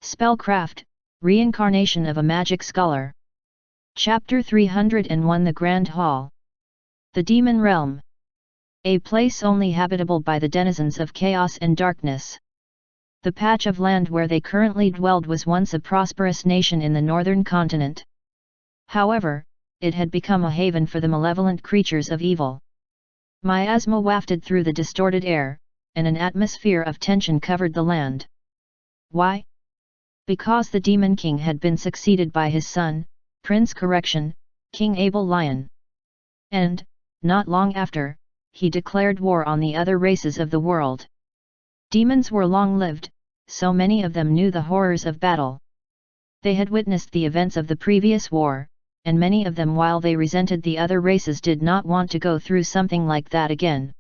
Spellcraft, Reincarnation of a Magic Scholar. Chapter 301 The Grand Hall. The Demon Realm. A place only habitable by the denizens of chaos and darkness. The patch of land where they currently dwelled was once a prosperous nation in the northern continent. However, it had become a haven for the malevolent creatures of evil. Miasma wafted through the distorted air, and an atmosphere of tension covered the land. Why? Because the Demon King had been succeeded by his son, Prince Correction, King Abel Lion. And, not long after, he declared war on the other races of the world. Demons were long-lived, so many of them knew the horrors of battle. They had witnessed the events of the previous war, and many of them, while they resented the other races, did not want to go through something like that again.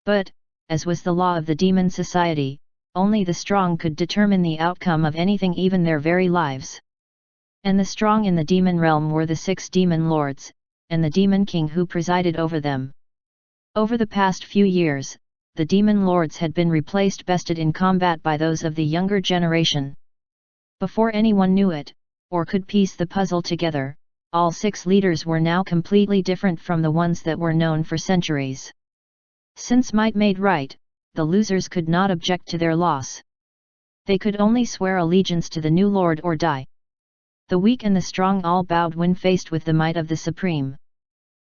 But, as was the law of the demon society, only the strong could determine the outcome of anything, even their very lives. And the strong in the demon realm were the 6 demon lords, and the demon king who presided over them. Over the past few years, the demon lords had been replaced bested in combat by those of the younger generation. Before anyone knew it, or could piece the puzzle together, all 6 leaders were now completely different from the ones that were known for centuries. Since might made right, the losers could not object to their loss. They could only swear allegiance to the new lord or die. The weak and the strong all bowed when faced with the might of the Supreme.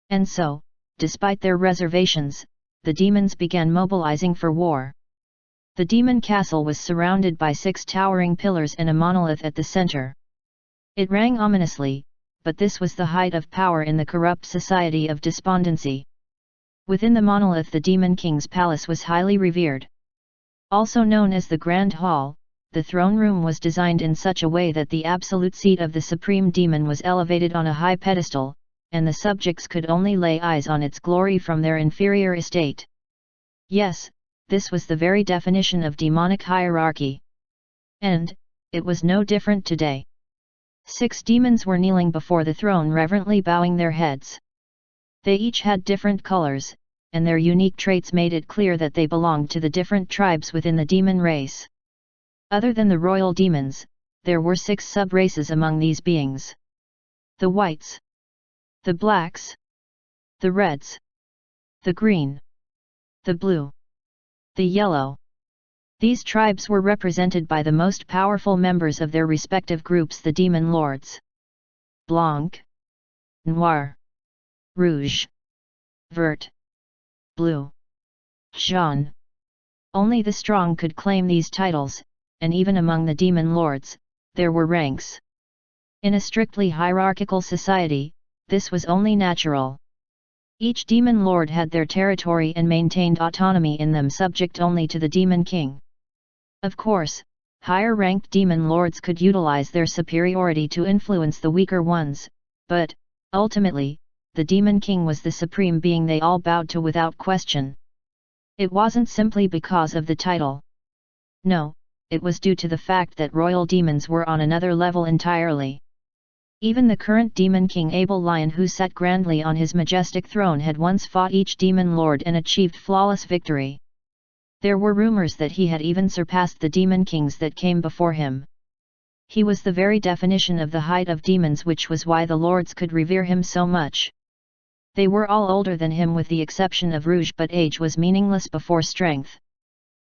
And so, despite their reservations, the demons began mobilizing for war. The demon castle was surrounded by 6 towering pillars and a monolith at the center. It rang ominously, but this was the height of power in the corrupt society of despondency. Within the monolith, the Demon King's palace was highly revered. Also known as the Grand Hall, the throne room was designed in such a way that the absolute seat of the supreme demon was elevated on a high pedestal, and the subjects could only lay eyes on its glory from their inferior estate. Yes, this was the very definition of demonic hierarchy. And, it was no different today. 6 demons were kneeling before the throne, reverently bowing their heads. They each had different colors, and their unique traits made it clear that they belonged to the different tribes within the demon race. Other than the royal demons, there were 6 sub-races among these beings. The whites, the blacks, the reds, the green, the blue, the yellow. These tribes were represented by the most powerful members of their respective groups, the demon lords. Blanc, Noir, Rouge, Vert, Blue, Jaune. Only the strong could claim these titles, and even among the demon lords, there were ranks. In a strictly hierarchical society, this was only natural. Each demon lord had their territory and maintained autonomy in them, subject only to the demon king. Of course, higher-ranked demon lords could utilize their superiority to influence the weaker ones, but, ultimately, the demon king was the supreme being they all bowed to without question. It wasn't simply because of the title. No, it was due to the fact that royal demons were on another level entirely. Even the current demon king Abel Lion, who sat grandly on his majestic throne, had once fought each demon lord and achieved flawless victory. There were rumors that he had even surpassed the demon kings that came before him. He was the very definition of the height of demons, which was why the lords could revere him so much. They were all older than him with the exception of Rouge, but age was meaningless before strength.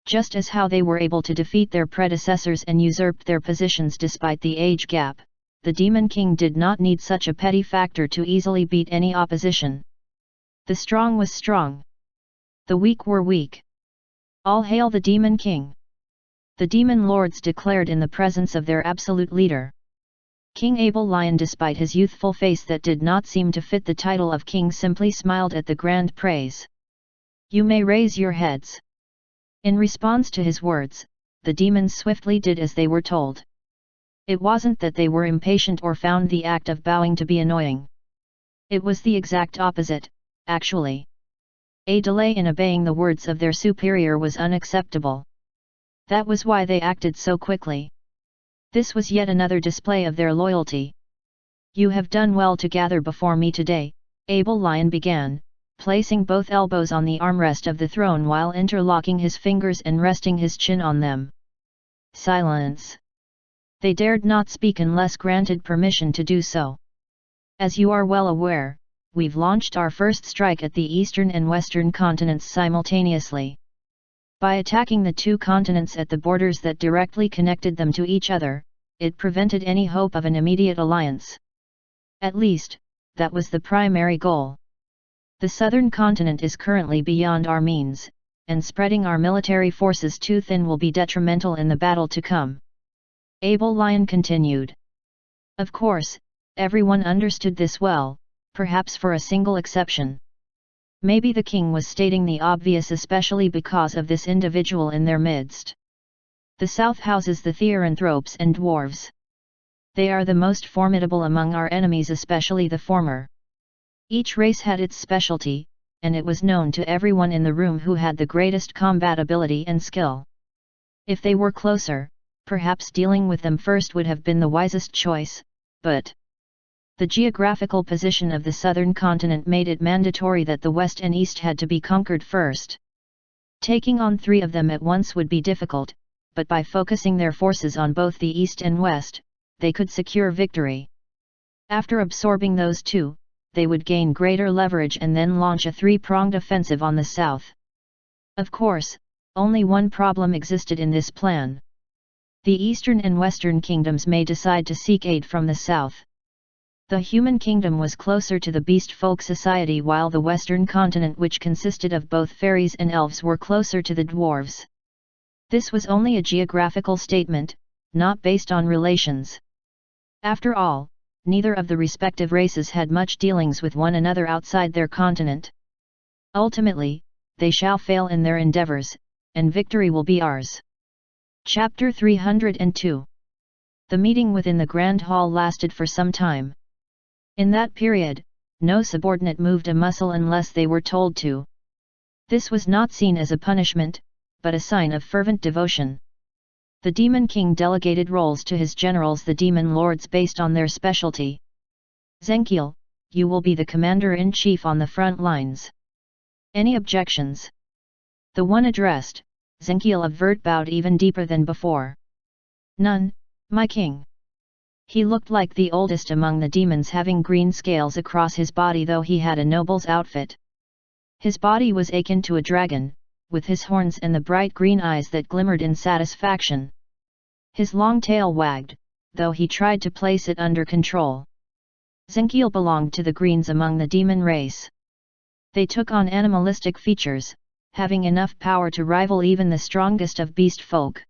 Just as how they were able to defeat their predecessors and usurped their positions despite the age gap, the Demon King did not need such a petty factor to easily beat any opposition. The strong was strong. The weak were weak. All hail the Demon King! The demon lords declared in the presence of their absolute leader. King Abel Lion, despite his youthful face that did not seem to fit the title of king, simply smiled at the grand praise. You may raise your heads. In response to his words, the demons swiftly did as they were told. It wasn't that they were impatient or found the act of bowing to be annoying. It was the exact opposite, actually. A delay in obeying the words of their superior was unacceptable. That was why they acted so quickly. This was yet another display of their loyalty. You have done well to gather before me today, Abel Lion began, placing both elbows on the armrest of the throne while interlocking his fingers and resting his chin on them. Silence! They dared not speak unless granted permission to do so. As you are well aware, we've launched our first strike at the eastern and western continents simultaneously. By attacking the two continents at the borders that directly connected them to each other, it prevented any hope of an immediate alliance. At least, that was the primary goal. The southern continent is currently beyond our means, and spreading our military forces too thin will be detrimental in the battle to come. Abel Lion continued. Of course, everyone understood this well, perhaps for a single exception. Maybe the king was stating the obvious, especially because of this individual in their midst. The south houses the Theranthropes and dwarves. They are the most formidable among our enemies, especially the former. Each race had its specialty, and it was known to everyone in the room who had the greatest combat ability and skill. If they were closer, perhaps dealing with them first would have been the wisest choice, but the geographical position of the southern continent made it mandatory that the west and east had to be conquered first. Taking on three of them at once would be difficult, but by focusing their forces on both the east and west, they could secure victory. After absorbing those two, they would gain greater leverage and then launch a three-pronged offensive on the south. Of course, only one problem existed in this plan. The eastern and western kingdoms may decide to seek aid from the south. The human kingdom was closer to the beast folk society, while the western continent, which consisted of both fairies and elves, were closer to the dwarves. This was only a geographical statement, not based on relations. After all, neither of the respective races had much dealings with one another outside their continent. Ultimately, they shall fail in their endeavors, and victory will be ours. Chapter 302. The meeting within the Grand Hall lasted for some time. In that period, no subordinate moved a muscle unless they were told to. This was not seen as a punishment, but a sign of fervent devotion. The Demon King delegated roles to his generals, the Demon Lords, based on their specialty. Zenkiel, you will be the commander-in-chief on the front lines. Any objections? The one addressed, Zenkiel of Vert, bowed even deeper than before. None, my king. He looked like the oldest among the demons, having green scales across his body, though he had a noble's outfit. His body was akin to a dragon, with his horns and the bright green eyes that glimmered in satisfaction. His long tail wagged, though he tried to place it under control. Zenkiel belonged to the greens among the demon race. They took on animalistic features, having enough power to rival even the strongest of beast folk.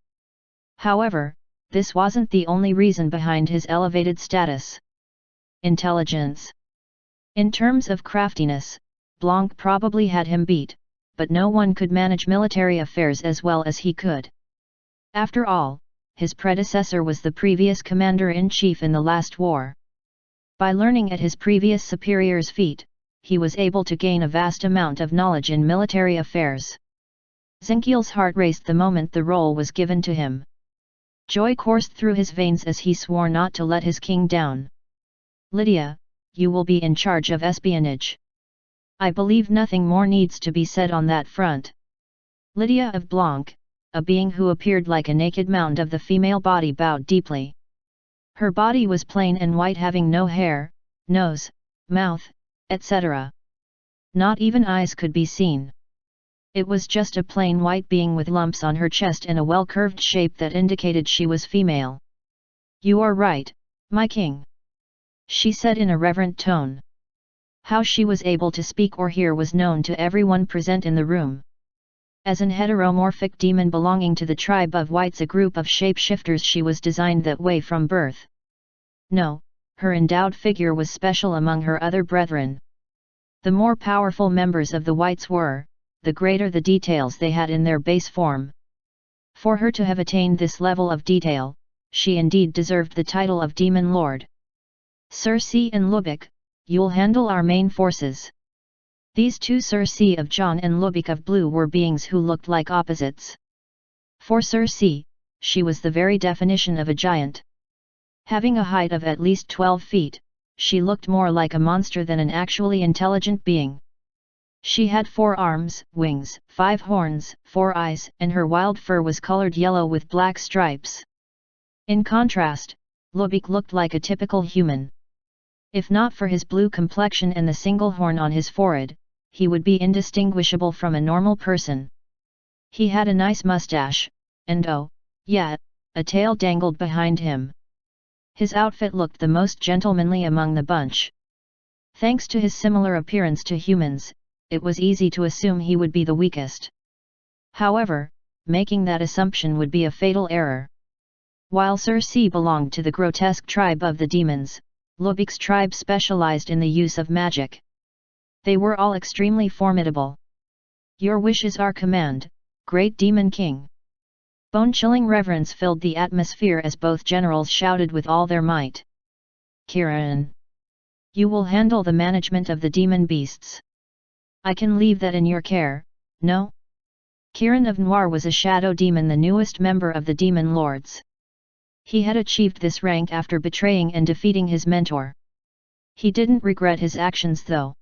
However, this wasn't the only reason behind his elevated status. Intelligence. In terms of craftiness, Blanc probably had him beat, but no one could manage military affairs as well as he could. After all, his predecessor was the previous commander-in-chief in the last war. By learning at his previous superior's feet, he was able to gain a vast amount of knowledge in military affairs. Zenkiel's heart raced the moment the role was given to him. Joy coursed through his veins as he swore not to let his king down. Lydia, you will be in charge of espionage. I believe nothing more needs to be said on that front. Lydia of Blanc, a being who appeared like a naked mound of the female body, bowed deeply. Her body was plain and white, having no hair, nose, mouth, etc. Not even eyes could be seen. It was just a plain white being with lumps on her chest and a well-curved shape that indicated she was female. You are right, my king, she said in a reverent tone. How she was able to speak or hear was known to everyone present in the room. As an heteromorphic demon belonging to the tribe of whites, a group of shapeshifters, she was designed that way from birth. No, her endowed figure was special among her other brethren. The more powerful members of the whites were, the greater the details they had in their base form. For her to have attained this level of detail, she indeed deserved the title of Demon Lord. Circe and Lubick, you'll handle our main forces. These two, Circe of John and Lubick of Blue, were beings who looked like opposites. For Circe, she was the very definition of a giant. Having a height of at least 12 feet, she looked more like a monster than an actually intelligent being. She had 4 arms, wings, 5 horns, 4 eyes, and her wild fur was colored yellow with black stripes. In contrast, Lubick looked like a typical human. If not for his blue complexion and the single horn on his forehead, he would be indistinguishable from a normal person. He had a nice mustache, and yeah, a tail dangled behind him. His outfit looked the most gentlemanly among the bunch. Thanks to his similar appearance to humans, it was easy to assume he would be the weakest. However, making that assumption would be a fatal error. While Sir C belonged to the grotesque tribe of the demons, Lubick's tribe specialized in the use of magic. They were all extremely formidable. "Your wish is our command, Great Demon King." Bone-chilling reverence filled the atmosphere as both generals shouted with all their might. "Kiran, you will handle the management of the demon beasts. I can leave that in your care, no?" Kiran of Noir was a shadow demon, the newest member of the Demon Lords. He had achieved this rank after betraying and defeating his mentor. He didn't regret his actions though.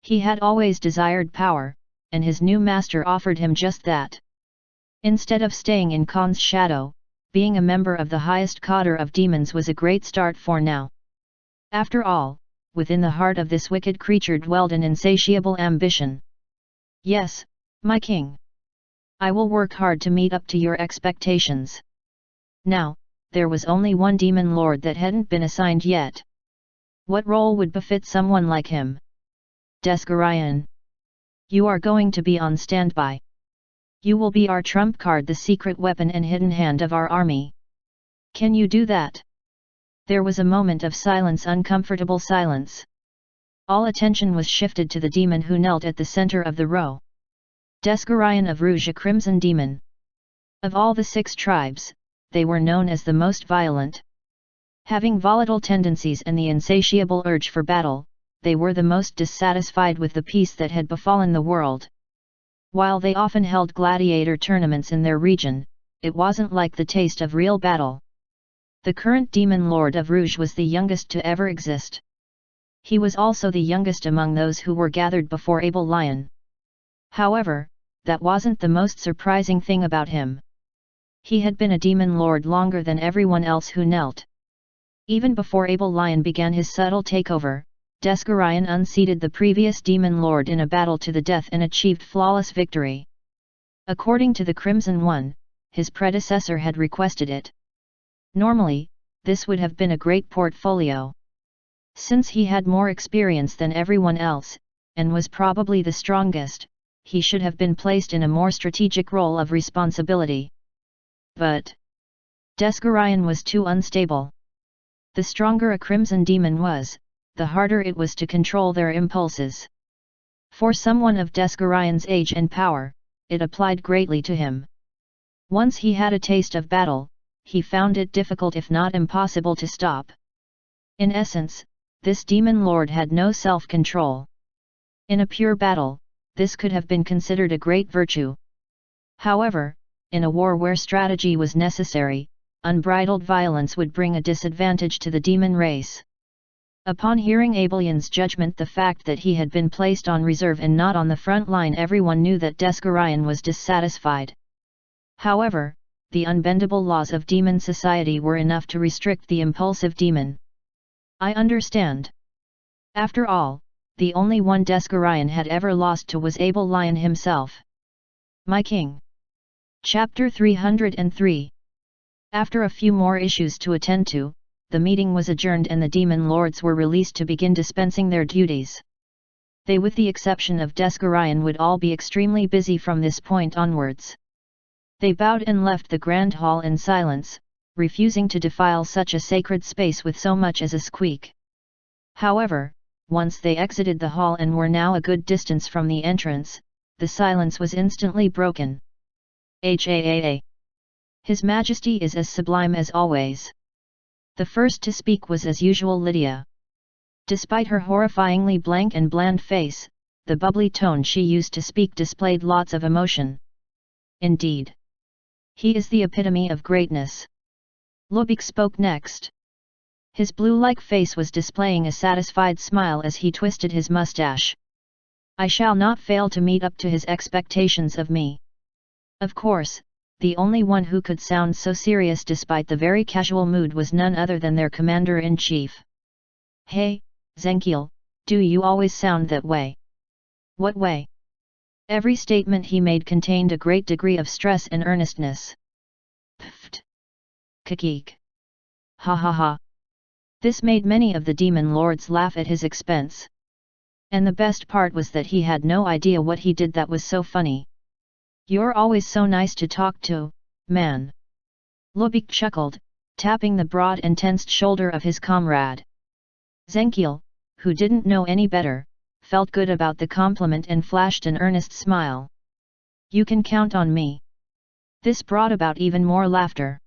He had always desired power, and his new master offered him just that. Instead of staying in Khan's shadow, being a member of the highest cadre of demons was a great start for now. After all, within the heart of this wicked creature dwelled an insatiable ambition. "Yes, my king. I will work hard to meet up to your expectations." Now, there was only one demon lord that hadn't been assigned yet. What role would befit someone like him? "Desgarion. You are going to be on standby. You will be our trump card, the secret weapon and hidden hand of our army. Can you do that?" There was a moment of silence, uncomfortable silence. All attention was shifted to the demon who knelt at the center of the row. Desgarion of Rouge, a crimson demon. Of all the 6 tribes, they were known as the most violent. Having volatile tendencies and the insatiable urge for battle, they were the most dissatisfied with the peace that had befallen the world. While they often held gladiator tournaments in their region, it wasn't like the taste of real battle. The current Demon Lord of Rouge was the youngest to ever exist. He was also the youngest among those who were gathered before Abel Lion. However, that wasn't the most surprising thing about him. He had been a Demon Lord longer than everyone else who knelt. Even before Abel Lion began his subtle takeover, Desgarion unseated the previous Demon Lord in a battle to the death and achieved flawless victory. According to the Crimson One, his predecessor had requested it. Normally, this would have been a great portfolio. Since he had more experience than everyone else, and was probably the strongest, he should have been placed in a more strategic role of responsibility. But Desgarion was too unstable. The stronger a crimson demon was, the harder it was to control their impulses. For someone of Desgarion's age and power, it applied greatly to him. Once he had a taste of battle, he found it difficult if not impossible to stop. In essence, this demon lord had no self-control. In a pure battle, this could have been considered a great virtue. However, in a war where strategy was necessary, unbridled violence would bring a disadvantage to the demon race. Upon hearing Abelion's judgment, the fact that he had been placed on reserve and not on the front line, everyone knew that Desgarion was dissatisfied. However, the unbendable laws of demon society were enough to restrict the impulsive demon. "I understand. After all, the only one Desgarion had ever lost to was Abel Lion himself. My king." Chapter 303. After a few more issues to attend to, the meeting was adjourned and the demon lords were released to begin dispensing their duties. They, with the exception of Desgarion, would all be extremely busy from this point onwards. They bowed and left the grand hall in silence, refusing to defile such a sacred space with so much as a squeak. However, once they exited the hall and were now a good distance from the entrance, the silence was instantly broken. "Haa! His Majesty is as sublime as always." The first to speak was as usual Lydia. Despite her horrifyingly blank and bland face, the bubbly tone she used to speak displayed lots of emotion. "Indeed. He is the epitome of greatness." Lubick spoke next. His blue-like face was displaying a satisfied smile as he twisted his mustache. "I shall not fail to meet up to his expectations of me. Of course, the only one who could sound so serious despite the very casual mood was none other than their commander-in-chief. "Hey, Zenkiel, do you always sound that way?" "What way?" Every statement he made contained a great degree of stress and earnestness. "Pfft! Kikik! Ha ha ha!" This made many of the demon lords laugh at his expense. And the best part was that he had no idea what he did that was so funny. "You're always so nice to talk to, man." Lubik chuckled, tapping the broad and tensed shoulder of his comrade. Zenkiel, who didn't know any better, felt good about the compliment and flashed an earnest smile. "You can count on me." This brought about even more laughter.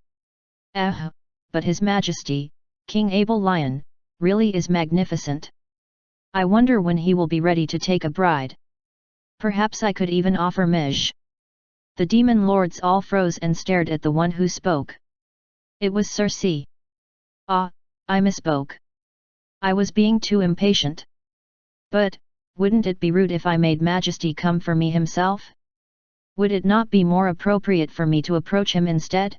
But His Majesty, King Abel Lion, really is magnificent. I wonder when he will be ready to take a bride. Perhaps I could even offer Mej." The demon lords all froze and stared at the one who spoke. It was Circe. "Ah, I misspoke. I was being too impatient. But, wouldn't it be rude if I made Majesty come for me himself? Would it not be more appropriate for me to approach him instead?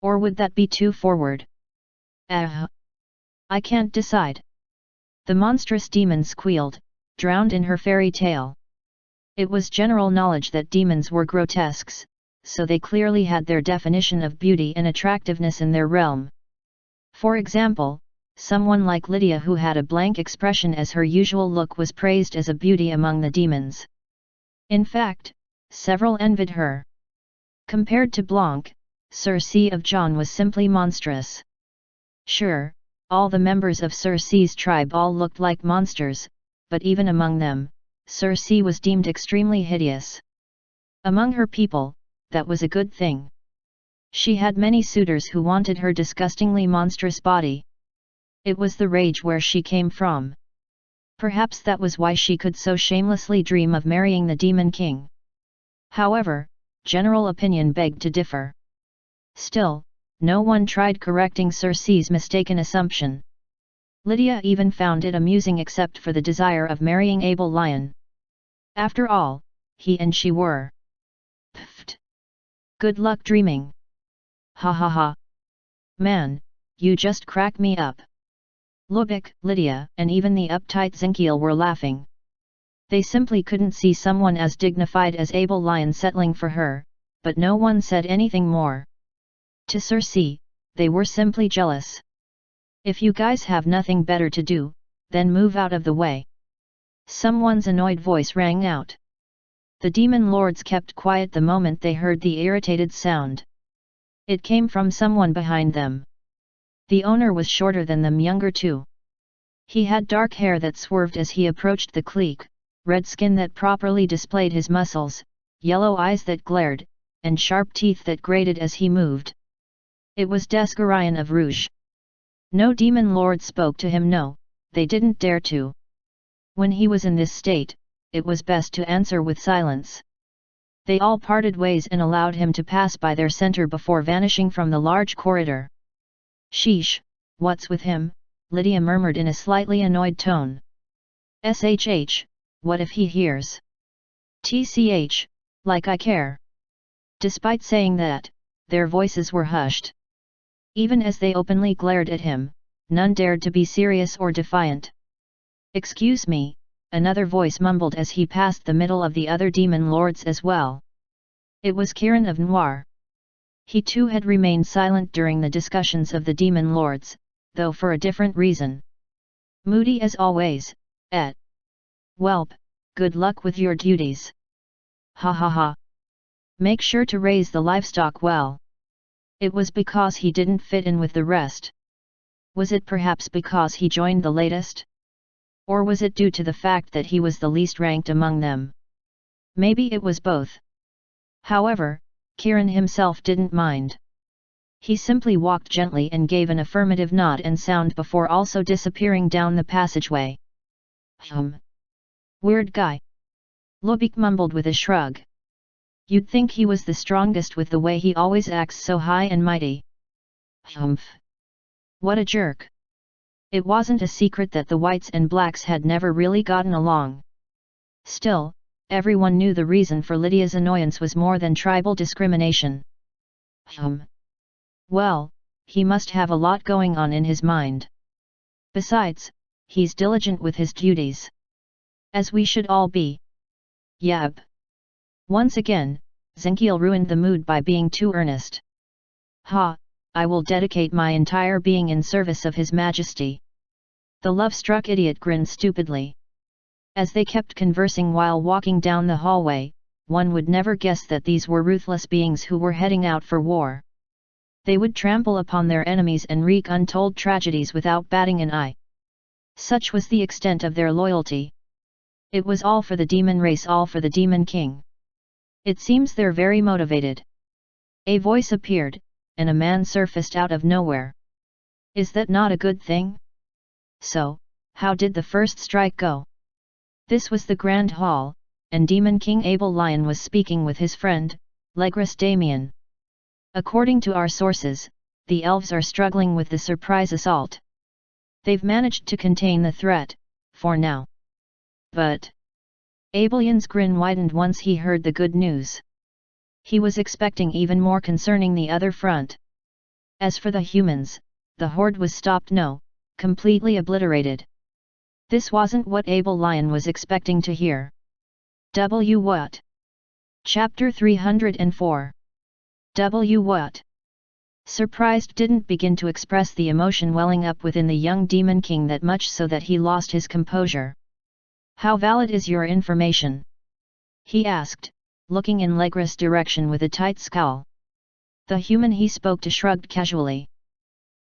Or would that be too forward? I can't decide." The monstrous demon squealed, drowned in her fairy tale. It was general knowledge that demons were grotesques, so they clearly had their definition of beauty and attractiveness in their realm. For example, someone like Lydia who had a blank expression as her usual look was praised as a beauty among the demons. In fact, several envied her. Compared to Blanc, Circe of John was simply monstrous. Sure, all the members of Circe's tribe all looked like monsters, but even among them, Circe was deemed extremely hideous. Among her people, that was a good thing. She had many suitors who wanted her disgustingly monstrous body. It was the rage where she came from. Perhaps that was why she could so shamelessly dream of marrying the Demon King. However, general opinion begged to differ. Still, no one tried correcting Circe's mistaken assumption. Lydia even found it amusing except for the desire of marrying Abel Lion. After all, he and she were. Pfft! Good luck dreaming. Ha ha ha! Man, you just crack me up. Lubik, Lydia, and even the uptight Zenkiel were laughing. They simply couldn't see someone as dignified as Abel Lion settling for her, but no one said anything more. To Circe, they were simply jealous. If you guys have nothing better to do, then move out of the way. Someone's annoyed voice rang out. The demon lords kept quiet the moment they heard the irritated sound. It came from someone behind them. The owner was shorter than them, younger too. He had dark hair that swerved as he approached the clique, red skin that properly displayed his muscles, yellow eyes that glared, and sharp teeth that grated as he moved. It was Desgarion of Rouge. No demon lord spoke to him, no, they didn't dare to. When he was in this state, it was best to answer with silence. They all parted ways and allowed him to pass by their center before vanishing from the large corridor. Sheesh, what's with him? Lydia murmured in a slightly annoyed tone. SHH, what if he hears? TCH, like I care. Despite saying that, their voices were hushed. Even as they openly glared at him, none dared to be serious or defiant. Excuse me, another voice mumbled as he passed the middle of the other demon lords as well. It was Kiran of Noir. He too had remained silent during the discussions of the demon lords, though for a different reason. Moody as always, et. Welp, good luck with your duties. Ha ha ha. Make sure to raise the livestock well. It was because he didn't fit in with the rest. Was it perhaps because he joined the latest? Or was it due to the fact that he was the least ranked among them? Maybe it was both. However, Kiran himself didn't mind. He simply walked gently and gave an affirmative nod and sound before also disappearing down the passageway. Weird guy. Lubik mumbled with a shrug. You'd think he was the strongest with the way he always acts so high and mighty. Humph. What a jerk. It wasn't a secret that the whites and blacks had never really gotten along. Still, everyone knew the reason for Lydia's annoyance was more than tribal discrimination. Well, he must have a lot going on in his mind. Besides, he's diligent with his duties. As we should all be. Yap. Once again, Zenkiel ruined the mood by being too earnest. Ha, I will dedicate my entire being in service of His Majesty. The love-struck idiot grinned stupidly. As they kept conversing while walking down the hallway, one would never guess that these were ruthless beings who were heading out for war. They would trample upon their enemies and wreak untold tragedies without batting an eye. Such was the extent of their loyalty. It was all for the demon race, all for the demon king. It seems they're very motivated. A voice appeared, and a man surfaced out of nowhere. Is that not a good thing? So, how did the first strike go? This was the Grand Hall, and Demon King Abel Lion was speaking with his friend, Legris Damien. According to our sources, the elves are struggling with the surprise assault. They've managed to contain the threat, for now. But Abelian's grin widened once he heard the good news. He was expecting even more concerning the other front. As for the humans, the horde was stopped, no, completely obliterated. This wasn't what Abel Lion was expecting to hear. What? Chapter 304. What? Surprised didn't begin to express the emotion welling up within the young Demon King that much so that he lost his composure. How valid is your information? He asked, looking in Legris' direction with a tight scowl. The human he spoke to shrugged casually.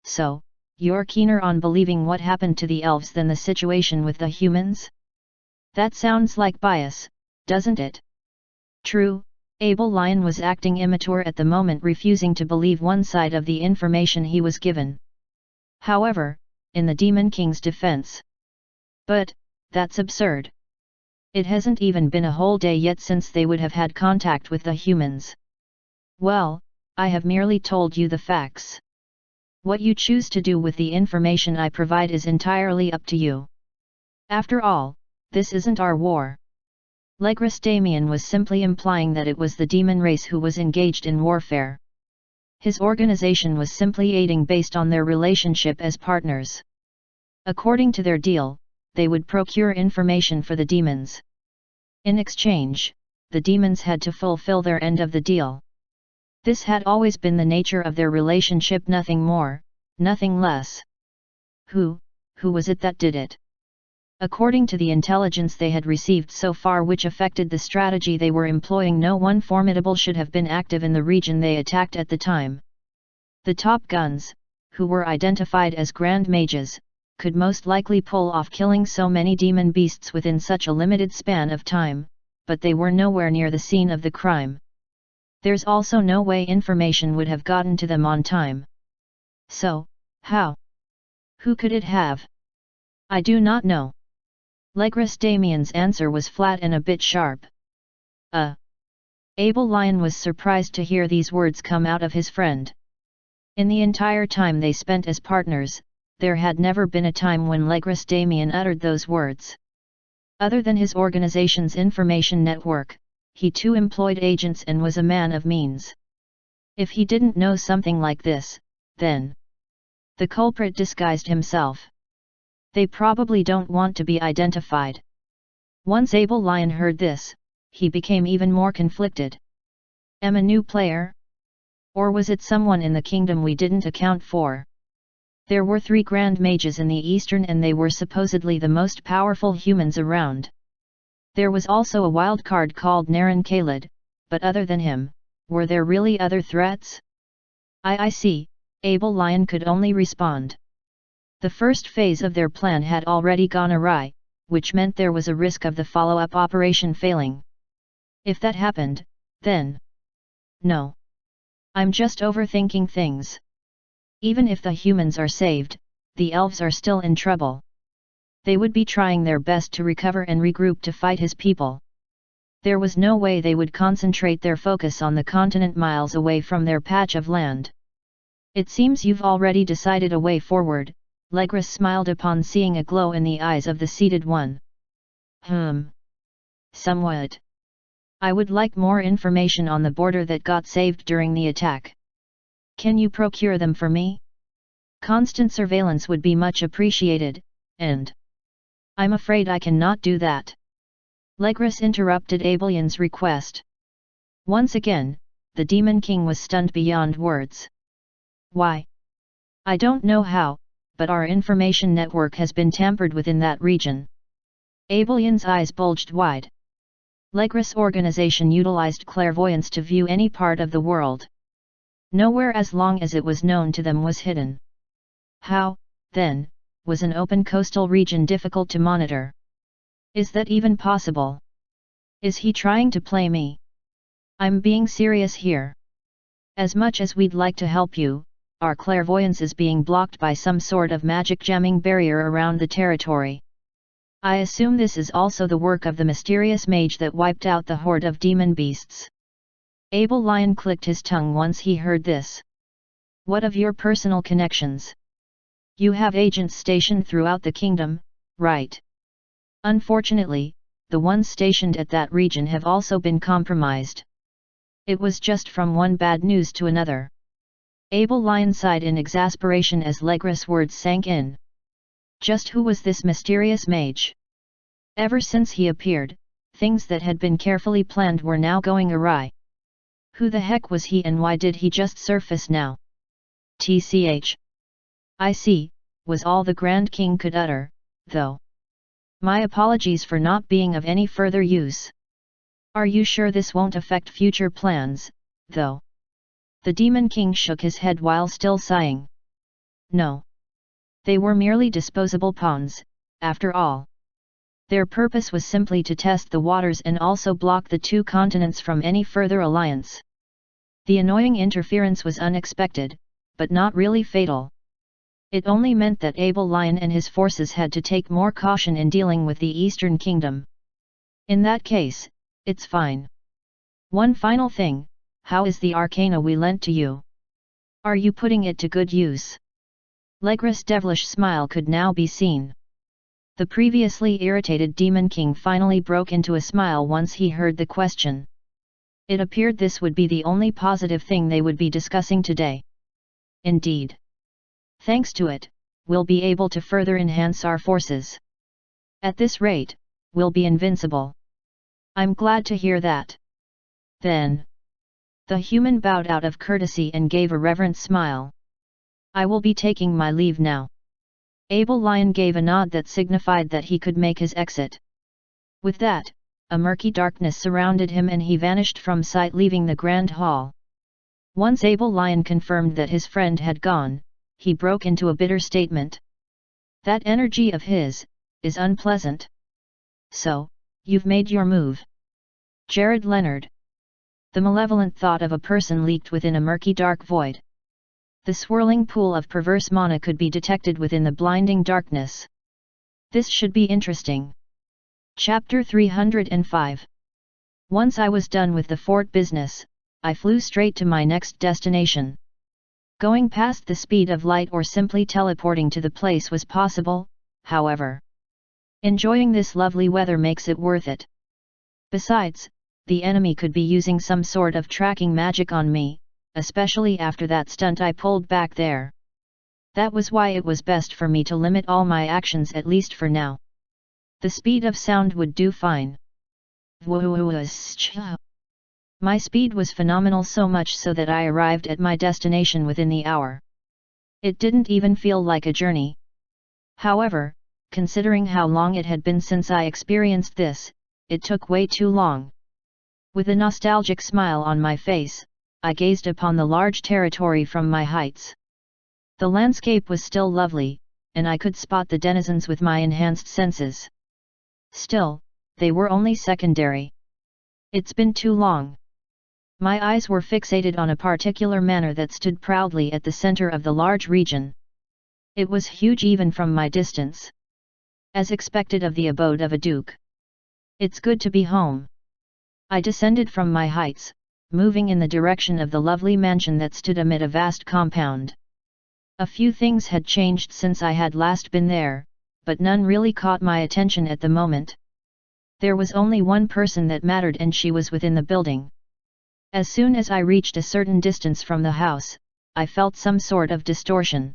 So, you're keener on believing what happened to the elves than the situation with the humans? That sounds like bias, doesn't it? True, Abel Lion was acting immature at the moment, refusing to believe one side of the information he was given. However, in the Demon King's defense. But, that's absurd. It hasn't even been a whole day yet since they would have had contact with the humans. Well, I have merely told you the facts. What you choose to do with the information I provide is entirely up to you. After all, this isn't our war. Legris Damien was simply implying that it was the demon race who was engaged in warfare. His organization was simply aiding based on their relationship as partners. According to their deal, they would procure information for the demons. In exchange, the demons had to fulfill their end of the deal. This had always been the nature of their relationship, nothing more, nothing less. Who was it that did it? According to the intelligence they had received so far, which affected the strategy they were employing, no one formidable should have been active in the region they attacked at the time. The top guns, who were identified as Grand Mages, could most likely pull off killing so many demon beasts within such a limited span of time, but they were nowhere near the scene of the crime. There's also no way information would have gotten to them on time. So, how? Who could it have? I do not know. Legris Damien's answer was flat and a bit sharp. Abel Lion was surprised to hear these words come out of his friend. In the entire time they spent as partners, there had never been a time when Legris Damien uttered those words. Other than his organization's information network, he too employed agents and was a man of means. If he didn't know something like this, then the culprit disguised himself. They probably don't want to be identified. Once Abel Lion heard this, he became even more conflicted. Am a new player? Or was it someone in the kingdom we didn't account for? There were 3 Grand Mages in the Eastern, and they were supposedly the most powerful humans around. There was also a wild card called Naren Khalid, but other than him, were there really other threats? I see, Abel Lion could only respond. The first phase of their plan had already gone awry, which meant there was a risk of the follow-up operation failing. If that happened, then... No. I'm just overthinking things. Even if the humans are saved, the elves are still in trouble. They would be trying their best to recover and regroup to fight his people. There was no way they would concentrate their focus on the continent miles away from their patch of land. It seems you've already decided a way forward, Legris smiled upon seeing a glow in the eyes of the seated one. Somewhat. I would like more information on the border that got saved during the attack. Can you procure them for me? Constant surveillance would be much appreciated, and I'm afraid I cannot do that. Legris interrupted Abelion's request. Once again, the Demon King was stunned beyond words. Why? I don't know how, but our information network has been tampered with in that region. Abelion's eyes bulged wide. Legris' organization utilized clairvoyance to view any part of the world. Nowhere as long as it was known to them was hidden. How, then, was an open coastal region difficult to monitor? Is that even possible? Is he trying to play me? I'm being serious here. As much as we'd like to help you, our clairvoyance is being blocked by some sort of magic jamming barrier around the territory. I assume this is also the work of the mysterious mage that wiped out the horde of demon beasts. Abel Lion clicked his tongue once he heard this. What of your personal connections? You have agents stationed throughout the kingdom, right? Unfortunately, the ones stationed at that region have also been compromised. It was just from one bad news to another. Abel Lion sighed in exasperation as Legris' words sank in. Just who was this mysterious mage? Ever since he appeared, things that had been carefully planned were now going awry. Who the heck was he and why did he just surface now? TCH. I see, was all the Grand King could utter, though. My apologies for not being of any further use. Are you sure this won't affect future plans, though? The Demon King shook his head while still sighing. No. They were merely disposable pawns, after all. Their purpose was simply to test the waters and also block the two continents from any further alliance. The annoying interference was unexpected, but not really fatal. It only meant that Abel Lion and his forces had to take more caution in dealing with the Eastern Kingdom. In that case, it's fine. One final thing, how is the arcana we lent to you? Are you putting it to good use? Legris' devilish smile could now be seen. The previously irritated Demon King finally broke into a smile once he heard the question. It appeared this would be the only positive thing they would be discussing today. Indeed. Thanks to it, we'll be able to further enhance our forces. At this rate, we'll be invincible. I'm glad to hear that. Then. The human bowed out of courtesy and gave a reverent smile. I will be taking my leave now. Abel Lion gave a nod that signified that he could make his exit. With that, a murky darkness surrounded him and he vanished from sight, leaving the grand hall. Once Abel Lion confirmed that his friend had gone, he broke into a bitter statement. That energy of his is unpleasant. So, you've made your move. Jared Leonard. The malevolent thought of a person leaked within a murky dark void. The swirling pool of perverse mana could be detected within the blinding darkness. This should be interesting. Chapter 305. Once I was done with the fort business, I flew straight to my next destination. Going past the speed of light or simply teleporting to the place was possible, however. Enjoying this lovely weather makes it worth it. Besides, the enemy could be using some sort of tracking magic on me, especially after that stunt I pulled back there. That was why it was best for me to limit all my actions, at least for now. The speed of sound would do fine. My speed was phenomenal, so much so that I arrived at my destination within the hour. It didn't even feel like a journey. However, considering how long it had been since I experienced this, it took way too long. With a nostalgic smile on my face, I gazed upon the large territory from my heights. The landscape was still lovely, and I could spot the denizens with my enhanced senses. Still, they were only secondary. It's been too long. My eyes were fixated on a particular manor that stood proudly at the center of the large region. It was huge even from my distance. As expected of the abode of a duke. It's good to be home. I descended from my heights, moving in the direction of the lovely mansion that stood amid a vast compound. A few things had changed since I had last been there, but none really caught my attention at the moment. There was only one person that mattered, and she was within the building. As soon as I reached a certain distance from the house, I felt some sort of distortion.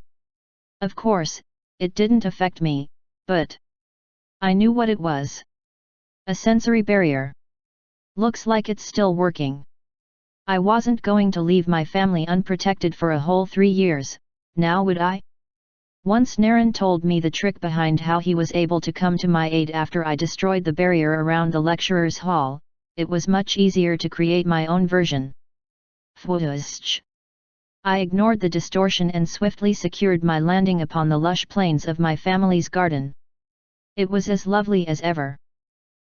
Of course, it didn't affect me, but I knew what it was. A sensory barrier. Looks like it's still working. I wasn't going to leave my family unprotected for a whole 3 years, now would I? Once Naren told me the trick behind how he was able to come to my aid after I destroyed the barrier around the lecturer's hall. It was much easier to create my own version. Fwoosh. I ignored the distortion and swiftly secured my landing upon the lush plains of my family's garden. It was as lovely as ever.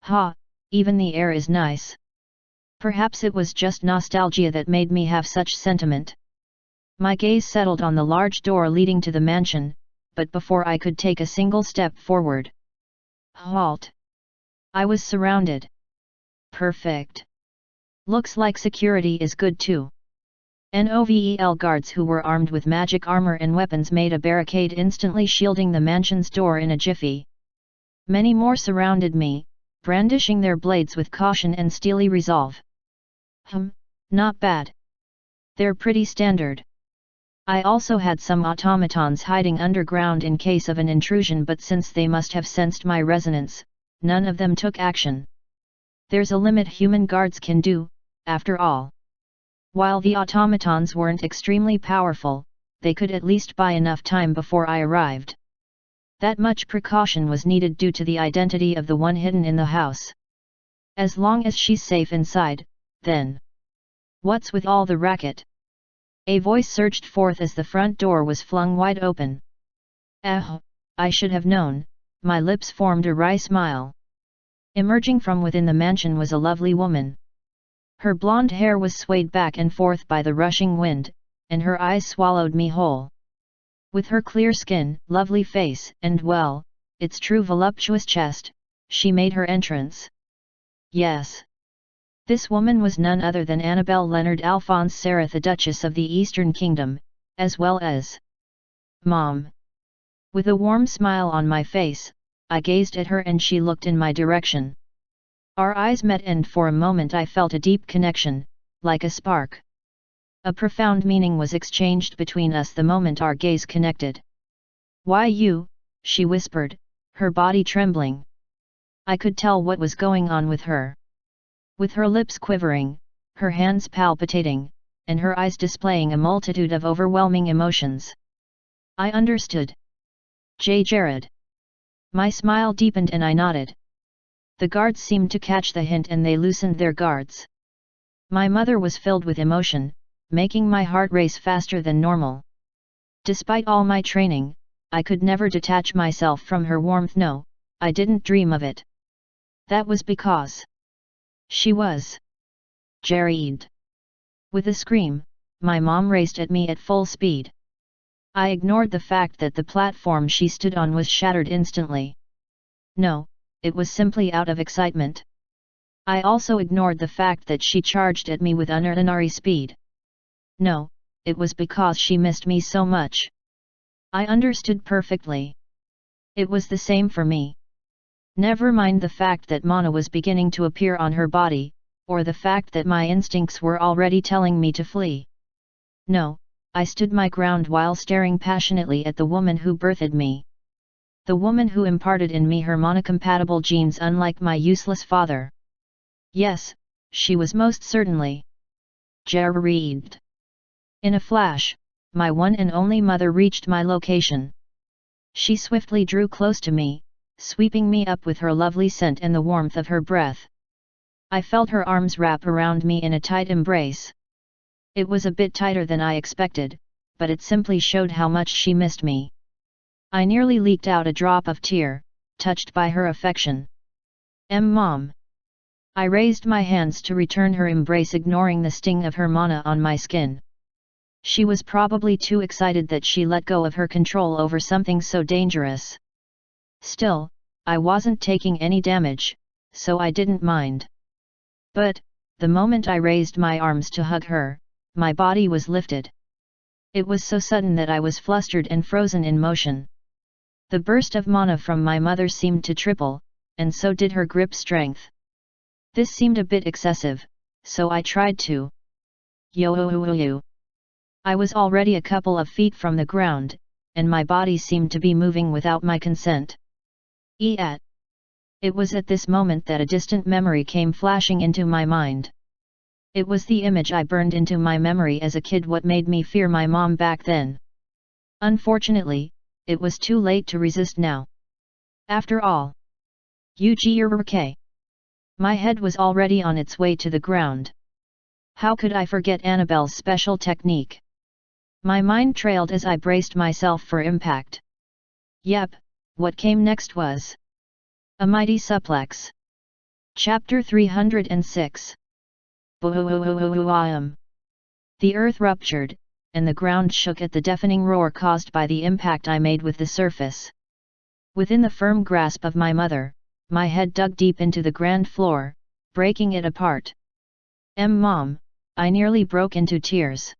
Ha, even the air is nice. Perhaps it was just nostalgia that made me have such sentiment. My gaze settled on the large door leading to the mansion, but before I could take a single step forward. Halt! I was surrounded. Perfect. Looks like security is good too. Novel guards who were armed with magic armor and weapons made a barricade instantly shielding the mansion's door in a jiffy. Many more surrounded me, brandishing their blades with caution and steely resolve. Not bad. They're pretty standard. I also had some automatons hiding underground in case of an intrusion, but since they must have sensed my resonance, none of them took action. There's a limit human guards can do, after all. While the automatons weren't extremely powerful, they could at least buy enough time before I arrived. That much precaution was needed due to the identity of the one hidden in the house. As long as she's safe inside, then. What's with all the racket? A voice surged forth as the front door was flung wide open. I should have known, my lips formed a wry smile. Emerging from within the mansion was a lovely woman. Her blonde hair was swayed back and forth by the rushing wind, and her eyes swallowed me whole. With her clear skin, lovely face, and well, its true voluptuous chest, she made her entrance. Yes. This woman was none other than Annabelle Leonard Alphonse Sarah, the Duchess of the Eastern Kingdom, as well as Mom. With a warm smile on my face, I gazed at her and she looked in my direction. Our eyes met and for a moment I felt a deep connection, like a spark. A profound meaning was exchanged between us the moment our gaze connected. "Why you?" she whispered, her body trembling. I could tell what was going on with her. With her lips quivering, her hands palpitating, and her eyes displaying a multitude of overwhelming emotions. I understood. Jared. My smile deepened and I nodded. The guards seemed to catch the hint and they loosened their guards. My mother was filled with emotion, making my heart race faster than normal. Despite all my training, I could never detach myself from her warmth. No, I didn't dream of it. That was because she was Jared. With a scream, my mom raced at me at full speed. I ignored the fact that the platform she stood on was shattered instantly. No, it was simply out of excitement. I also ignored the fact that she charged at me with unordinary speed. No, it was because she missed me so much. I understood perfectly. It was the same for me. Never mind the fact that mana was beginning to appear on her body, or the fact that my instincts were already telling me to flee. No, I stood my ground while staring passionately at the woman who birthed me. The woman who imparted in me her mana-compatible genes unlike my useless father. Yes, she was most certainly Jared. In a flash, my one and only mother reached my location. She swiftly drew close to me, sweeping me up with her lovely scent and the warmth of her breath. I felt her arms wrap around me in a tight embrace. It was a bit tighter than I expected, but it simply showed how much she missed me. I nearly leaked out a drop of tear, touched by her affection. Mom. I raised my hands to return her embrace, ignoring the sting of her mana on my skin. She was probably too excited that she let go of her control over something so dangerous. Still, I wasn't taking any damage, so I didn't mind. But, the moment I raised my arms to hug her, my body was lifted. It was so sudden that I was flustered and frozen in motion. The burst of mana from my mother seemed to triple, and so did her grip strength. This seemed a bit excessive, so I tried to yo I was already a couple of feet from the ground, and my body seemed to be moving without my consent. It was at this moment that a distant memory came flashing into my mind. It was the image I burned into my memory as a kid what made me fear my mom back then. Unfortunately, it was too late to resist now. After all, Ugurk. My head was already on its way to the ground. How could I forget Annabelle's special technique? My mind trailed as I braced myself for impact. Yep, what came next was a mighty suplex. Chapter 306. Boom. The earth ruptured, and the ground shook at the deafening roar caused by the impact I made with the surface. Within the firm grasp of my mother, my head dug deep into the grand floor, breaking it apart. Mom, I nearly broke into tears.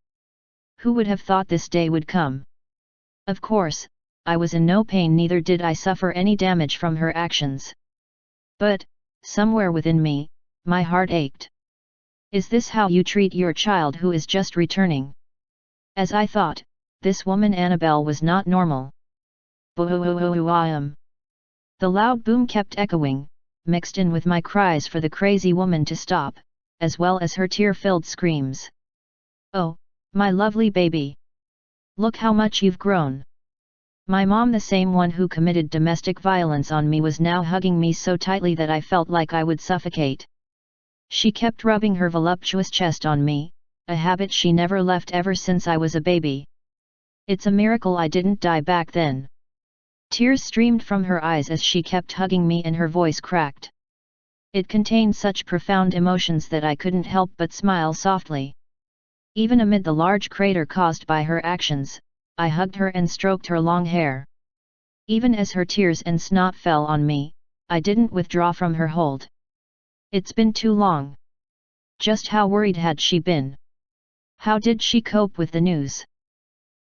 Who would have thought this day would come? Of course, I was in no pain, neither did I suffer any damage from her actions. But, somewhere within me, my heart ached. Is this how you treat your child who is just returning? As I thought, this woman Annabelle was not normal. Boom. The loud boom kept echoing, mixed in with my cries for the crazy woman to stop, as well as her tear-filled screams. Oh, my lovely baby! Look how much you've grown! My mom, the same one who committed domestic violence on me, was now hugging me so tightly that I felt like I would suffocate. She kept rubbing her voluptuous chest on me, a habit she never left ever since I was a baby. It's a miracle I didn't die back then. Tears streamed from her eyes as she kept hugging me and her voice cracked. It contained such profound emotions that I couldn't help but smile softly. Even amid the large crater caused by her actions, I hugged her and stroked her long hair. Even as her tears and snot fell on me, I didn't withdraw from her hold. It's been too long. Just how worried had she been? How did she cope with the news?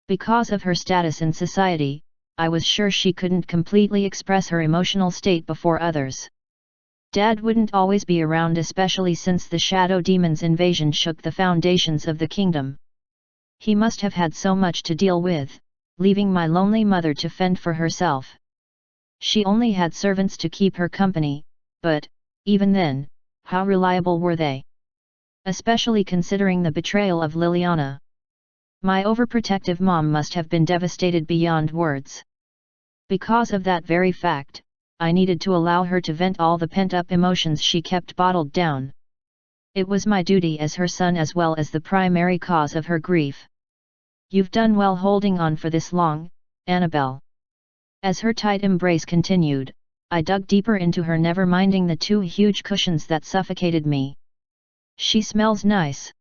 Because of her status in society, I was sure she couldn't completely express her emotional state before others. Dad wouldn't always be around, especially since the Shadow Demon's invasion shook the foundations of the kingdom. He must have had so much to deal with, leaving my lonely mother to fend for herself. She only had servants to keep her company, but, even then, how reliable were they? Especially considering the betrayal of Liliana. My overprotective mom must have been devastated beyond words. Because of that very fact, I needed to allow her to vent all the pent-up emotions she kept bottled down. It was my duty as her son as well as the primary cause of her grief. You've done well holding on for this long, Annabelle. As her tight embrace continued, I dug deeper into her, never minding the two huge cushions that suffocated me. She smells nice.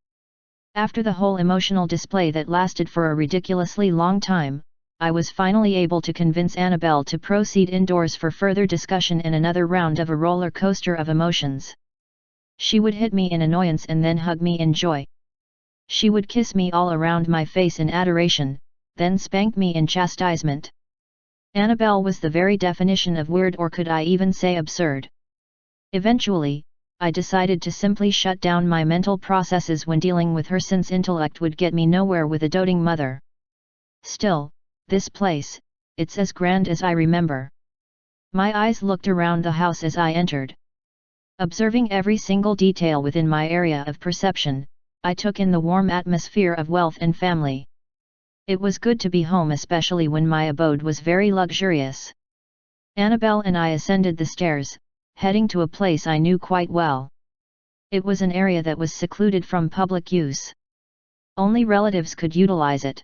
After the whole emotional display that lasted for a ridiculously long time, I was finally able to convince Annabelle to proceed indoors for further discussion and another round of a roller coaster of emotions. She would hit me in annoyance and then hug me in joy. She would kiss me all around my face in adoration, then spank me in chastisement. Annabelle was the very definition of weird, or could I even say absurd. Eventually, I decided to simply shut down my mental processes when dealing with her, since intellect would get me nowhere with a doting mother. Still, this place, it's as grand as I remember. My eyes looked around the house as I entered. Observing every single detail within my area of perception, I took in the warm atmosphere of wealth and family. It was good to be home, especially when my abode was very luxurious. Annabelle and I ascended the stairs, heading to a place I knew quite well. It was an area that was secluded from public use. Only relatives could utilize it.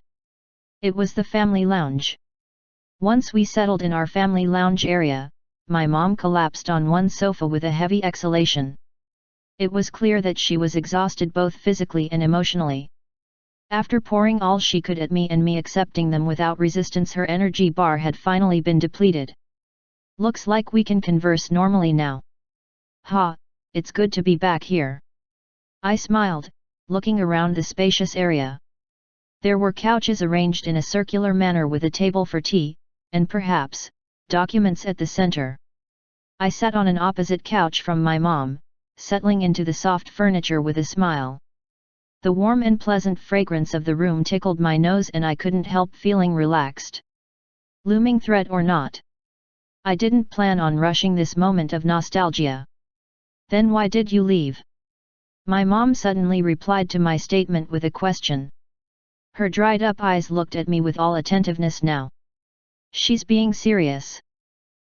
It was the family lounge. Once we settled in our family lounge area, my mom collapsed on one sofa with a heavy exhalation. It was clear that she was exhausted both physically and emotionally. After pouring all she could at me and me accepting them without resistance, her energy bar had finally been depleted. Looks like we can converse normally now. Ha, it's good to be back here. I smiled, looking around the spacious area. There were couches arranged in a circular manner with a table for tea, and perhaps, documents at the center. I sat on an opposite couch from my mom, settling into the soft furniture with a smile. The warm and pleasant fragrance of the room tickled my nose and I couldn't help feeling relaxed. Looming threat or not, I didn't plan on rushing this moment of nostalgia. Then why did you leave? My mom suddenly replied to my statement with a question. Her dried-up eyes looked at me with all attentiveness now. She's being serious.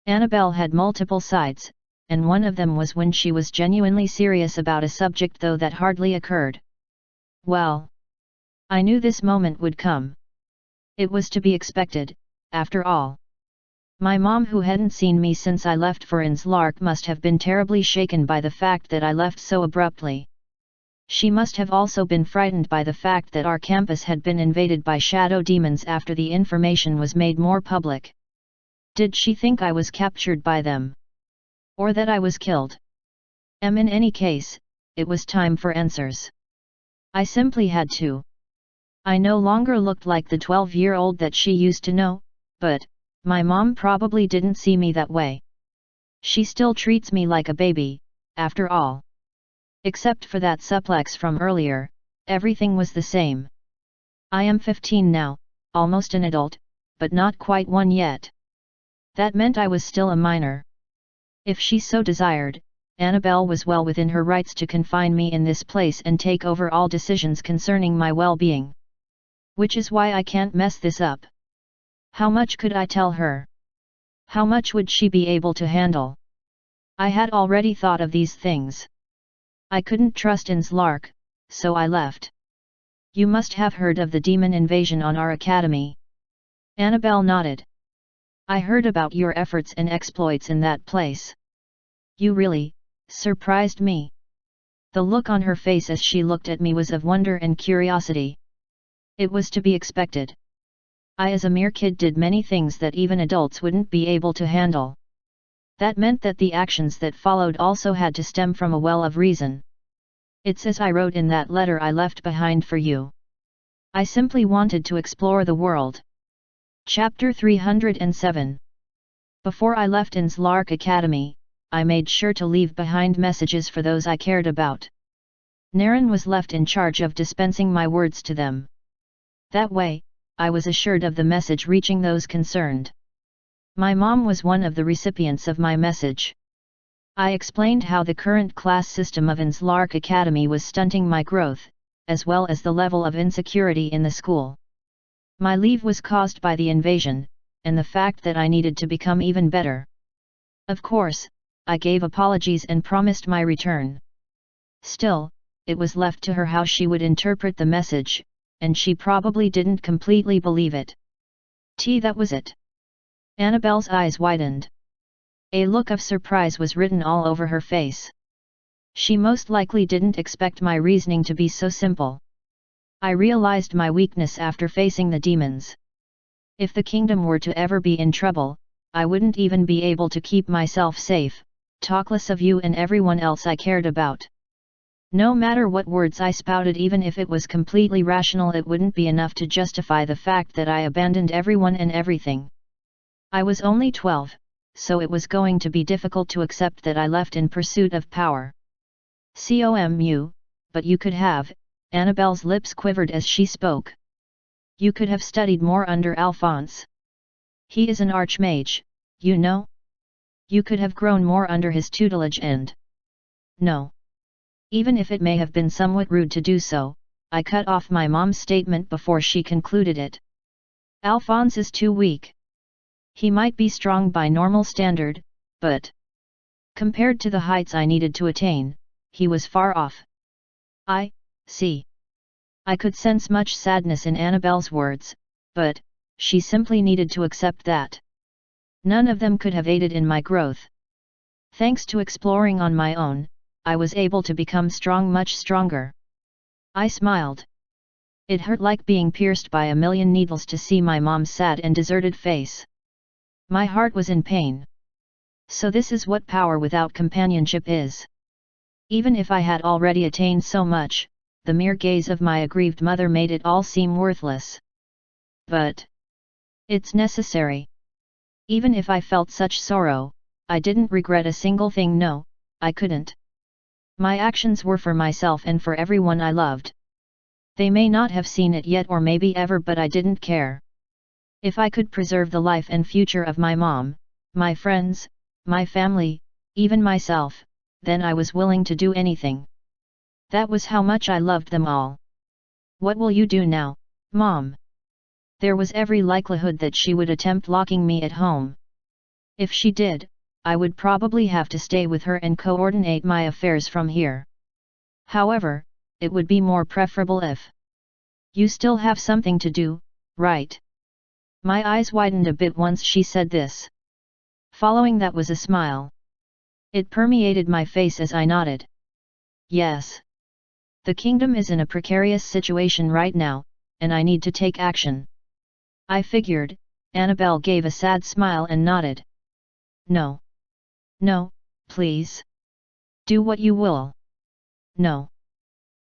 Annabelle had multiple sides, and one of them was when she was genuinely serious about a subject, though that hardly occurred. Well, I knew this moment would come. It was to be expected, after all. My mom, who hadn't seen me since I left for Inslark, must have been terribly shaken by the fact that I left so abruptly. She must have also been frightened by the fact that our campus had been invaded by shadow demons after the information was made more public. Did she think I was captured by them? Or that I was killed? In any case, it was time for answers. I simply had to. I no longer looked like the 12-year-old that she used to know, but my mom probably didn't see me that way. She still treats me like a baby, after all. Except for that suplex from earlier, everything was the same. I am 15 now, almost an adult, but not quite one yet. That meant I was still a minor. If she so desired, Annabelle was well within her rights to confine me in this place and take over all decisions concerning my well-being. Which is why I can't mess this up. How much could I tell her? How much would she be able to handle? I had already thought of these things. I couldn't trust Inslark, so I left. You must have heard of the demon invasion on our academy. Annabelle nodded. I heard about your efforts and exploits in that place. You really surprised me. The look on her face as she looked at me was of wonder and curiosity. It was to be expected. I as a mere kid did many things that even adults wouldn't be able to handle. That meant that the actions that followed also had to stem from a well of reason. It's as I wrote in that letter I left behind for you. I simply wanted to explore the world. Chapter 307. Before I left Inslark Academy, I made sure to leave behind messages for those I cared about. Naren was left in charge of dispensing my words to them. That way, I was assured of the message reaching those concerned. My mom was one of the recipients of my message. I explained how the current class system of Inslark Academy was stunting my growth, as well as the level of insecurity in the school. My leave was caused by the invasion, and the fact that I needed to become even better. Of course, I gave apologies and promised my return. Still, it was left to her how she would interpret the message, and she probably didn't completely believe it. That was it. Annabelle's eyes widened. A look of surprise was written all over her face. She most likely didn't expect my reasoning to be so simple. I realized my weakness after facing the demons. If the kingdom were to ever be in trouble, I wouldn't even be able to keep myself safe, talk less of you and everyone else I cared about. No matter what words I spouted, even if it was completely rational, it wouldn't be enough to justify the fact that I abandoned everyone and everything. I was only 12, so it was going to be difficult to accept that I left in pursuit of power. But you could have. Annabelle's lips quivered as she spoke. You could have studied more under Alphonse. He is an archmage, you know? You could have grown more under his tutelage and... No. Even if it may have been somewhat rude to do so, I cut off my mom's statement before she concluded it. Alphonse is too weak. He might be strong by normal standard, but... compared to the heights I needed to attain, he was far off. I see. I could sense much sadness in Annabelle's words, but she simply needed to accept that. None of them could have aided in my growth. Thanks to exploring on my own, I was able to become strong, much stronger. I smiled. It hurt like being pierced by a million needles to see my mom's sad and deserted face. My heart was in pain. So this is what power without companionship is. Even if I had already attained so much, the mere gaze of my aggrieved mother made it all seem worthless. But it's necessary. Even if I felt such sorrow, I didn't regret a single thing. No, I couldn't. My actions were for myself and for everyone I loved. They may not have seen it yet or maybe ever, but I didn't care. If I could preserve the life and future of my mom, my friends, my family, even myself, then I was willing to do anything. That was how much I loved them all. What will you do now, Mom? There was every likelihood that she would attempt locking me at home. If she did, I would probably have to stay with her and coordinate my affairs from here. However, it would be more preferable if you still have something to do, right? My eyes widened a bit once she said this. Following that was a smile. It permeated my face as I nodded. Yes. The kingdom is in a precarious situation right now, and I need to take action. I figured. Annabelle gave a sad smile and nodded. No. No, please. Do what you will. No.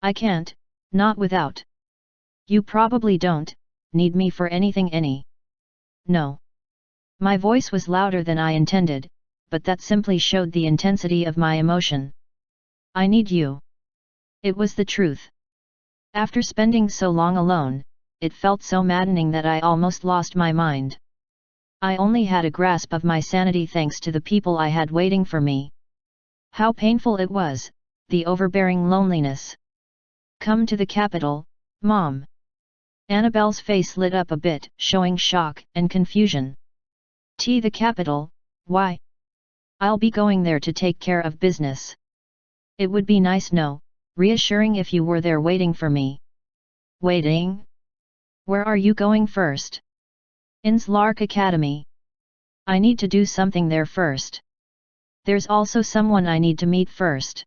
I can't, not without. You probably don't need me for anything No. My voice was louder than I intended, but that simply showed the intensity of my emotion. I need you. It was the truth. After spending so long alone, it felt so maddening that I almost lost my mind. I only had a grasp of my sanity thanks to the people I had waiting for me. How painful it was, the overbearing loneliness. Come to the capital, Mom. Annabelle's face lit up a bit, showing shock and confusion. The capital, why? I'll be going there to take care of business. It would be nice, reassuring if you were there waiting for me. Waiting? Where are you going first? In's Lark Academy. I need to do something there first. There's also someone I need to meet first.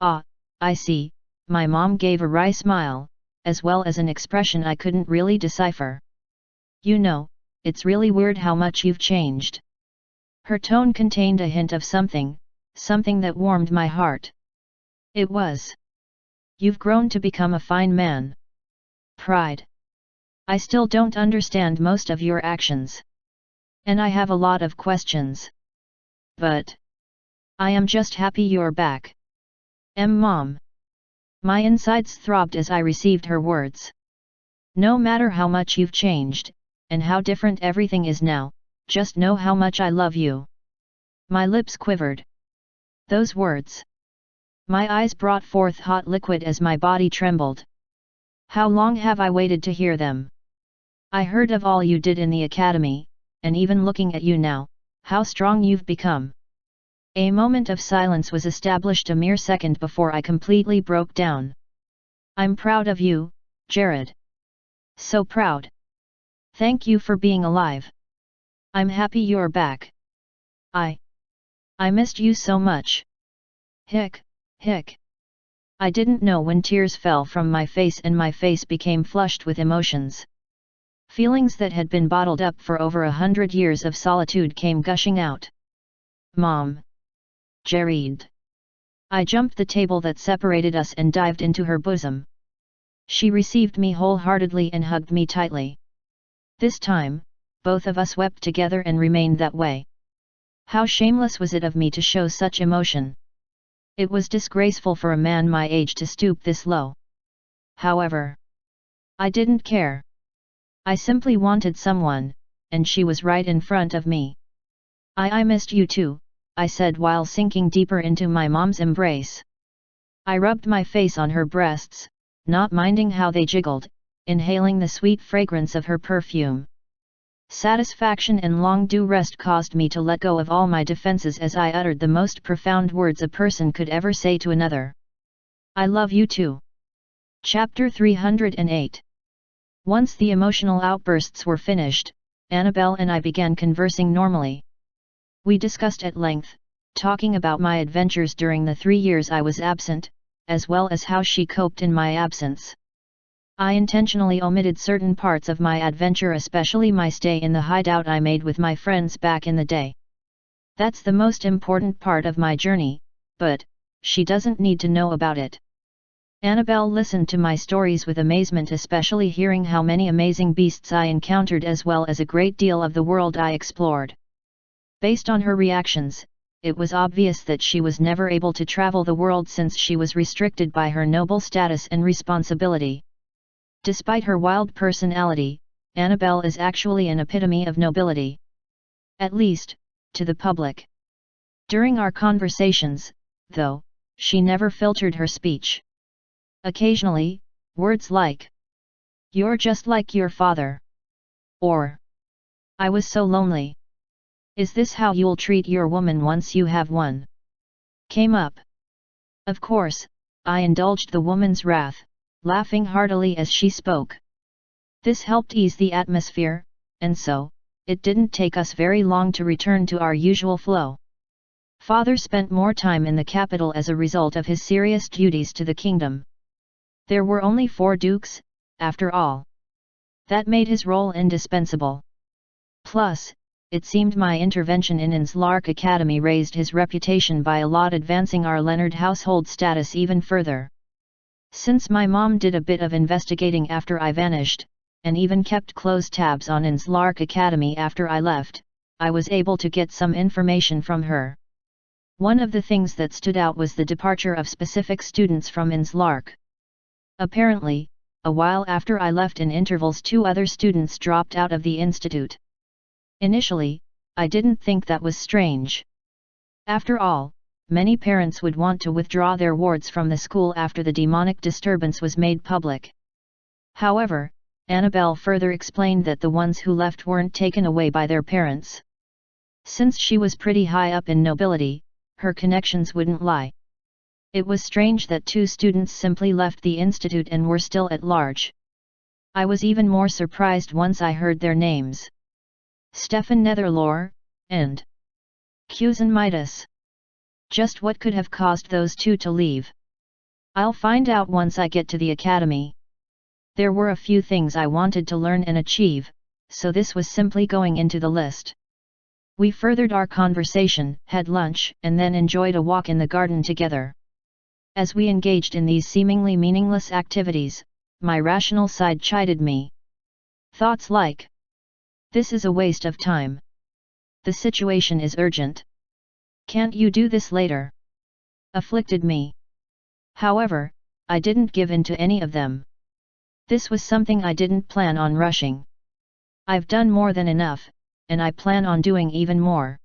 Ah, I see, my mom gave a wry smile, as well as an expression I couldn't really decipher. You know, it's really weird how much you've changed. Her tone contained a hint of something that warmed my heart. It was. You've grown to become a fine man. Pride. I still don't understand most of your actions. And I have a lot of questions. But I am just happy you're back. Mom. My insides throbbed as I received her words. No matter how much you've changed, and how different everything is now, just know how much I love you. My lips quivered. Those words. My eyes brought forth hot liquid as my body trembled. How long have I waited to hear them? I heard of all you did in the academy, and even looking at you now, how strong you've become. A moment of silence was established a mere second before I completely broke down. I'm proud of you, Jared. So proud. Thank you for being alive. I'm happy you're back. I missed you so much. Hick. I didn't know when tears fell from my face and my face became flushed with emotions. Feelings that had been bottled up for over 100 years of solitude came gushing out. Mom. Jared. I jumped the table that separated us and dived into her bosom. She received me wholeheartedly and hugged me tightly. This time, both of us wept together and remained that way. How shameless was it of me to show such emotion. It was disgraceful for a man my age to stoop this low. However, I didn't care. I simply wanted someone, and she was right in front of me. I missed you too, I said while sinking deeper into my mom's embrace. I rubbed my face on her breasts, not minding how they jiggled, inhaling the sweet fragrance of her perfume. Satisfaction and long due rest caused me to let go of all my defenses as I uttered the most profound words a person could ever say to another. I love you too. Chapter 308. Once the emotional outbursts were finished, Annabelle and I began conversing normally. We discussed at length, talking about my adventures during the 3 years I was absent, as well as how she coped in my absence. I intentionally omitted certain parts of my adventure, especially my stay in the hideout I made with my friends back in the day. That's the most important part of my journey, but she doesn't need to know about it. Annabelle listened to my stories with amazement, especially hearing how many amazing beasts I encountered as well as a great deal of the world I explored. Based on her reactions, it was obvious that she was never able to travel the world since she was restricted by her noble status and responsibility. Despite her wild personality, Annabelle is actually an epitome of nobility. At least, to the public. During our conversations, though, she never filtered her speech. Occasionally, words like, "You're just like your father," or, "I was so lonely. Is this how you'll treat your woman once you have one?" came up. Of course, I indulged the woman's wrath, laughing heartily as she spoke. This helped ease the atmosphere, and so, it didn't take us very long to return to our usual flow. Father spent more time in the capital as a result of his serious duties to the kingdom. There were only 4 dukes, after all. That made his role indispensable. Plus, it seemed my intervention in Inslark Academy raised his reputation by a lot, advancing our Leonard household status even further. Since my mom did a bit of investigating after I vanished, and even kept close tabs on Inslark Academy after I left, I was able to get some information from her. One of the things that stood out was the departure of specific students from Inslark. Apparently, a while after I left, in intervals 2 other students dropped out of the institute. Initially, I didn't think that was strange. After all, many parents would want to withdraw their wards from the school after the demonic disturbance was made public. However, Annabelle further explained that the ones who left weren't taken away by their parents. Since she was pretty high up in nobility, her connections wouldn't lie. It was strange that 2 students simply left the institute and were still at large. I was even more surprised once I heard their names. Stefan Netherlore, and Cusan Midas. Just what could have caused those 2 to leave? I'll find out once I get to the academy. There were a few things I wanted to learn and achieve, so this was simply going into the list. We furthered our conversation, had lunch, and then enjoyed a walk in the garden together. As we engaged in these seemingly meaningless activities, my rational side chided me. Thoughts like, "This is a waste of time. The situation is urgent. Can't you do this later?" afflicted me. However, I didn't give in to any of them. This was something I didn't plan on rushing. I've done more than enough, and I plan on doing even more.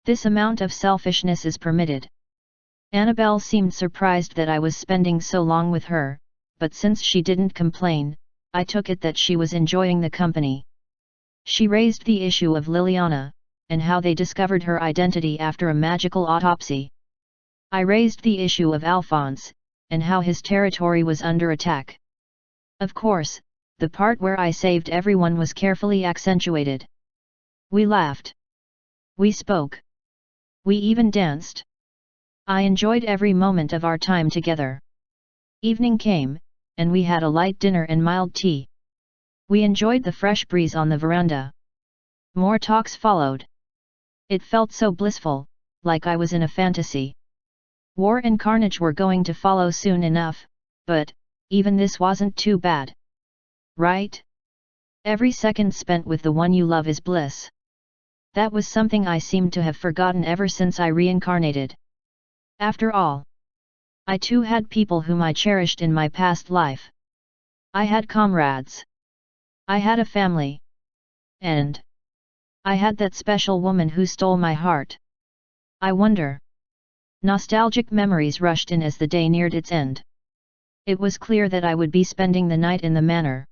This amount of selfishness is permitted. Annabelle seemed surprised that I was spending so long with her, but since she didn't complain, I took it that she was enjoying the company. She raised the issue of Liliana, and how they discovered her identity after a magical autopsy. I raised the issue of Alphonse, and how his territory was under attack. Of course, the part where I saved everyone was carefully accentuated. We laughed. We spoke. We even danced. I enjoyed every moment of our time together. Evening came, and we had a light dinner and mild tea. We enjoyed the fresh breeze on the veranda. More talks followed. It felt so blissful, like I was in a fantasy. War and carnage were going to follow soon enough, but even this wasn't too bad. Right? Every second spent with the one you love is bliss. That was something I seemed to have forgotten ever since I reincarnated. After all, I too had people whom I cherished in my past life. I had comrades. I had a family. And I had that special woman who stole my heart. I wonder. Nostalgic memories rushed in as the day neared its end. It was clear that I would be spending the night in the manor.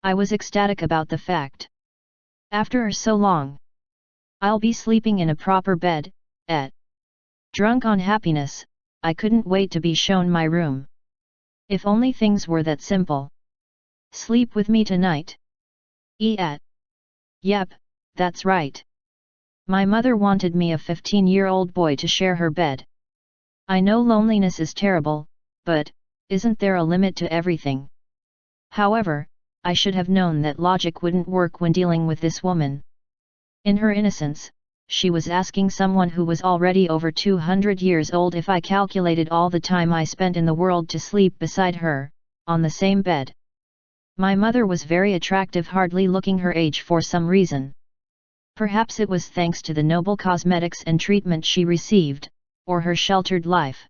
I was ecstatic about the fact. After so long, I'll be sleeping in a proper bed, Drunk on happiness, I couldn't wait to be shown my room. If only things were that simple. Sleep with me tonight? Yep, that's right. My mother wanted me, a 15-year-old boy, to share her bed. I know loneliness is terrible, but isn't there a limit to everything? However, I should have known that logic wouldn't work when dealing with this woman. In her innocence, she was asking someone who was already over 200 years old if I calculated all the time I spent in the world to sleep beside her, on the same bed. My mother was very attractive, hardly looking her age for some reason. Perhaps it was thanks to the noble cosmetics and treatment she received, or her sheltered life.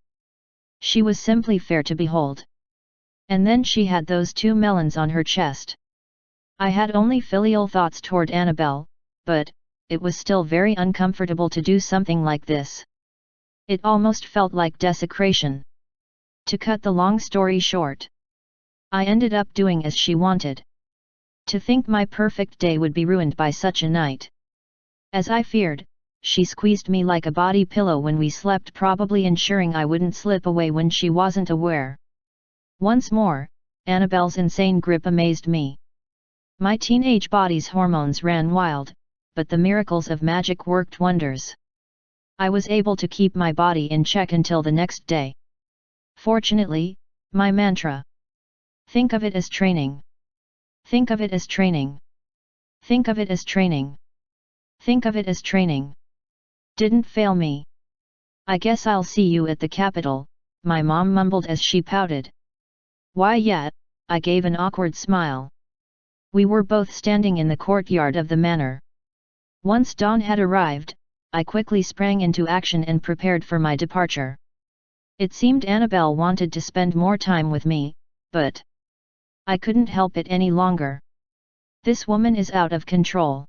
She was simply fair to behold. And then she had those 2 melons on her chest. I had only filial thoughts toward Annabelle, but it was still very uncomfortable to do something like this. It almost felt like desecration. To cut the long story short, I ended up doing as she wanted. To think my perfect day would be ruined by such a night. As I feared, she squeezed me like a body pillow when we slept, probably ensuring I wouldn't slip away when she wasn't aware. Once more, Annabelle's insane grip amazed me. My teenage body's hormones ran wild, but the miracles of magic worked wonders. I was able to keep my body in check until the next day. Fortunately, my mantra, "Think of it as training. Think of it as training. Think of it as training. Think of it as training," didn't fail me. "I guess I'll see you at the Capitol," my mom mumbled as she pouted. "Why yet?" I gave an awkward smile. We were both standing in the courtyard of the manor. Once dawn had arrived, I quickly sprang into action and prepared for my departure. It seemed Annabelle wanted to spend more time with me, but I couldn't help it any longer. This woman is out of control.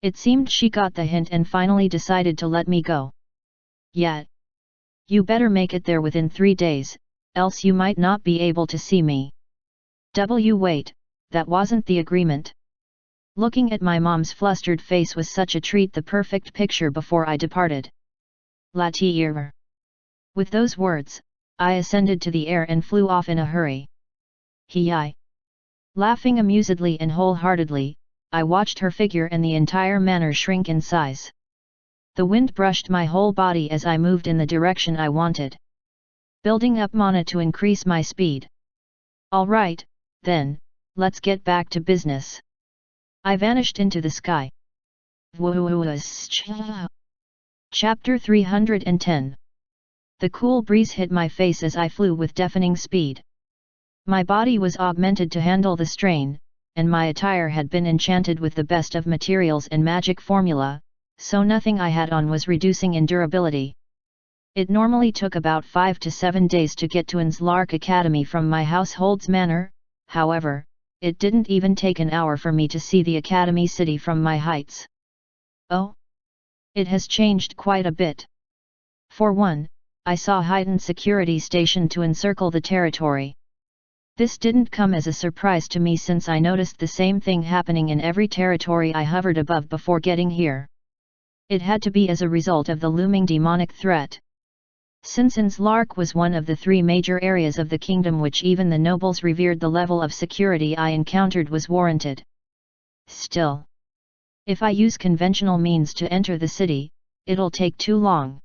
It seemed she got the hint and finally decided to let me go. Yet, "You better make it there within 3 days, else you might not be able to see me." Wait, that wasn't the agreement. Looking at my mom's flustered face was such a treat, the perfect picture before I departed. Latier. With those words, I ascended to the air and flew off in a hurry. Hi. Laughing amusedly and wholeheartedly, I watched her figure and the entire manor shrink in size. The wind brushed my whole body as I moved in the direction I wanted, building up mana to increase my speed. Alright, then, let's get back to business. I vanished into the sky. Chapter 310. The cool breeze hit my face as I flew with deafening speed. My body was augmented to handle the strain, and my attire had been enchanted with the best of materials and magic formula, so nothing I had on was reducing in durability. It normally took about 5 to 7 days to get to Enslark Academy from my household's manor, however, it didn't even take an hour for me to see the Academy city from my heights. Oh! It has changed quite a bit. For one, I saw heightened security stationed to encircle the territory. This didn't come as a surprise to me since I noticed the same thing happening in every territory I hovered above before getting here. It had to be as a result of the looming demonic threat. Since Enslark was one of the 3 major areas of the kingdom which even the nobles revered, the level of security I encountered was warranted. Still, if I use conventional means to enter the city, it'll take too long.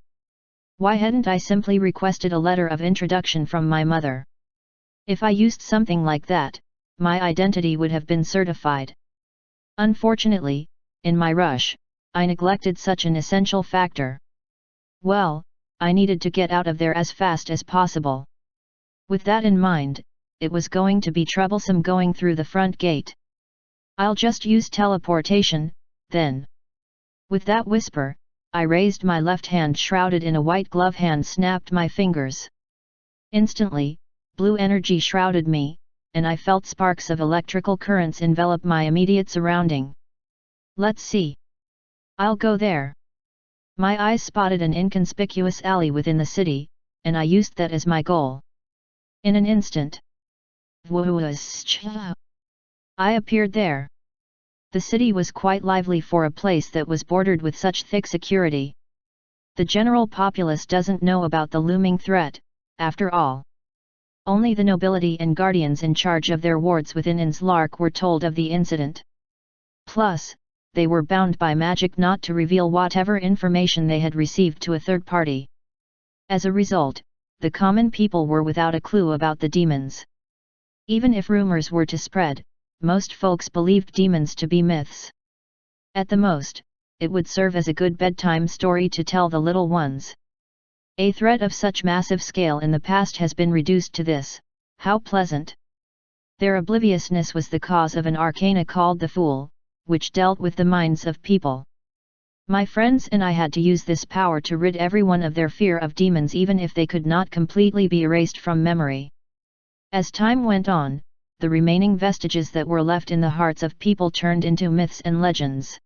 Why hadn't I simply requested a letter of introduction from my mother? If I used something like that, my identity would have been certified. Unfortunately, in my rush, I neglected such an essential factor. Well, I needed to get out of there as fast as possible. With that in mind, it was going to be troublesome going through the front gate. I'll just use teleportation, then. With that whisper, I raised my left hand shrouded in a white glove hand, snapped my fingers. Instantly, blue energy shrouded me, and I felt sparks of electrical currents envelop my immediate surrounding. Let's see. I'll go there. My eyes spotted an inconspicuous alley within the city, and I used that as my goal. In an instant, I appeared there. The city was quite lively for a place that was bordered with such thick security. The general populace doesn't know about the looming threat, after all. Only the nobility and guardians in charge of their wards within Enslark were told of the incident. Plus, they were bound by magic not to reveal whatever information they had received to a third party. As a result, the common people were without a clue about the demons. Even if rumors were to spread, most folks believed demons to be myths. At the most, it would serve as a good bedtime story to tell the little ones. A threat of such massive scale in the past has been reduced to this. How pleasant! Their obliviousness was the cause of an arcana called the Fool, which dealt with the minds of people. My friends and I had to use this power to rid everyone of their fear of demons, even if they could not completely be erased from memory. As time went on, the remaining vestiges that were left in the hearts of people turned into myths and legends.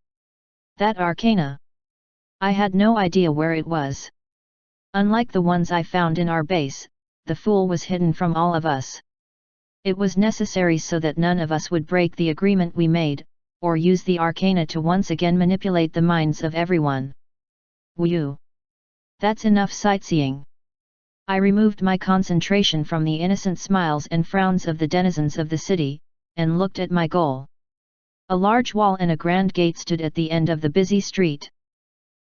That arcana. I had no idea where it was. Unlike the ones I found in our base, the Fool was hidden from all of us. It was necessary so that none of us would break the agreement we made, or use the arcana to once again manipulate the minds of everyone. Whew! That's enough sightseeing. I removed my concentration from the innocent smiles and frowns of the denizens of the city, and looked at my goal. A large wall and a grand gate stood at the end of the busy street.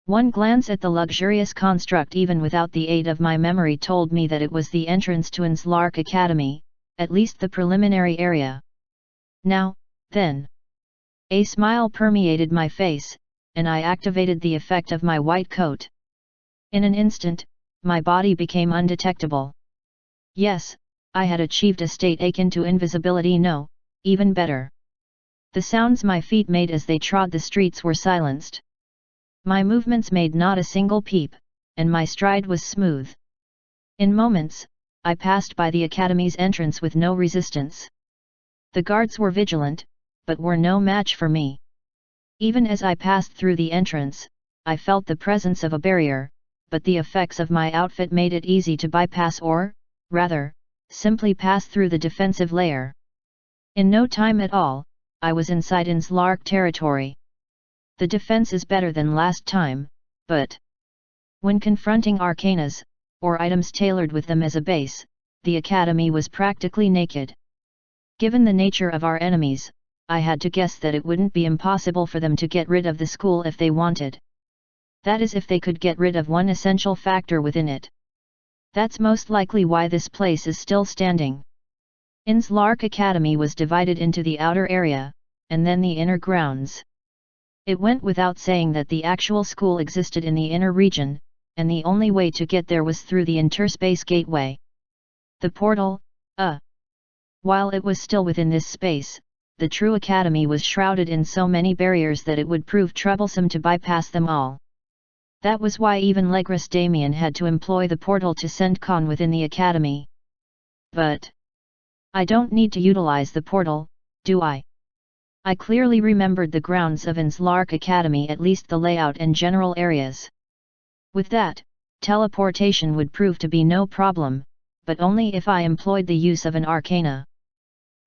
One glance at the luxurious construct even without the aid of my memory told me that it was the entrance to Nslark Academy, at least the preliminary area. Now, then. A smile permeated my face, and I activated the effect of my white coat. In an instant, my body became undetectable. Yes, I had achieved a state akin to invisibility. No, even better. The sounds my feet made as they trod the streets were silenced. My movements made not a single peep, and my stride was smooth. In moments, I passed by the academy's entrance with no resistance. The guards were vigilant, but were no match for me. Even as I passed through the entrance, I felt the presence of a barrier, but the effects of my outfit made it easy to bypass or, rather, simply pass through the defensive layer. In no time at all, I was inside Nslark territory. The defense is better than last time, but when confronting arcanas, or items tailored with them as a base, the academy was practically naked. Given the nature of our enemies, I had to guess that it wouldn't be impossible for them to get rid of the school if they wanted. That is, if they could get rid of one essential factor within it. That's most likely why this place is still standing. Nslark Academy was divided into the outer area, and then the inner grounds. It went without saying that the actual school existed in the inner region, and the only way to get there was through the interspace gateway. The portal, While it was still within this space, the true academy was shrouded in so many barriers that it would prove troublesome to bypass them all. That was why even Legris Damien had to employ the portal to send Khan within the academy. But I don't need to utilize the portal, do I? I clearly remembered the grounds of Nslark Academy, at least the layout and general areas. With that, teleportation would prove to be no problem, but only if I employed the use of an arcana.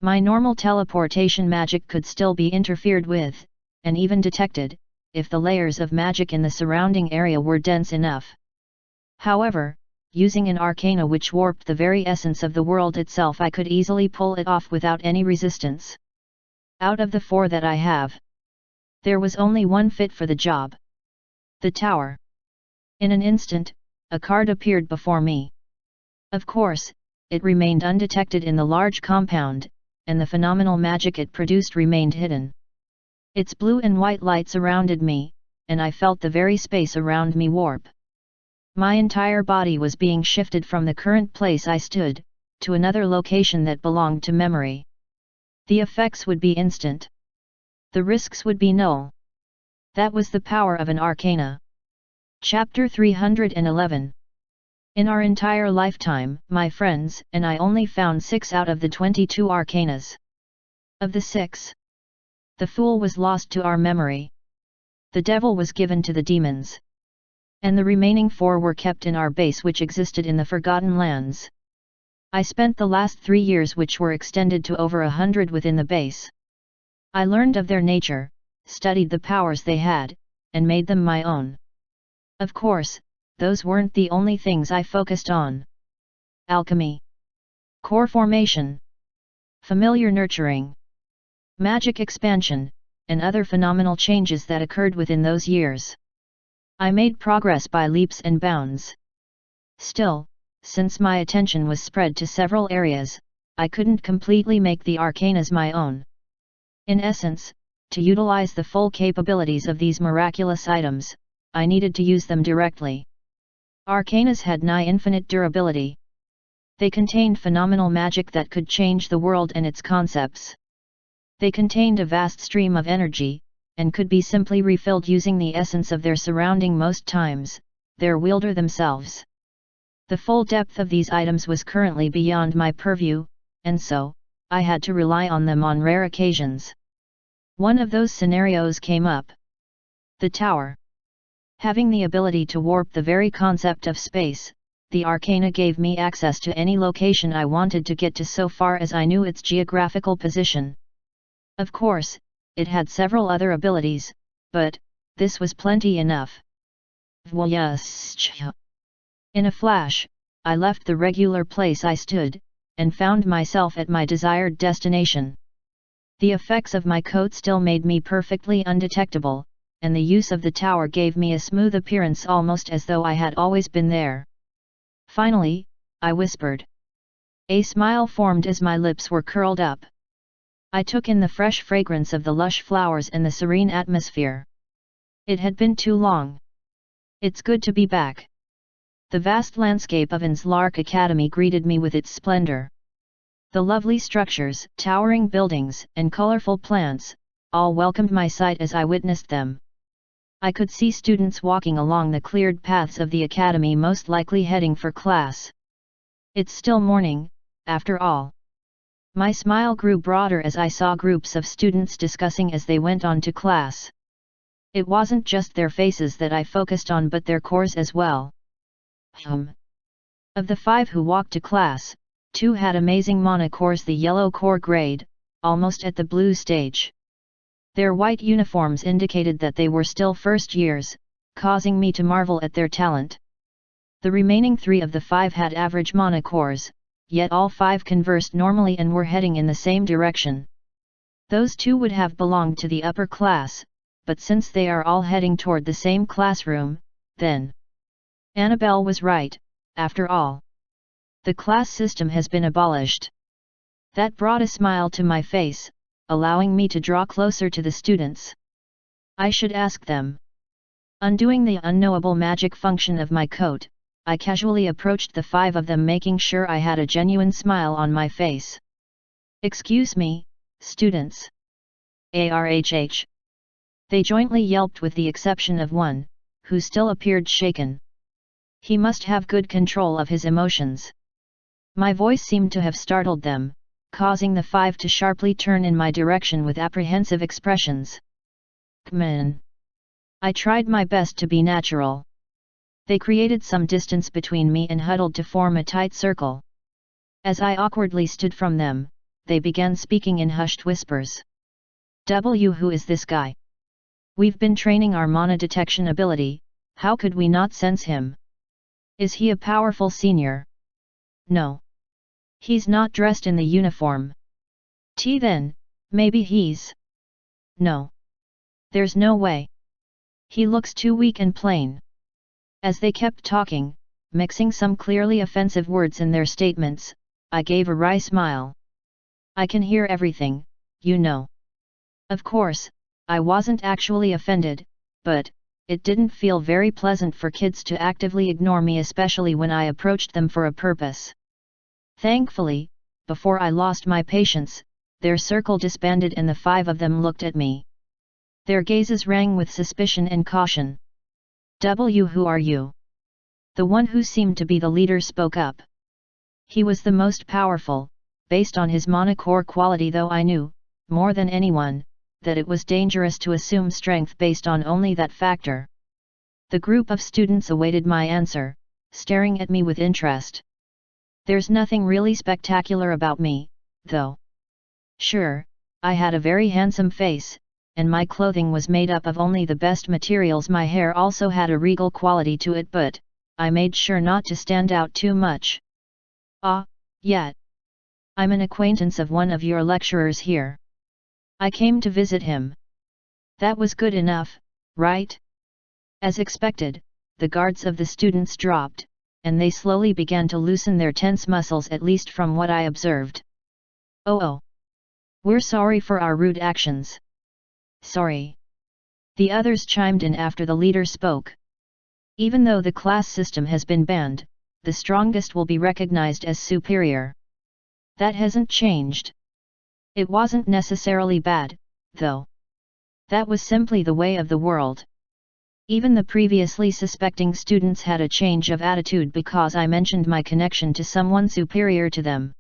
My normal teleportation magic could still be interfered with, and even detected, if the layers of magic in the surrounding area were dense enough. However, using an arcana which warped the very essence of the world itself, I could easily pull it off without any resistance. Out of the 4 that I have, there was only one fit for the job. The tower. In an instant, a card appeared before me. Of course, it remained undetected in the large compound, and the phenomenal magic it produced remained hidden. Its blue and white light surrounded me, and I felt the very space around me warp. My entire body was being shifted from the current place I stood, to another location that belonged to memory. The effects would be instant. The risks would be null. That was the power of an arcana. Chapter 311. In our entire lifetime, my friends and I only found 6 out of the 22 arcanas. Of the 6, the Fool was lost to our memory. The Devil was given to the demons. And the remaining 4 were kept in our base, which existed in the Forgotten Lands. I spent the last 3 years, which were extended to over 100, within the base. I learned of their nature, studied the powers they had, and made them my own. Of course, those weren't the only things I focused on. Alchemy, core formation, familiar nurturing, magic expansion, and other phenomenal changes that occurred within those years. I made progress by leaps and bounds. Still, since my attention was spread to several areas, I couldn't completely make the arcanas my own. In essence, to utilize the full capabilities of these miraculous items, I needed to use them directly. Arcanas had nigh infinite durability. They contained phenomenal magic that could change the world and its concepts. They contained a vast stream of energy, and could be simply refilled using the essence of their surrounding, most times, their wielder themselves. The full depth of these items was currently beyond my purview, and so, I had to rely on them on rare occasions. One of those scenarios came up. The tower. Having the ability to warp the very concept of space, the arcana gave me access to any location I wanted to get to so far as I knew its geographical position. Of course, it had several other abilities, but this was plenty enough. In a flash, I left the regular place I stood, and found myself at my desired destination. The effects of my coat still made me perfectly undetectable, and the use of the tower gave me a smooth appearance almost as though I had always been there. Finally, I whispered. A smile formed as my lips were curled up. I took in the fresh fragrance of the lush flowers and the serene atmosphere. It had been too long. It's good to be back. The vast landscape of Enslark Academy greeted me with its splendor. The lovely structures, towering buildings, and colorful plants, all welcomed my sight as I witnessed them. I could see students walking along the cleared paths of the academy, most likely heading for class. It's still morning, after all. My smile grew broader as I saw groups of students discussing as they went on to class. It wasn't just their faces that I focused on but their cores as well. Of the 5 who walked to class, 2 had amazing mana cores, the yellow core grade, almost at the blue stage. Their white uniforms indicated that they were still first years, causing me to marvel at their talent. The remaining 3 of the 5 had average mana cores, yet all 5 conversed normally and were heading in the same direction. Those 2 would have belonged to the upper class, but since they are all heading toward the same classroom, then Annabelle was right, after all. The class system has been abolished. That brought a smile to my face, allowing me to draw closer to the students. I should ask them. Undoing the unknowable magic function of my coat, I casually approached the 5 of them, making sure I had a genuine smile on my face. Excuse me, students. ARHH. They jointly yelped with the exception of one, who still appeared shaken. He must have good control of his emotions. My voice seemed to have startled them, causing the 5 to sharply turn in my direction with apprehensive expressions. Come in. I tried my best to be natural. They created some distance between me and huddled to form a tight circle. As I awkwardly stood from them, they began speaking in hushed whispers. Who is this guy? We've been training our mana detection ability, how could we not sense him? Is he a powerful senior? No. He's not dressed in the uniform. Then, maybe he's... No. There's no way. He looks too weak and plain. As they kept talking, mixing some clearly offensive words in their statements, I gave a wry smile. I can hear everything, you know. Of course, I wasn't actually offended, but it didn't feel very pleasant for kids to actively ignore me, especially when I approached them for a purpose. Thankfully, before I lost my patience, their circle disbanded and the 5 of them looked at me. Their gazes rang with suspicion and caution. Who are you? The one who seemed to be the leader spoke up. He was the most powerful, based on his mana core quality, though I knew, more than anyone, that it was dangerous to assume strength based on only that factor. The group of students awaited my answer, staring at me with interest. There's nothing really spectacular about me, though. Sure, I had a very handsome face, and my clothing was made up of only the best materials. My hair also had a regal quality to it, but I made sure not to stand out too much. Yet. I'm an acquaintance of one of your lecturers here. I came to visit him. That was good enough, right? As expected, the guards of the students dropped, and they slowly began to loosen their tense muscles, at least from what I observed. Oh. We're sorry for our rude actions. Sorry. The others chimed in after the leader spoke. Even though the class system has been banned, the strongest will be recognized as superior. That hasn't changed. It wasn't necessarily bad, though. That was simply the way of the world. Even the previously suspecting students had a change of attitude because I mentioned my connection to someone superior to them.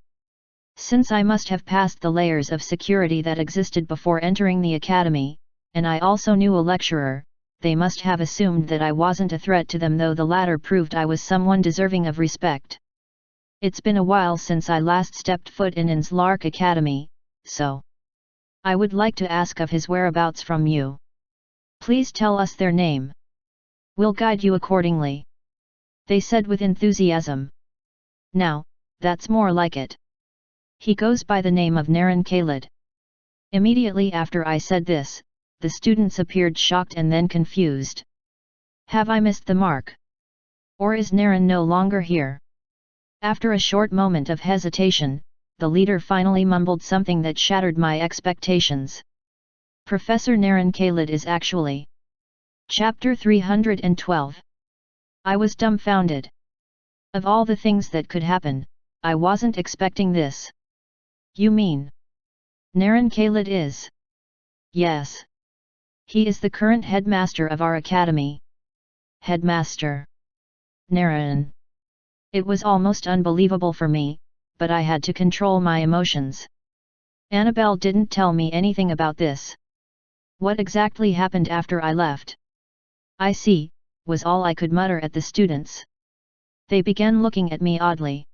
Since I must have passed the layers of security that existed before entering the academy, and I also knew a lecturer, they must have assumed that I wasn't a threat to them, though the latter proved I was someone deserving of respect. It's been a while since I last stepped foot in Inslark Academy, so I would like to ask of his whereabouts from you. Please tell us their name. We'll guide you accordingly, they said with enthusiasm. Now, that's more like it. He goes by the name of Naren Khalid. Immediately after I said this, the students appeared shocked and then confused. Have I missed the mark? Or is Naren no longer here? After a short moment of hesitation, the leader finally mumbled something that shattered my expectations. Professor Naren Khalid is actually. Chapter 312. I was dumbfounded. Of all the things that could happen, I wasn't expecting this. You mean Naren Khalid is? Yes. He is the current headmaster of our academy. Headmaster Naren. It was almost unbelievable for me, but I had to control my emotions. Annabelle didn't tell me anything about this. What exactly happened after I left? I see, was all I could mutter at the students. They began looking at me oddly.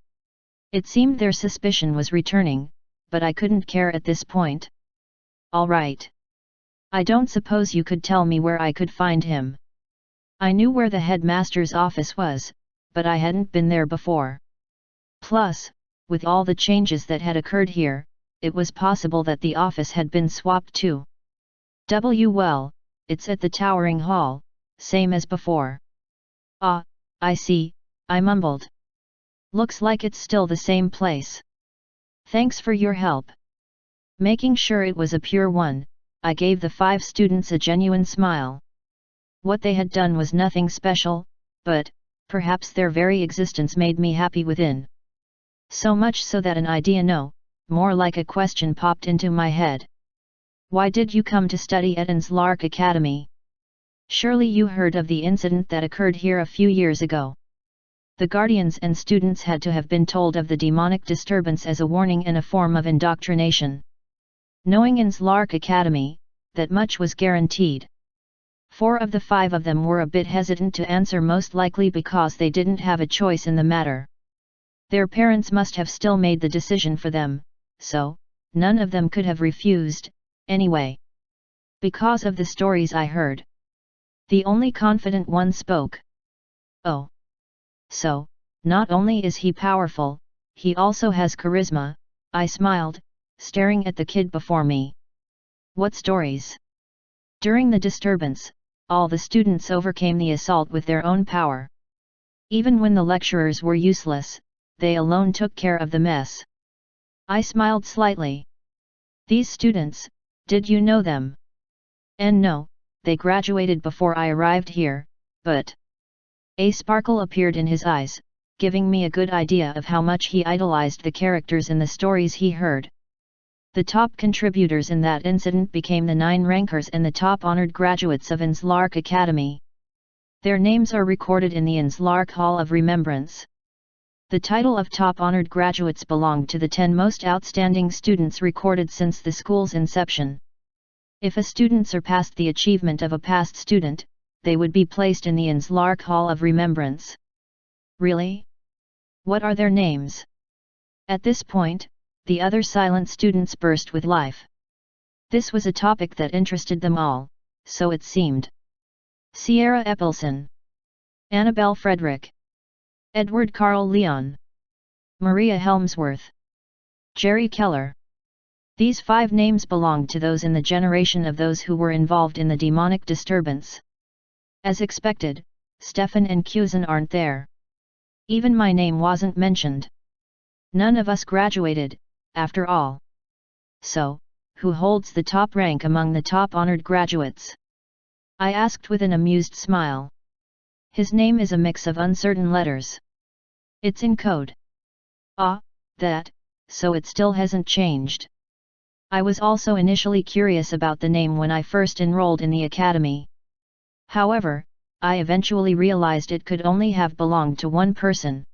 It seemed their suspicion was returning, but I couldn't care at this point. All right. I don't suppose you could tell me where I could find him. I knew where the headmaster's office was, but I hadn't been there before. Plus, with all the changes that had occurred here, it was possible that the office had been swapped too. Well, it's at the Towering Hall, same as before. Ah, I see, I mumbled. Looks like it's still the same place. Thanks for your help. Making sure it was a pure one, I gave the 5 students a genuine smile. What they had done was nothing special, but perhaps their very existence made me happy within. So much so that an idea, no, more like a question, popped into my head. Why did you come to study at Inslark Academy? Surely you heard of the incident that occurred here a few years ago. The guardians and students had to have been told of the demonic disturbance as a warning and a form of indoctrination. Knowing Inslark Academy, that much was guaranteed. 4 of the 5 of them were a bit hesitant to answer, most likely because they didn't have a choice in the matter. Their parents must have still made the decision for them, so none of them could have refused, anyway. Because of the stories I heard. The only confident one spoke. Oh. So, not only is he powerful, he also has charisma, I smiled, staring at the kid before me. What stories? During the disturbance, all the students overcame the assault with their own power. Even when the lecturers were useless, they alone took care of the mess. I smiled slightly. These students, did you know them? And no, they graduated before I arrived here, but... A sparkle appeared in his eyes, giving me a good idea of how much he idolized the characters in the stories he heard. The top contributors in that incident became the 9 rankers and the top honored graduates of Inslark Academy. Their names are recorded in the Inslark Hall of Remembrance. The title of top honored graduates belonged to the 10 most outstanding students recorded since the school's inception. If a student surpassed the achievement of a past student, they would be placed in the Inslark Hall of Remembrance. Really? What are their names? At this point, the other silent students burst with life. This was a topic that interested them all, so it seemed. Sierra Eppelson, Annabelle Frederick, Edward Carl Leon, Maria Helmsworth, Jerry Keller. These 5 names belonged to those in the generation of those who were involved in the demonic disturbance. As expected, Stefan and Kuzan aren't there. Even my name wasn't mentioned. None of us graduated, after all. So, who holds the top rank among the top honored graduates? I asked with an amused smile. His name is a mix of uncertain letters. It's in code. Ah, that, so it still hasn't changed. I was also initially curious about the name when I first enrolled in the academy. However, I eventually realized it could only have belonged to one person.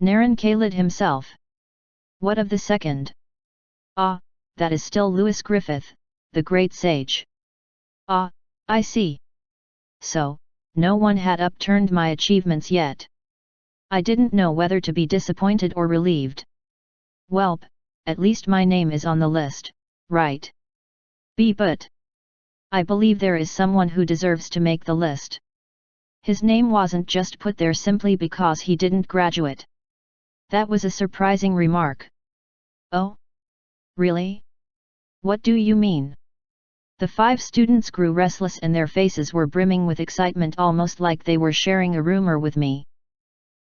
Naren Khalid himself. What of the second? Ah, that is still Lewis Griffith, the great sage. Ah, I see. So, no one had upturned my achievements yet. I didn't know whether to be disappointed or relieved. Welp, at least my name is on the list, right? But I believe there is someone who deserves to make the list. His name wasn't just put there simply because he didn't graduate. That was a surprising remark. Oh? Really? What do you mean? The 5 students grew restless and their faces were brimming with excitement, almost like they were sharing a rumor with me.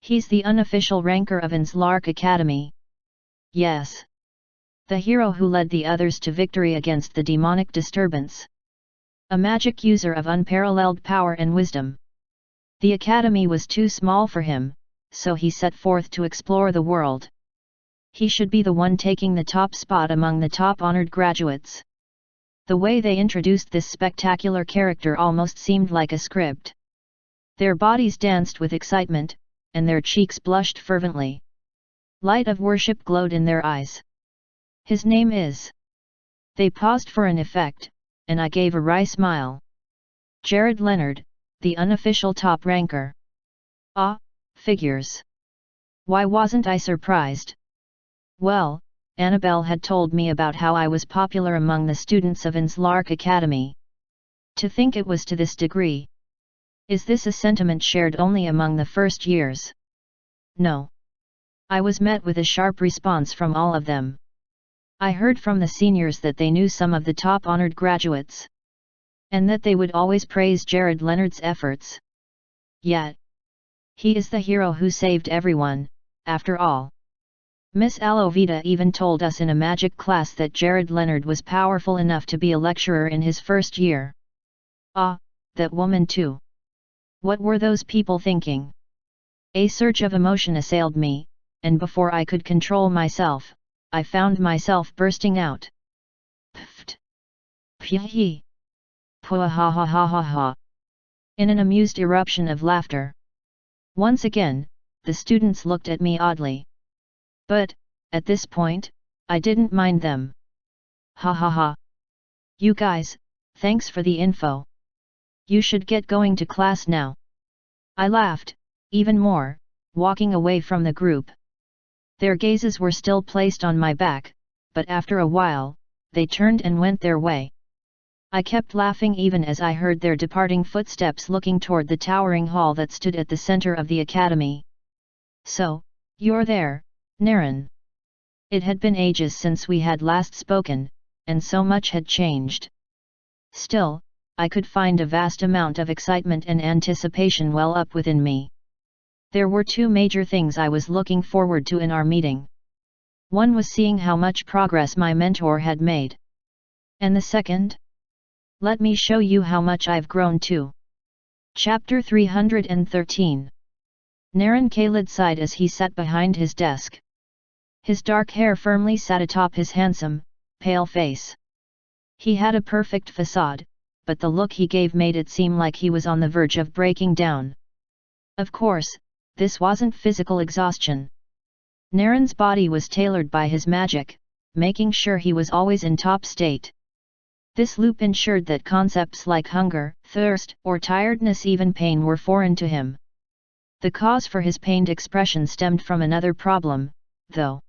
He's the unofficial ranker of Inslark Academy. Yes. The hero who led the others to victory against the demonic disturbance. A magic user of unparalleled power and wisdom. The academy was too small for him, so he set forth to explore the world. He should be the one taking the top spot among the top honored graduates. The way they introduced this spectacular character almost seemed like a script. Their bodies danced with excitement, and their cheeks blushed fervently. Light of worship glowed in their eyes. His name is... They paused for an effect, and I gave a wry smile. Jared Leonard, the unofficial top ranker. Ah, figures. Why wasn't I surprised? Well, Annabelle had told me about how I was popular among the students of Inslark Academy. To think it was to this degree. Is this a sentiment shared only among the first years? No. I was met with a sharp response from all of them. I heard from the seniors that they knew some of the top honored graduates. And that they would always praise Jared Leonard's efforts. Yet, he is the hero who saved everyone, after all. Miss Alovita even told us in a magic class that Jared Leonard was powerful enough to be a lecturer in his first year. Ah, that woman too. What were those people thinking? A surge of emotion assailed me, and before I could control myself, I found myself bursting out. Pfft! Pyi! Pua ha ha ha ha ha! In an amused eruption of laughter. Once again, the students looked at me oddly. But, at this point, I didn't mind them. Ha ha ha! You guys, thanks for the info. You should get going to class now. I laughed, even more, walking away from the group. Their gazes were still placed on my back, but after a while, they turned and went their way. I kept laughing even as I heard their departing footsteps looking toward the towering hall that stood at the center of the academy. So, you're there, Naren. It had been ages since we had last spoken, and so much had changed. Still, I could find a vast amount of excitement and anticipation well up within me. There were 2 major things I was looking forward to in our meeting. One was seeing how much progress my mentor had made. And the second? Let me show you how much I've grown too. Chapter 313. Naren Khalid sighed as he sat behind his desk. His dark hair firmly sat atop his handsome, pale face. He had a perfect facade, but the look he gave made it seem like he was on the verge of breaking down. Of course, this wasn't physical exhaustion. Naren's body was tailored by his magic, making sure he was always in top state. This loop ensured that concepts like hunger, thirst, or tiredness, even pain, were foreign to him. The cause for his pained expression stemmed from another problem, though.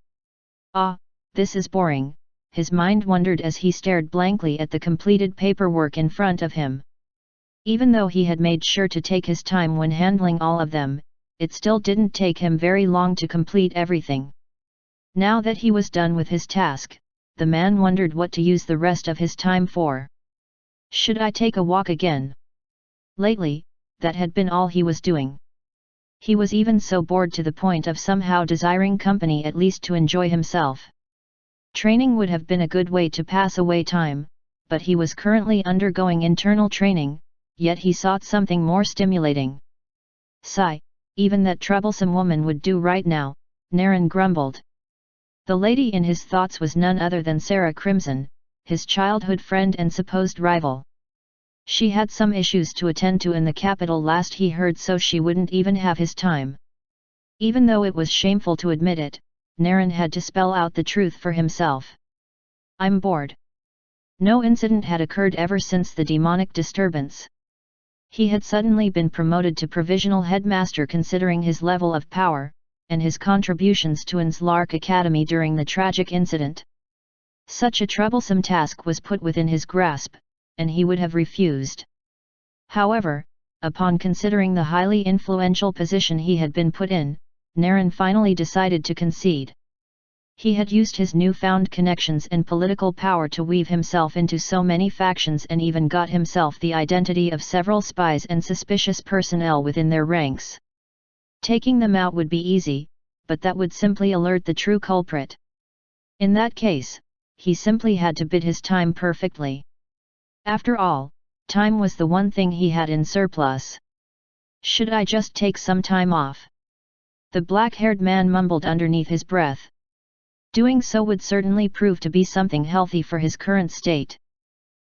Ah, this is boring, his mind wondered as he stared blankly at the completed paperwork in front of him. Even though he had made sure to take his time when handling all of them, it still didn't take him very long to complete everything. Now that he was done with his task, the man wondered what to use the rest of his time for. Should I take a walk again? Lately, that had been all he was doing. He was even so bored to the point of somehow desiring company, at least to enjoy himself. Training would have been a good way to pass away time, but he was currently undergoing internal training, yet he sought something more stimulating. Sigh, even that troublesome woman would do right now, Naren grumbled. The lady in his thoughts was none other than Sarah Crimson, his childhood friend and supposed rival. She had some issues to attend to in the capital last he heard, so she wouldn't even have his time. Even though it was shameful to admit it, Naren had to spell out the truth for himself. I'm bored. No incident had occurred ever since the demonic disturbance. He had suddenly been promoted to provisional headmaster considering his level of power, and his contributions to Enslark Academy during the tragic incident. Such a troublesome task was put within his grasp, and he would have refused. However, upon considering the highly influential position he had been put in, Naren finally decided to concede. He had used his newfound connections and political power to weave himself into so many factions and even got himself the identity of several spies and suspicious personnel within their ranks. Taking them out would be easy, but that would simply alert the true culprit. In that case, he simply had to bid his time perfectly. After all, time was the one thing he had in surplus. Should I just take some time off? The black-haired man mumbled underneath his breath. Doing so would certainly prove to be something healthy for his current state.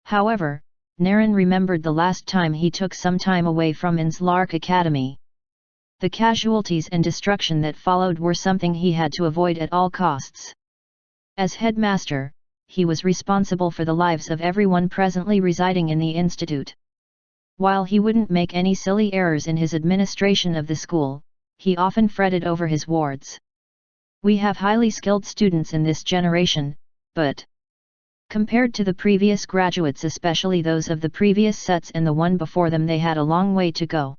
However, Naren remembered the last time he took some time away from Enslark Academy. The casualties and destruction that followed were something he had to avoid at all costs. As headmaster, he was responsible for the lives of everyone presently residing in the institute. While he wouldn't make any silly errors in his administration of the school, he often fretted over his wards. We have highly skilled students in this generation, but compared to the previous graduates, especially those of the previous sets and the one before them, they had a long way to go.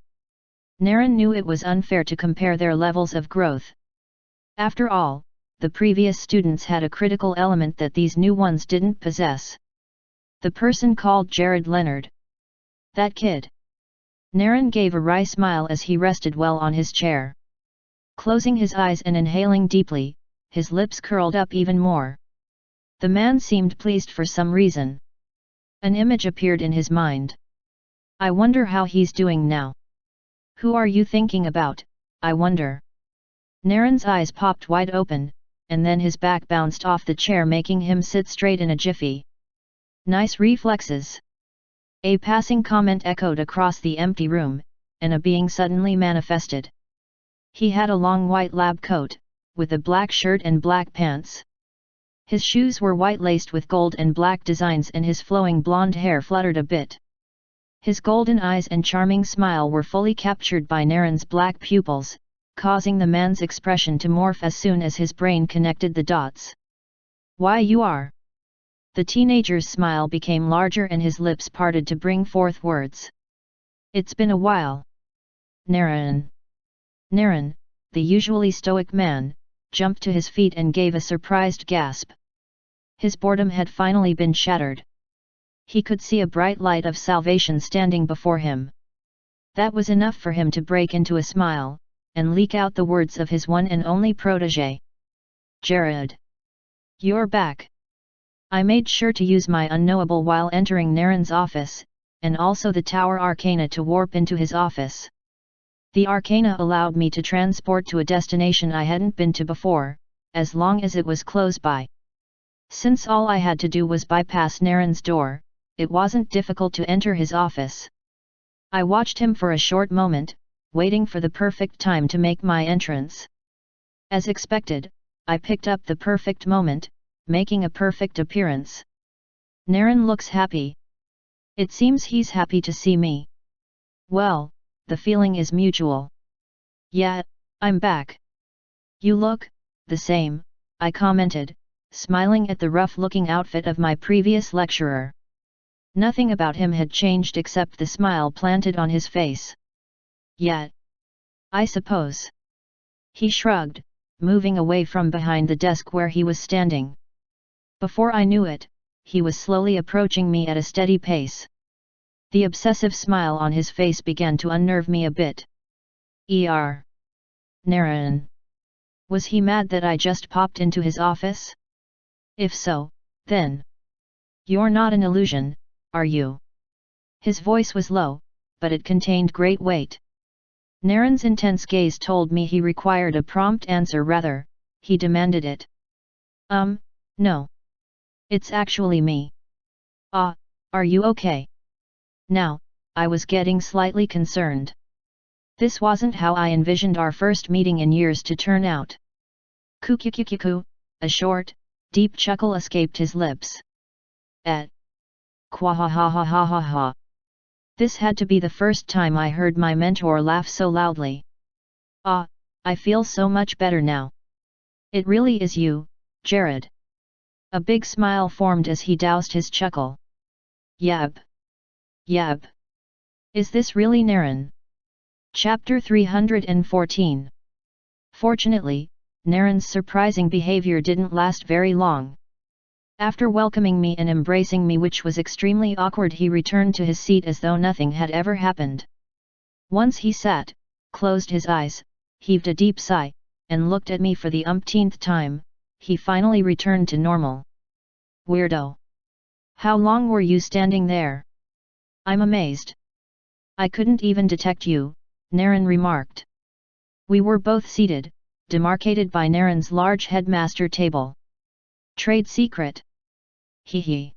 Naren knew it was unfair to compare their levels of growth. After all, the previous students had a critical element that these new ones didn't possess. The person called Jared Leonard. That kid. Naren gave a wry smile as he rested well on his chair. Closing his eyes and inhaling deeply, his lips curled up even more. The man seemed pleased for some reason. An image appeared in his mind. I wonder how he's doing now. Who are you thinking about, I wonder? Naren's eyes popped wide open, and then his back bounced off the chair, making him sit straight in a jiffy. Nice reflexes. A passing comment echoed across the empty room, and a being suddenly manifested. He had a long white lab coat, with a black shirt and black pants. His shoes were white laced with gold and black designs, and his flowing blonde hair fluttered a bit. His golden eyes and charming smile were fully captured by Naren's black pupils, causing the man's expression to morph as soon as his brain connected the dots. Why, you are? The teenager's smile became larger and his lips parted to bring forth words. It's been a while. Naren. Naren, the usually stoic man, jumped to his feet and gave a surprised gasp. His boredom had finally been shattered. He could see a bright light of salvation standing before him. That was enough for him to break into a smile, and leak out the words of his one and only protégé. Jared. You're back. I made sure to use my unknowable while entering Naren's office, and also the Tower Arcana to warp into his office. The Arcana allowed me to transport to a destination I hadn't been to before, as long as it was close by. Since all I had to do was bypass Naren's door, it wasn't difficult to enter his office. I watched him for a short moment, waiting for the perfect time to make my entrance. As expected, I picked up the perfect moment, making a perfect appearance. Naren looks happy. It seems he's happy to see me. Well, the feeling is mutual. Yeah, I'm back. You look the same, I commented, smiling at the rough-looking outfit of my previous lecturer. Nothing about him had changed except the smile planted on his face. Yet, I suppose. He shrugged, moving away from behind the desk where he was standing. Before I knew it, he was slowly approaching me at a steady pace. The obsessive smile on his face began to unnerve me a bit. Naren. Was he mad that I just popped into his office? If so, then. You're not an illusion, are you? His voice was low, but it contained great weight. Naren's intense gaze told me he required a prompt answer, rather, he demanded it. No. It's actually me. Are you okay? Now, I was getting slightly concerned. This wasn't how I envisioned our first meeting in years to turn out. Kukukukuku, a short, deep chuckle escaped his lips. Kwahahahahaha. This had to be the first time I heard my mentor laugh so loudly. Ah, I feel so much better now. It really is you, Jared. A big smile formed as he doused his chuckle. Yab. Yab. Is this really Naren? Chapter 314. Fortunately, Naren's surprising behavior didn't last very long. After welcoming me and embracing me, which was extremely awkward, he returned to his seat as though nothing had ever happened. Once he sat, closed his eyes, heaved a deep sigh, and looked at me for the umpteenth time. He finally returned to normal. Weirdo! How long were you standing there? I'm amazed. I couldn't even detect you, Naren remarked. We were both seated, demarcated by Naren's large headmaster table. Trade secret. Hee.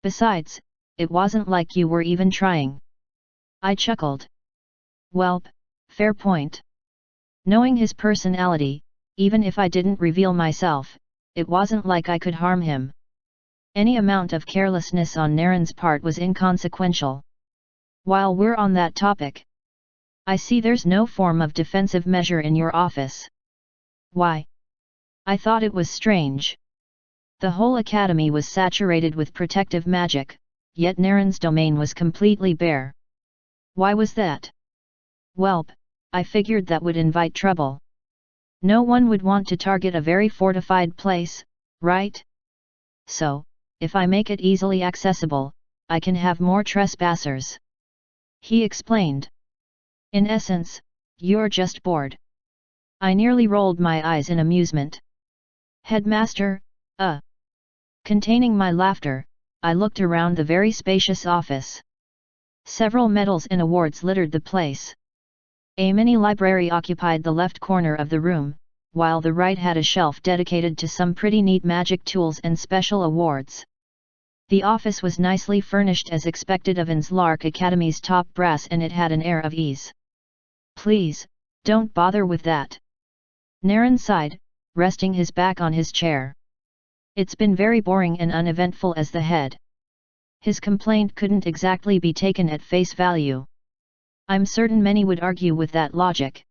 Besides, it wasn't like you were even trying. I chuckled. Welp, fair point. Knowing his personality, even if I didn't reveal myself, it wasn't like I could harm him. Any amount of carelessness on Naren's part was inconsequential. While we're on that topic, I see there's no form of defensive measure in your office. Why? I thought it was strange. The whole academy was saturated with protective magic, yet Naren's domain was completely bare. Why was that? Welp, I figured that would invite trouble. No one would want to target a very fortified place, right? So, if I make it easily accessible, I can have more trespassers. He explained. In essence, you're just bored. I nearly rolled my eyes in amusement. Headmaster, Containing my laughter, I looked around the very spacious office. Several medals and awards littered the place. A mini library occupied the left corner of the room, while the right had a shelf dedicated to some pretty neat magic tools and special awards. The office was nicely furnished as expected of Inslark Academy's top brass, and it had an air of ease. Please, don't bother with that. Naren sighed, resting his back on his chair. It's been very boring and uneventful as the head. His complaint couldn't exactly be taken at face value. I'm certain many would argue with that logic.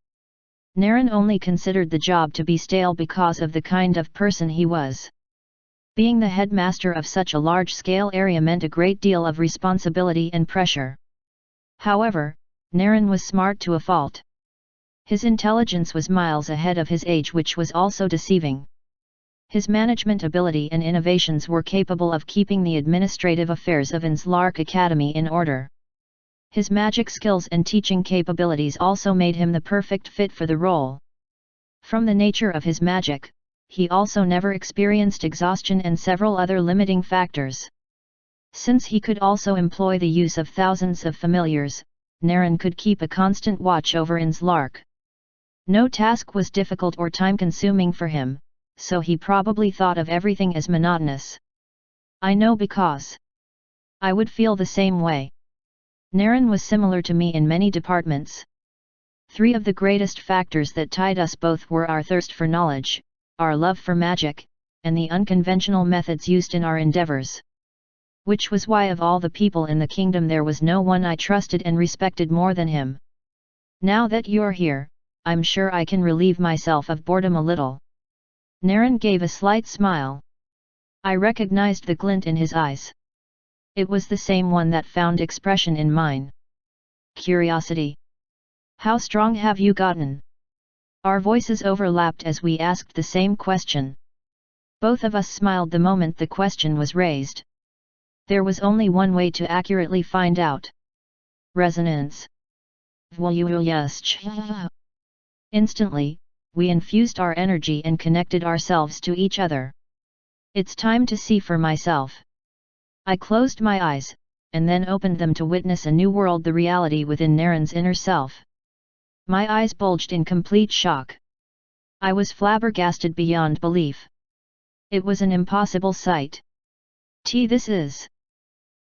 Naren only considered the job to be stale because of the kind of person he was. Being the headmaster of such a large-scale area meant a great deal of responsibility and pressure. However, Naren was smart to a fault. His intelligence was miles ahead of his age, which was also deceiving. His management ability and innovations were capable of keeping the administrative affairs of Inslark Academy in order. His magic skills and teaching capabilities also made him the perfect fit for the role. From the nature of his magic, he also never experienced exhaustion and several other limiting factors. Since he could also employ the use of thousands of familiars, Naren could keep a constant watch over Inslark. No task was difficult or time-consuming for him, so he probably thought of everything as monotonous. I know, because I would feel the same way. Naren was similar to me in many departments. Three of the greatest factors that tied us both were our thirst for knowledge, our love for magic, and the unconventional methods used in our endeavors. Which was why of all the people in the kingdom there was no one I trusted and respected more than him. Now that you're here, I'm sure I can relieve myself of boredom a little. Naren gave a slight smile. I recognized the glint in his eyes. It was the same one that found expression in mine. Curiosity. How strong have you gotten? Our voices overlapped as we asked the same question. Both of us smiled the moment the question was raised. There was only one way to accurately find out. Resonance. Instantly, we infused our energy and connected ourselves to each other. It's time to see for myself. I closed my eyes, and then opened them to witness a new world, the reality within Naren's inner self. My eyes bulged in complete shock. I was flabbergasted beyond belief. It was an impossible sight. This is.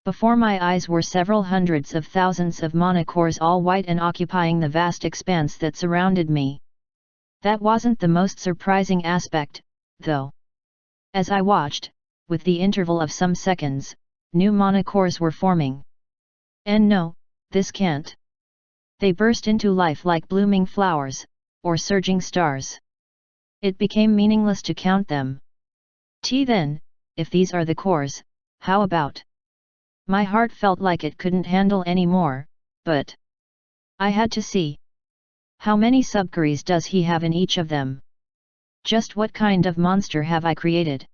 Before my eyes were several hundreds of thousands of monocores, all white and occupying the vast expanse that surrounded me. That wasn't the most surprising aspect, though. As I watched, with the interval of some seconds, new mana cores were forming. And no, this can't. They burst into life like blooming flowers, or surging stars. It became meaningless to count them. Then, if these are the cores, how about? My heart felt like it couldn't handle any more, but I had to see. How many subcaries does he have in each of them? Just what kind of monster have I created?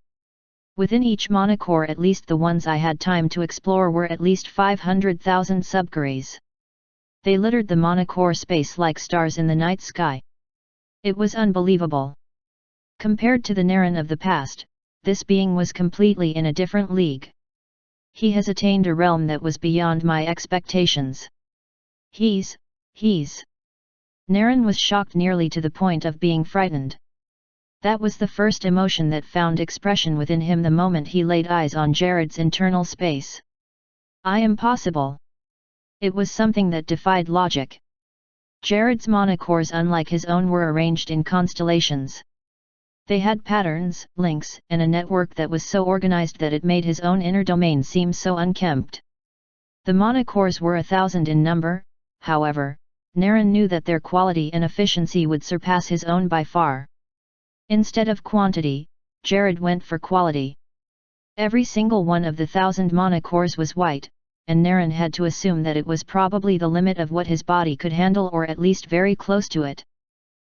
Within each mana core, at least the ones I had time to explore, were at least 500,000 subcaries. They littered the mana core space like stars in the night sky. It was unbelievable. Compared to the Naren of the past, this being was completely in a different league. He has attained a realm that was beyond my expectations. He's... Naren was shocked nearly to the point of being frightened. That was the first emotion that found expression within him the moment he laid eyes on Jared's internal space. Impossible. It was something that defied logic. Jared's mana cores, unlike his own, were arranged in constellations. They had patterns, links, and a network that was so organized that it made his own inner domain seem so unkempt. The mana cores were 1,000 in number, however. Naren knew that their quality and efficiency would surpass his own by far. Instead of quantity, Jared went for quality. Every single one of the 1,000 mana cores was white, and Naren had to assume that it was probably the limit of what his body could handle, or at least very close to it.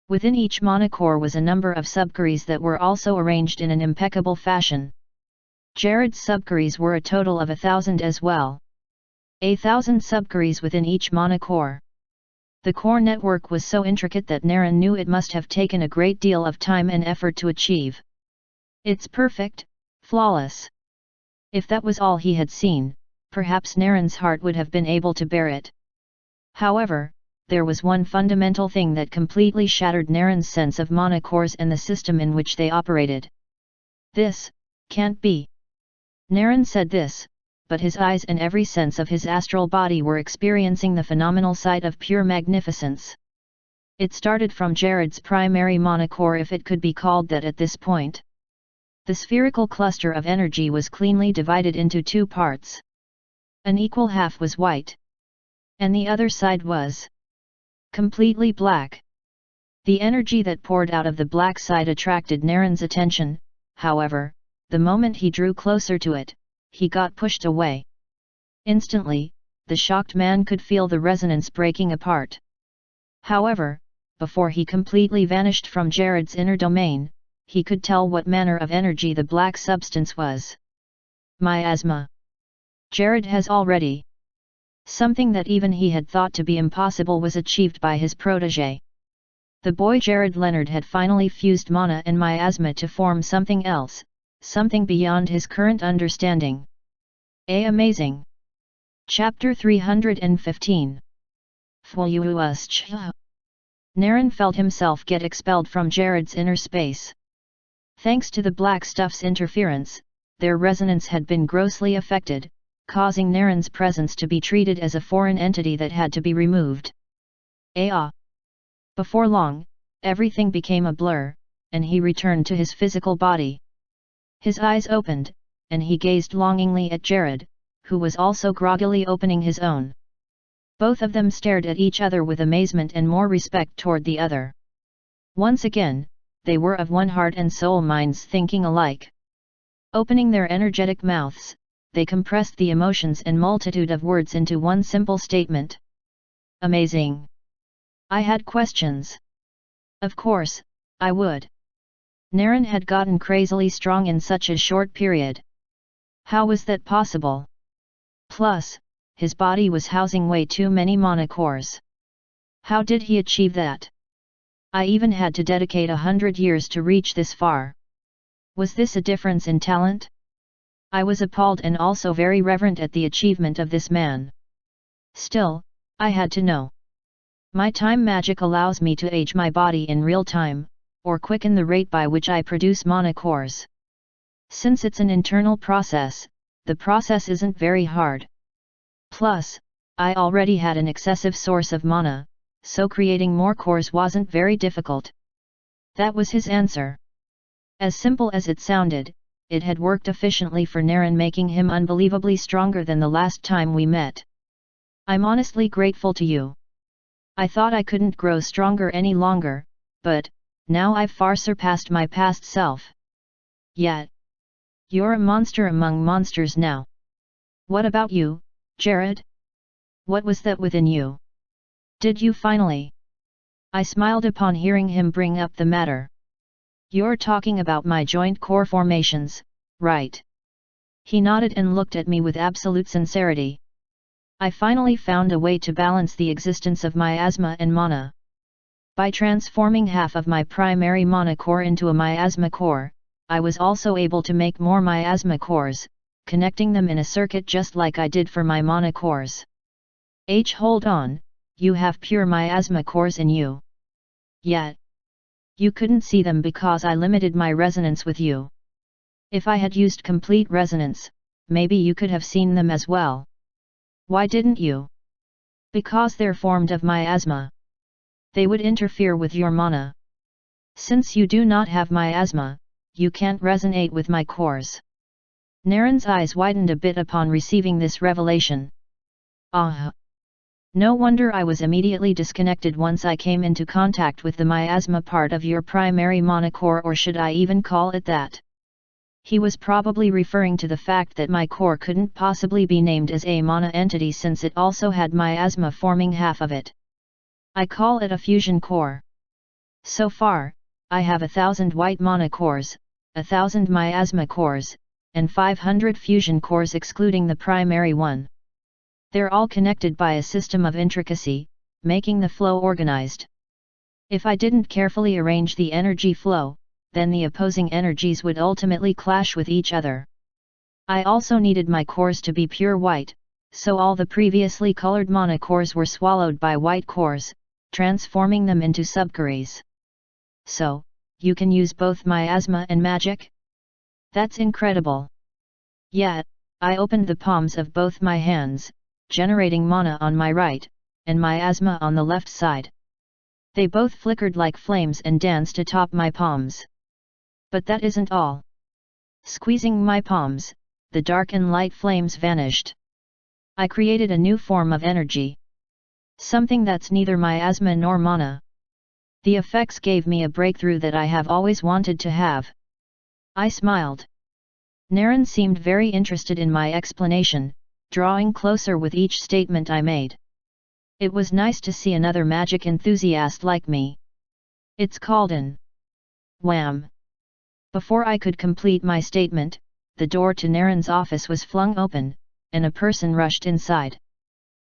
Within each mana core was a number of subcaries that were also arranged in an impeccable fashion. Jared's subcaries were a total of 1,000 as well. 1,000 subcaries within each mana core. The core network was so intricate that Naren knew it must have taken a great deal of time and effort to achieve. It's perfect, flawless. If that was all he had seen, perhaps Naren's heart would have been able to bear it. However, there was one fundamental thing that completely shattered Naren's sense of mana cores and the system in which they operated. This can't be. Naren said this, but his eyes and every sense of his astral body were experiencing the phenomenal sight of pure magnificence. It started from Jared's primary mana core, if it could be called that at this point. The spherical cluster of energy was cleanly divided into two parts. An equal half was white. And the other side was completely black. The energy that poured out of the black side attracted Naren's attention, however, the moment he drew closer to it, he got pushed away. Instantly, the shocked man could feel the resonance breaking apart. However, before he completely vanished from Jared's inner domain, he could tell what manner of energy the black substance was. Miasma. Jared has already. Something that even he had thought to be impossible was achieved by his protégé. The boy Jared Leonard had finally fused mana and miasma to form something else, something beyond his current understanding. Amazing! Chapter 315. Naren felt himself get expelled from Jared's inner space. Thanks to the black stuff's interference, their resonance had been grossly affected, causing Naren's presence to be treated as a foreign entity that had to be removed. Before long, everything became a blur, and he returned to his physical body. His eyes opened, and he gazed longingly at Jared, who was also groggily opening his own. Both of them stared at each other with amazement and more respect toward the other. Once again, they were of one heart and soul, minds thinking alike. Opening their energetic mouths, they compressed the emotions and multitude of words into one simple statement. Amazing! I had questions. Of course, I would. Naren had gotten crazily strong in such a short period. How was that possible? Plus, his body was housing way too many mana cores. How did he achieve that? I even had to dedicate 100 years to reach this far. Was this a difference in talent? I was appalled and also very reverent at the achievement of this man. Still, I had to know. My time magic allows me to age my body in real time, or quicken the rate by which I produce mana cores. Since it's an internal process, the process isn't very hard. Plus, I already had an excessive source of mana, so creating more cores wasn't very difficult. That was his answer. As simple as it sounded, it had worked efficiently for Naren, making him unbelievably stronger than the last time we met. I'm honestly grateful to you. I thought I couldn't grow stronger any longer, but now I've far surpassed my past self. Yet, you're a monster among monsters now. What about you, Jared? What was that within you? Did you finally? I smiled upon hearing him bring up the matter. You're talking about my joint core formations, right? He nodded and looked at me with absolute sincerity. I finally found a way to balance the existence of miasma and mana. By transforming half of my primary mana core into a miasma core, I was also able to make more miasma cores, connecting them in a circuit just like I did for my mana cores. Hold on, you have pure miasma cores in you. Yet, you couldn't see them because I limited my resonance with you. If I had used complete resonance, maybe you could have seen them as well. Why didn't you? Because they're formed of miasma. They would interfere with your mana. Since you do not have miasma, you can't resonate with my cores. Naren's eyes widened a bit upon receiving this revelation. Ah! No wonder I was immediately disconnected once I came into contact with the miasma part of your primary mana core, or should I even call it that? He was probably referring to the fact that my core couldn't possibly be named as a mana entity since it also had miasma forming half of it. I call it a fusion core. So far, I have 1,000 white mana cores, 1,000 miasma cores, and 500 fusion cores excluding the primary one. They're all connected by a system of intricacy, making the flow organized. If I didn't carefully arrange the energy flow, then the opposing energies would ultimately clash with each other. I also needed my cores to be pure white, so all the previously colored mana cores were swallowed by white cores, transforming them into subcores. So, you can use both miasma and magic? That's incredible. Yet, I opened the palms of both my hands, generating mana on my right, and miasma on the left side. They both flickered like flames and danced atop my palms. But that isn't all. Squeezing my palms, the dark and light flames vanished. I created a new form of energy. Something that's neither miasma nor mana. The effects gave me a breakthrough that I have always wanted to have. I smiled. Naren seemed very interested in my explanation, drawing closer with each statement I made. It was nice to see another magic enthusiast like me. It's called an. Wham! Before I could complete my statement, the door to Naren's office was flung open, and a person rushed inside.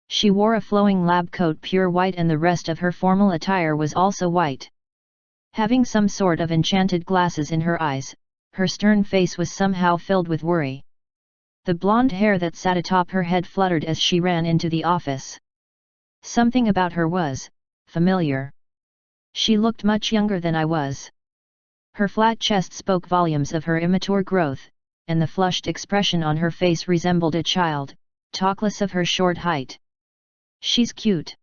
She wore a flowing lab coat pure white, and the rest of her formal attire was also white. Having some sort of enchanted glasses in her eyes, her stern face was somehow filled with worry. The blonde hair that sat atop her head fluttered as she ran into the office. Something about her was familiar. She looked much younger than I was. Her flat chest spoke volumes of her immature growth, and the flushed expression on her face resembled a child, talkless of her short height. She's cute.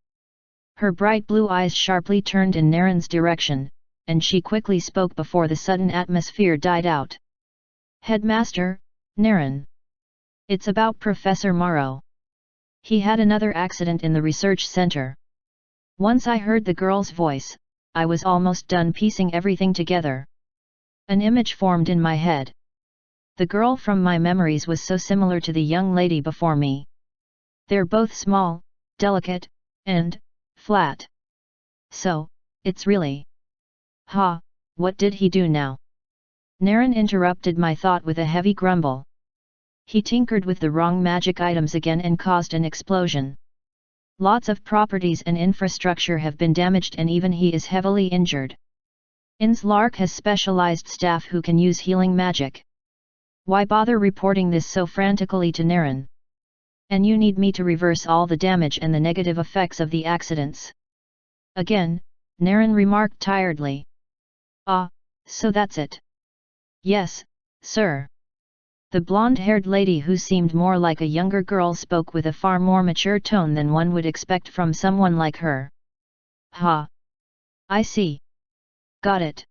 Her bright blue eyes sharply turned in Naren's direction, and she quickly spoke before the sudden atmosphere died out. Headmaster, Naren. It's about Professor Morrow. He had another accident in the research center. Once I heard the girl's voice, I was almost done piecing everything together. An image formed in my head. The girl from my memories was so similar to the young lady before me. They're both small, delicate, and flat. So, it's really. Ha, what did he do now? Naren interrupted my thought with a heavy grumble. He tinkered with the wrong magic items again and caused an explosion. Lots of properties and infrastructure have been damaged, and even he is heavily injured. Inslark has specialized staff who can use healing magic. Why bother reporting this so frantically to Naren? And you need me to reverse all the damage and the negative effects of the accidents. Again, Naren remarked tiredly. Ah, so that's it. Yes, sir. The blonde-haired lady, who seemed more like a younger girl, spoke with a far more mature tone than one would expect from someone like her. Ha! I see. Got it.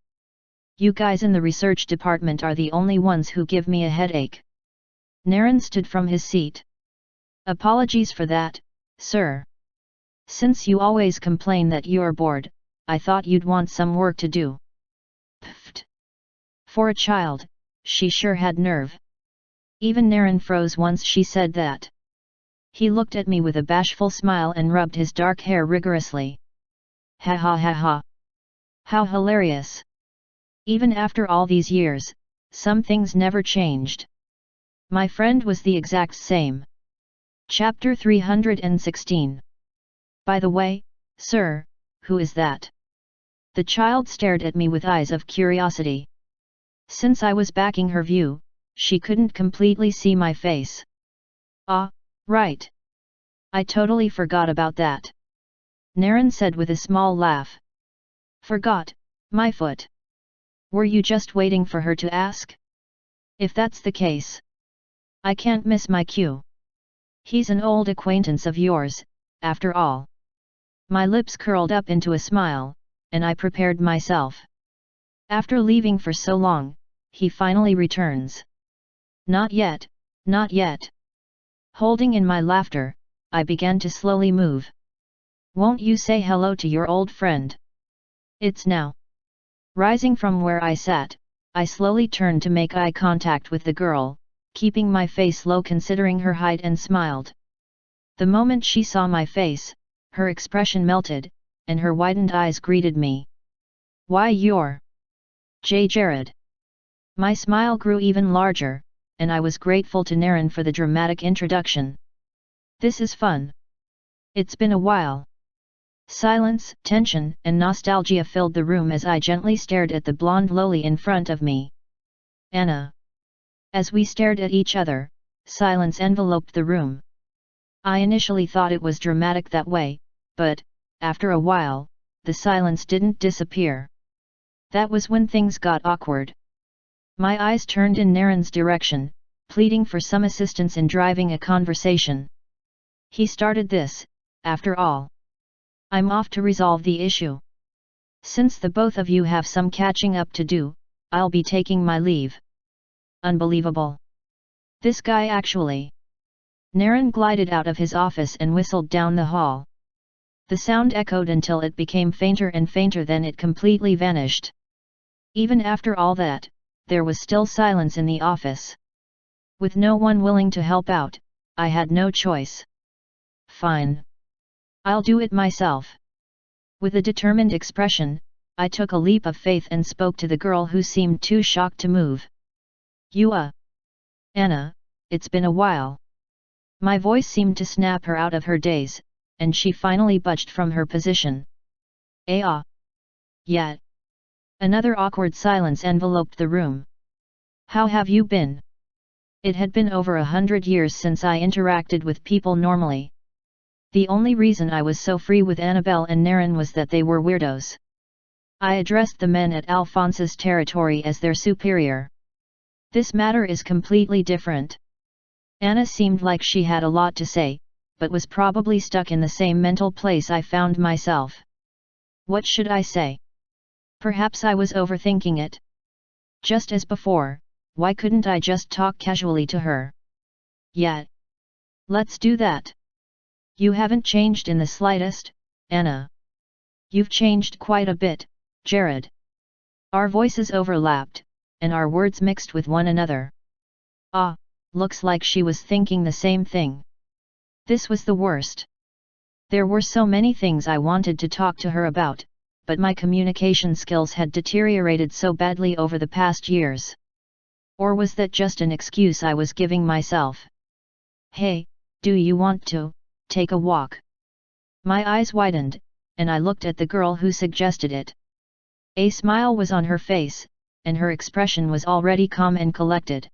You guys in the research department are the only ones who give me a headache. Naren stood from his seat. Apologies for that, sir. Since you always complain that you're bored, I thought you'd want some work to do. Pfft. For a child, she sure had nerve. Even Naren froze once she said that. He looked at me with a bashful smile and rubbed his dark hair rigorously. Ha ha ha ha. How hilarious. Even after all these years, some things never changed. My friend was the exact same. Chapter 316. By the way, sir, who is that? The child stared at me with eyes of curiosity. Since I was backing her view, she couldn't completely see my face. Ah, right. I totally forgot about that. Naren said with a small laugh. Forgot, my foot. Were you just waiting for her to ask? If that's the case, I can't miss my cue. He's an old acquaintance of yours, after all. My lips curled up into a smile, and I prepared myself. After leaving for so long, he finally returns. Not yet, not yet. Holding in my laughter, I began to slowly move. Won't you say hello to your old friend? It's now. Rising from where I sat, I slowly turned to make eye contact with the girl, keeping my face low considering her height, and smiled. The moment she saw my face, her expression melted, and her widened eyes greeted me. Why, you're Jared. My smile grew even larger, and I was grateful to Naren for the dramatic introduction. This is fun. It's been a while. Silence, tension, and nostalgia filled the room as I gently stared at the blonde loli in front of me. Anna. As we stared at each other, silence enveloped the room. I initially thought it was dramatic that way, but, after a while, the silence didn't disappear. That was when things got awkward. My eyes turned in Naren's direction, pleading for some assistance in driving a conversation. He started this, after all. I'm off to resolve the issue. Since the both of you have some catching up to do, I'll be taking my leave. Unbelievable. This guy actually. Naren glided out of his office and whistled down the hall. The sound echoed until it became fainter and fainter, then it completely vanished. Even after all that, there was still silence in the office. With no one willing to help out, I had no choice. Fine. I'll do it myself. With a determined expression, I took a leap of faith and spoke to the girl who seemed too shocked to move. Anna, it's been a while. My voice seemed to snap her out of her daze, and she finally budged from her position. Yet. Another awkward silence enveloped the room. How have you been? It had been over 100 years since I interacted with people normally. The only reason I was so free with Annabelle and Naren was that they were weirdos. I addressed the men at Alphonse's territory as their superior. This matter is completely different. Anna seemed like she had a lot to say, but was probably stuck in the same mental place I found myself. What should I say? Perhaps I was overthinking it. Just as before, why couldn't I just talk casually to her? Yet. Let's do that. You haven't changed in the slightest, Anna. You've changed quite a bit, Jared. Our voices overlapped, and our words mixed with one another. Looks like she was thinking the same thing. This was the worst. There were so many things I wanted to talk to her about, but my communication skills had deteriorated so badly over the past years. Or was that just an excuse I was giving myself? Hey, do you want to take a walk? My eyes widened, and I looked at the girl who suggested it. A smile was on her face, and her expression was already calm and collected.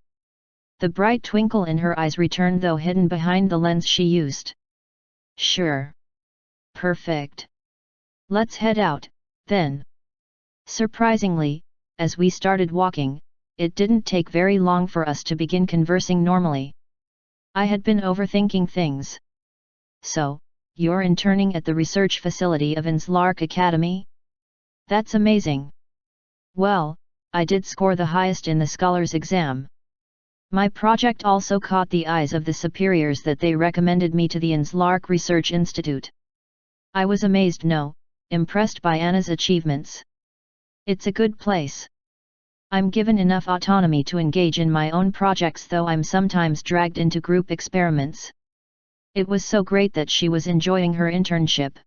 The bright twinkle in her eyes returned, though hidden behind the lens she used. Sure. Perfect. Let's head out, then. Surprisingly, as we started walking, it didn't take very long for us to begin conversing normally. I had been overthinking things. So, you're interning at the research facility of Inslark Academy? That's amazing. Well, I did score the highest in the scholars exam. My project also caught the eyes of the superiors that they recommended me to the Enslark Research Institute. I was amazed, no, impressed by Anna's achievements. It's a good place. I'm given enough autonomy to engage in my own projects, though I'm sometimes dragged into group experiments. It was so great that she was enjoying her internship.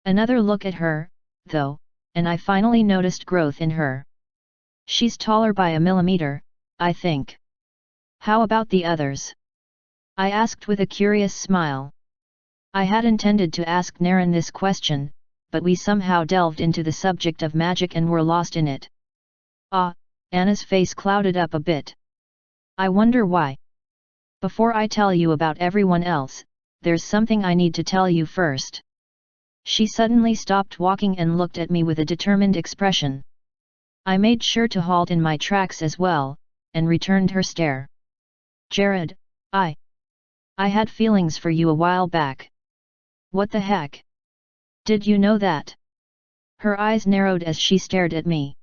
Another look at her, though, and I finally noticed growth in her. She's taller by a millimeter, I think. How about the others? I asked with a curious smile. I had intended to ask Naren this question, but we somehow delved into the subject of magic and were lost in it. Ah, Anna's face clouded up a bit. I wonder why. Before I tell you about everyone else, there's something I need to tell you first. She suddenly stopped walking and looked at me with a determined expression. I made sure to halt in my tracks as well, and returned her stare. Jared, I had feelings for you a while back. What the heck? Did you know that? Her eyes narrowed as she stared at me.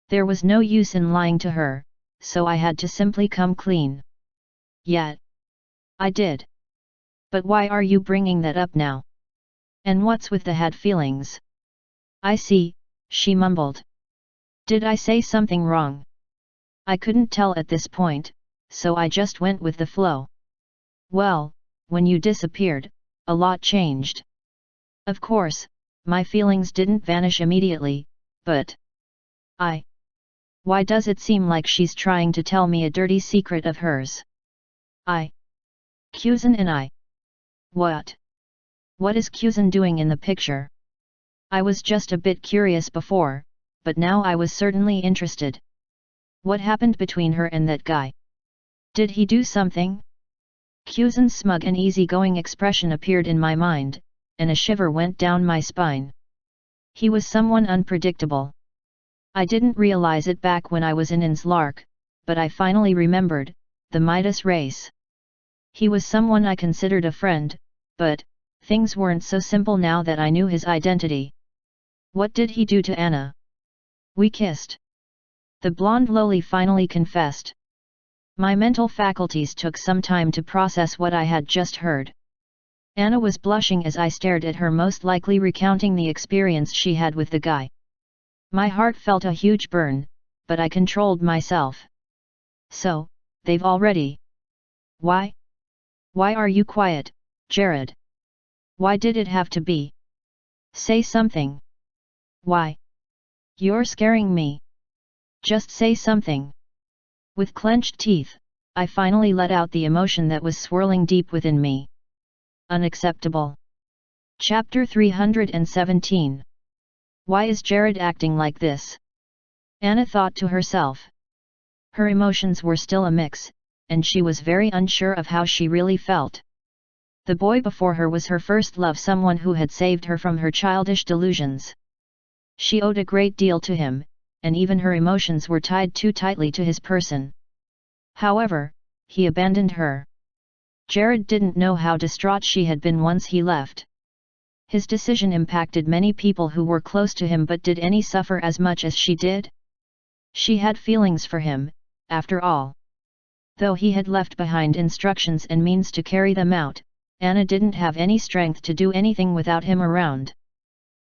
There was no use in lying to her, so I had to simply come clean. Yet, I did. But why are you bringing that up now? And what's with the had feelings? I see, she mumbled. Did I say something wrong? I couldn't tell at this point, so I just went with the flow. Well, when you disappeared, a lot changed. Of course, my feelings didn't vanish immediately, but... Why does it seem like she's trying to tell me a dirty secret of hers? Kuzan and I. What? What is Kuzan doing in the picture? I was just a bit curious before, but now I was certainly interested. What happened between her and that guy? Did he do something? Kuzan's smug and easygoing expression appeared in my mind, and a shiver went down my spine. He was someone unpredictable. I didn't realize it back when I was in Enslark, but I finally remembered, the Midas race. He was someone I considered a friend, but, things weren't so simple now that I knew his identity. What did he do to Anna? We kissed. The blonde lowly finally confessed. My mental faculties took some time to process what I had just heard. Anna was blushing as I stared at her, most likely recounting the experience she had with the guy. My heart felt a huge burn, but I controlled myself. So, they've already... Why? Why are you quiet, Jared? Why did it have to be? Say something. Why? You're scaring me. Just say something. With clenched teeth, I finally let out the emotion that was swirling deep within me. Unacceptable. Chapter 317. Why is Jared acting like this? Anna thought to herself. Her emotions were still a mix, and she was very unsure of how she really felt. The boy before her was her first love, someone who had saved her from her childish delusions. She owed a great deal to him, and even her emotions were tied too tightly to his person. However, he abandoned her. Jared didn't know how distraught she had been once he left. His decision impacted many people who were close to him, but did any suffer as much as she did? She had feelings for him, after all. Though he had left behind instructions and means to carry them out, Anna didn't have any strength to do anything without him around.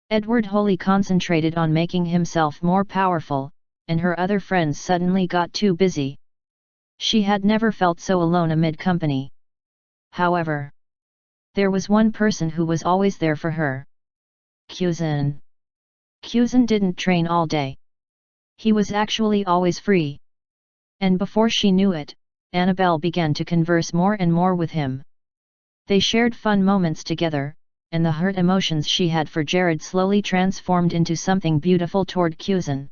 Edward wholly concentrated on making himself more powerful, and her other friends suddenly got too busy. She had never felt so alone amid company. However, there was one person who was always there for her. Kuzan. Kuzan didn't train all day. He was actually always free. And before she knew it, Annabelle began to converse more and more with him. They shared fun moments together, and the hurt emotions she had for Jared slowly transformed into something beautiful toward Kuzan.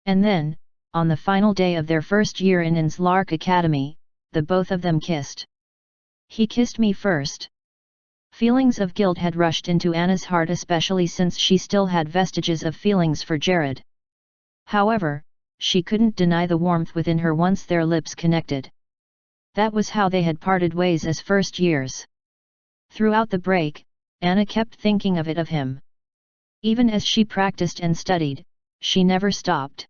And then, on the final day of their first year in Enslark Academy, the both of them kissed. He kissed me first. Feelings of guilt had rushed into Anna's heart, especially since she still had vestiges of feelings for Jared. However, she couldn't deny the warmth within her once their lips connected. That was how they had parted ways as first years. Throughout the break, Anna kept thinking of him. Even as she practiced and studied, she never stopped.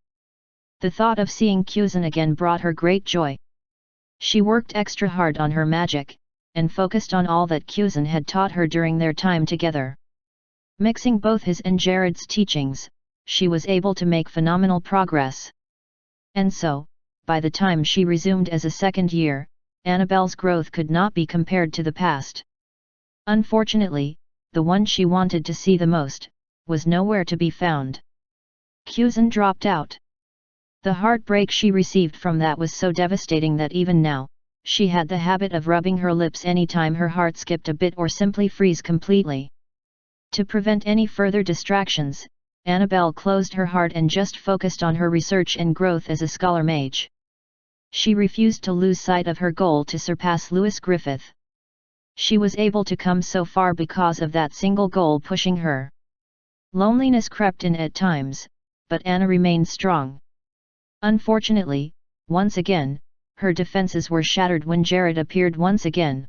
The thought of seeing Kuzan again brought her great joy. She worked extra hard on her magic, and focused on all that Kuzan had taught her during their time together. Mixing both his and Jared's teachings, she was able to make phenomenal progress. And so, by the time she resumed as a second year, Annabelle's growth could not be compared to the past. Unfortunately, the one she wanted to see the most, was nowhere to be found. Kuzan dropped out. The heartbreak she received from that was so devastating that even now, she had the habit of rubbing her lips anytime her heart skipped a bit or simply freeze completely. To prevent any further distractions, Annabelle closed her heart and just focused on her research and growth as a scholar mage. She refused to lose sight of her goal to surpass Lewis Griffith. She was able to come so far because of that single goal pushing her. Loneliness crept in at times, but Anna remained strong. Unfortunately, once again, her defenses were shattered when Jared appeared once again.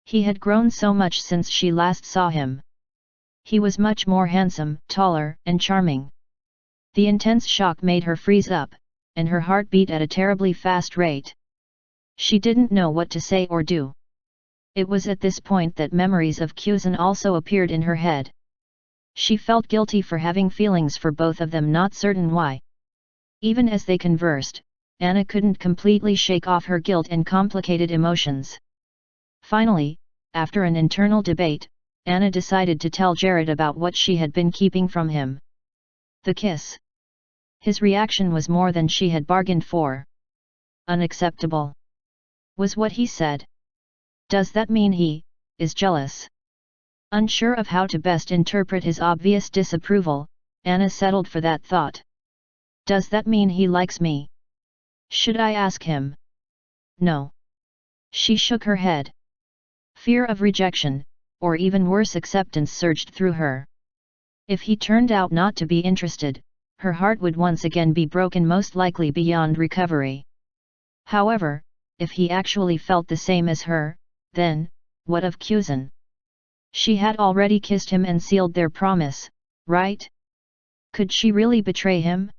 He had grown so much since she last saw him. He was much more handsome, taller, and charming. The intense shock made her freeze up, and her heart beat at a terribly fast rate. She didn't know what to say or do. It was at this point that memories of Kuzan also appeared in her head. She felt guilty for having feelings for both of them, not certain why. Even as they conversed, Anna couldn't completely shake off her guilt and complicated emotions. Finally, after an internal debate, Anna decided to tell Jared about what she had been keeping from him. The kiss. His reaction was more than she had bargained for. Unacceptable, was what he said. Does that mean he is jealous? Unsure of how to best interpret his obvious disapproval, Anna settled for that thought. Does that mean he likes me? Should I ask him? No. She shook her head. Fear of rejection, or even worse acceptance, surged through her. If he turned out not to be interested, her heart would once again be broken, most likely beyond recovery. However, if he actually felt the same as her, then, what of Kuzan? She had already kissed him and sealed their promise, right? Could she really betray him?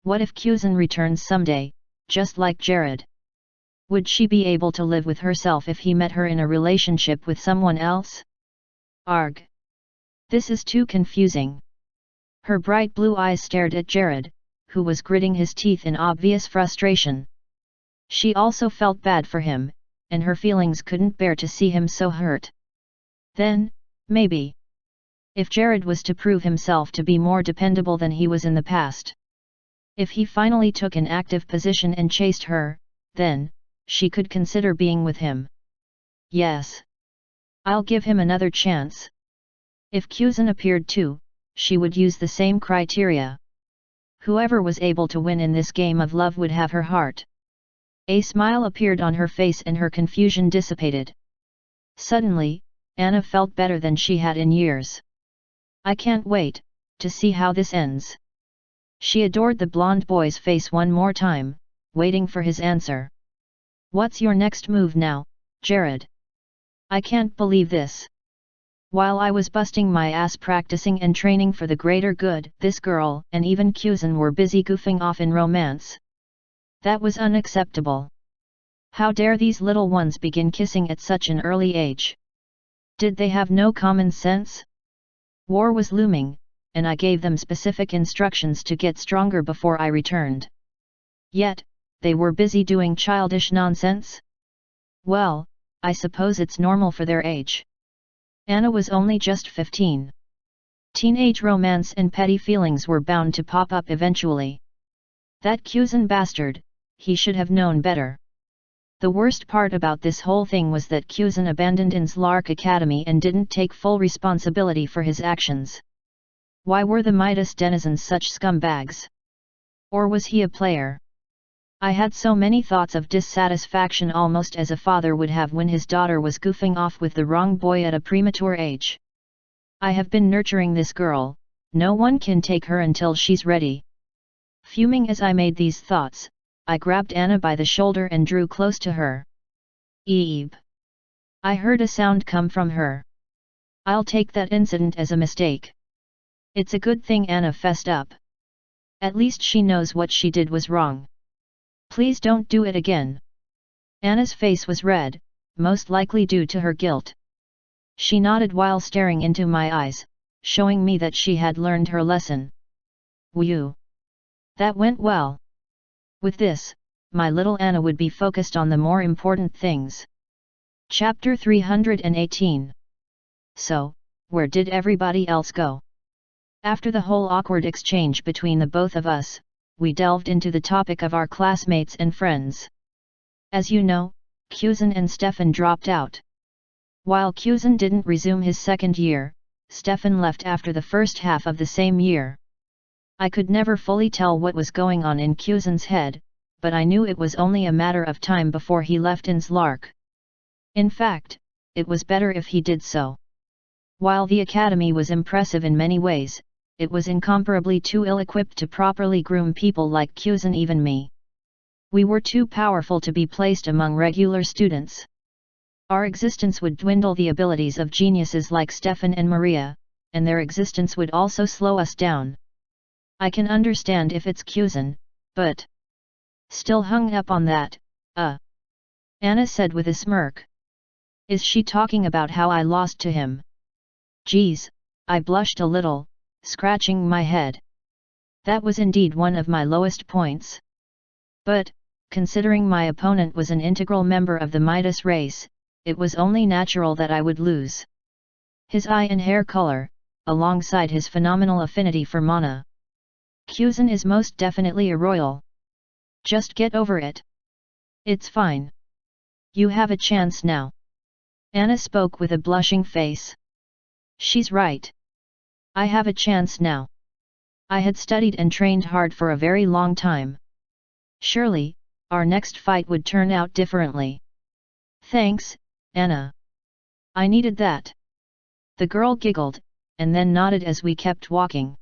What if Kuzan returns someday, just like Jared? Would she be able to live with herself if he met her in a relationship with someone else? Arg! This is too confusing. Her bright blue eyes stared at Jared, who was gritting his teeth in obvious frustration. She also felt bad for him, and her feelings couldn't bear to see him so hurt. Then, maybe, if Jared was to prove himself to be more dependable than he was in the past, if he finally took an active position and chased her, then, she could consider being with him. Yes. I'll give him another chance. If Kuzan appeared too, she would use the same criteria. Whoever was able to win in this game of love would have her heart. A smile appeared on her face and her confusion dissipated. Suddenly, Anna felt better than she had in years. I can't wait to see how this ends. She adored the blonde boy's face one more time, waiting for his answer. What's your next move now, Jared? I can't believe this. While I was busting my ass practicing and training for the greater good, this girl and even Kuzan were busy goofing off in romance. That was unacceptable. How dare these little ones begin kissing at such an early age? Did they have no common sense? War was looming, and I gave them specific instructions to get stronger before I returned. Yet, they were busy doing childish nonsense? Well, I suppose it's normal for their age. Anna was only just 15. Teenage romance and petty feelings were bound to pop up eventually. That Kuzan bastard, he should have known better. The worst part about this whole thing was that Kuzan abandoned Inslark Academy and didn't take full responsibility for his actions. Why were the Midas denizens such scumbags? Or was he a player? I had so many thoughts of dissatisfaction, almost as a father would have when his daughter was goofing off with the wrong boy at a premature age. I have been nurturing this girl, no one can take her until she's ready. Fuming as I made these thoughts, I grabbed Anna by the shoulder and drew close to her. Eeb! I heard a sound come from her. I'll take that incident as a mistake. It's a good thing Anna fessed up. At least she knows what she did was wrong. Please don't do it again. Anna's face was red, most likely due to her guilt. She nodded while staring into my eyes, showing me that she had learned her lesson. Whew! That went well. With this, my little Anna would be focused on the more important things. Chapter 318. So, where did everybody else go? After the whole awkward exchange between the both of us, we delved into the topic of our classmates and friends. As you know, Kuzan and Stefan dropped out. While Kuzan didn't resume his second year, Stefan left after the first half of the same year. I could never fully tell what was going on in Kuzan's head, but I knew it was only a matter of time before he left Inslark. In fact, it was better if he did so. While the academy was impressive in many ways, it was incomparably too ill-equipped to properly groom people like Kuzan, even me. We were too powerful to be placed among regular students. Our existence would dwindle the abilities of geniuses like Stefan and Maria, and their existence would also slow us down. I can understand if it's Kuzan, but... Still hung up on that, Anna said with a smirk. Is she talking about how I lost to him? Geez, I blushed a little, scratching my head. That was indeed one of my lowest points. But, considering my opponent was an integral member of the Midas race, it was only natural that I would lose. His eye and hair color, alongside his phenomenal affinity for mana. Kuzan is most definitely a royal. Just get over it. It's fine. You have a chance now. Anna spoke with a blushing face. She's right. I have a chance now. I had studied and trained hard for a very long time. Surely, our next fight would turn out differently. Thanks, Anna. I needed that. The girl giggled, and then nodded as we kept walking.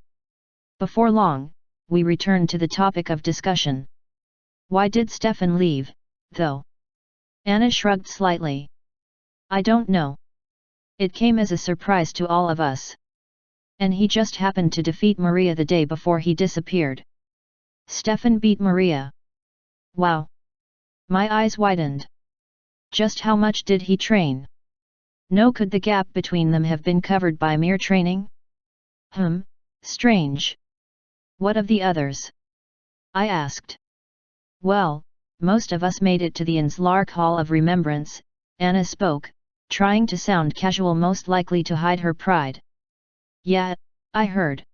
Before long, we returned to the topic of discussion. Why did Stefan leave, though? Anna shrugged slightly. I don't know. It came as a surprise to all of us. And he just happened to defeat Maria the day before he disappeared. Stefan beat Maria. Wow! My eyes widened. Just how much did he train? No, could the gap between them have been covered by mere training? Strange. What of the others? I asked. Well, most of us made it to the Inslark Hall of Remembrance, Anna spoke, trying to sound casual, most likely to hide her pride. Yeah, I heard.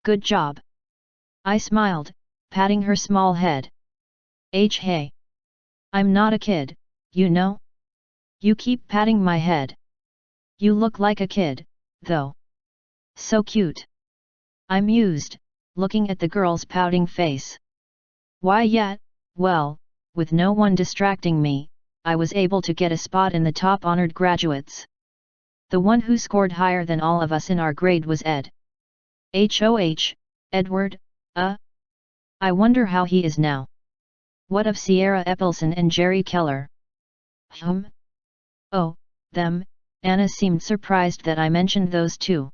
Good job. I smiled, patting her small head. Hey. I'm not a kid, you know? You keep patting my head. You look like a kid, though. So cute. I mused, looking at the girl's pouting face. Why yeah, well, with no one distracting me, I was able to get a spot in the top honored graduates. The one who scored higher than all of us in our grade was Ed. Edward, I wonder how he is now. What of Sierra Epelson and Jerry Keller? Oh, them, Anna seemed surprised that I mentioned those two.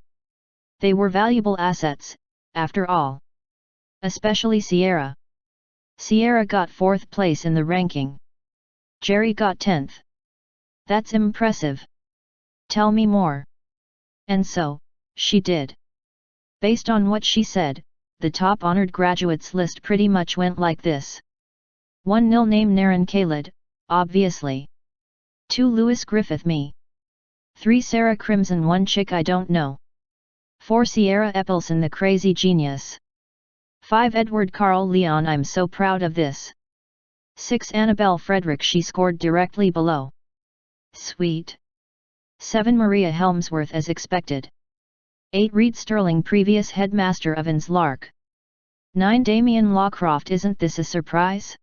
They were valuable assets, after all. Especially Sierra. Sierra got 4th place in the ranking. Jerry got 10th. That's impressive. Tell me more. And so, she did. Based on what she said, the top honored graduates list pretty much went like this. 1 nil name Naren Khalid, obviously. 2 Lewis Griffith me. 3 Sarah Crimson, 1 chick I don't know. 4 Sierra Epelson the crazy genius. 5 Edward Carl Leon, I'm so proud of this. 6 Annabelle Frederick, she scored directly below. Sweet. 7 Maria Helmsworth as expected. 8 Reed Sterling, previous headmaster of Inslark. 9 Damien Lawcroft, isn't this a surprise?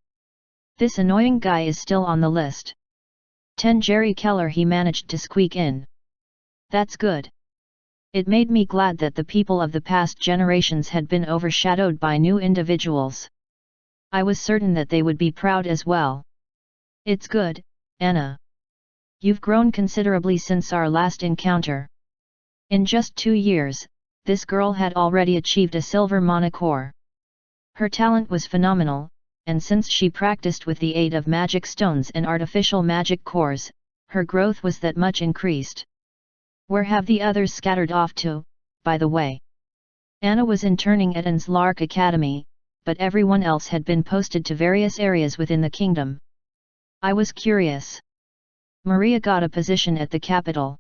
This annoying guy is still on the list. 10 Jerry Keller, he managed to squeak in. That's good. It made me glad that the people of the past generations had been overshadowed by new individuals. I was certain that they would be proud as well. It's good, Anna. You've grown considerably since our last encounter. In just 2 years, this girl had already achieved a silver mana core. Her talent was phenomenal, and since she practiced with the aid of magic stones and artificial magic cores, her growth was that much increased. Where have the others scattered off to, by the way? Anna was interning at Anne's Lark Academy, but everyone else had been posted to various areas within the kingdom. I was curious. Maria got a position at the capital.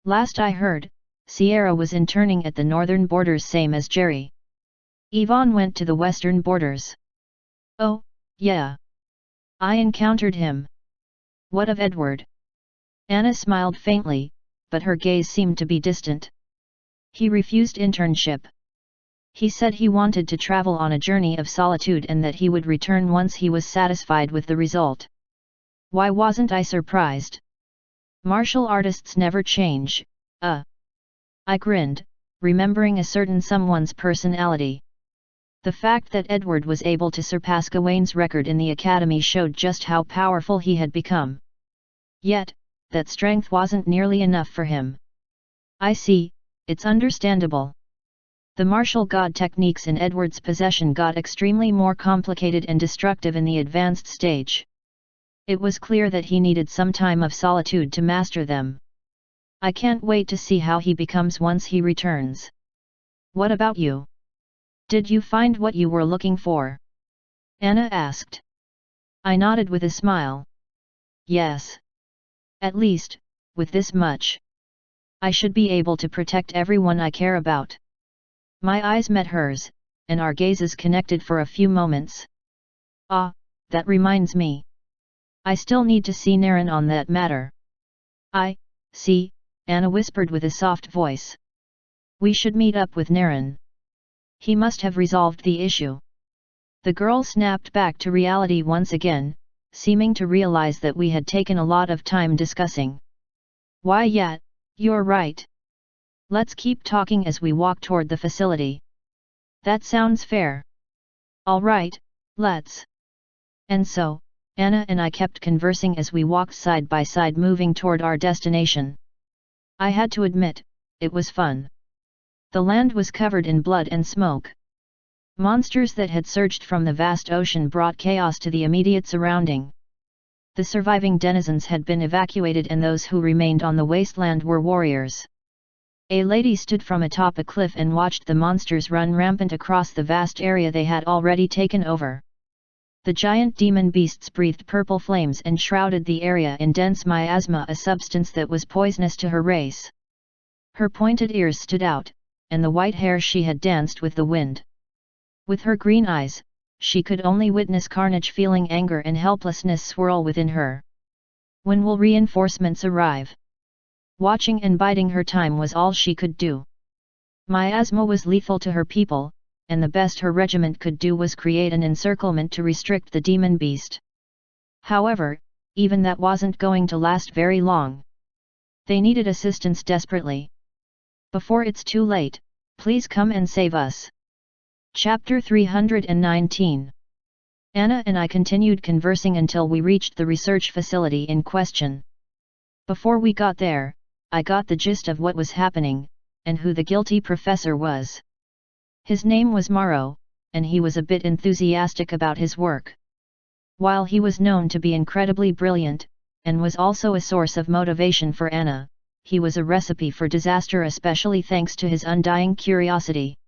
Last I heard, Sierra was interning at the northern borders same as Jerry. Yvonne went to the western borders. Oh, yeah. I encountered him. What of Edward? Anna smiled faintly, but her gaze seemed to be distant. He refused internship. He said he wanted to travel on a journey of solitude and that he would return once he was satisfied with the result. Why wasn't I surprised? Martial artists never change, I grinned, remembering a certain someone's personality. The fact that Edward was able to surpass Gawain's record in the academy showed just how powerful he had become. Yet, that strength wasn't nearly enough for him. I see, it's understandable. The martial god techniques in Edward's possession got extremely more complicated and destructive in the advanced stage. It was clear that he needed some time of solitude to master them. I can't wait to see how he becomes once he returns. What about you? Did you find what you were looking for? Anna asked. I nodded with a smile. Yes. At least, with this much. I should be able to protect everyone I care about. My eyes met hers, and our gazes connected for a few moments. Ah, that reminds me. I still need to see Naren on that matter. See, Anna whispered with a soft voice. We should meet up with Naren. He must have resolved the issue. The girl snapped back to reality once again, seeming to realize that we had taken a lot of time discussing. Why yeah, you're right. Let's keep talking as we walk toward the facility. That sounds fair. All right, let's. And so, Anna and I kept conversing as we walked side by side moving toward our destination. I had to admit, it was fun. The land was covered in blood and smoke. Monsters that had surged from the vast ocean brought chaos to the immediate surrounding. The surviving denizens had been evacuated and those who remained on the wasteland were warriors. A lady stood from atop a cliff and watched the monsters run rampant across the vast area they had already taken over. The giant demon beasts breathed purple flames and shrouded the area in dense miasma, a substance that was poisonous to her race. Her pointed ears stood out, and the white hair she had danced with the wind. With her green eyes, she could only witness carnage, feeling anger and helplessness swirl within her. When will reinforcements arrive? Watching and biding her time was all she could do. Miasma was lethal to her people, and the best her regiment could do was create an encirclement to restrict the demon beast. However, even that wasn't going to last very long. They needed assistance desperately. Before it's too late, please come and save us. Chapter 319. Anna and I continued conversing until we reached the research facility in question. Before we got there, I got the gist of what was happening, and who the guilty professor was. His name was Morrow, and he was a bit enthusiastic about his work. While he was known to be incredibly brilliant, and was also a source of motivation for Anna, he was a recipe for disaster, especially thanks to his undying curiosity.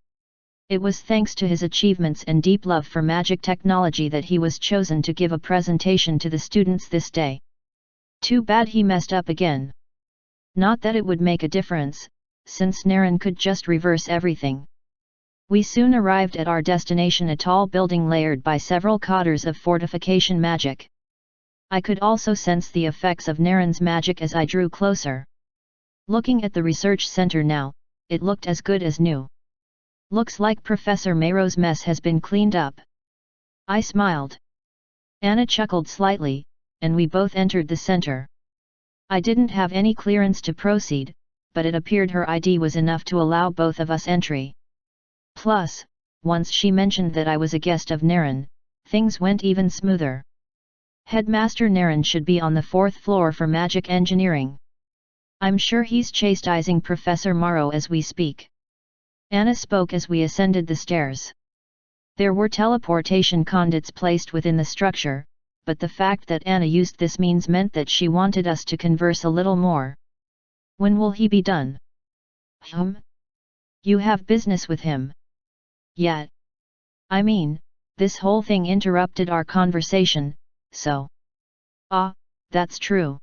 It was thanks to his achievements and deep love for magic technology that he was chosen to give a presentation to the students this day. Too bad he messed up again. Not that it would make a difference, since Naren could just reverse everything. We soon arrived at our destination, a tall building layered by several cadres of fortification magic. I could also sense the effects of Naren's magic as I drew closer. Looking at the research center now, it looked as good as new. Looks like Professor Mayro's mess has been cleaned up. I smiled. Anna chuckled slightly, and we both entered the center. I didn't have any clearance to proceed, but it appeared her ID was enough to allow both of us entry. Plus, once she mentioned that I was a guest of Naren, things went even smoother. Headmaster Naren should be on the 4th floor for magic engineering. I'm sure he's chastising Professor Morrow as we speak. Anna spoke as we ascended the stairs. There were teleportation conduits placed within the structure, but the fact that Anna used this means meant that she wanted us to converse a little more. When will he be done? You have business with him? Yet. I mean, this whole thing interrupted our conversation, so. Ah, that's true.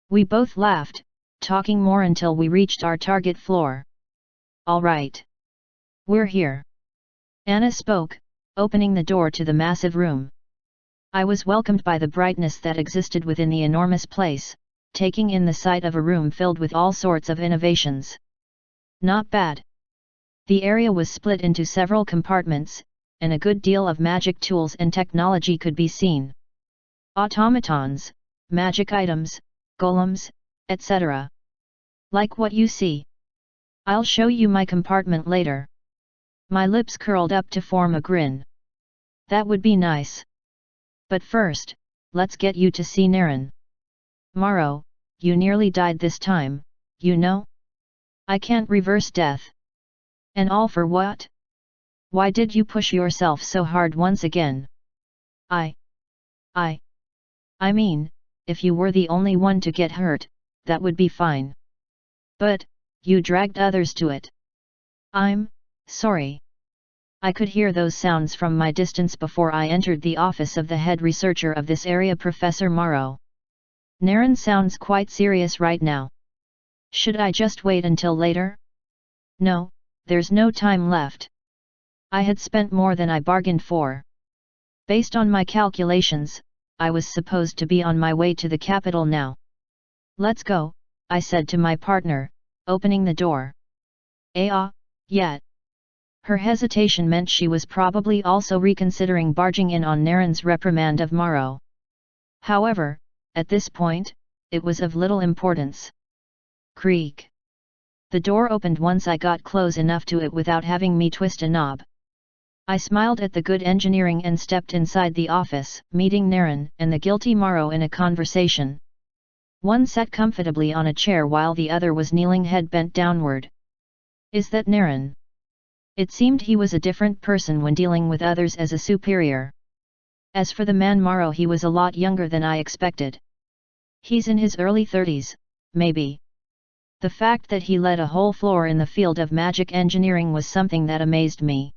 We both laughed, talking more until we reached our target floor. All right. We're here. Anna spoke, opening the door to the massive room. I was welcomed by the brightness that existed within the enormous place, taking in the sight of a room filled with all sorts of innovations. Not bad. The area was split into several compartments, and a good deal of magic tools and technology could be seen. Automatons, magic items, golems, etc. Like what you see. I'll show you my compartment later. My lips curled up to form a grin. That would be nice. But first, let's get you to see Naren. Morrow, you nearly died this time, you know? I can't reverse death. And all for what? Why did you push yourself so hard once again? I mean, if you were the only one to get hurt, that would be fine. But, you dragged others to it. I'm sorry. I could hear those sounds from my distance before I entered the office of the head researcher of this area, Professor Morrow. Naren sounds quite serious right now. Should I just wait until later? No, there's no time left. I had spent more than I bargained for. Based on my calculations, I was supposed to be on my way to the capital now. Let's go, I said to my partner, opening the door. Yet. Her hesitation meant she was probably also reconsidering barging in on Naren's reprimand of Morrow. However, at this point, it was of little importance. Creak. The door opened once I got close enough to it without having me twist a knob. I smiled at the good engineering and stepped inside the office, meeting Naren and the guilty Morrow in a conversation. One sat comfortably on a chair while the other was kneeling, head bent downward. Is that Naren? It seemed he was a different person when dealing with others as a superior. As for the man Morrow, he was a lot younger than I expected. He's in his early 30s, maybe. The fact that he led a whole floor in the field of magic engineering was something that amazed me.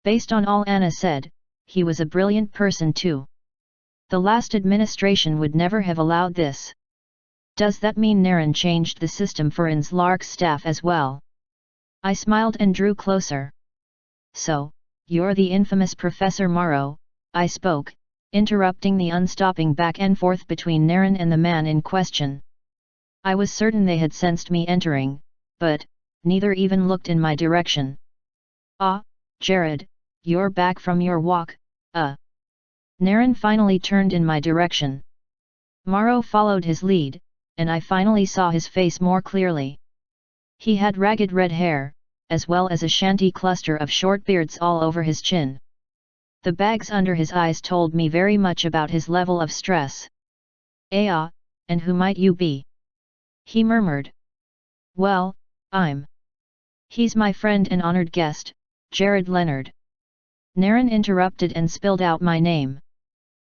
Based on all Anna said, he was a brilliant person too. The last administration would never have allowed this. Does that mean Naren changed the system for Inslark's staff as well? I smiled and drew closer. So, you're the infamous Professor Morrow, I spoke, interrupting the unstopping back and forth between Naren and the man in question. I was certain they had sensed me entering, but neither even looked in my direction. Ah, Jared, you're back from your walk, Naren finally turned in my direction. Morrow followed his lead, and I finally saw his face more clearly. He had ragged red hair, as well as a shanty cluster of short beards all over his chin. The bags under his eyes told me very much about his level of stress. And who might you be? He murmured. Well, he's my friend and honored guest, Jared Leonard. Naren interrupted and spilled out my name.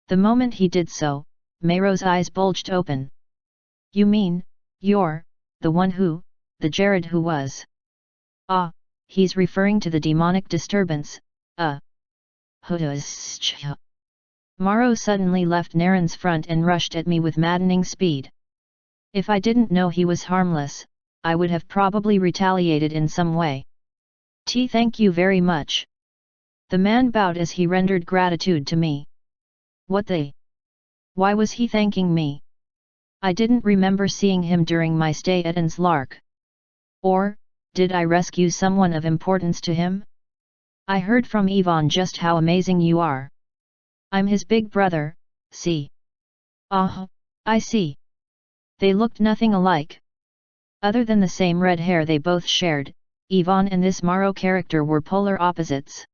The moment he did so, Morrow's eyes bulged open. You mean, you're the one who, the Jared who was? He's referring to the demonic disturbance, Morrow suddenly left Naren's front and rushed at me with maddening speed. If I didn't know he was harmless, I would have probably retaliated in some way. Thank you very much. The man bowed as he rendered gratitude to me. What the? Why was he thanking me? I didn't remember seeing him during my stay at Inslark. Or, did I rescue someone of importance to him? I heard from Yvonne just how amazing you are. I'm his big brother, see? I see. They looked nothing alike. Other than the same red hair they both shared, Yvonne and this Morrow character were polar opposites.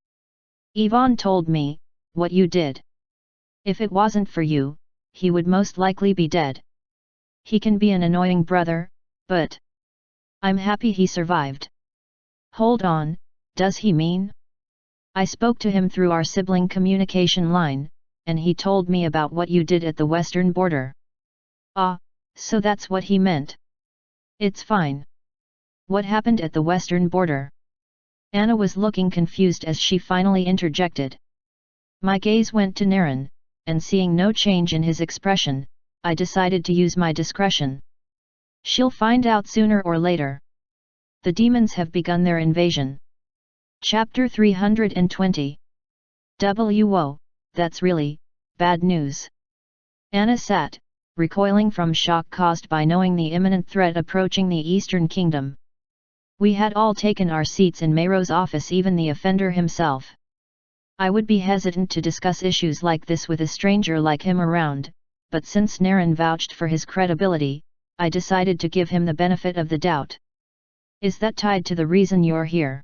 Yvonne told me, what you did. If it wasn't for you, he would most likely be dead. He can be an annoying brother, but I'm happy he survived. Hold on, does he mean? I spoke to him through our sibling communication line, and he told me about what you did at the western border. Ah, so that's what he meant. It's fine. What happened at the western border? Anna was looking confused as she finally interjected. My gaze went to Naren, and seeing no change in his expression, I decided to use my discretion. She'll find out sooner or later. The demons have begun their invasion. Chapter 320. Whoa, that's really bad news. Anna sat, recoiling from shock caused by knowing the imminent threat approaching the Eastern Kingdom. We had all taken our seats in Mayro's office, even the offender himself. I would be hesitant to discuss issues like this with a stranger like him around, but since Naren vouched for his credibility, I decided to give him the benefit of the doubt. Is that tied to the reason you're here?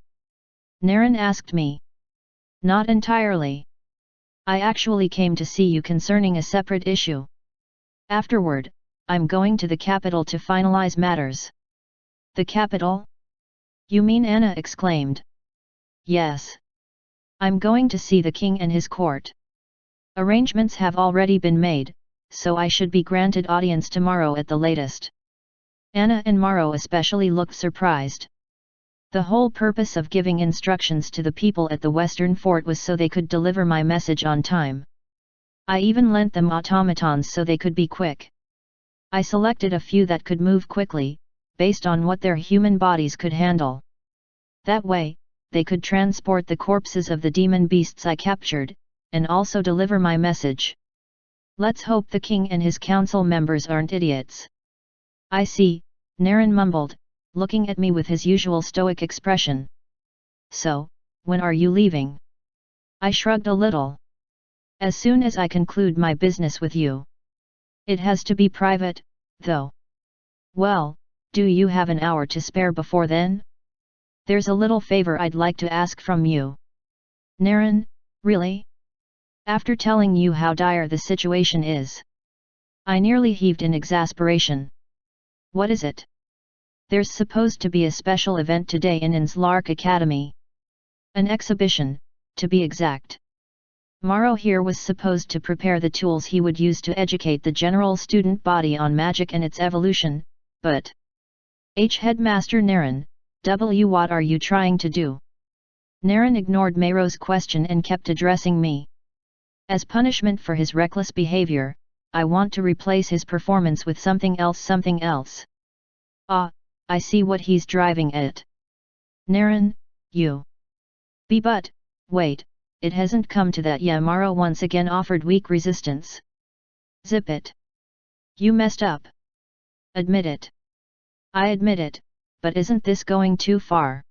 Naren asked me. Not entirely. I actually came to see you concerning a separate issue. Afterward, I'm going to the capital to finalize matters. The capital? You mean? Anna exclaimed. Yes. I'm going to see the king and his court. Arrangements have already been made, so I should be granted audience tomorrow at the latest. Anna and Maro especially looked surprised. The whole purpose of giving instructions to the people at the Western Fort was so they could deliver my message on time. I even lent them automatons so they could be quick. I selected a few that could move quickly, based on what their human bodies could handle. That way, they could transport the corpses of the demon beasts I captured, and also deliver my message. Let's hope the king and his council members aren't idiots. I see, Naren mumbled, looking at me with his usual stoic expression. So, when are you leaving? I shrugged a little. As soon as I conclude my business with you. It has to be private, though. Well, do you have an hour to spare before then? There's a little favor I'd like to ask from you. Naren, really? After telling you how dire the situation is. I nearly heaved in exasperation. What is it? There's supposed to be a special event today in Inslark Academy. An exhibition, to be exact. Maro here was supposed to prepare the tools he would use to educate the general student body on magic and its evolution, but... Headmaster Naren, what are you trying to do? Naren ignored Mayro's question and kept addressing me. As punishment for his reckless behavior, I want to replace his performance with something else. Ah, I see what he's driving at. Naren, you. But, wait, it hasn't come to that yet. Maro once again offered weak resistance. Zip it. You messed up. Admit it. I admit it, but isn't this going too far?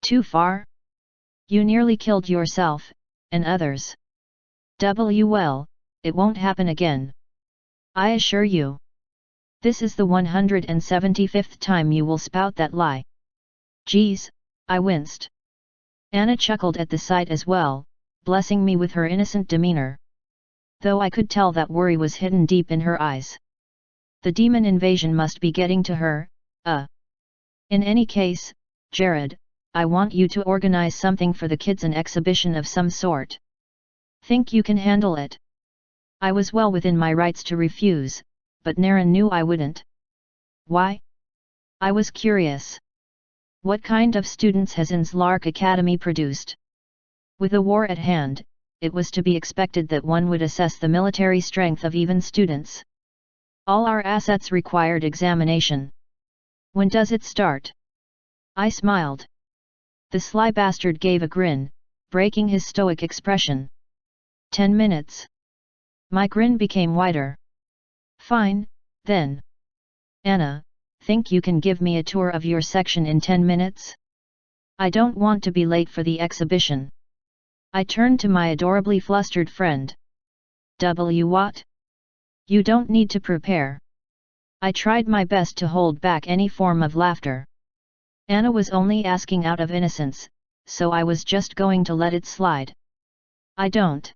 Too far? You nearly killed yourself, and others. Well, it won't happen again. I assure you. This is the 175th time you will spout that lie. Geez, I winced. Anna chuckled at the sight as well, blessing me with her innocent demeanor. Though I could tell that worry was hidden deep in her eyes. The demon invasion must be getting to her. In any case, Jared, I want you to organize something for the kids, an exhibition of some sort. Think you can handle it? I was well within my rights to refuse, but Naren knew I wouldn't. Why? I was curious. What kind of students has Inslark Academy produced? With a war at hand, it was to be expected that one would assess the military strength of even students. All our assets required examination. When does it start? I smiled. The sly bastard gave a grin, breaking his stoic expression. 10 minutes. My grin became wider. Fine, then. Anna, think you can give me a tour of your section in 10 minutes? I don't want to be late for the exhibition. I turned to my adorably flustered friend. What? You don't need to prepare. I tried my best to hold back any form of laughter. Anna was only asking out of innocence, so I was just going to let it slide. I don't.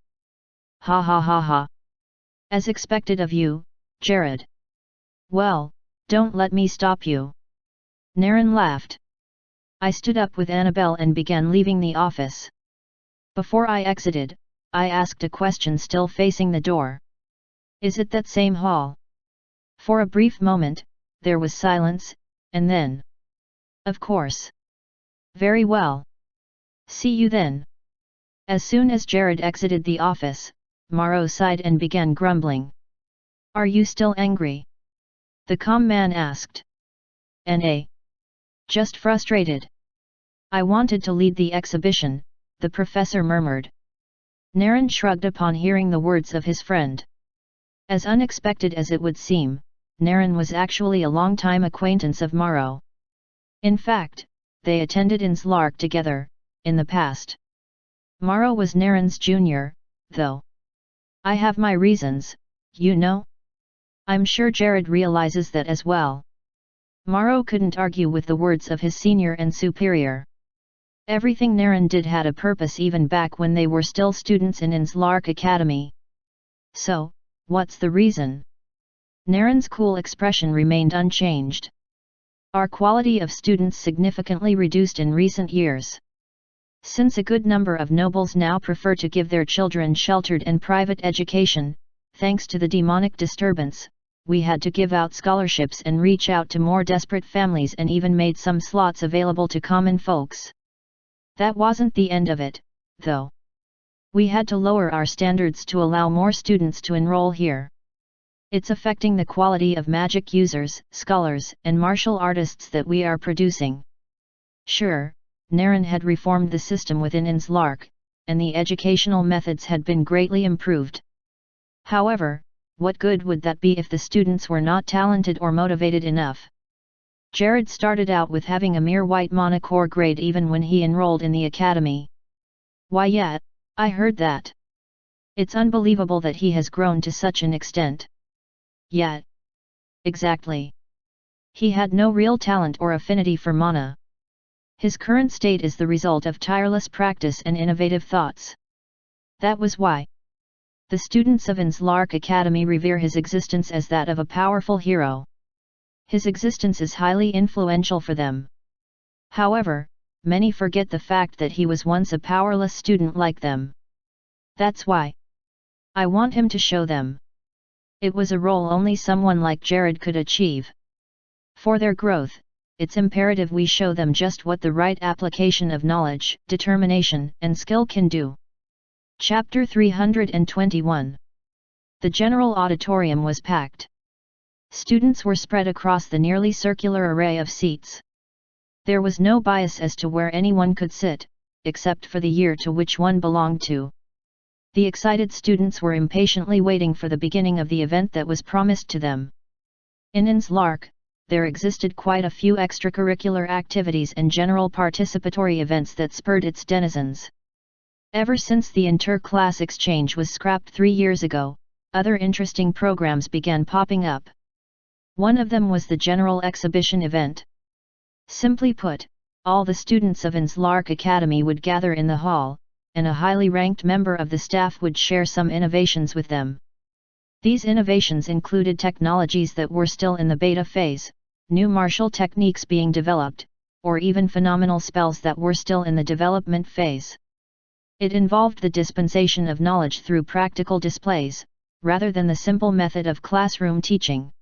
Ha ha ha ha. As expected of you, Jared. Well, don't let me stop you. Naren laughed. I stood up with Annabelle and began leaving the office. Before I exited, I asked a question still facing the door. Is it that same hall? For a brief moment, there was silence, and then, of course. Very well. See you then. As soon as Jared exited the office, Morrow sighed and began grumbling. Are you still angry? The calm man asked. Nah. Just frustrated. I wanted to lead the exhibition, the professor murmured. Naren shrugged upon hearing the words of his friend. As unexpected as it would seem, Naren was actually a long-time acquaintance of Morrow. In fact, they attended Inslark together, in the past. Morrow was Naren's junior, though. I have my reasons, you know? I'm sure Jared realizes that as well. Morrow couldn't argue with the words of his senior and superior. Everything Naren did had a purpose even back when they were still students in Inslark Academy. So, what's the reason? Naren's cool expression remained unchanged. Our quality of students significantly reduced in recent years. Since a good number of nobles now prefer to give their children sheltered and private education, thanks to the demonic disturbance, we had to give out scholarships and reach out to more desperate families and even made some slots available to common folks. That wasn't the end of it, though. We had to lower our standards to allow more students to enroll here. It's affecting the quality of magic users, scholars, and martial artists that we are producing. Sure, Naren had reformed the system within Inslark, and the educational methods had been greatly improved. However, what good would that be if the students were not talented or motivated enough? Jared started out with having a mere white monocore grade even when he enrolled in the academy. Why yeah, I heard that. It's unbelievable that he has grown to such an extent. Yeah. Exactly. He had no real talent or affinity for mana. His current state is the result of tireless practice and innovative thoughts. That was why. The students of Inslark Academy revere his existence as that of a powerful hero. His existence is highly influential for them. However, many forget the fact that he was once a powerless student like them. That's why. I want him to show them. It was a role only someone like Jared could achieve. For their growth, it's imperative we show them just what the right application of knowledge, determination, and skill can do. Chapter 321. The general auditorium was packed. Students were spread across the nearly circular array of seats. There was no bias as to where anyone could sit, except for the year to which one belonged to. The excited students were impatiently waiting for the beginning of the event that was promised to them. In Inslark, there existed quite a few extracurricular activities and general participatory events that spurred its denizens. Ever since the inter-class exchange was scrapped 3 years ago, other interesting programs began popping up. One of them was the general exhibition event. Simply put, all the students of Inslark Academy would gather in the hall, and a highly ranked member of the staff would share some innovations with them. These innovations included technologies that were still in the beta phase, new martial techniques being developed, or even phenomenal spells that were still in the development phase. It involved the dispensation of knowledge through practical displays, rather than the simple method of classroom teaching.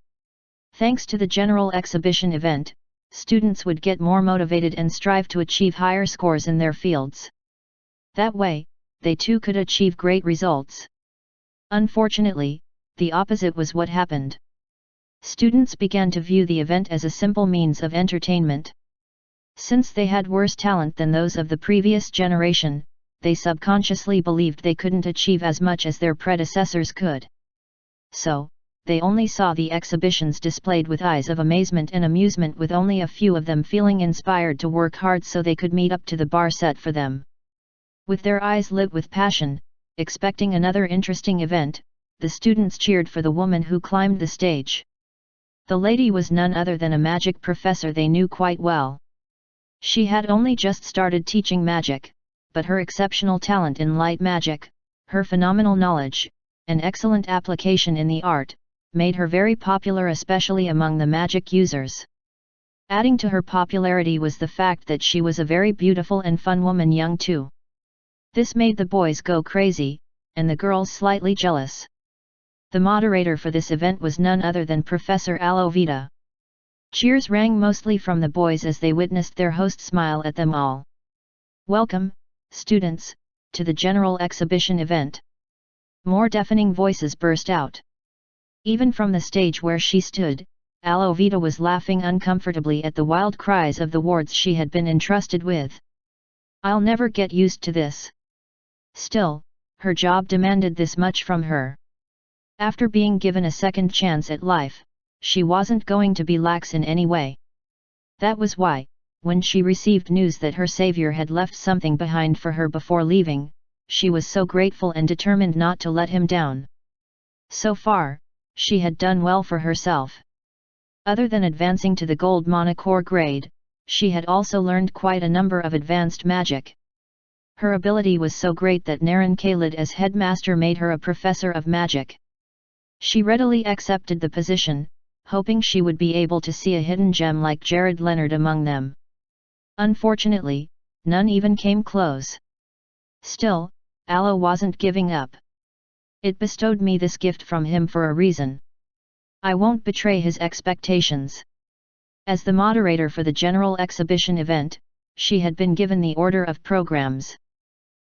Thanks to the general exhibition event, students would get more motivated and strive to achieve higher scores in their fields. That way, they too could achieve great results. Unfortunately, the opposite was what happened. Students began to view the event as a simple means of entertainment. Since they had worse talent than those of the previous generation, they subconsciously believed they couldn't achieve as much as their predecessors could. So, they only saw the exhibitions displayed with eyes of amazement and amusement, with only a few of them feeling inspired to work hard so they could meet up to the bar set for them. With their eyes lit with passion, expecting another interesting event, the students cheered for the woman who climbed the stage. The lady was none other than a magic professor they knew quite well. She had only just started teaching magic, but her exceptional talent in light magic, her phenomenal knowledge, and excellent application in the art, made her very popular, especially among the magic users. Adding to her popularity was the fact that she was a very beautiful and fun woman, young too. This made the boys go crazy, and the girls slightly jealous. The moderator for this event was none other than Professor Alovita. Cheers rang mostly from the boys as they witnessed their host smile at them all. "Welcome, students, to the general exhibition event." More deafening voices burst out. Even from the stage where she stood, Alovita was laughing uncomfortably at the wild cries of the wards she had been entrusted with. "I'll never get used to this." Still, her job demanded this much from her. After being given a second chance at life, she wasn't going to be lax in any way. That was why, when she received news that her savior had left something behind for her before leaving, she was so grateful and determined not to let him down. So far, she had done well for herself. Other than advancing to the gold monocore grade, she had also learned quite a number of advanced magic. Her ability was so great that Naren Khalid as headmaster made her a professor of magic. She readily accepted the position, hoping she would be able to see a hidden gem like Jared Leonard among them. Unfortunately, none even came close. Still, Alo wasn't giving up. "It bestowed me this gift from him for a reason. I won't betray his expectations." As the moderator for the general exhibition event, she had been given the order of programs.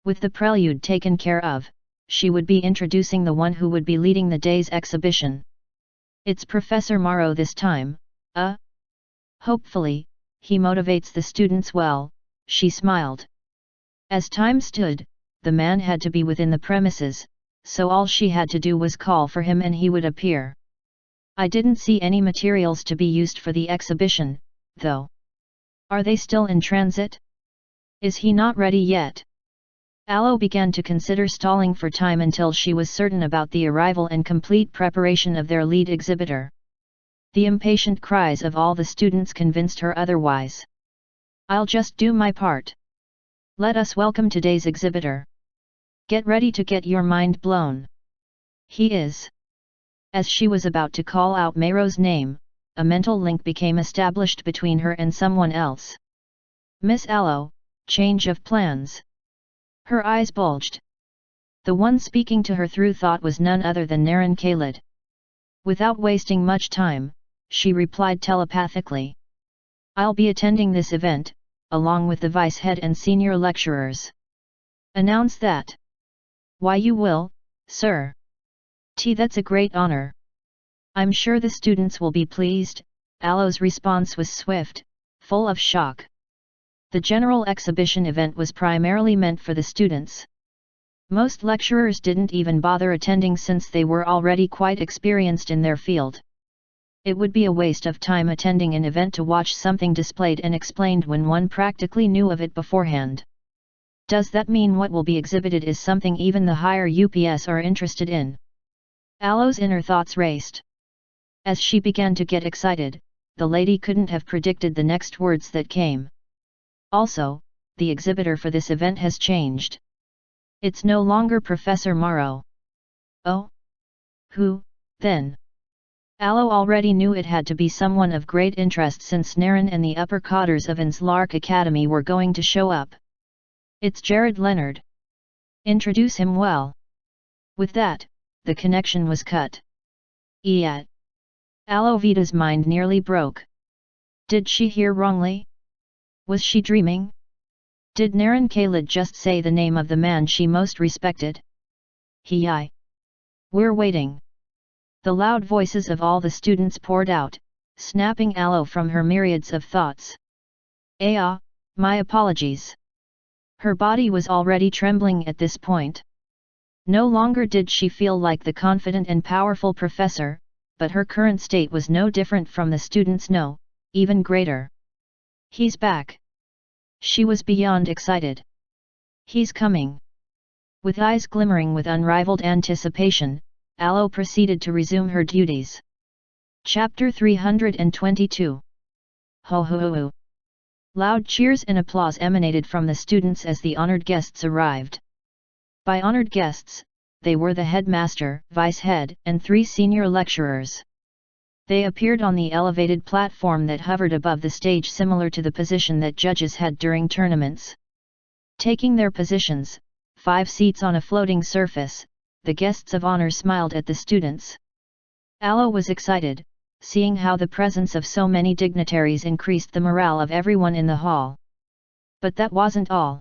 With the prelude taken care of, she would be introducing the one who would be leading the day's exhibition. "It's Professor Morrow this time, Hopefully, he motivates the students well," she smiled. As time stood, the man had to be within the premises, so all she had to do was call for him and he would appear. "I didn't see any materials to be used for the exhibition, though. Are they still in transit? Is he not ready yet?" Alo began to consider stalling for time until she was certain about the arrival and complete preparation of their lead exhibitor. The impatient cries of all the students convinced her otherwise. "I'll just do my part. Let us welcome today's exhibitor. Get ready to get your mind blown. He is..." As she was about to call out Mayro's name, a mental link became established between her and someone else. "Miss Alo, change of plans." Her eyes bulged. The one speaking to her through thought was none other than Naren Khalid. Without wasting much time, she replied telepathically. "I'll be attending this event, along with the vice head and senior lecturers." "Announce that." "Why, you will, sir." That's a great honor. I'm sure the students will be pleased." Alo's response was swift, full of shock. The general exhibition event was primarily meant for the students. Most lecturers didn't even bother attending since they were already quite experienced in their field. It would be a waste of time attending an event to watch something displayed and explained when one practically knew of it beforehand. Does that mean what will be exhibited is something even the higher UPS are interested in? Alo's inner thoughts raced. As she began to get excited, the lady couldn't have predicted the next words that came. "Also, the exhibitor for this event has changed. It's no longer Professor Morrow." "Oh? Who, then?" Alo already knew it had to be someone of great interest since Naren and the upper cadres of Anslark Academy were going to show up. "It's Jared Leonard. Introduce him well." With that, the connection was cut. Yet, Alovita's mind nearly broke. Did she hear wrongly? Was she dreaming? Did Naren Khalid just say the name of the man she most respected? We're waiting." The loud voices of all the students poured out, snapping Alo from her myriads of thoughts. My apologies." Her body was already trembling at this point. No longer did she feel like the confident and powerful professor, but her current state was no different from the students' no, even greater. "He's back." She was beyond excited. "He's coming." With eyes glimmering with unrivaled anticipation, Alo proceeded to resume her duties. Chapter 322. Ho ho ho ho. Loud cheers and applause emanated from the students as the honored guests arrived. By honored guests, they were the headmaster, vice head, and 3 senior lecturers. They appeared on the elevated platform that hovered above the stage, similar to the position that judges had during tournaments. Taking their positions, 5 seats on a floating surface. The guests of honor smiled at the students. Aloe was excited, seeing how the presence of so many dignitaries increased the morale of everyone in the hall. But that wasn't all.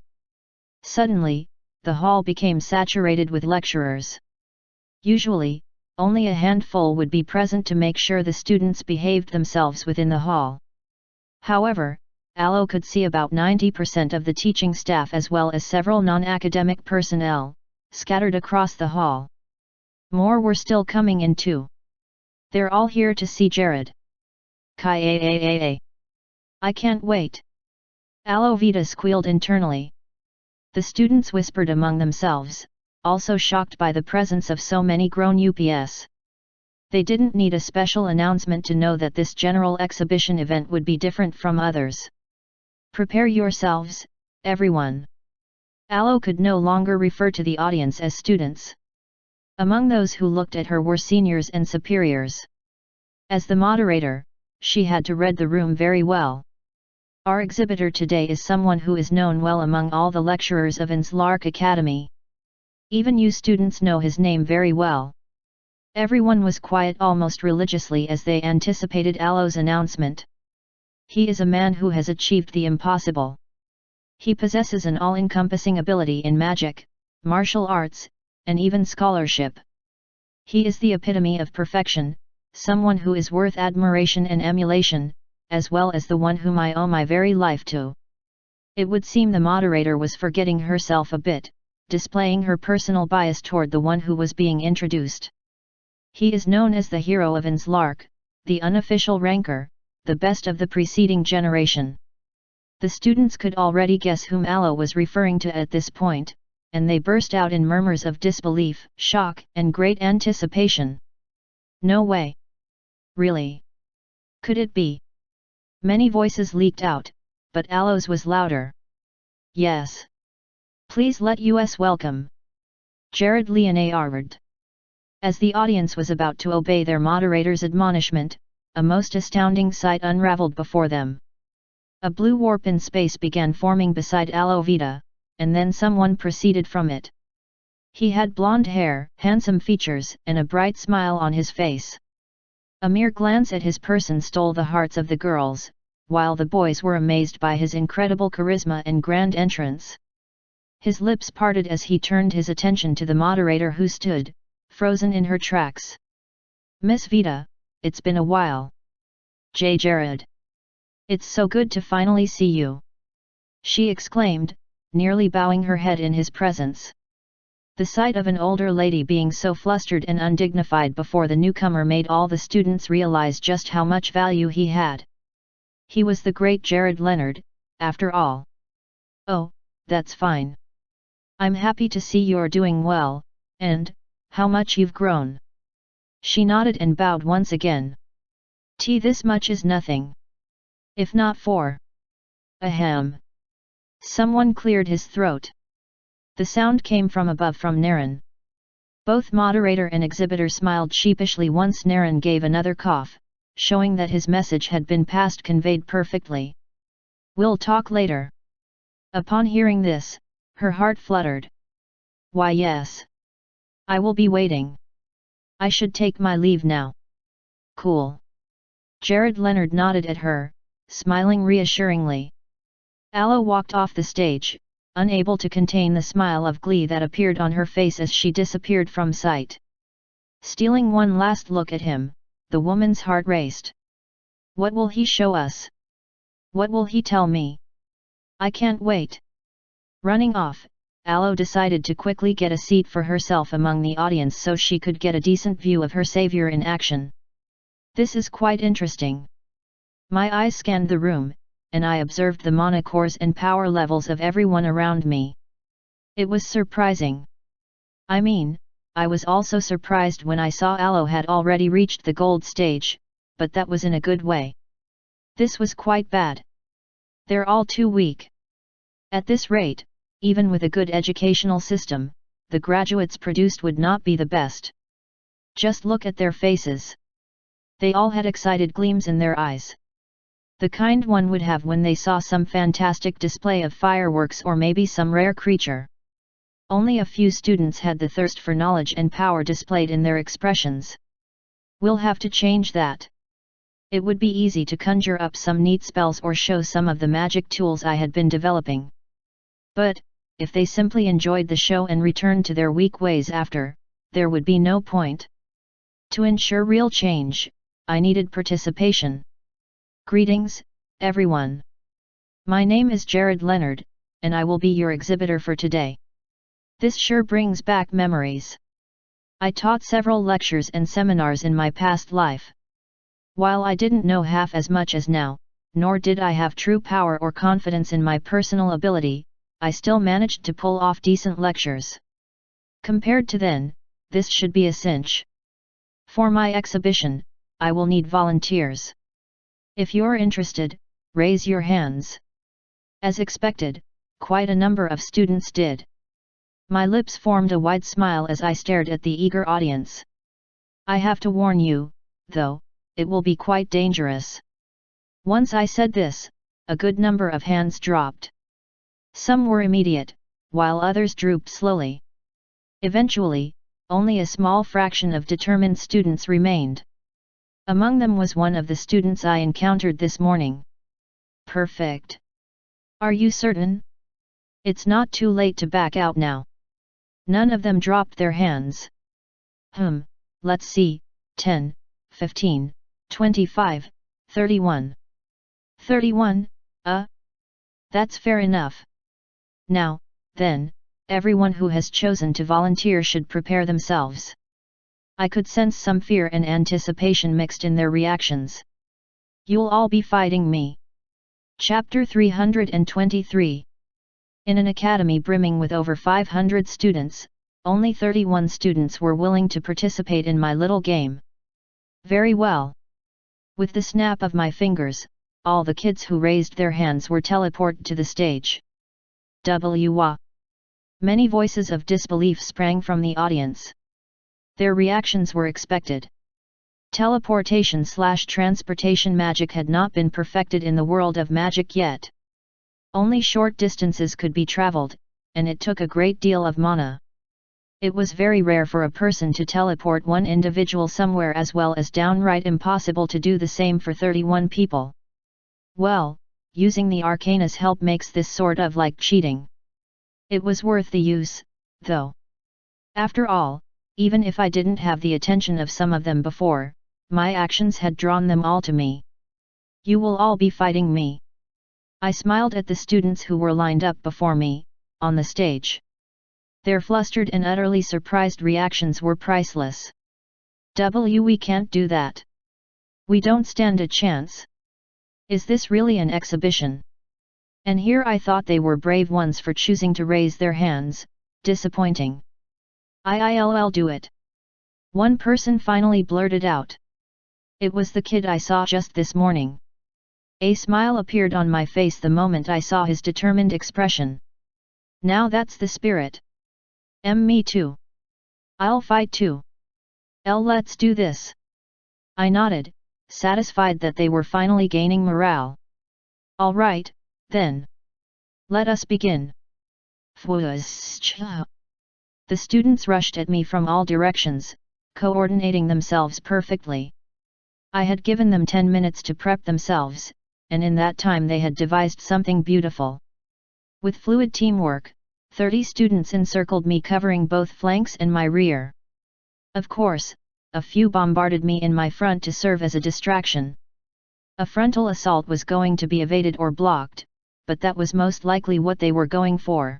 Suddenly, the hall became saturated with lecturers. Usually, only a handful would be present to make sure the students behaved themselves within the hall. However, Aloe could see about 90% of the teaching staff as well as several non-academic personnel, scattered across the hall. More were still coming in too. They're all here to see Jared. Kai. I can't wait. Aloe Vita squealed internally. The students whispered among themselves, also shocked by the presence of so many grown ups. They didn't need a special announcement to know that this general exhibition event would be different from others. Prepare yourselves, everyone. Aloe could no longer refer to the audience as students. Among those who looked at her were seniors and superiors. As the moderator, she had to read the room very well. Our exhibitor today is someone who is known well among all the lecturers of Inslark Academy. Even you students know his name very well. Everyone was quiet almost religiously as they anticipated Aloe's announcement. He is a man who has achieved the impossible. He possesses an all-encompassing ability in magic, martial arts, and even scholarship. He is the epitome of perfection, someone who is worth admiration and emulation, as well as the one whom I owe my very life to. It would seem the moderator was forgetting herself a bit, displaying her personal bias toward the one who was being introduced. He is known as the hero of Inslark, the unofficial ranker, the best of the preceding generation. The students could already guess whom Aloe was referring to at this point, and they burst out in murmurs of disbelief, shock, and great anticipation. No way! Really? Could it be? Many voices leaked out, but Aloe's was louder. Yes. Please let us welcome Jared Leonard. As the audience was about to obey their moderator's admonishment, a most astounding sight unraveled before them. A blue warp in space began forming beside Aloe Vita, and then someone proceeded from it. He had blonde hair, handsome features, and a bright smile on his face. A mere glance at his person stole the hearts of the girls, while the boys were amazed by his incredible charisma and grand entrance. His lips parted as he turned his attention to the moderator who stood, frozen in her tracks. Miss Vita, it's been a while. Jared. It's so good to finally see you. She exclaimed, nearly bowing her head in his presence. The sight of an older lady being so flustered and undignified before the newcomer made all the students realize just how much value he had. He was the great Jared Leonard, after all. Oh, that's fine. I'm happy to see you're doing well, and how much you've grown. She nodded and bowed once again. This much is nothing. If not for... Ahem. Someone cleared his throat. The sound came from above from Naren. Both moderator and exhibitor smiled sheepishly once Naren gave another cough, showing that his message had been passed conveyed perfectly. We'll talk later. Upon hearing this, her heart fluttered. Why yes. I will be waiting. I should take my leave now. Cool. Jared Leonard nodded at her, smiling reassuringly. Aloe walked off the stage, unable to contain the smile of glee that appeared on her face as she disappeared from sight. Stealing one last look at him, the woman's heart raced. What will he show us? What will he tell me? I can't wait. Running off, Aloe decided to quickly get a seat for herself among the audience so she could get a decent view of her savior in action. This is quite interesting. My eyes scanned the room, and I observed the mana cores and power levels of everyone around me. It was surprising. I mean, I was also surprised when I saw Aloe had already reached the gold stage, but that was in a good way. This was quite bad. They're all too weak. At this rate, even with a good educational system, the graduates produced would not be the best. Just look at their faces. They all had excited gleams in their eyes. The kind one would have when they saw some fantastic display of fireworks or maybe some rare creature. Only a few students had the thirst for knowledge and power displayed in their expressions. We'll have to change that. It would be easy to conjure up some neat spells or show some of the magic tools I had been developing. But, if they simply enjoyed the show and returned to their weak ways after, there would be no point. To ensure real change, I needed participation. Greetings, everyone. My name is Jared Leonard, and I will be your exhibitor for today. This sure brings back memories. I taught several lectures and seminars in my past life. While I didn't know half as much as now, nor did I have true power or confidence in my personal ability, I still managed to pull off decent lectures. Compared to then, this should be a cinch. For my exhibition, I will need volunteers. If you're interested, raise your hands. As expected, quite a number of students did. My lips formed a wide smile as I stared at the eager audience. I have to warn you, though, it will be quite dangerous. Once I said this, a good number of hands dropped. Some were immediate, while others drooped slowly. Eventually, only a small fraction of determined students remained. Among them was one of the students I encountered this morning. Perfect. Are you certain? It's not too late to back out now. None of them dropped their hands. Let's see, 10, 15, 25, 31. 31, that's fair enough. Now, then, everyone who has chosen to volunteer should prepare themselves. I could sense some fear and anticipation mixed in their reactions. You'll all be fighting me. Chapter 323. In an academy brimming with over 500 students, only 31 students were willing to participate in my little game. Very well. With the snap of my fingers, all the kids who raised their hands were teleported to the stage. Many voices of disbelief sprang from the audience. Their reactions were expected. Teleportation/transportation magic had not been perfected in the world of magic yet. Only short distances could be traveled, and it took a great deal of mana. It was very rare for a person to teleport one individual somewhere, as well as downright impossible to do the same for 31 people. Well, using the Arcana's help makes this sort of like cheating. It was worth the use, though. After all, even if I didn't have the attention of some of them before, my actions had drawn them all to me. You will all be fighting me. I smiled at the students who were lined up before me, on the stage. Their flustered and utterly surprised reactions were priceless. We can't do that. We don't stand a chance. Is this really an exhibition? And here I thought they were brave ones for choosing to raise their hands. Disappointing. I'll do it. One person finally blurted out. It was the kid I saw just this morning. A smile appeared on my face the moment I saw his determined expression. Now that's the spirit. Me too. I'll fight too. Let's do this. I nodded, satisfied that they were finally gaining morale. All right, then. Let us begin. The students rushed at me from all directions, coordinating themselves perfectly. I had given them 10 minutes to prep themselves, and in that time they had devised something beautiful. With fluid teamwork, 30 students encircled me, covering both flanks and my rear. Of course, a few bombarded me in my front to serve as a distraction. A frontal assault was going to be evaded or blocked, but that was most likely what they were going for.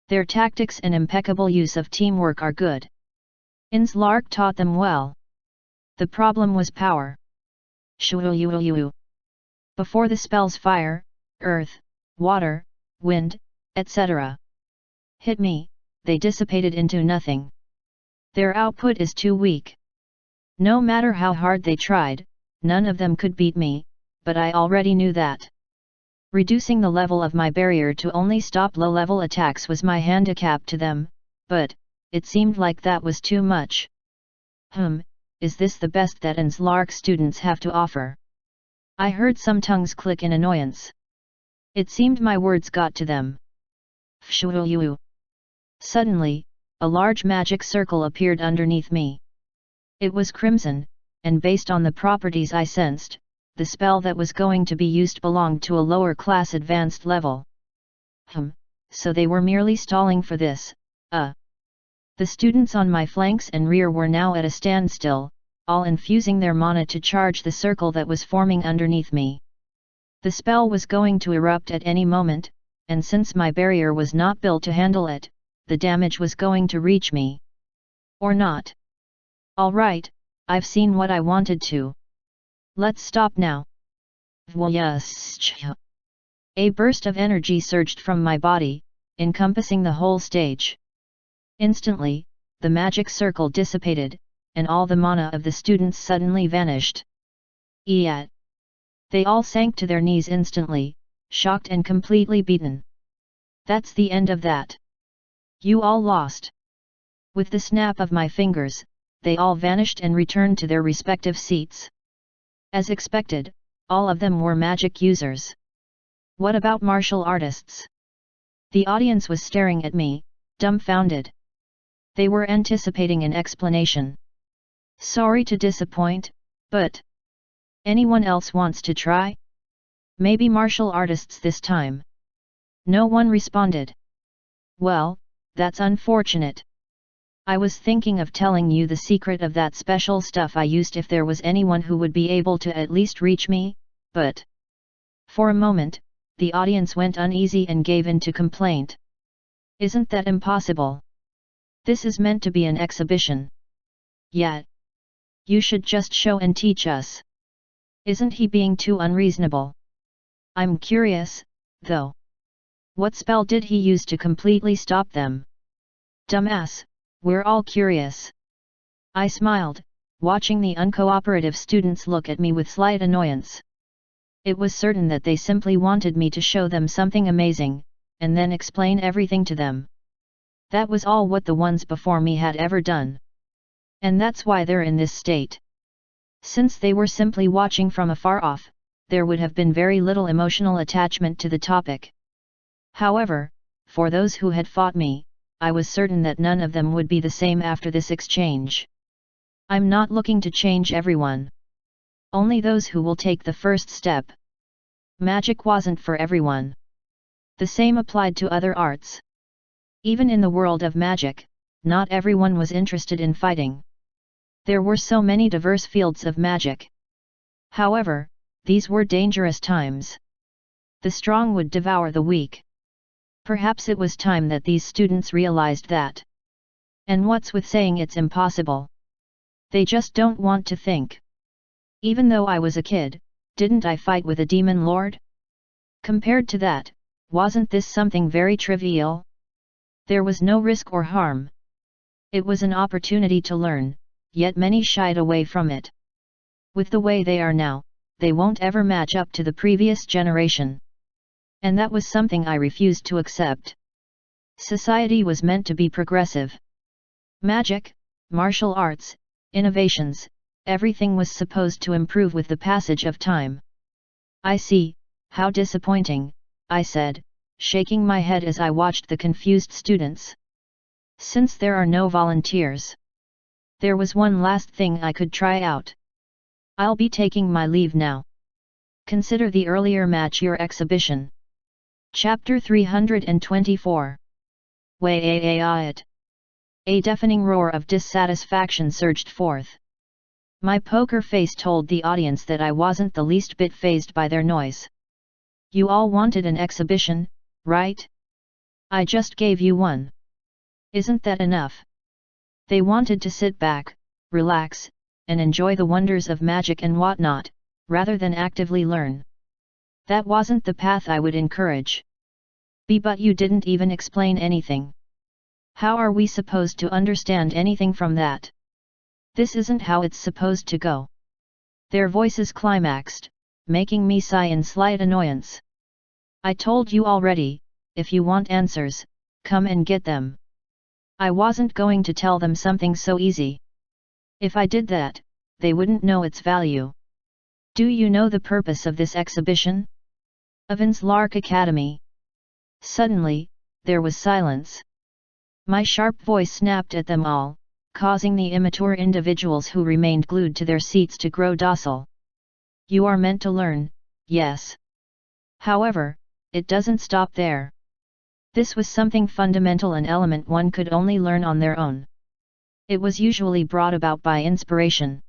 Their tactics and impeccable use of teamwork are good. Innslark taught them well. The problem was power. Before the spells fire, earth, water, wind, etc. hit me, they dissipated into nothing. Their output is too weak. No matter how hard they tried, none of them could beat me, but I already knew that. Reducing the level of my barrier to only stop low-level attacks was my handicap to them, but it seemed like that was too much. Is this the best that Innslark students have to offer? I heard some tongues click in annoyance. It seemed my words got to them. Suddenly, a large magic circle appeared underneath me. It was crimson, and based on the properties I sensed, the spell that was going to be used belonged to a lower class advanced level. So they were merely stalling for this. The students on my flanks and rear were now at a standstill, all infusing their mana to charge the circle that was forming underneath me. The spell was going to erupt at any moment, and since my barrier was not built to handle it, the damage was going to reach me. Or not. Alright, I've seen what I wanted to. Let's stop now. A burst of energy surged from my body, encompassing the whole stage. Instantly, the magic circle dissipated, and all the mana of the students suddenly vanished. Yet, they all sank to their knees instantly, shocked and completely beaten. That's the end of that. You all lost. With the snap of my fingers, they all vanished and returned to their respective seats. As expected, all of them were magic users. What about martial artists? The audience was staring at me, dumbfounded. They were anticipating an explanation. Sorry to disappoint, but anyone else wants to try? Maybe martial artists this time. No one responded. Well, that's unfortunate. I was thinking of telling you the secret of that special stuff I used if there was anyone who would be able to at least reach me, but... For a moment, the audience went uneasy and gave in to complaint. Isn't that impossible? This is meant to be an exhibition. Yet. You should just show and teach us. Isn't he being too unreasonable? I'm curious, though. What spell did he use to completely stop them? Dumbass, we're all curious. I smiled, watching the uncooperative students look at me with slight annoyance. It was certain that they simply wanted me to show them something amazing, and then explain everything to them. That was all what the ones before me had ever done. And that's why they're in this state. Since they were simply watching from afar off, there would have been very little emotional attachment to the topic. However, for those who had fought me, I was certain that none of them would be the same after this exchange. I'm not looking to change everyone. Only those who will take the first step. Magic wasn't for everyone. The same applied to other arts. Even in the world of magic, not everyone was interested in fighting. There were so many diverse fields of magic. However, these were dangerous times. The strong would devour the weak. Perhaps it was time that these students realized that. And what's with saying it's impossible? They just don't want to think. Even though I was a kid, didn't I fight with a demon lord? Compared to that, wasn't this something very trivial? There was no risk or harm. It was an opportunity to learn, yet many shied away from it. With the way they are now, they won't ever match up to the previous generation. And that was something I refused to accept. Society was meant to be progressive. Magic, martial arts, innovations, everything was supposed to improve with the passage of time. I see, how disappointing, I said, shaking my head as I watched the confused students. Since there are no volunteers, there was one last thing I could try out. I'll be taking my leave now. Consider the earlier match your exhibition. Chapter 324. Wait. A deafening roar of dissatisfaction surged forth. My poker face told the audience that I wasn't the least bit fazed by their noise. You all wanted an exhibition, right? I just gave you one. Isn't that enough? They wanted to sit back, relax, and enjoy the wonders of magic and whatnot, rather than actively learn. That wasn't the path I would encourage. But you didn't even explain anything. How are we supposed to understand anything from that? This isn't how it's supposed to go. Their voices climaxed, making me sigh in slight annoyance. I told you already, if you want answers, come and get them. I wasn't going to tell them something so easy. If I did that, they wouldn't know its value. Do you know the purpose of this exhibition? Avon's Lark Academy. Suddenly, there was silence. My sharp voice snapped at them all, causing the immature individuals who remained glued to their seats to grow docile. You are meant to learn, yes. However, it doesn't stop there. This was something fundamental, an element one could only learn on their own. It was usually brought about by inspiration.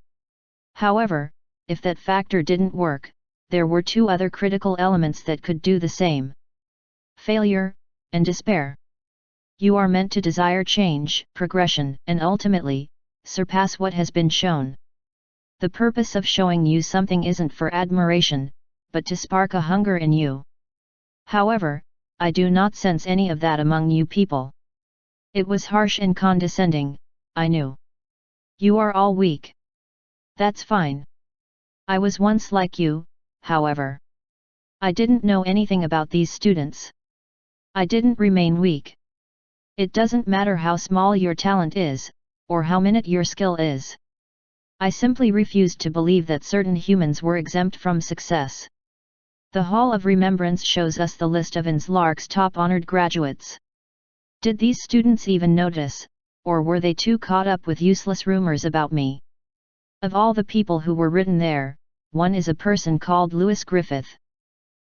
However, if that factor didn't work, there were two other critical elements that could do the same: failure, and despair. You are meant to desire change, progression, and ultimately, surpass what has been shown. The purpose of showing you something isn't for admiration, but to spark a hunger in you. However, I do not sense any of that among you people. It was harsh and condescending, I knew. You are all weak. That's fine. I was once like you, however. I didn't know anything about these students. I didn't remain weak. It doesn't matter how small your talent is, or how minute your skill is. I simply refused to believe that certain humans were exempt from success. The Hall of Remembrance shows us the list of Inslark's top honored graduates. Did these students even notice, or were they too caught up with useless rumors about me? Of all the people who were written there, one is a person called Lewis Griffith.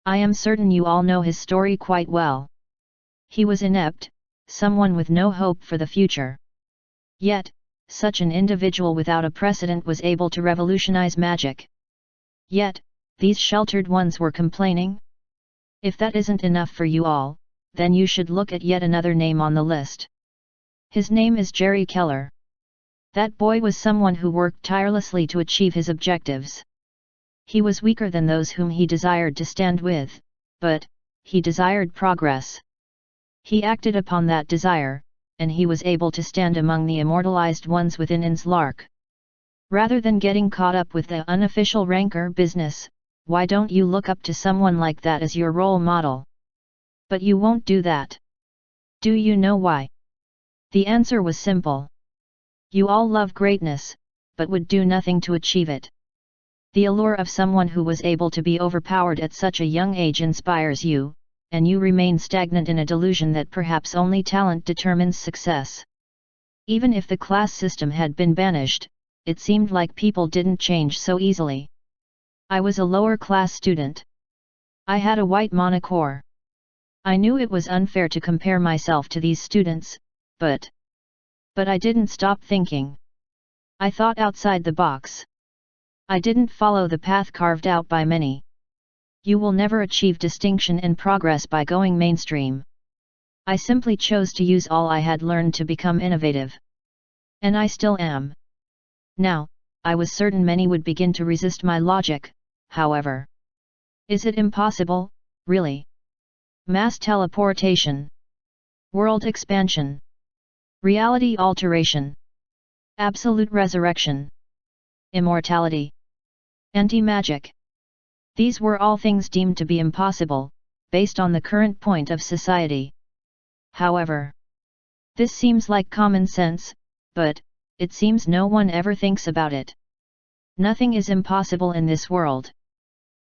I am certain you all know his story quite well. He was inept, someone with no hope for the future. Yet, such an individual without a precedent was able to revolutionize magic. Yet, these sheltered ones were complaining? If that isn't enough for you all, then you should look at yet another name on the list. His name is Jerry Keller. That boy was someone who worked tirelessly to achieve his objectives. He was weaker than those whom he desired to stand with, but he desired progress. He acted upon that desire, and he was able to stand among the immortalized ones within Inslark. Rather than getting caught up with the unofficial rancor business, why don't you look up to someone like that as your role model? But you won't do that. Do you know why? The answer was simple. You all love greatness, but would do nothing to achieve it. The allure of someone who was able to be overpowered at such a young age inspires you, and you remain stagnant in a delusion that perhaps only talent determines success. Even if the class system had been banished, it seemed like people didn't change so easily. I was a lower class student. I had a white monocore. I knew it was unfair to compare myself to these students, but I didn't stop thinking. I thought outside the box. I didn't follow the path carved out by many. You will never achieve distinction and progress by going mainstream. I simply chose to use all I had learned to become innovative. And I still am. Now, I was certain many would begin to resist my logic, however. Is it impossible, really? Mass teleportation. World expansion. Reality alteration. Absolute resurrection. Immortality. Anti-magic. These were all things deemed to be impossible, based on the current point of society. However, this seems like common sense, but it seems no one ever thinks about it. Nothing is impossible in this world.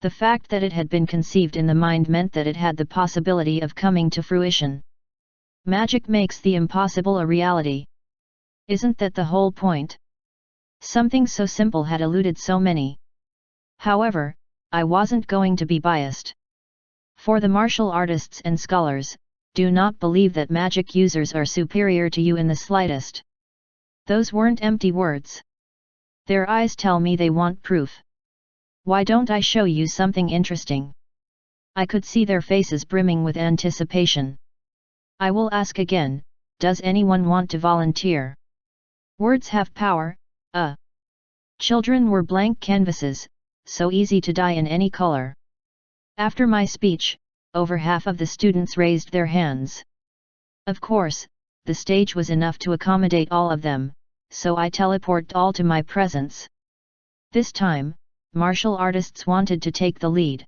The fact that it had been conceived in the mind meant that it had the possibility of coming to fruition. Magic makes the impossible a reality. Isn't that the whole point? Something so simple had eluded so many. However, I wasn't going to be biased. For the martial artists and scholars, do not believe that magic users are superior to you in the slightest. Those weren't empty words. Their eyes tell me they want proof. Why don't I show you something interesting? I could see their faces brimming with anticipation. I will ask again, does anyone want to volunteer? Words have power. Children were blank canvases, so easy to dye in any color. After my speech, over half of the students raised their hands. Of course, the stage was enough to accommodate all of them, so I teleported all to my presence. This time, martial artists wanted to take the lead.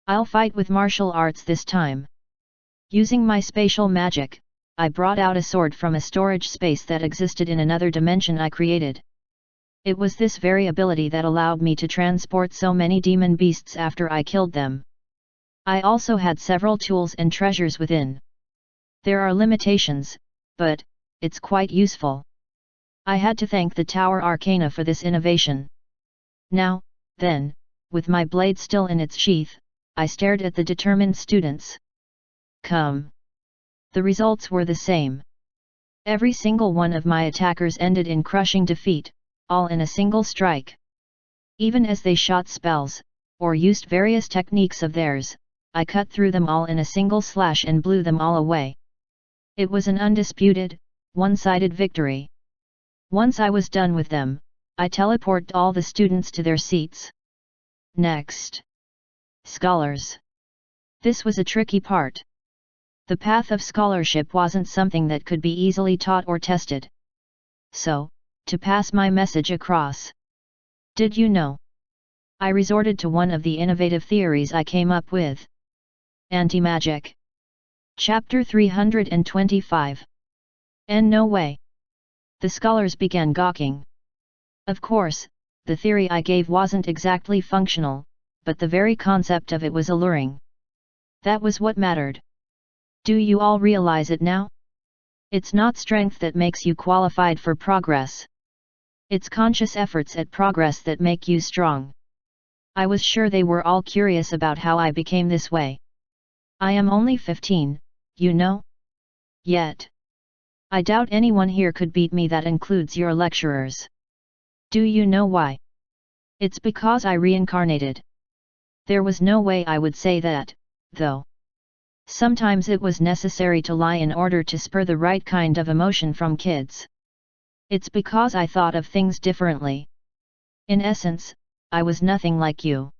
I'll fight with martial arts this time. Using my spatial magic, I brought out a sword from a storage space that existed in another dimension I created. It was this very ability that allowed me to transport so many demon beasts after I killed them. I also had several tools and treasures within. There are limitations, but it's quite useful. I had to thank the Tower Arcana for this innovation. Now, then, with my blade still in its sheath, I stared at the determined students. Come. The results were the same. Every single one of my attackers ended in crushing defeat, all in a single strike. Even as they shot spells, or used various techniques of theirs, I cut through them all in a single slash and blew them all away. It was an undisputed, one-sided victory. Once I was done with them, I teleported all the students to their seats. Next. Scholars. This was a tricky part. The path of scholarship wasn't something that could be easily taught or tested. So, to pass my message across. Did you know? I resorted to one of the innovative theories I came up with. Anti-magic. Chapter 325. And no way. The scholars began gawking. Of course, the theory I gave wasn't exactly functional, but the very concept of it was alluring. That was what mattered. Do you all realize it now? It's not strength that makes you qualified for progress. It's conscious efforts at progress that make you strong. I was sure they were all curious about how I became this way. I am only 15, you know? Yet. I doubt anyone here could beat me, that includes your lecturers. Do you know why? It's because I reincarnated. There was no way I would say that, though. Sometimes it was necessary to lie in order to spur the right kind of emotion from kids. It's because I thought of things differently. In essence, I was nothing like you.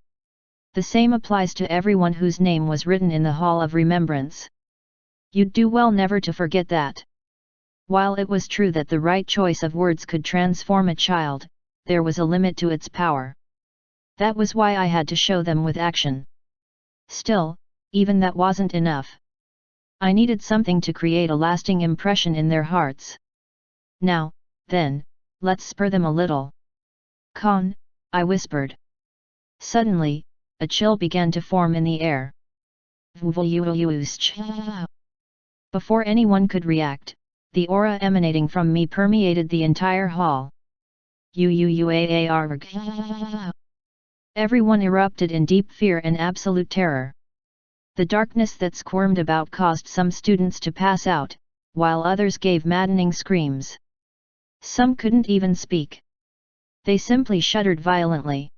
The same applies to everyone whose name was written in the Hall of Remembrance. You'd do well never to forget that. While it was true that the right choice of words could transform a child, there was a limit to its power. That was why I had to show them with action. Still, even that wasn't enough. I needed something to create a lasting impression in their hearts. Now, then, let's spur them a little. Con, I whispered. Suddenly, a chill began to form in the air. Before anyone could react, the aura emanating from me permeated the entire hall. Everyone erupted in deep fear and absolute terror. The darkness that squirmed about caused some students to pass out, while others gave maddening screams. Some couldn't even speak. They simply shuddered violently.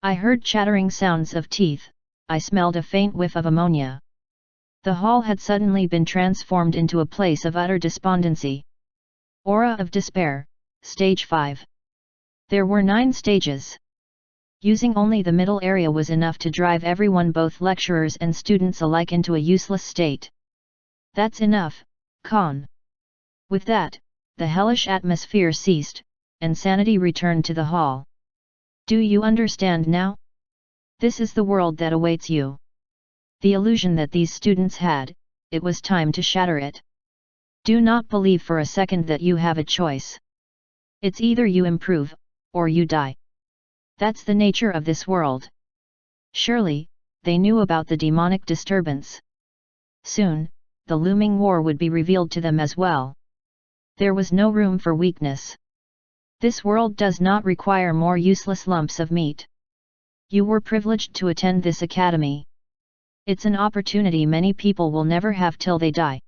I heard chattering sounds of teeth, I smelled a faint whiff of ammonia. The hall had suddenly been transformed into a place of utter despondency. Aura of Despair, Stage 5. There were 9 stages. Using only the middle area was enough to drive everyone, both lecturers and students alike, into a useless state. That's enough, Con. With that, the hellish atmosphere ceased, and sanity returned to the hall. Do you understand now? This is the world that awaits you. The illusion that these students had, it was time to shatter it. Do not believe for a second that you have a choice. It's either you improve, or you die. That's the nature of this world. Surely, they knew about the demonic disturbance. Soon, the looming war would be revealed to them as well. There was no room for weakness. This world does not require more useless lumps of meat. You were privileged to attend this academy. It's an opportunity many people will never have till they die.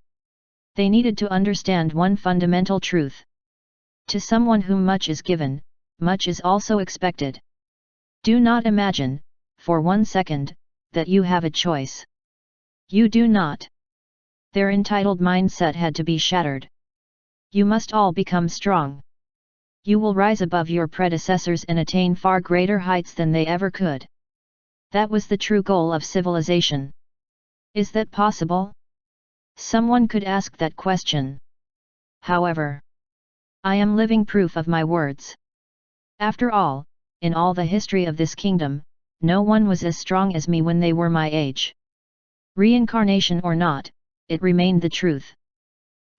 They needed to understand one fundamental truth. To someone whom much is given, much is also expected. Do not imagine, for one second, that you have a choice. You do not. Their entitled mindset had to be shattered. You must all become strong. You will rise above your predecessors and attain far greater heights than they ever could. That was the true goal of civilization. Is that possible? Someone could ask that question. However, I am living proof of my words. After all, in all the history of this kingdom, no one was as strong as me when they were my age. Reincarnation or not, it remained the truth.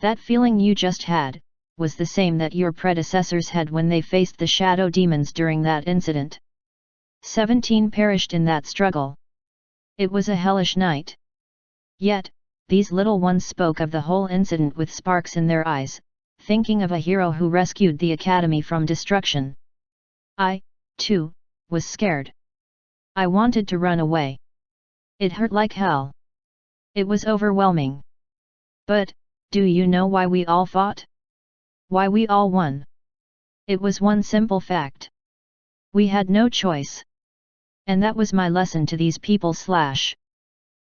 That feeling you just had, was the same that your predecessors had when they faced the shadow demons during that incident. 17 perished in that struggle. It was a hellish night. Yet, these little ones spoke of the whole incident with sparks in their eyes, thinking of a hero who rescued the academy from destruction. I, too, was scared. I wanted to run away. It hurt like hell. It was overwhelming. But, do you know why we all fought? Why we all won? It was one simple fact. We had no choice. And that was my lesson to these people.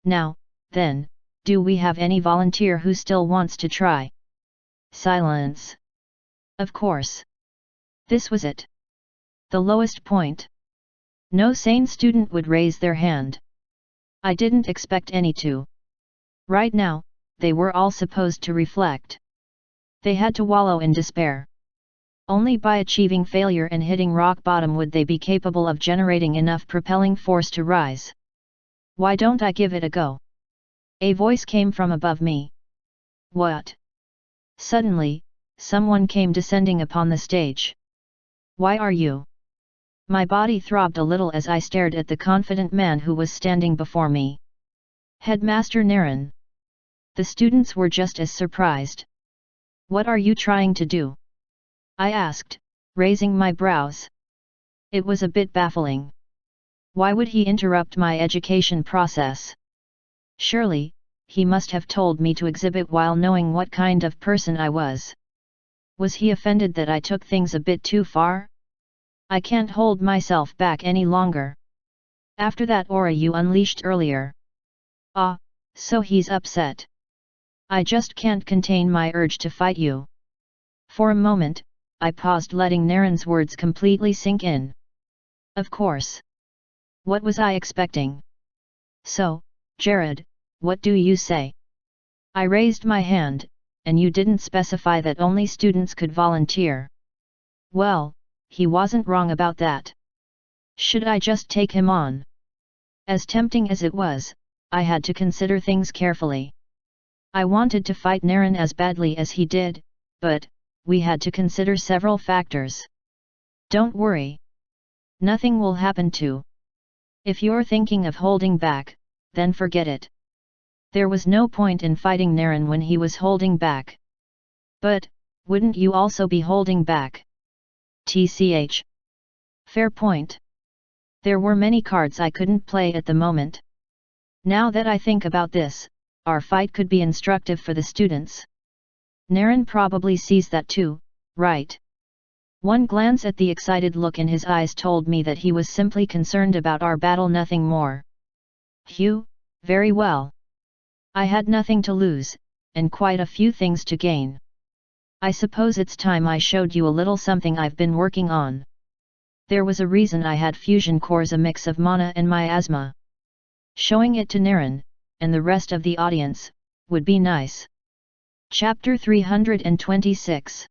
Now, then, do we have any volunteer who still wants to try? Silence. Of course. This was it. The lowest point. No sane student would raise their hand. I didn't expect any to. Right now, they were all supposed to reflect. They had to wallow in despair. Only by achieving failure and hitting rock bottom would they be capable of generating enough propelling force to rise. Why don't I give it a go? A voice came from above me. What? Suddenly, someone came descending upon the stage. Why are you? My body throbbed a little as I stared at the confident man who was standing before me. Headmaster Naren. The students were just as surprised. What are you trying to do? I asked, raising my brows. It was a bit baffling. Why would he interrupt my education process? Surely, he must have told me to exhibit while knowing what kind of person I was. Was he offended that I took things a bit too far? I can't hold myself back any longer. After that aura you unleashed earlier. Ah, so he's upset. I just can't contain my urge to fight you. For a moment, I paused, letting Naren's words completely sink in. Of course. What was I expecting? So, Jared, what do you say? I raised my hand, and you didn't specify that only students could volunteer. Well, he wasn't wrong about that. Should I just take him on? As tempting as it was, I had to consider things carefully. I wanted to fight Naren as badly as he did, but we had to consider several factors. Don't worry. Nothing will happen to. If you're thinking of holding back, then forget it. There was no point in fighting Naren when he was holding back. But, wouldn't you also be holding back? TCH. Fair point. There were many cards I couldn't play at the moment. Now that I think about this, our fight could be instructive for the students. Naren probably sees that too, right? One glance at the excited look in his eyes told me that he was simply concerned about our battle, nothing more. Phew, very well. I had nothing to lose, and quite a few things to gain. I suppose it's time I showed you a little something I've been working on. There was a reason I had fusion cores, a mix of mana and miasma. Showing it to Naren, and the rest of the audience, would be nice. Chapter 326.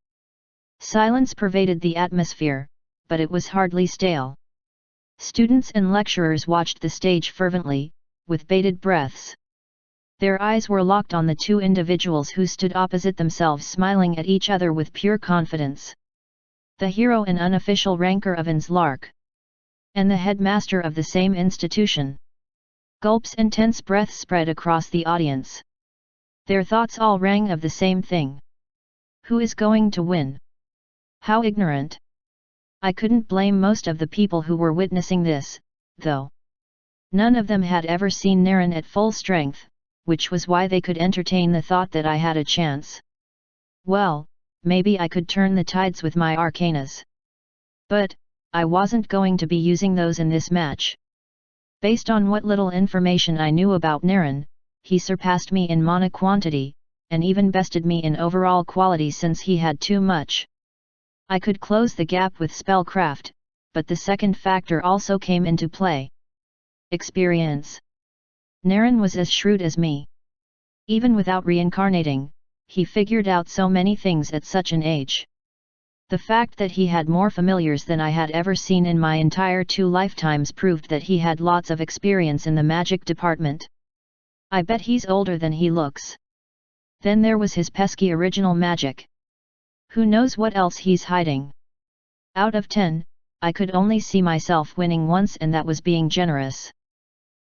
Silence pervaded the atmosphere, but it was hardly stale. Students and lecturers watched the stage fervently, with bated breaths. Their eyes were locked on the two individuals who stood opposite themselves, smiling at each other with pure confidence. The hero and unofficial ranker of Lark. And the headmaster of the same institution. Gulps and tense breaths spread across the audience. Their thoughts all rang of the same thing. Who is going to win? How ignorant! I couldn't blame most of the people who were witnessing this, though. None of them had ever seen Naren at full strength, which was why they could entertain the thought that I had a chance. Well, maybe I could turn the tides with my arcanas. But, I wasn't going to be using those in this match. Based on what little information I knew about Naren, he surpassed me in mana quantity, and even bested me in overall quality since he had too much. I could close the gap with spellcraft, but the second factor also came into play. Experience. Naren was as shrewd as me. Even without reincarnating, he figured out so many things at such an age. The fact that he had more familiars than I had ever seen in my entire 2 lifetimes proved that he had lots of experience in the magic department. I bet he's older than he looks. Then there was his pesky original magic. Who knows what else he's hiding? Out of 10, I could only see myself winning once, and that was being generous.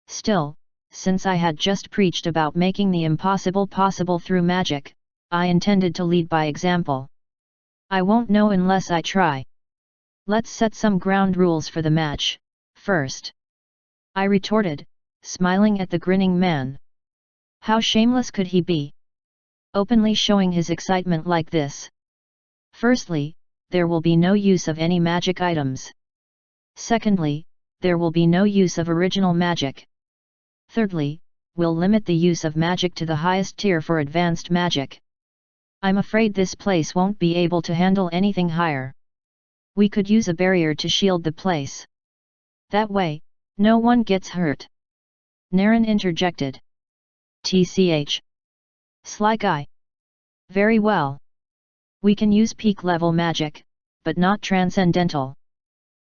Still, since I had just preached about making the impossible possible through magic, I intended to lead by example. I won't know unless I try. Let's set some ground rules for the match, first, I retorted, smiling at the grinning man. How shameless could he be? Openly showing his excitement like this. Firstly, there will be no use of any magic items. Secondly, there will be no use of original magic. Thirdly, we'll limit the use of magic to the highest tier for advanced magic. I'm afraid this place won't be able to handle anything higher. We could use a barrier to shield the place. That way, no one gets hurt. Naren interjected. TCH. Sly guy. Very well. We can use peak level magic, but not transcendental.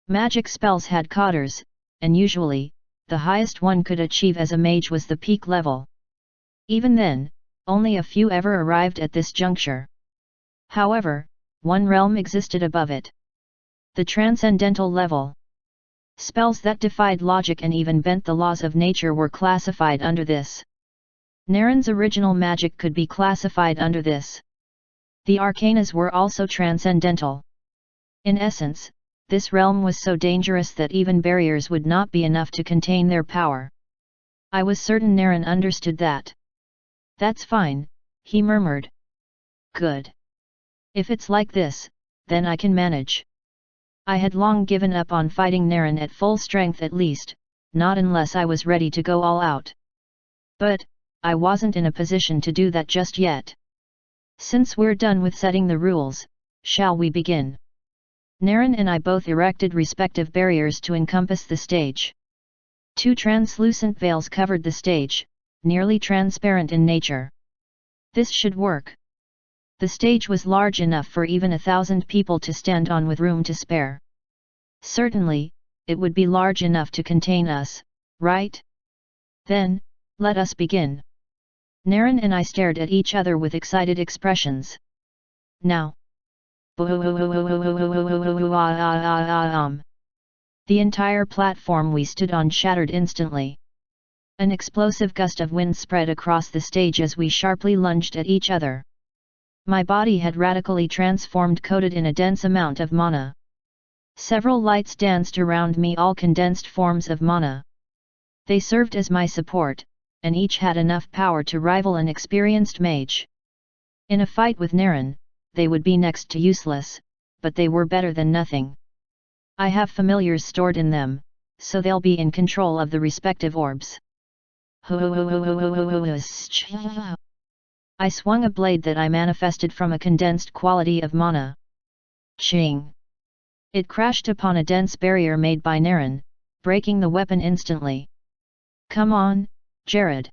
Magic spells had counters, and usually, the highest one could achieve as a mage was the peak level. Even then, only a few ever arrived at this juncture. However, one realm existed above it. The transcendental level. Spells that defied logic and even bent the laws of nature were classified under this. Naren's original magic could be classified under this. The arcanas were also transcendental. In essence, this realm was so dangerous that even barriers would not be enough to contain their power. I was certain Naren understood that. That's fine, he murmured. Good. If it's like this, then I can manage. I had long given up on fighting Naren at full strength at least, not unless I was ready to go all out. But, I wasn't in a position to do that just yet. Since we're done with setting the rules, shall we begin? Naren and I both erected respective barriers to encompass the stage. Two translucent veils covered the stage, nearly transparent in nature. This should work. The stage was large enough for even 1,000 people to stand on with room to spare. Certainly, it would be large enough to contain us, right? Then, let us begin. Naren and I stared at each other with excited expressions. Now. The entire platform we stood on shattered instantly. An explosive gust of wind spread across the stage as we sharply lunged at each other. My body had radically transformed, coated in a dense amount of mana. Several lights danced around me, all condensed forms of mana. They served as my support, and each had enough power to rival an experienced mage. In a fight with Naren, they would be next to useless, but they were better than nothing. I have familiars stored in them, so they'll be in control of the respective orbs. I swung a blade that I manifested from a condensed quality of mana. Ching! It crashed upon a dense barrier made by Naren, breaking the weapon instantly. Come on, Jared!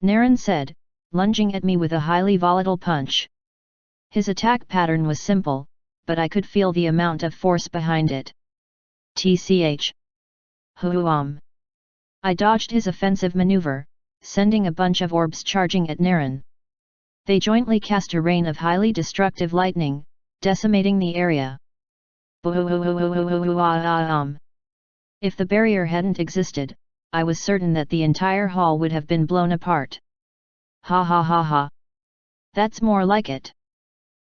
Naren said, lunging at me with a highly volatile punch. His attack pattern was simple, but I could feel the amount of force behind it. TCH. Huam! I dodged his offensive maneuver, sending a bunch of orbs charging at Naren. They jointly cast a rain of highly destructive lightning, decimating the area. If the barrier hadn't existed, I was certain that the entire hall would have been blown apart. Ha ha ha ha! That's more like it!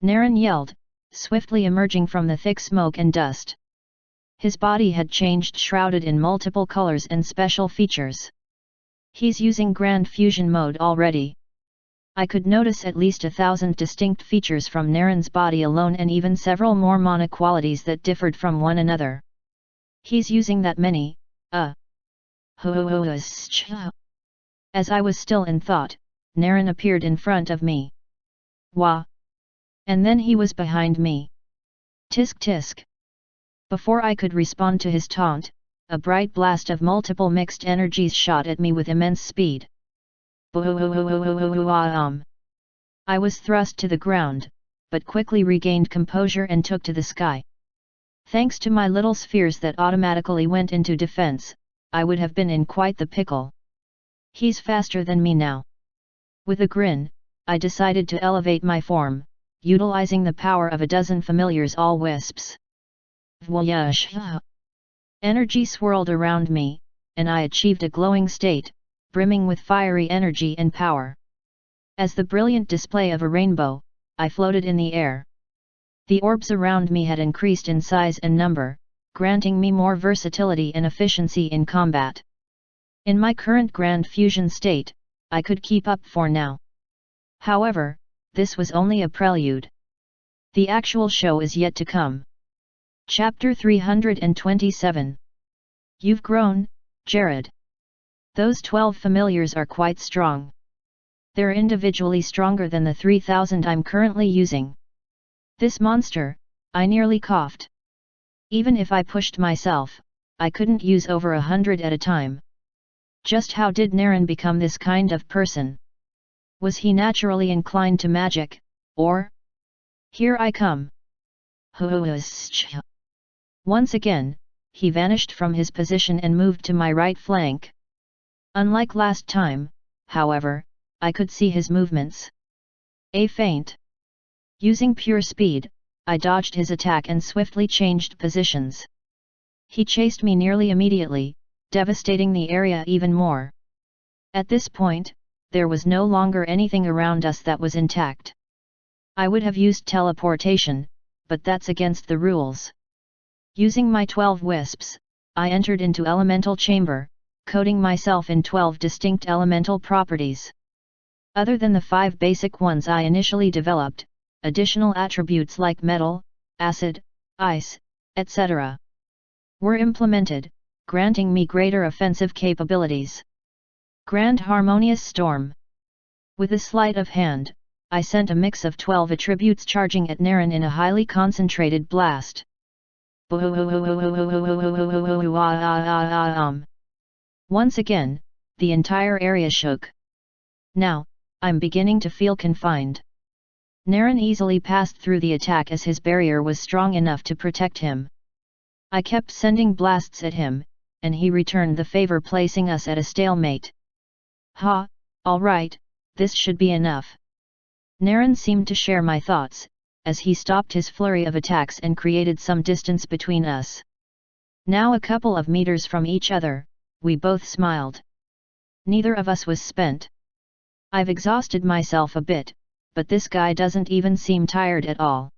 Naren yelled, swiftly emerging from the thick smoke and dust. His body had changed, shrouded in multiple colors and special features. He's using Grand Fusion mode already. I could notice at least 1,000 distinct features from Naren's body alone, and even several more mana qualities that differed from one another. He's using that many, As I was still in thought, Naren appeared in front of me. Wah! And then he was behind me. Tisk tisk! Before I could respond to his taunt, a bright blast of multiple mixed energies shot at me with immense speed. I was thrust to the ground, but quickly regained composure and took to the sky. Thanks to my little spheres that automatically went into defense, I would have been in quite the pickle. He's faster than me now. With a grin, I decided to elevate my form, utilizing the power of a dozen familiars, all wisps. Voyage! Energy swirled around me, and I achieved a glowing state, brimming with fiery energy and power. As the brilliant display of a rainbow, I floated in the air. The orbs around me had increased in size and number, granting me more versatility and efficiency in combat. In my current grand fusion state, I could keep up for now. However, this was only a prelude. The actual show is yet to come. Chapter 327. You've grown, Jared. Those 12 familiars are quite strong. They're individually stronger than the 3000 I'm currently using. This monster, I nearly coughed. Even if I pushed myself, I couldn't use over 100 at a time. Just how did Naren become this kind of person? Was he naturally inclined to magic, or? Here I come. Once again, he vanished from his position and moved to my right flank. Unlike last time, however, I could see his movements. A feint. Using pure speed, I dodged his attack and swiftly changed positions. He chased me nearly immediately, devastating the area even more. At this point, there was no longer anything around us that was intact. I would have used teleportation, but that's against the rules. Using my 12 wisps, I entered into Elemental Chamber, coating myself in 12 distinct elemental properties. Other than the 5 basic ones I initially developed, additional attributes like metal, acid, ice, etc. were implemented, granting me greater offensive capabilities. Grand Harmonious Storm. With a sleight of hand, I sent a mix of 12 attributes charging at Naren in a highly concentrated blast. Once again, the entire area shook. Now, I'm beginning to feel confined. Naren easily passed through the attack as his barrier was strong enough to protect him. I kept sending blasts at him, and he returned the favor, placing us at a stalemate. Ha, alright, this should be enough. Naren seemed to share my thoughts, as he stopped his flurry of attacks and created some distance between us. Now a couple of meters from each other, we both smiled. Neither of us was spent. I've exhausted myself a bit, but this guy doesn't even seem tired at all.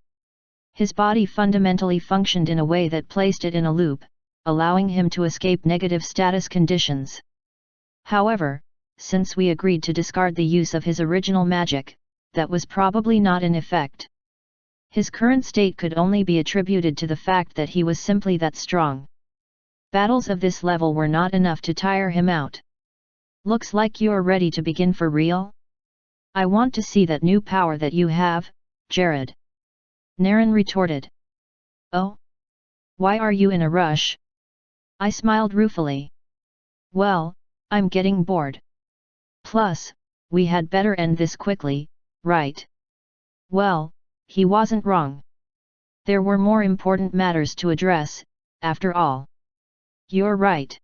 His body fundamentally functioned in a way that placed it in a loop, allowing him to escape negative status conditions. However, since we agreed to discard the use of his original magic, that was probably not in effect. His current state could only be attributed to the fact that he was simply that strong. Battles of this level were not enough to tire him out. Looks like you're ready to begin for real? I want to see that new power that you have, Jared. Naren retorted. Oh? Why are you in a rush? I smiled ruefully. Well, I'm getting bored. Plus, we had better end this quickly, right? Well, he wasn't wrong. There were more important matters to address, after all. You're right.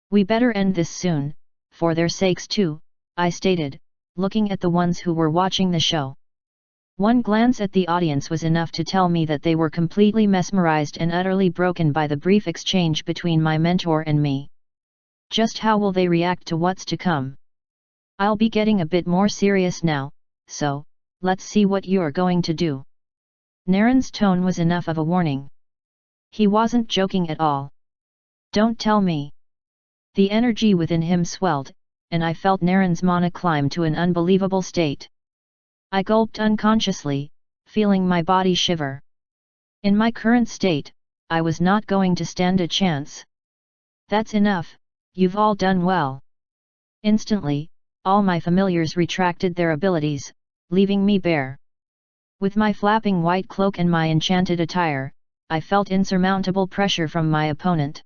We better end this soon, for their sakes too, I stated, looking at the ones who were watching the show. One glance at the audience was enough to tell me that they were completely mesmerized and utterly broken by the brief exchange between my mentor and me. Just how will they react to what's to come? I'll be getting a bit more serious now, so, let's see what you're going to do. Naren's tone was enough of a warning. He wasn't joking at all. Don't tell me. The energy within him swelled, and I felt Naren's mana climb to an unbelievable state. I gulped unconsciously, feeling my body shiver. In my current state, I was not going to stand a chance. That's enough, you've all done well. Instantly, all my familiars retracted their abilities, leaving me bare. With my flapping white cloak and my enchanted attire, I felt insurmountable pressure from my opponent.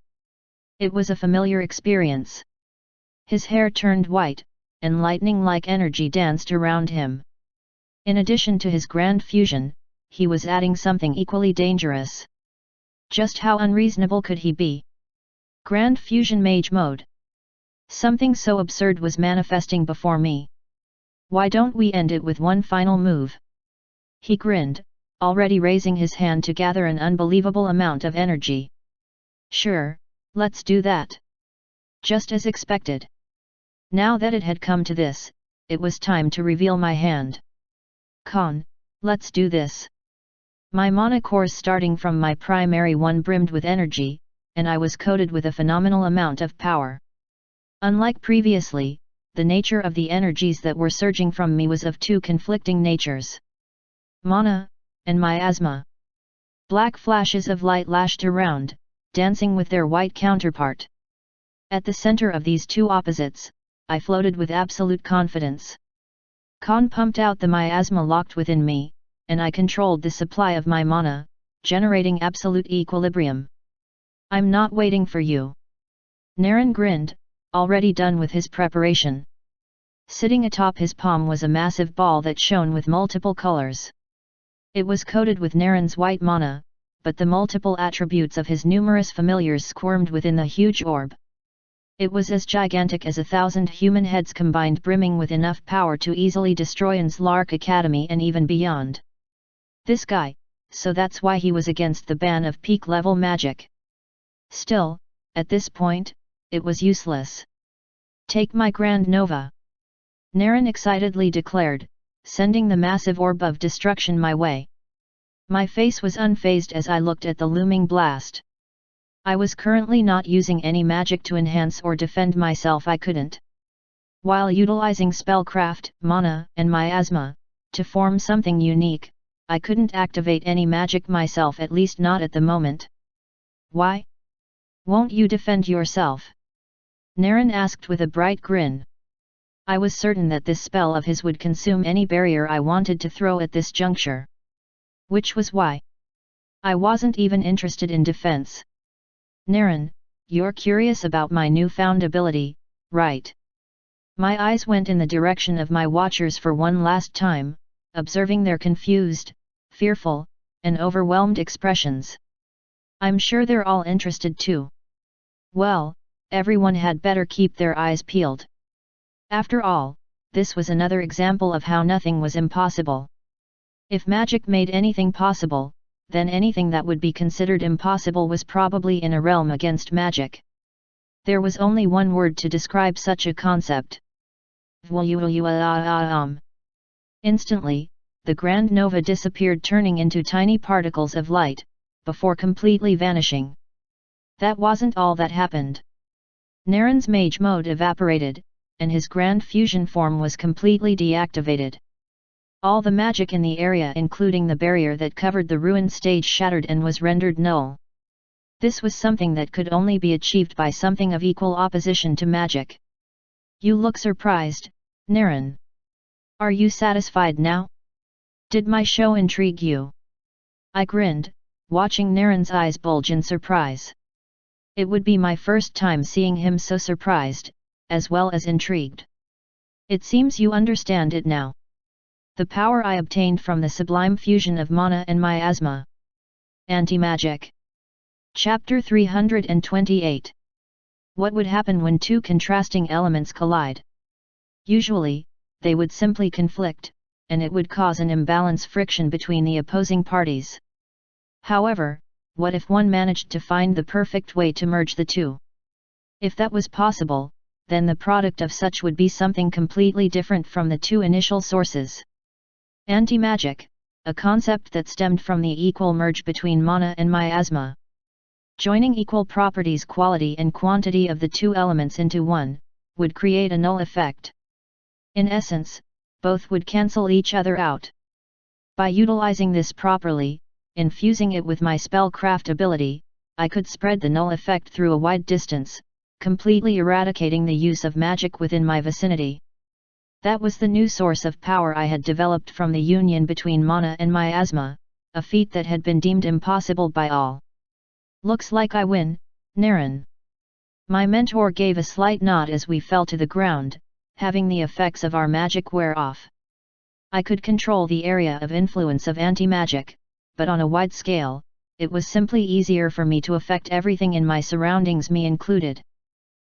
It was a familiar experience. His hair turned white, and lightning-like energy danced around him. In addition to his grand fusion, he was adding something equally dangerous. Just how unreasonable could he be? Grand fusion mage mode. Something so absurd was manifesting before me. Why don't we end it with one final move? He grinned, already raising his hand to gather an unbelievable amount of energy. Sure, let's do that. Just as expected. Now that it had come to this, it was time to reveal my hand. Con, let's do this. My mana cores starting from my primary one brimmed with energy, and I was coated with a phenomenal amount of power. Unlike previously, the nature of the energies that were surging from me was of two conflicting natures. Mana, and miasma. Black flashes of light lashed around, dancing with their white counterpart. At the center of these two opposites, I floated with absolute confidence. Con pumped out the miasma locked within me, and I controlled the supply of my mana, generating absolute equilibrium. I'm not waiting for you. Naren grinned, already done with his preparation. Sitting atop his palm was a massive ball that shone with multiple colors. It was coated with Naren's white mana, but the multiple attributes of his numerous familiars squirmed within the huge orb. It was as gigantic as 1,000 human heads combined, brimming with enough power to easily destroy an Slark Academy and even beyond. This guy, so that's why he was against the ban of peak-level magic. Still, at this point, it was useless. Take my Grand Nova! Naren excitedly declared, sending the massive orb of destruction my way. My face was unfazed as I looked at the looming blast. I was currently not using any magic to enhance or defend myself. I couldn't. While utilizing spellcraft, mana, and miasma, to form something unique, I couldn't activate any magic myself, at least not at the moment. Why? Won't you defend yourself? Naren asked with a bright grin. I was certain that this spell of his would consume any barrier I wanted to throw at this juncture. Which was why I wasn't even interested in defense. Naren, you're curious about my newfound ability, right? My eyes went in the direction of my watchers for one last time, observing their confused, fearful, and overwhelmed expressions. I'm sure they're all interested too. Well, everyone had better keep their eyes peeled. After all, this was another example of how nothing was impossible. If magic made anything possible, then anything that would be considered impossible was probably in a realm against magic. There was only one word to describe such a concept. Instantly, the Grand Nova disappeared, turning into tiny particles of light, before completely vanishing. That wasn't all that happened. Naren's mage mode evaporated, and his grand fusion form was completely deactivated. All the magic in the area, including the barrier that covered the ruined stage, shattered and was rendered null. This was something that could only be achieved by something of equal opposition to magic. You look surprised, Naren. Are you satisfied now? Did my show intrigue you? I grinned, watching Naren's eyes bulge in surprise. It would be my first time seeing him so surprised, as well as intrigued. It seems you understand it now. The power I obtained from the sublime fusion of mana and miasma. Anti-magic. Chapter 328. What would happen when two contrasting elements collide? Usually, they would simply conflict, and it would cause an imbalance, friction between the opposing parties. However, what if one managed to find the perfect way to merge the two? If that was possible, then the product of such would be something completely different from the two initial sources. Anti-magic, a concept that stemmed from the equal merge between mana and miasma. Joining equal properties, quality and quantity of the two elements into one, would create a null effect. In essence, both would cancel each other out. By utilizing this properly, infusing it with my spellcraft ability, I could spread the null effect through a wide distance, completely eradicating the use of magic within my vicinity. That was the new source of power I had developed from the union between mana and miasma, a feat that had been deemed impossible by all. Looks like I win, Naren. My mentor gave a slight nod as we fell to the ground, having the effects of our magic wear off. I could control the area of influence of anti-magic, but on a wide scale, it was simply easier for me to affect everything in my surroundings, me included.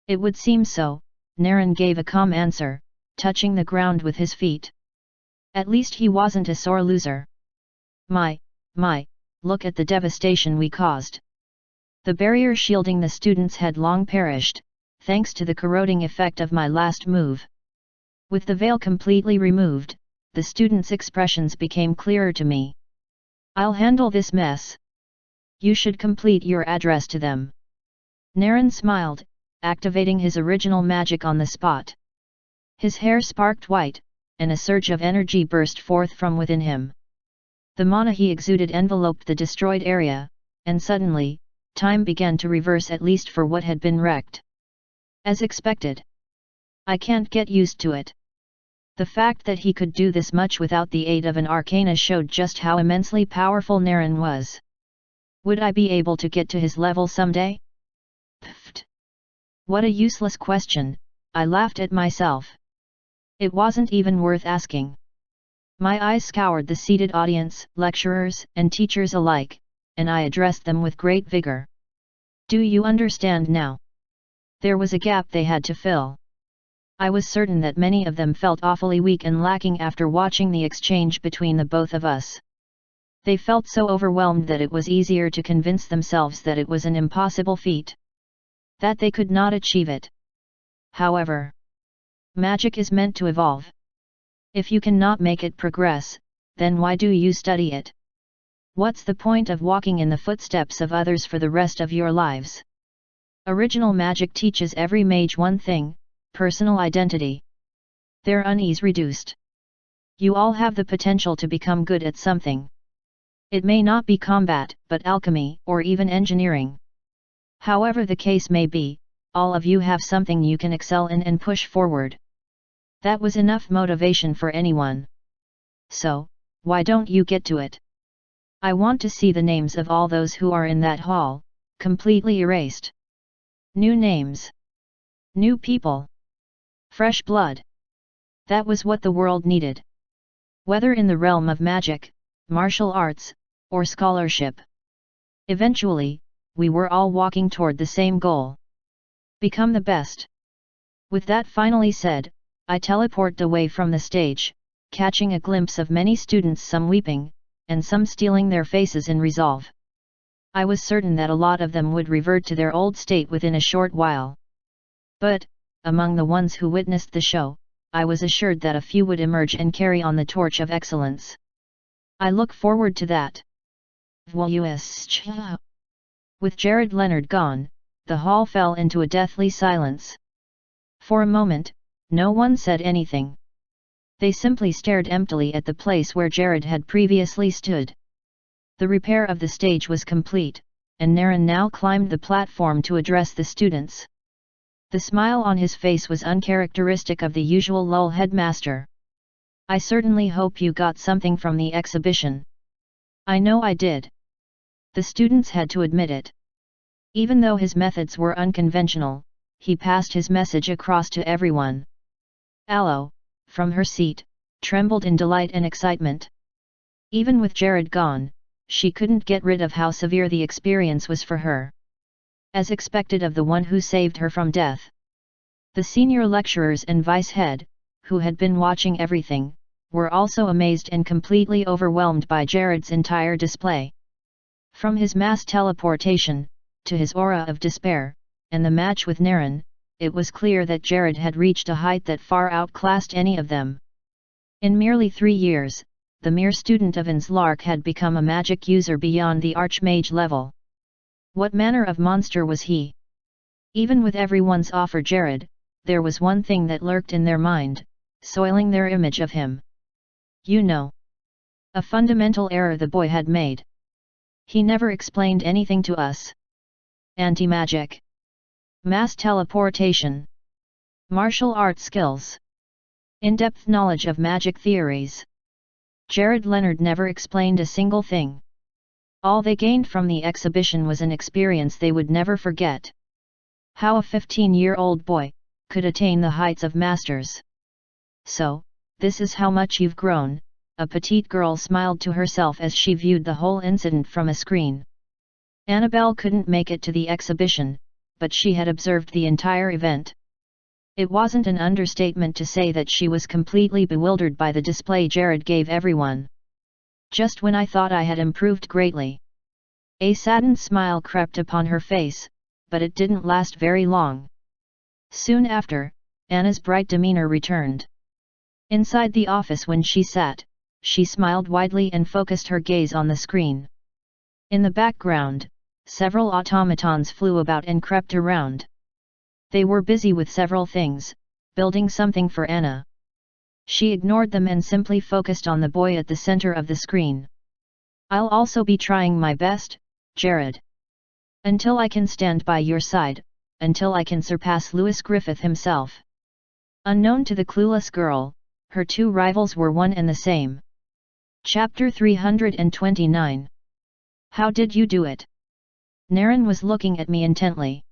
It would seem so, Naren gave a calm answer, touching the ground with his feet. At least he wasn't a sore loser. My, look at the devastation we caused. The barrier shielding the students had long perished, thanks to the corroding effect of my last move. With the veil completely removed, the students' expressions became clearer to me. I'll handle this mess. You should complete your address to them. Naren smiled, activating his original magic on the spot. His hair sparked white, and a surge of energy burst forth from within him. The mana he exuded enveloped the destroyed area, and suddenly, time began to reverse at least for what had been wrecked. As expected. I can't get used to it. The fact that he could do this much without the aid of an arcana showed just how immensely powerful Naren was. Would I be able to get to his level someday? Pfft! What a useless question, I laughed at myself. It wasn't even worth asking. My eyes scoured the seated audience, lecturers and teachers alike, and I addressed them with great vigor. Do you understand now? There was a gap they had to fill. I was certain that many of them felt awfully weak and lacking after watching the exchange between the both of us. They felt so overwhelmed that it was easier to convince themselves that it was an impossible feat. That they could not achieve it. However, magic is meant to evolve. If you cannot make it progress, then why do you study it? What's the point of walking in the footsteps of others for the rest of your lives? Original magic teaches every mage one thing: personal identity. Their unease reduced. You all have the potential to become good at something. It may not be combat, but alchemy, or even engineering. However the case may be, all of you have something you can excel in and push forward. That was enough motivation for anyone. So, why don't you get to it? I want to see the names of all those who are in that hall, completely erased. New names. New people. Fresh blood. That was what the world needed. Whether in the realm of magic, martial arts, or scholarship. Eventually, we were all walking toward the same goal. Become the best. With that finally said, I teleported away from the stage, catching a glimpse of many students, some weeping, and some steeling their faces in resolve. I was certain that a lot of them would revert to their old state within a short while. But, among the ones who witnessed the show, I was assured that a few would emerge and carry on the torch of excellence. I look forward to that. With Jared Leonard gone, the hall fell into a deathly silence. For a moment, no one said anything. They simply stared emptily at the place where Jared had previously stood. The repair of the stage was complete, and Naren now climbed the platform to address the students. The smile on his face was uncharacteristic of the usual lull headmaster. I certainly hope you got something from the exhibition. I know I did. The students had to admit it. Even though his methods were unconventional, he passed his message across to everyone. Aloe, from her seat, trembled in delight and excitement. Even with Jared gone, she couldn't get rid of how severe the experience was for her. As expected of the one who saved her from death. The senior lecturers and vice head, who had been watching everything, were also amazed and completely overwhelmed by Jared's entire display. From his mass teleportation, to his aura of despair, and the match with Naren, it was clear that Jared had reached a height that far outclassed any of them. In merely 3 years, the mere student of Inslark had become a magic user beyond the archmage level. What manner of monster was he? Even with everyone's awe for Jared, there was one thing that lurked in their mind, soiling their image of him. You know. A fundamental error the boy had made. He never explained anything to us. Anti-magic. Mass teleportation. Martial arts skills. In-depth knowledge of magic theories. Jared Leonard never explained a single thing. All they gained from the exhibition was an experience they would never forget. How a 15-year-old boy could attain the heights of masters. So, this is how much you've grown, a petite girl smiled to herself as she viewed the whole incident from a screen. Annabelle couldn't make it to the exhibition, but she had observed the entire event. It wasn't an understatement to say that she was completely bewildered by the display Jared gave everyone. Just when I thought I had improved greatly. A saddened smile crept upon her face, but it didn't last very long. Soon after, Anna's bright demeanor returned. Inside the office when she sat, she smiled widely and focused her gaze on the screen. In the background, several automatons flew about and crept around. They were busy with several things, building something for Anna. She ignored them and simply focused on the boy at the center of the screen. I'll also be trying my best, Jared. Until I can stand by your side, until I can surpass Lewis Griffith himself. Unknown to the clueless girl, her two rivals were one and the same. Chapter 329. How did you do it? Naren was looking at me intently.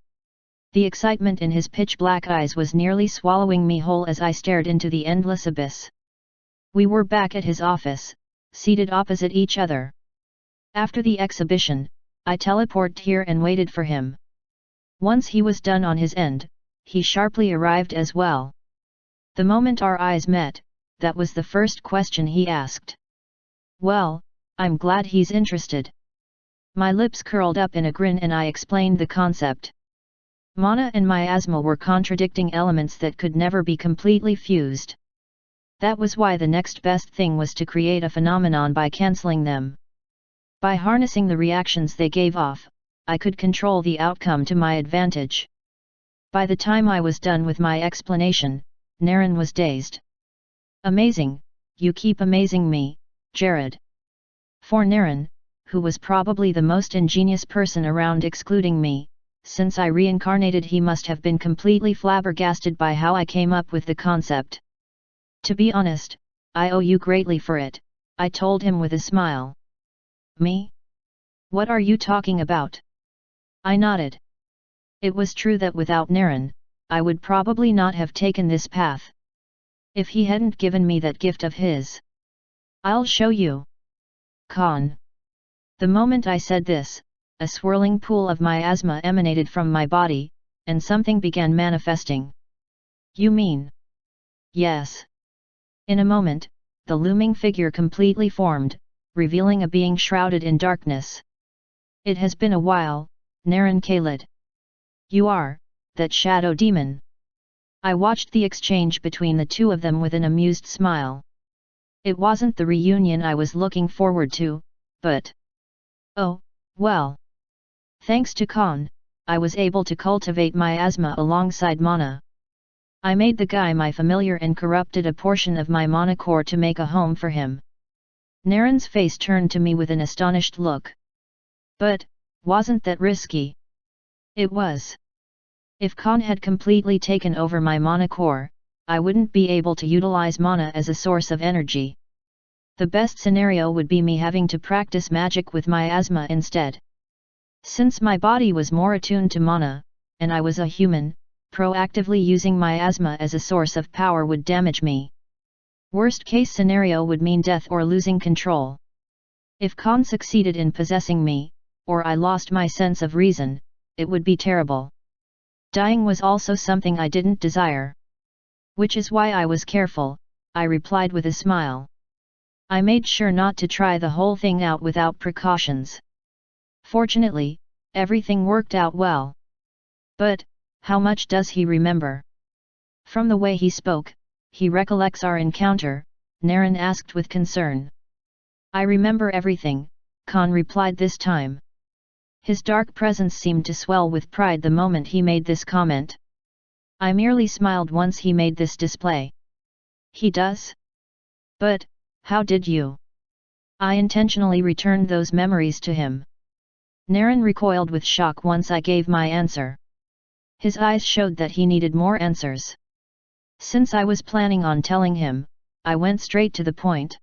The excitement in his pitch-black eyes was nearly swallowing me whole as I stared into the endless abyss. We were back at his office, seated opposite each other. After the exhibition, I teleported here and waited for him. Once he was done on his end, he sharply arrived as well. The moment our eyes met, that was the first question he asked. Well, I'm glad he's interested. My lips curled up in a grin and I explained the concept. Mana and miasma were contradicting elements that could never be completely fused. That was why the next best thing was to create a phenomenon by cancelling them. By harnessing the reactions they gave off, I could control the outcome to my advantage. By the time I was done with my explanation, Naren was dazed. Amazing, you keep amazing me, Jared. For Naren, who was probably the most ingenious person around excluding me, since I reincarnated, he must have been completely flabbergasted by how I came up with the concept. To be honest, I owe you greatly for it, I told him with a smile. Me? What are you talking about? I nodded. It was true that without Naren, I would probably not have taken this path. If he hadn't given me that gift of his. I'll show you. Khan. The moment I said this, a swirling pool of miasma emanated from my body, and something began manifesting. You mean? Yes. In a moment, the looming figure completely formed, revealing a being shrouded in darkness. It has been a while, Naren Khalid. You are, that shadow demon. I watched the exchange between the two of them with an amused smile. It wasn't the reunion I was looking forward to, but... Oh, well. Thanks to Khan, I was able to cultivate miasma alongside mana. I made the guy my familiar and corrupted a portion of my mana core to make a home for him. Naren's face turned to me with an astonished look. But, wasn't that risky? It was. If Khan had completely taken over my mana core, I wouldn't be able to utilize mana as a source of energy. The best scenario would be me having to practice magic with miasma instead. Since my body was more attuned to mana, and I was a human, proactively using miasma as a source of power would damage me. Worst case scenario would mean death or losing control. If Khan succeeded in possessing me, or I lost my sense of reason, it would be terrible. Dying was also something I didn't desire. Which is why I was careful, I replied with a smile. I made sure not to try the whole thing out without precautions. Fortunately, everything worked out well. But, how much does he remember? From the way he spoke, he recollects our encounter, Naren asked with concern. I remember everything, Khan replied this time. His dark presence seemed to swell with pride the moment he made this comment. I merely smiled once he made this display. He does? But, how did you? I intentionally returned those memories to him. Naren recoiled with shock once I gave my answer. His eyes showed that he needed more answers. Since I was planning on telling him, I went straight to the point.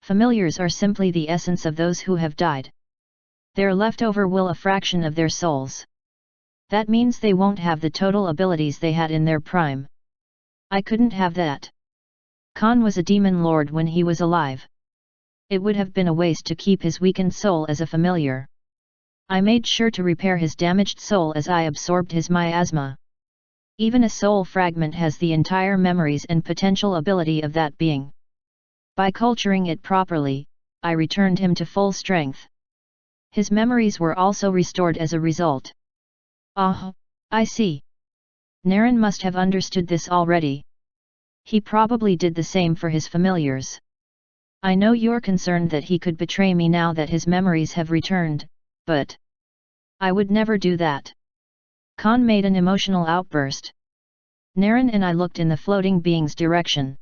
Familiars are simply the essence of those who have died. Their leftover will a fraction of their souls. That means they won't have the total abilities they had in their prime. I couldn't have that. Khan was a demon lord when he was alive. It would have been a waste to keep his weakened soul as a familiar. I made sure to repair his damaged soul as I absorbed his miasma. Even a soul fragment has the entire memories and potential ability of that being. By culturing it properly, I returned him to full strength. His memories were also restored as a result. Ah, I see. Naren must have understood this already. He probably did the same for his familiars. I know you're concerned that he could betray me now that his memories have returned, but I would never do that. Khan made an emotional outburst. Naren and I looked in the floating being's direction.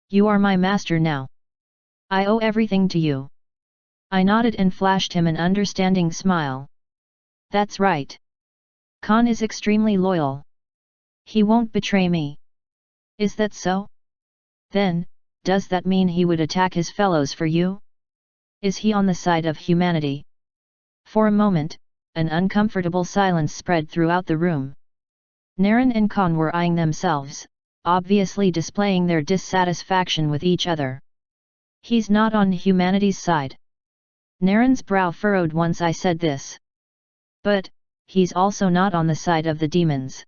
You are my master now. I owe everything to you. I nodded and flashed him an understanding smile. That's right. Khan is extremely loyal. He won't betray me. Is that so? Then, does that mean he would attack his fellows for you? Is he on the side of humanity? For a moment, an uncomfortable silence spread throughout the room. Naren and Khan were eyeing themselves, obviously displaying their dissatisfaction with each other. He's not on humanity's side. Naren's brow furrowed once I said this. But, he's also not on the side of the demons.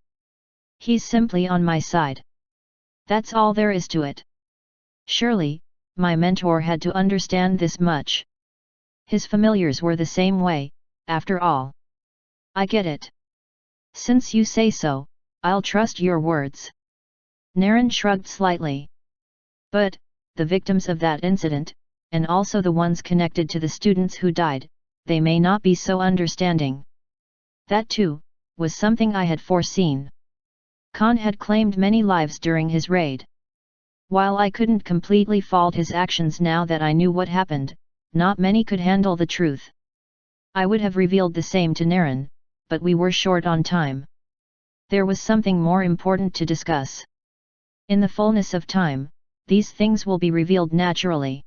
He's simply on my side. That's all there is to it. Surely, my mentor had to understand this much. His familiars were the same way, after all. I get it. Since you say so, I'll trust your words. Naren shrugged slightly. But, the victims of that incident, and also the ones connected to the students who died, they may not be so understanding. That too, was something I had foreseen. Khan had claimed many lives during his raid. While I couldn't completely fault his actions now that I knew what happened, not many could handle the truth. I would have revealed the same to Naren, but we were short on time. There was something more important to discuss. In the fullness of time, these things will be revealed naturally.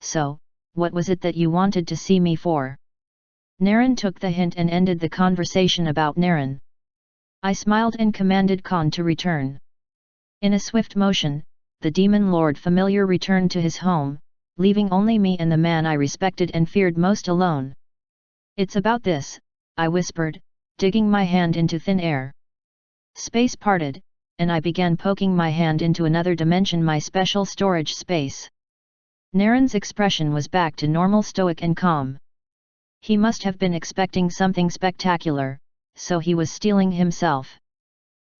So, what was it that you wanted to see me for? Naren took the hint and ended the conversation about Naren. I smiled and commanded Khan to return. In a swift motion, the demon lord familiar returned to his home, leaving only me and the man I respected and feared most alone. It's about this, I whispered, digging my hand into thin air. Space parted, and I began poking my hand into another dimension, my special storage space. Naren's expression was back to normal, stoic and calm. He must have been expecting something spectacular, so he was steeling himself.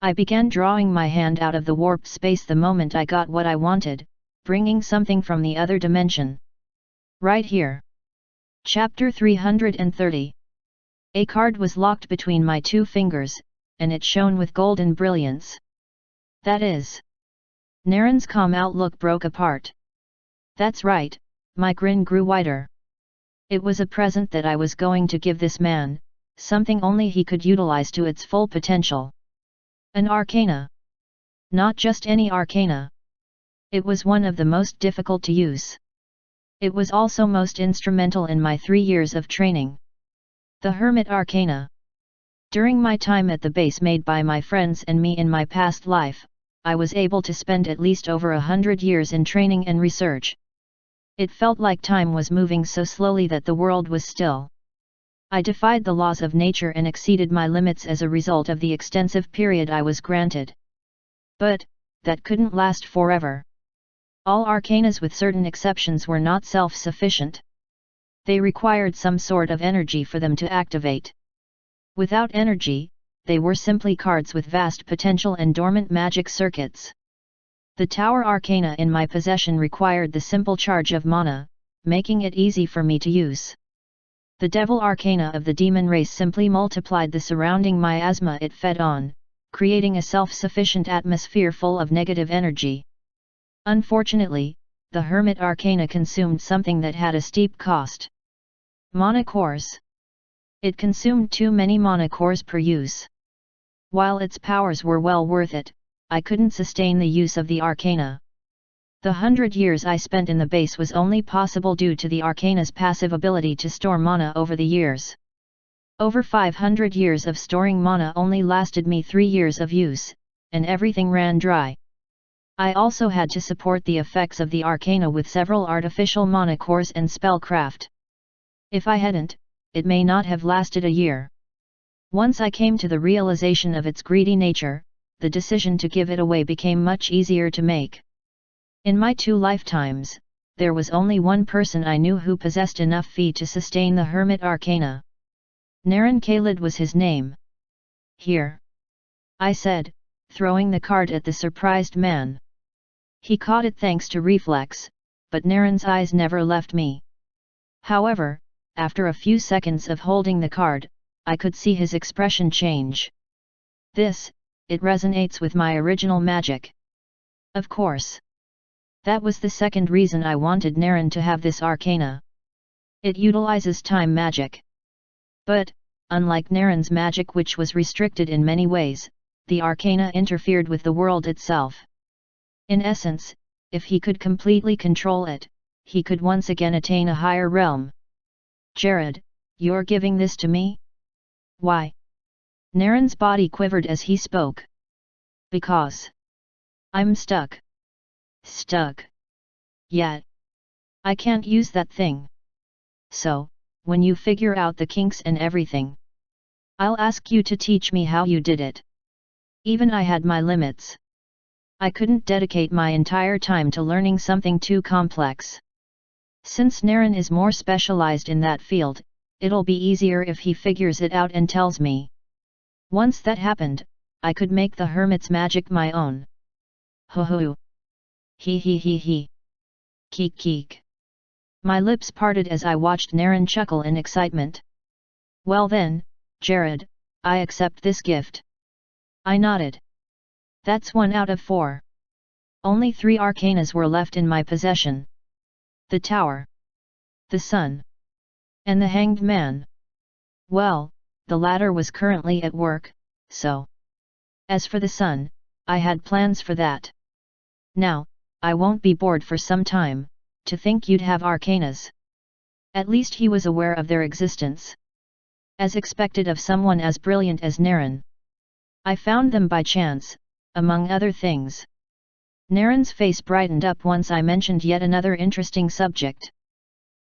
I began drawing my hand out of the warped space the moment I got what I wanted, bringing something from the other dimension. Right here. Chapter 330. A card was locked between my two fingers, and it shone with golden brilliance. That is. Naren's calm outlook broke apart. That's right, my grin grew wider. It was a present that I was going to give this man, something only he could utilize to its full potential. An arcana. Not just any arcana. It was one of the most difficult to use. It was also most instrumental in my 3 years of training. The Hermit Arcana. During my time at the base made by my friends and me in my past life, I was able to spend at least over 100 years in training and research. It felt like time was moving so slowly that the world was still. I defied the laws of nature and exceeded my limits as a result of the extensive period I was granted. But, that couldn't last forever. All arcanas with certain exceptions were not self-sufficient. They required some sort of energy for them to activate. Without energy, they were simply cards with vast potential and dormant magic circuits. The Tower Arcana in my possession required the simple charge of mana, making it easy for me to use. The Devil Arcana of the demon race simply multiplied the surrounding miasma it fed on, creating a self-sufficient atmosphere full of negative energy. Unfortunately, the Hermit Arcana consumed something that had a steep cost. Mana cores. It consumed too many mana cores per use. While its powers were well worth it, I couldn't sustain the use of the Arcana. The 100 years I spent in the base was only possible due to the Arcana's passive ability to store mana over the years. Over 500 years of storing mana only lasted me 3 years of use, and everything ran dry. I also had to support the effects of the Arcana with several artificial mana cores and spellcraft. If I hadn't, it may not have lasted a year. Once I came to the realization of its greedy nature, the decision to give it away became much easier to make. In my 2 lifetimes, there was only one person I knew who possessed enough fee to sustain the Hermit Arcana. Naren Khalid was his name. Here. I said, throwing the card at the surprised man. He caught it thanks to reflex, but Naren's eyes never left me. However, after a few seconds of holding the card, I could see his expression change. It resonates with my original magic. Of course. That was the second reason I wanted Naren to have this arcana. It utilizes time magic. But, unlike Naren's magic which was restricted in many ways, the arcana interfered with the world itself. In essence, if he could completely control it, he could once again attain a higher realm. Jared, you're giving this to me? Why? Naren's body quivered as he spoke. Because I'm stuck. Stuck. Yet I can't use that thing. So, when you figure out the kinks and everything, I'll ask you to teach me how you did it. Even I had my limits. I couldn't dedicate my entire time to learning something too complex. Since Naren is more specialized in that field, it'll be easier if he figures it out and tells me. Once that happened, I could make the hermit's magic my own. Ho ho. He he he he. Keek keek. My lips parted as I watched Naren chuckle in excitement. Well then, Jared, I accept this gift. I nodded. That's 1 out of 4. Only 3 arcanas were left in my possession. The Tower, the Sun, and the Hanged Man. Well, the latter was currently at work, so. As for the Sun, I had plans for that. Now, I won't be bored for some time. To think you'd have arcanas. At least he was aware of their existence. As expected of someone as brilliant as Naren. I found them by chance, among other things. Naren's face brightened up once I mentioned yet another interesting subject.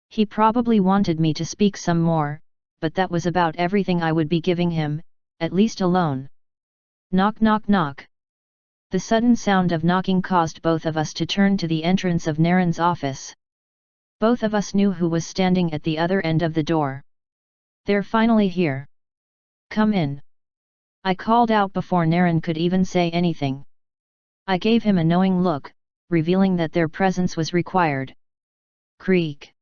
He probably wanted me to speak some more, but that was about everything I would be giving him, at least alone. Knock knock knock. The sudden sound of knocking caused both of us to turn to the entrance of Naren's office. Both of us knew who was standing at the other end of the door. They're finally here. Come in. I called out before Naren could even say anything. I gave him a knowing look, revealing that their presence was required. Creak.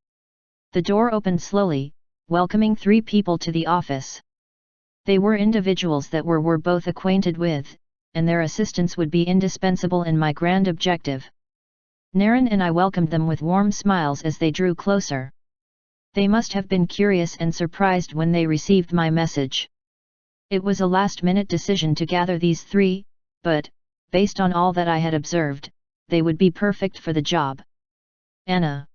The door opened slowly, welcoming 3 people to the office. They were individuals that we're both acquainted with, and their assistance would be indispensable in my grand objective. Naren and I welcomed them with warm smiles as they drew closer. They must have been curious and surprised when they received my message. It was a last-minute decision to gather these 3, but, based on all that I had observed, they would be perfect for the job. Anna,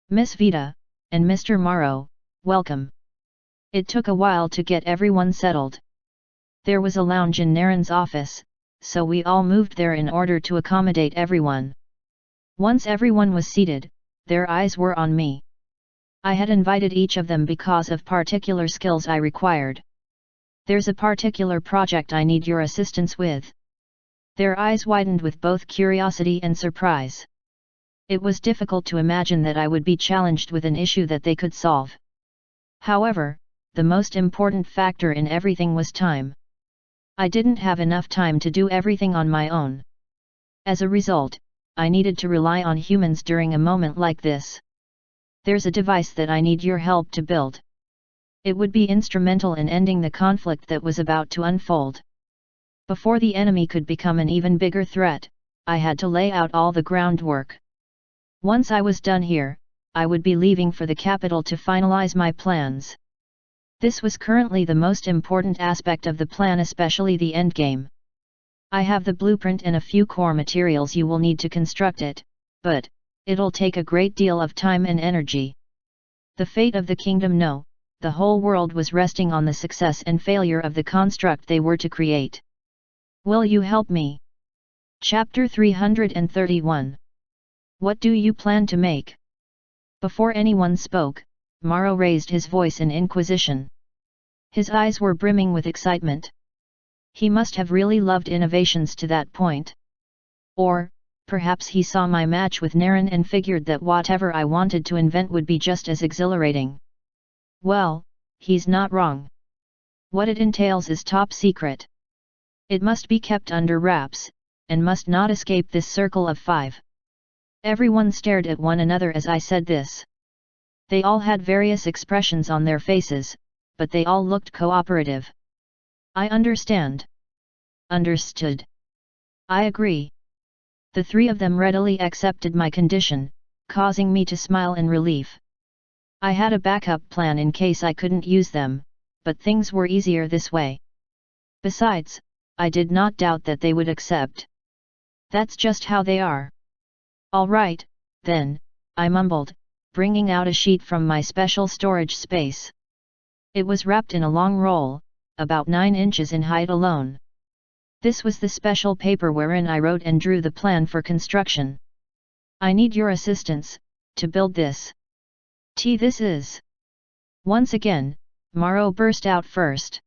Miss Vita, and Mr. Morrow, welcome. It took a while to get everyone settled. There was a lounge in Naren's office, so we all moved there in order to accommodate everyone. Once everyone was seated, their eyes were on me. I had invited each of them because of particular skills I required. There's a particular project I need your assistance with. Their eyes widened with both curiosity and surprise. It was difficult to imagine that I would be challenged with an issue that they could solve. However, the most important factor in everything was time. I didn't have enough time to do everything on my own. As a result, I needed to rely on humans during a moment like this. There's a device that I need your help to build. It would be instrumental in ending the conflict that was about to unfold. Before the enemy could become an even bigger threat, I had to lay out all the groundwork. Once I was done here, I would be leaving for the capital to finalize my plans. This was currently the most important aspect of the plan, especially the endgame. I have the blueprint and a few core materials you will need to construct it, but it'll take a great deal of time and energy. The fate of the kingdom, no, the whole world was resting on the success and failure of the construct they were to create. Will you help me? Chapter 331. What do you plan to make? Before anyone spoke, Morrow raised his voice in inquisition. His eyes were brimming with excitement. He must have really loved innovations to that point. Or, perhaps he saw my match with Naren and figured that whatever I wanted to invent would be just as exhilarating. Well, he's not wrong. What it entails is top secret. It must be kept under wraps, and must not escape this circle of 5. Everyone stared at one another as I said this. They all had various expressions on their faces, but they all looked cooperative. I understand. Understood. I agree. The 3 of them readily accepted my condition, causing me to smile in relief. I had a backup plan in case I couldn't use them, but things were easier this way. Besides, I did not doubt that they would accept. That's just how they are. All right, then, I mumbled, bringing out a sheet from my special storage space. It was wrapped in a long roll, about 9 inches in height alone. This was the special paper wherein I wrote and drew the plan for construction. I need your assistance, to build this. This is. Once again, Morrow burst out first.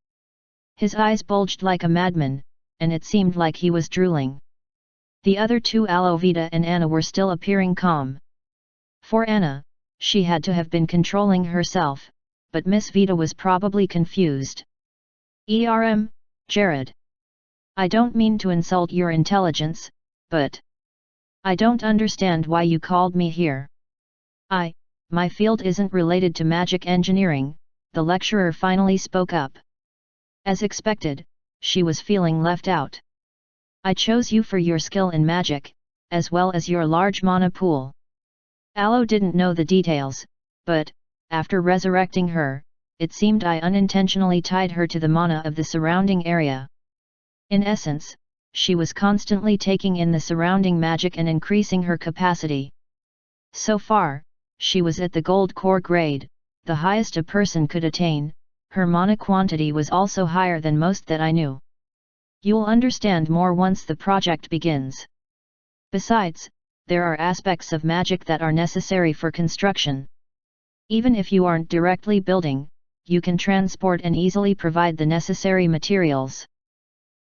His eyes bulged like a madman, and it seemed like he was drooling. The other 2, Alovita and Anna, were still appearing calm. For Anna, she had to have been controlling herself, but Miss Vita was probably confused. Jared. I don't mean to insult your intelligence, but I don't understand why you called me here. My field isn't related to magic engineering, the lecturer finally spoke up. As expected, she was feeling left out. I chose you for your skill in magic, as well as your large mana pool. Aloe didn't know the details, but, after resurrecting her, it seemed I unintentionally tied her to the mana of the surrounding area. In essence, she was constantly taking in the surrounding magic and increasing her capacity. So far, she was at the gold core grade, the highest a person could attain. Her mana quantity was also higher than most that I knew. You'll understand more once the project begins. Besides, there are aspects of magic that are necessary for construction. Even if you aren't directly building, you can transport and easily provide the necessary materials.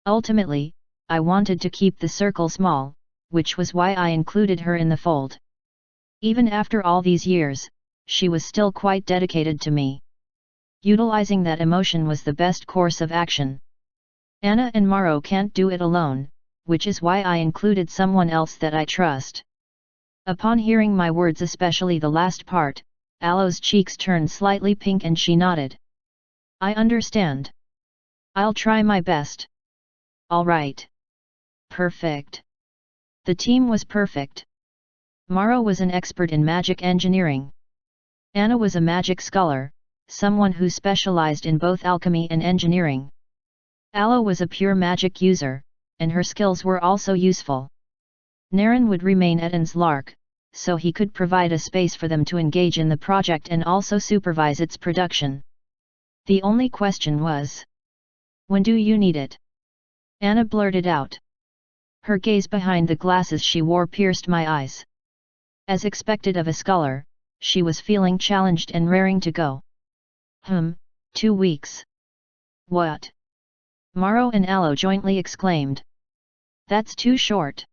Ultimately, I wanted to keep the circle small, which was why I included her in the fold. Even after all these years, she was still quite dedicated to me. Utilizing that emotion was the best course of action. Anna and Morrow can't do it alone, which is why I included someone else that I trust. Upon hearing my words, especially the last part, Aloe's cheeks turned slightly pink and she nodded. I understand. I'll try my best. All right. Perfect. The team was perfect. Morrow was an expert in magic engineering. Anna was a magic scholar, someone who specialized in both alchemy and engineering. Aloe was a pure magic user, and her skills were also useful. Naren would remain Eden's Lark, so he could provide a space for them to engage in the project and also supervise its production. The only question was, when do you need it? Anna blurted out. Her gaze behind the glasses she wore pierced my eyes. As expected of a scholar, she was feeling challenged and raring to go. 2 weeks. What? Morrow and Aloe jointly exclaimed. That's too short.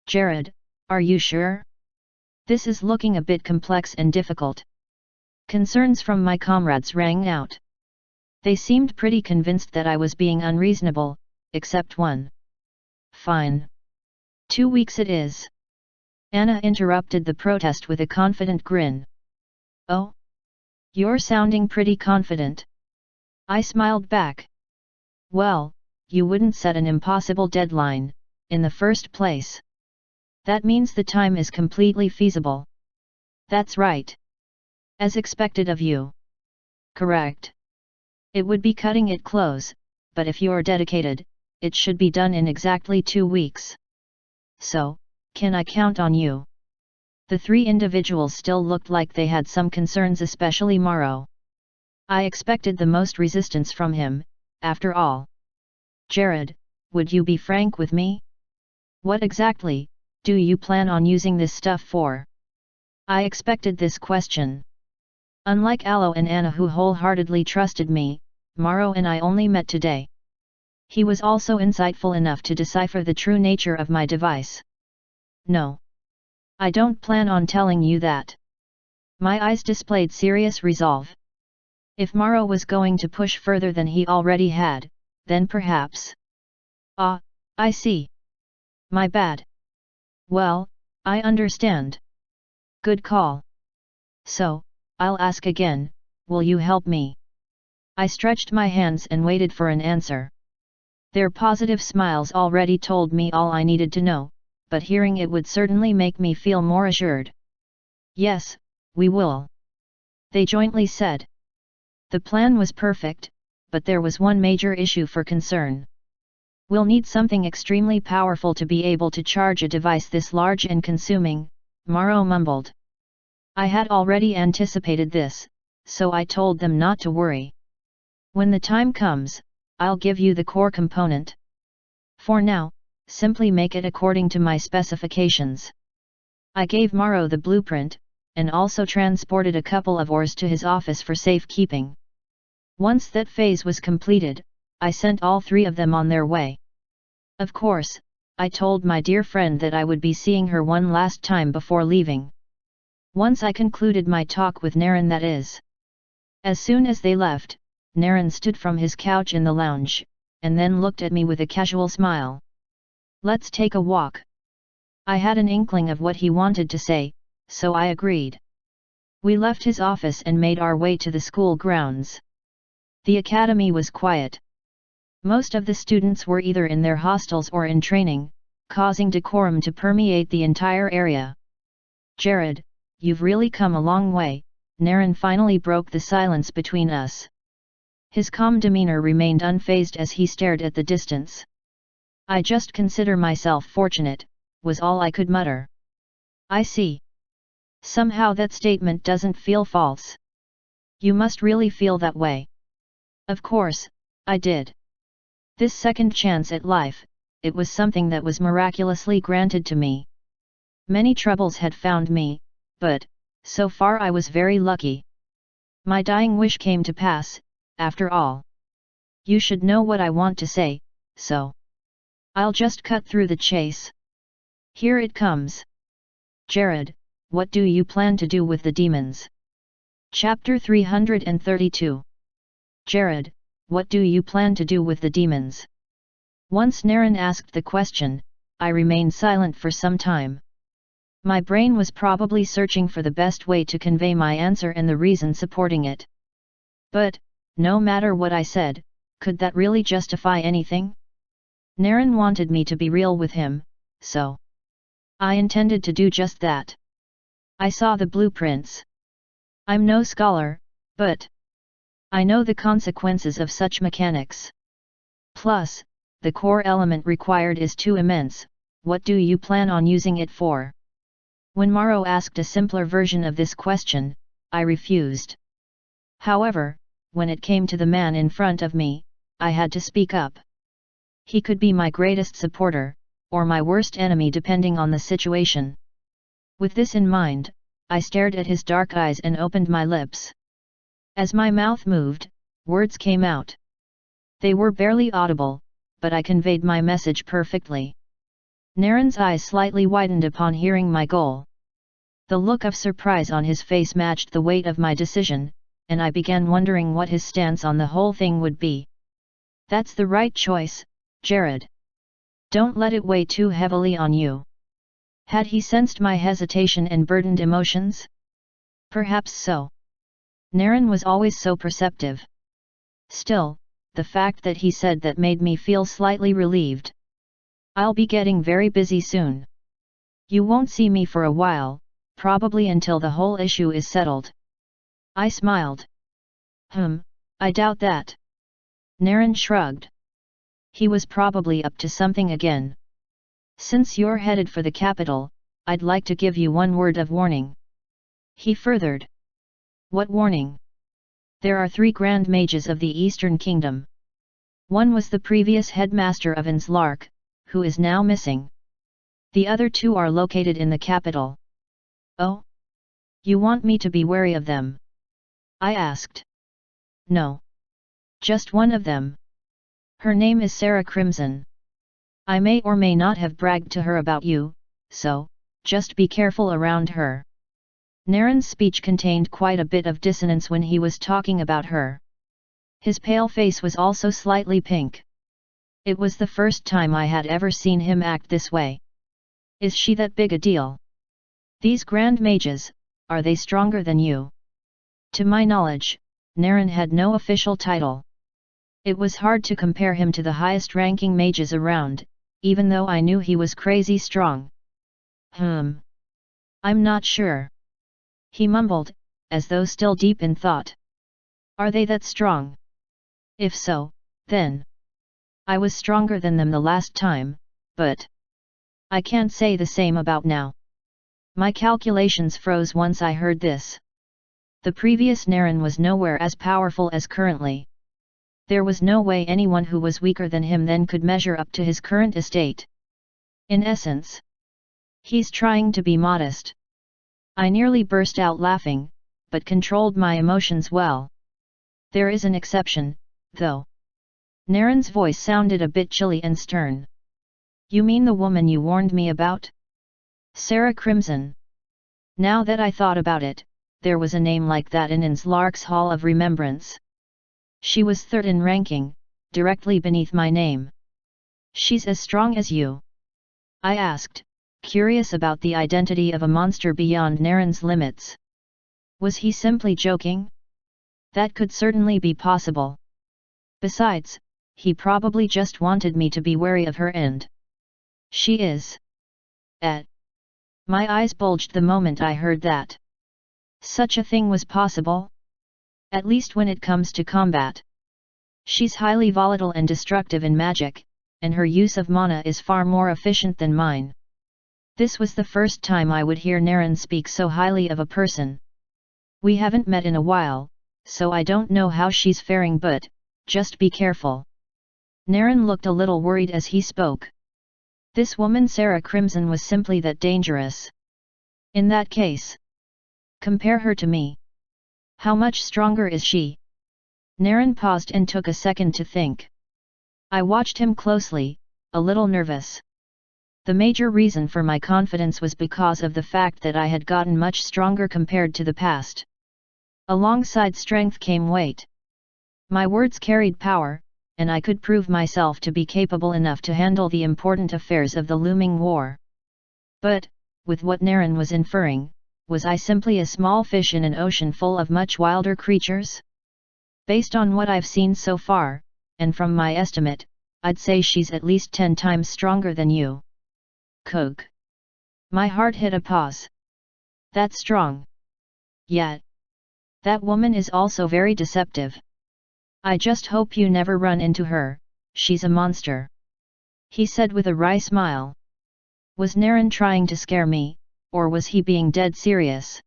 Jared, are you sure? This is looking a bit complex and difficult. Concerns from my comrades rang out. They seemed pretty convinced that I was being unreasonable, except one. Fine. 2 weeks it is. Anna interrupted the protest with a confident grin. Oh? You're sounding pretty confident. I smiled back. Well, you wouldn't set an impossible deadline, in the first place. That means the time is completely feasible. That's right. As expected of you. Correct. It would be cutting it close, but if you're dedicated, it should be done in exactly 2 weeks. So, can I count on you? The 3 individuals still looked like they had some concerns, especially Morrow. I expected the most resistance from him, after all. Jared, would you be frank with me? What exactly do you plan on using this stuff for? I expected this question. Unlike Aloe and Anna, who wholeheartedly trusted me, Morrow and I only met today. He was also insightful enough to decipher the true nature of my device. No. I don't plan on telling you that. My eyes displayed serious resolve. If Morrow was going to push further than he already had, then perhaps. Ah, I see. My bad. Well, I understand. Good call. So, I'll ask again, will you help me? I stretched my hands and waited for an answer. Their positive smiles already told me all I needed to know, but hearing it would certainly make me feel more assured. Yes, we will. They jointly said. The plan was perfect, but there was one major issue for concern. We'll need something extremely powerful to be able to charge a device this large and consuming, Morrow mumbled. I had already anticipated this, so I told them not to worry. When the time comes, I'll give you the core component. For now, simply make it according to my specifications. I gave Morrow the blueprint, and also transported a couple of ores to his office for safekeeping. Once that phase was completed, I sent all three of them on their way. Of course, I told my dear friend that I would be seeing her one last time before leaving. Once I concluded my talk with Naren, that is. As soon as they left, Naren stood from his couch in the lounge, and then looked at me with a casual smile. Let's take a walk. I had an inkling of what he wanted to say, so I agreed. We left his office and made our way to the school grounds. The academy was quiet. Most of the students were either in their hostels or in training, causing decorum to permeate the entire area. Jared, you've really come a long way, Naren finally broke the silence between us. His calm demeanor remained unfazed as he stared at the distance. I just consider myself fortunate, was all I could mutter. I see. Somehow that statement doesn't feel false. You must really feel that way. Of course, I did. This second chance at life, it was something that was miraculously granted to me. Many troubles had found me, but, so far I was very lucky. My dying wish came to pass, after all. You should know what I want to say, so I'll just cut through the chase. Here it comes. Jared, what do you plan to do with the demons? Chapter 332. Jared, what do you plan to do with the demons? Once Naren asked the question, I remained silent for some time. My brain was probably searching for the best way to convey my answer and the reason supporting it. But, no matter what I said, could that really justify anything? Naren wanted me to be real with him, so I intended to do just that. I saw the blueprints. I'm no scholar, but I know the consequences of such mechanics. Plus, the core element required is too immense. What do you plan on using it for? When Morrow asked a simpler version of this question, I refused. However, when it came to the man in front of me, I had to speak up. He could be my greatest supporter, or my worst enemy depending on the situation. With this in mind, I stared at his dark eyes and opened my lips. As my mouth moved, words came out. They were barely audible, but I conveyed my message perfectly. Naren's eyes slightly widened upon hearing my goal. The look of surprise on his face matched the weight of my decision, and I began wondering what his stance on the whole thing would be. That's the right choice, Jared. Don't let it weigh too heavily on you. Had he sensed my hesitation and burdened emotions? Perhaps so. Naren was always so perceptive. Still, the fact that he said that made me feel slightly relieved. I'll be getting very busy soon. You won't see me for a while, probably until the whole issue is settled. I smiled. I doubt that. Naren shrugged. He was probably up to something again. Since you're headed for the capital, I'd like to give you one word of warning. He furthered. What warning? There are 3 Grand Mages of the Eastern Kingdom. One was the previous headmaster of Inslark, who is now missing. The other 2 are located in the capital. Oh? You want me to be wary of them? I asked. No. Just one of them. Her name is Sarah Crimson. I may or may not have bragged to her about you, so, just be careful around her. Naren's speech contained quite a bit of dissonance when he was talking about her. His pale face was also slightly pink. It was the first time I had ever seen him act this way. Is she that big a deal? These grand mages, are they stronger than you? To my knowledge, Naren had no official title. It was hard to compare him to the highest-ranking mages around, even though I knew he was crazy strong. I'm not sure. He mumbled, as though still deep in thought. Are they that strong? If so, then I was stronger than them the last time, but I can't say the same about now. My calculations froze once I heard this. The previous Naren was nowhere as powerful as currently. There was no way anyone who was weaker than him then could measure up to his current estate. In essence, he's trying to be modest. I nearly burst out laughing, but controlled my emotions well. There is an exception, though. Naren's voice sounded a bit chilly and stern. You mean the woman you warned me about? Sarah Crimson. Now that I thought about it, there was a name like that in Inslark's Hall of Remembrance. She was third in ranking, directly beneath my name. She's as strong as you? I asked, curious about the identity of a monster beyond Naren's limits. Was he simply joking? That could certainly be possible. Besides, he probably just wanted me to be wary of her and she is. My eyes bulged the moment I heard that. Such a thing was possible? At least when it comes to combat. She's highly volatile and destructive in magic, and her use of mana is far more efficient than mine. This was the first time I would hear Naren speak so highly of a person. We haven't met in a while, so I don't know how she's faring, but just be careful. Naren looked a little worried as he spoke. This woman Sarah Crimson was simply that dangerous. In that case, compare her to me. How much stronger is she? Naren paused and took a second to think. I watched him closely, a little nervous. The major reason for my confidence was because of the fact that I had gotten much stronger compared to the past. Alongside strength came weight. My words carried power, and I could prove myself to be capable enough to handle the important affairs of the looming war. But, with what Naren was inferring, was I simply a small fish in an ocean full of much wilder creatures? Based on what I've seen so far, and from my estimate, I'd say she's at least 10 times stronger than you. Coke. My heart hit a pause. That's strong. Yet, that woman is also very deceptive. I just hope you never run into her, she's a monster. He said with a wry smile. Was Naren trying to scare me, or was he being dead serious?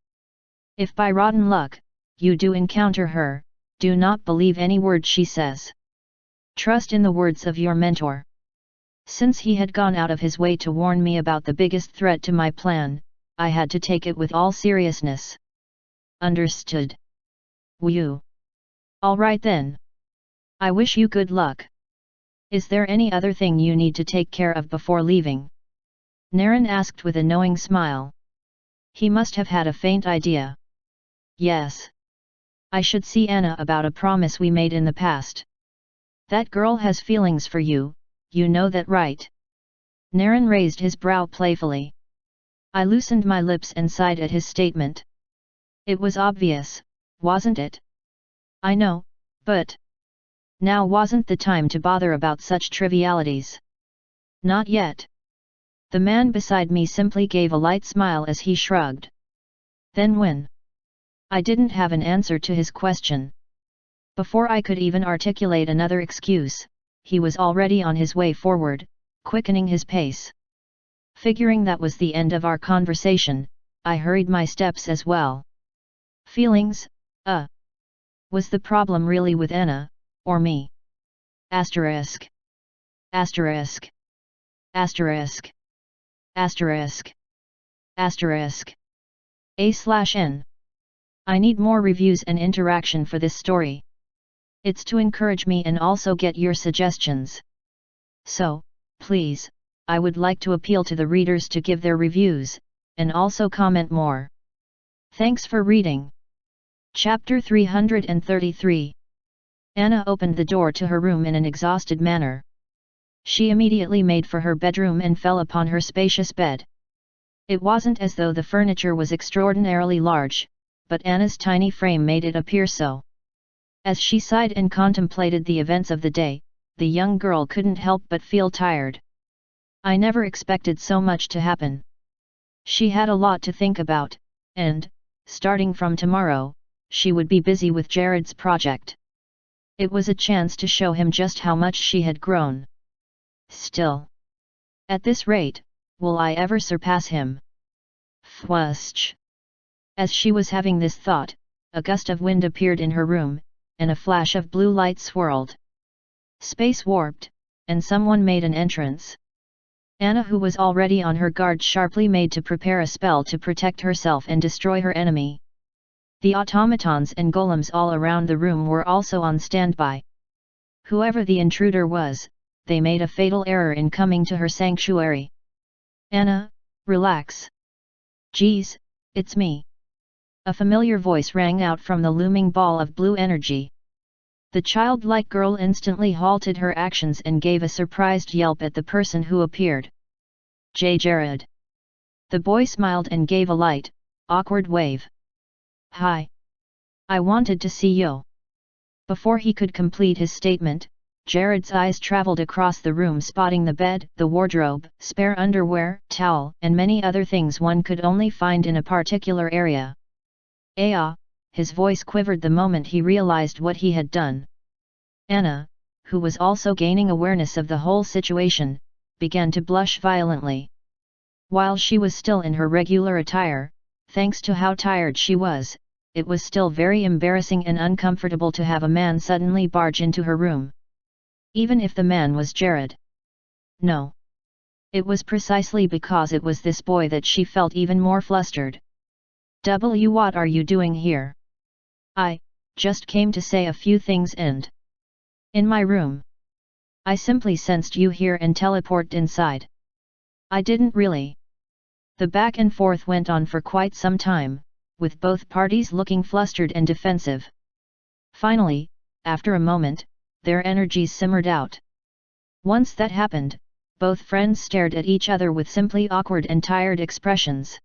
If by rotten luck, you do encounter her, do not believe any word she says. Trust in the words of your mentor. Since he had gone out of his way to warn me about the biggest threat to my plan, I had to take it with all seriousness. Understood. Whew. All right then. I wish you good luck. Is there any other thing you need to take care of before leaving? Naren asked with a knowing smile. He must have had a faint idea. Yes. I should see Anna about a promise we made in the past. That girl has feelings for you, you know that, right? Naren raised his brow playfully. I loosened my lips and sighed at his statement. It was obvious, wasn't it? I know, but now wasn't the time to bother about such trivialities. Not yet. The man beside me simply gave a light smile as he shrugged. Then when? I didn't have an answer to his question. Before I could even articulate another excuse, he was already on his way forward, quickening his pace. Figuring that was the end of our conversation, I hurried my steps as well. Feelings, was the problem really with Anna, or me? Asterisk. Asterisk. Asterisk. Asterisk. Asterisk. A/N. I need more reviews and interaction for this story. It's to encourage me and also get your suggestions. So, please, I would like to appeal to the readers to give their reviews, and also comment more. Thanks for reading. Chapter 333. Anna opened the door to her room in an exhausted manner. She immediately made for her bedroom and fell upon her spacious bed. It wasn't as though the furniture was extraordinarily large, but Anna's tiny frame made it appear so. As she sighed and contemplated the events of the day, the young girl couldn't help but feel tired. I never expected so much to happen. She had a lot to think about, and, starting from tomorrow, she would be busy with Jared's project. It was a chance to show him just how much she had grown. Still, at this rate, will I ever surpass him? Fwush! As she was having this thought, a gust of wind appeared in her room, and a flash of blue light swirled. Space warped, and someone made an entrance. Anna, who was already on her guard, sharply made to prepare a spell to protect herself and destroy her enemy. The automatons and golems all around the room were also on standby. Whoever the intruder was, they made a fatal error in coming to her sanctuary. Anna, relax. Geez, it's me. A familiar voice rang out from the looming ball of blue energy. The childlike girl instantly halted her actions and gave a surprised yelp at the person who appeared. Jared. The boy smiled and gave a light, awkward wave. Hi. I wanted to see you. Before he could complete his statement, Jared's eyes traveled across the room, spotting the bed, the wardrobe, spare underwear, towel, and many other things one could only find in a particular area. His voice quivered the moment he realized what he had done. Anna, who was also gaining awareness of the whole situation, began to blush violently. While she was still in her regular attire, thanks to how tired she was, it was still very embarrassing and uncomfortable to have a man suddenly barge into her room. Even if the man was Jared. No. It was precisely because it was this boy that she felt even more flustered. What are you doing here? I just came to say a few things and... In my room. I simply sensed you here and teleported inside. I didn't really. The back and forth went on for quite some time, with both parties looking flustered and defensive. Finally, after a moment, their energies simmered out. Once that happened, both friends stared at each other with simply awkward and tired expressions.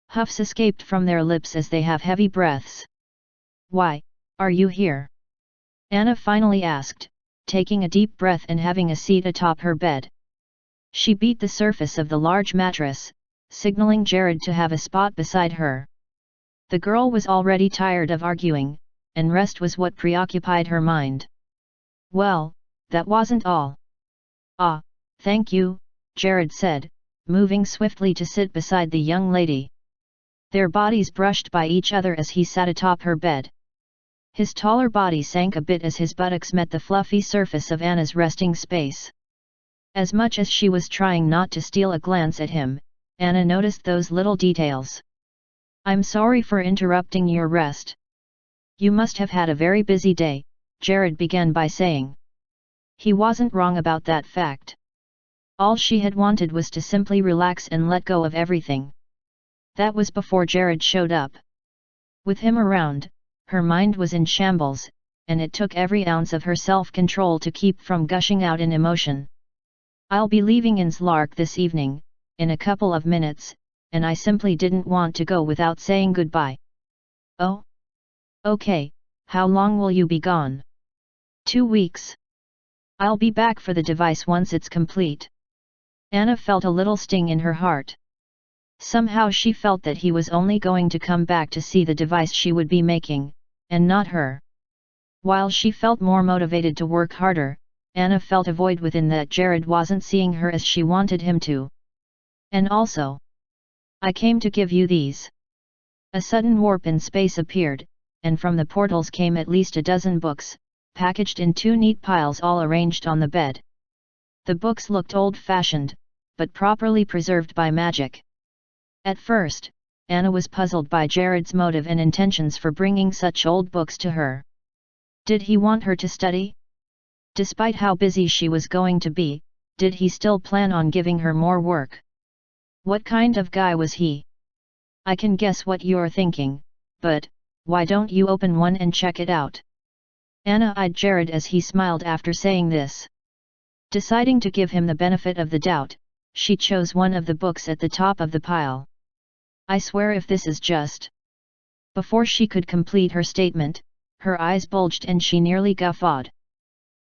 Huffs escaped from their lips as they have heavy breaths. Why, are you here? Anna finally asked, taking a deep breath and having a seat atop her bed. She beat the surface of the large mattress, signaling Jared to have a spot beside her. The girl was already tired of arguing, and rest was what preoccupied her mind. Well, that wasn't all. Thank you, Jared said, moving swiftly to sit beside the young lady. Their bodies brushed by each other as he sat atop her bed. His taller body sank a bit as his buttocks met the fluffy surface of Anna's resting space. As much as she was trying not to steal a glance at him, Anna noticed those little details. I'm sorry for interrupting your rest. You must have had a very busy day, Jared began by saying. He wasn't wrong about that fact. All she had wanted was to simply relax and let go of everything. That was before Jared showed up. With him around, her mind was in shambles, and it took every ounce of her self-control to keep from gushing out in emotion. I'll be leaving in Slark this evening, in a couple of minutes, and I simply didn't want to go without saying goodbye. Oh? Okay, how long will you be gone? 2 weeks. I'll be back for the device once it's complete. Anna felt a little sting in her heart. Somehow she felt that he was only going to come back to see the device she would be making, and not her. While she felt more motivated to work harder, Anna felt a void within that Jared wasn't seeing her as she wanted him to. And also, I came to give you these. A sudden warp in space appeared, and from the portals came at least a dozen books, packaged in 2 neat piles all arranged on the bed. The books looked old-fashioned, but properly preserved by magic. At first, Anna was puzzled by Jared's motive and intentions for bringing such old books to her. Did he want her to study? Despite how busy she was going to be, did he still plan on giving her more work? What kind of guy was he? I can guess what you're thinking, but why don't you open one and check it out? Anna eyed Jared as he smiled after saying this. Deciding to give him the benefit of the doubt, she chose one of the books at the top of the pile. I swear if this is just. Before she could complete her statement, her eyes bulged and she nearly guffawed.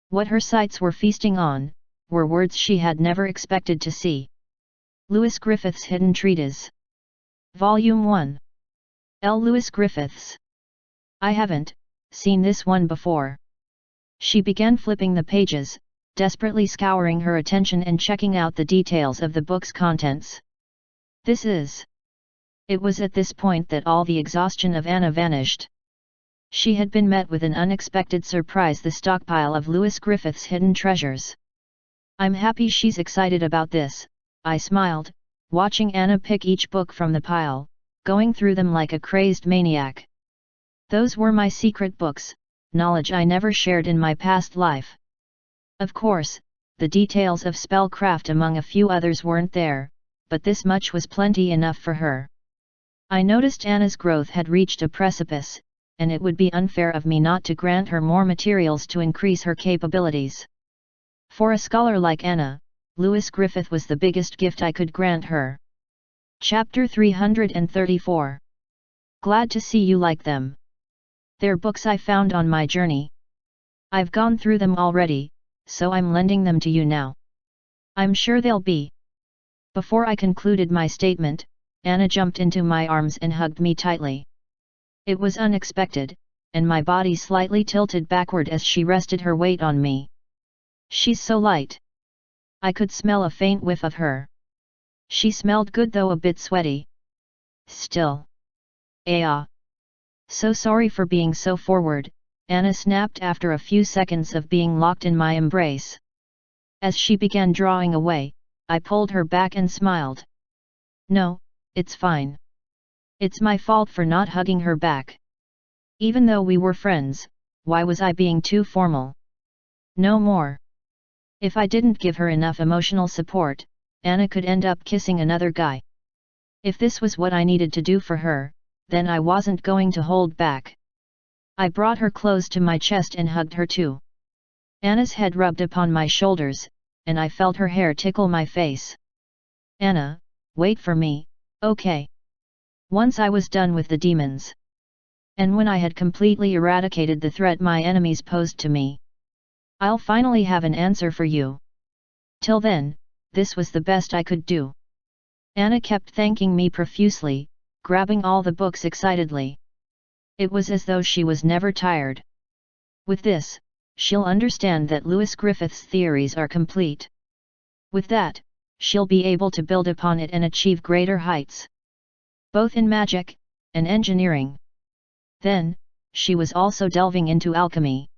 What her sights were feasting on, were words she had never expected to see. Lewis Griffith's Hidden Treatise. Volume 1. L. Lewis Griffiths. I haven't seen this one before. She began flipping the pages, desperately scouring her attention and checking out the details of the book's contents. This is. It was at this point that all the exhaustion of Anna vanished. She had been met with an unexpected surprise: the stockpile of Lewis Griffith's hidden treasures. I'm happy she's excited about this, I smiled, watching Anna pick each book from the pile, going through them like a crazed maniac. Those were my secret books, knowledge I never shared in my past life. Of course, the details of spellcraft among a few others weren't there, but this much was plenty enough for her. I noticed Anna's growth had reached a precipice, and it would be unfair of me not to grant her more materials to increase her capabilities. For a scholar like Anna, Lewis Griffith was the biggest gift I could grant her. Chapter 334. Glad to see you like them. They're books I found on my journey. I've gone through them already, so I'm lending them to you now. I'm sure they'll be. Before I concluded my statement, Anna jumped into my arms and hugged me tightly. It was unexpected, and my body slightly tilted backward as she rested her weight on me. She's so light. I could smell a faint whiff of her. She smelled good, though a bit sweaty. Still. So sorry for being so forward, Anna snapped after a few seconds of being locked in my embrace. As she began drawing away, I pulled her back and smiled. No, it's fine. It's my fault for not hugging her back. Even though we were friends, why was I being too formal? No more. If I didn't give her enough emotional support, Anna could end up kissing another guy. If this was what I needed to do for her, then I wasn't going to hold back. I brought her close to my chest and hugged her too. Anna's head rubbed upon my shoulders, and I felt her hair tickle my face. Anna, wait for me, okay? Once I was done with the demons. And when I had completely eradicated the threat my enemies posed to me, I'll finally have an answer for you. Till then, this was the best I could do. Anna kept thanking me profusely, grabbing all the books excitedly. It was as though she was never tired. With this, she'll understand that Lewis Griffith's theories are complete. With that, she'll be able to build upon it and achieve greater heights. Both in magic and engineering. Then, she was also delving into alchemy.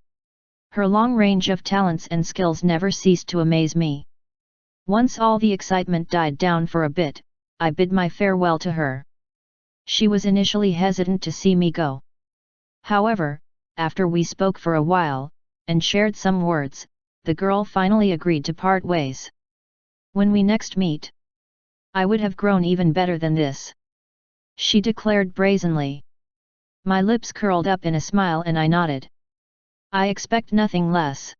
Her long range of talents and skills never ceased to amaze me. Once all the excitement died down for a bit, I bid my farewell to her. She was initially hesitant to see me go. However, after we spoke for a while, and shared some words, the girl finally agreed to part ways. When we next meet, I would have grown even better than this, she declared brazenly. My lips curled up in a smile and I nodded. I expect nothing less.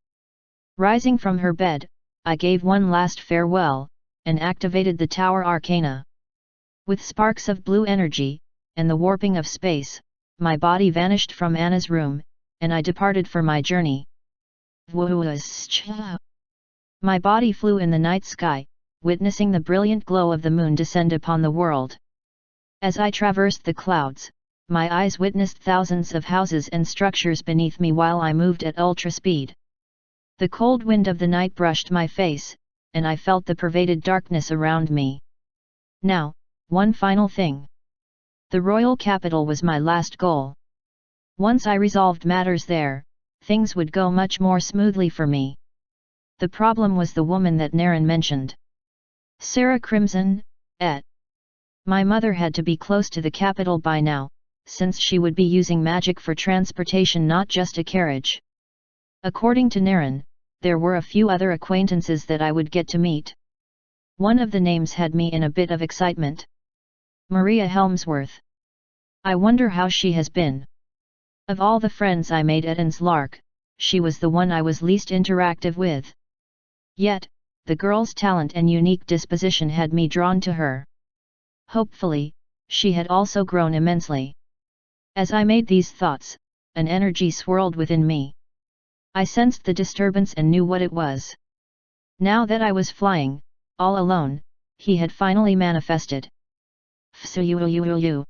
Rising from her bed, I gave one last farewell, and activated the Tower Arcana. With sparks of blue energy, and the warping of space, my body vanished from Anna's room, and I departed for my journey. My body flew in the night sky, witnessing the brilliant glow of the moon descend upon the world. As I traversed the clouds, my eyes witnessed thousands of houses and structures beneath me while I moved at ultra speed. The cold wind of the night brushed my face, and I felt the pervaded darkness around me. Now, one final thing. The royal capital was my last goal. Once I resolved matters there, things would go much more smoothly for me. The problem was the woman that Naren mentioned. Sarah Crimson, et. My mother had to be close to the capital by now, since she would be using magic for transportation, not just a carriage. According to Naren, there were a few other acquaintances that I would get to meet. One of the names had me in a bit of excitement. Maria Helmsworth. I wonder how she has been. Of all the friends I made at Ans Lark, she was the one I was least interactive with. Yet, the girl's talent and unique disposition had me drawn to her. Hopefully, she had also grown immensely. As I made these thoughts, an energy swirled within me. I sensed the disturbance and knew what it was. Now that I was flying, all alone, he had finally manifested. Fsuyuyuyuyu.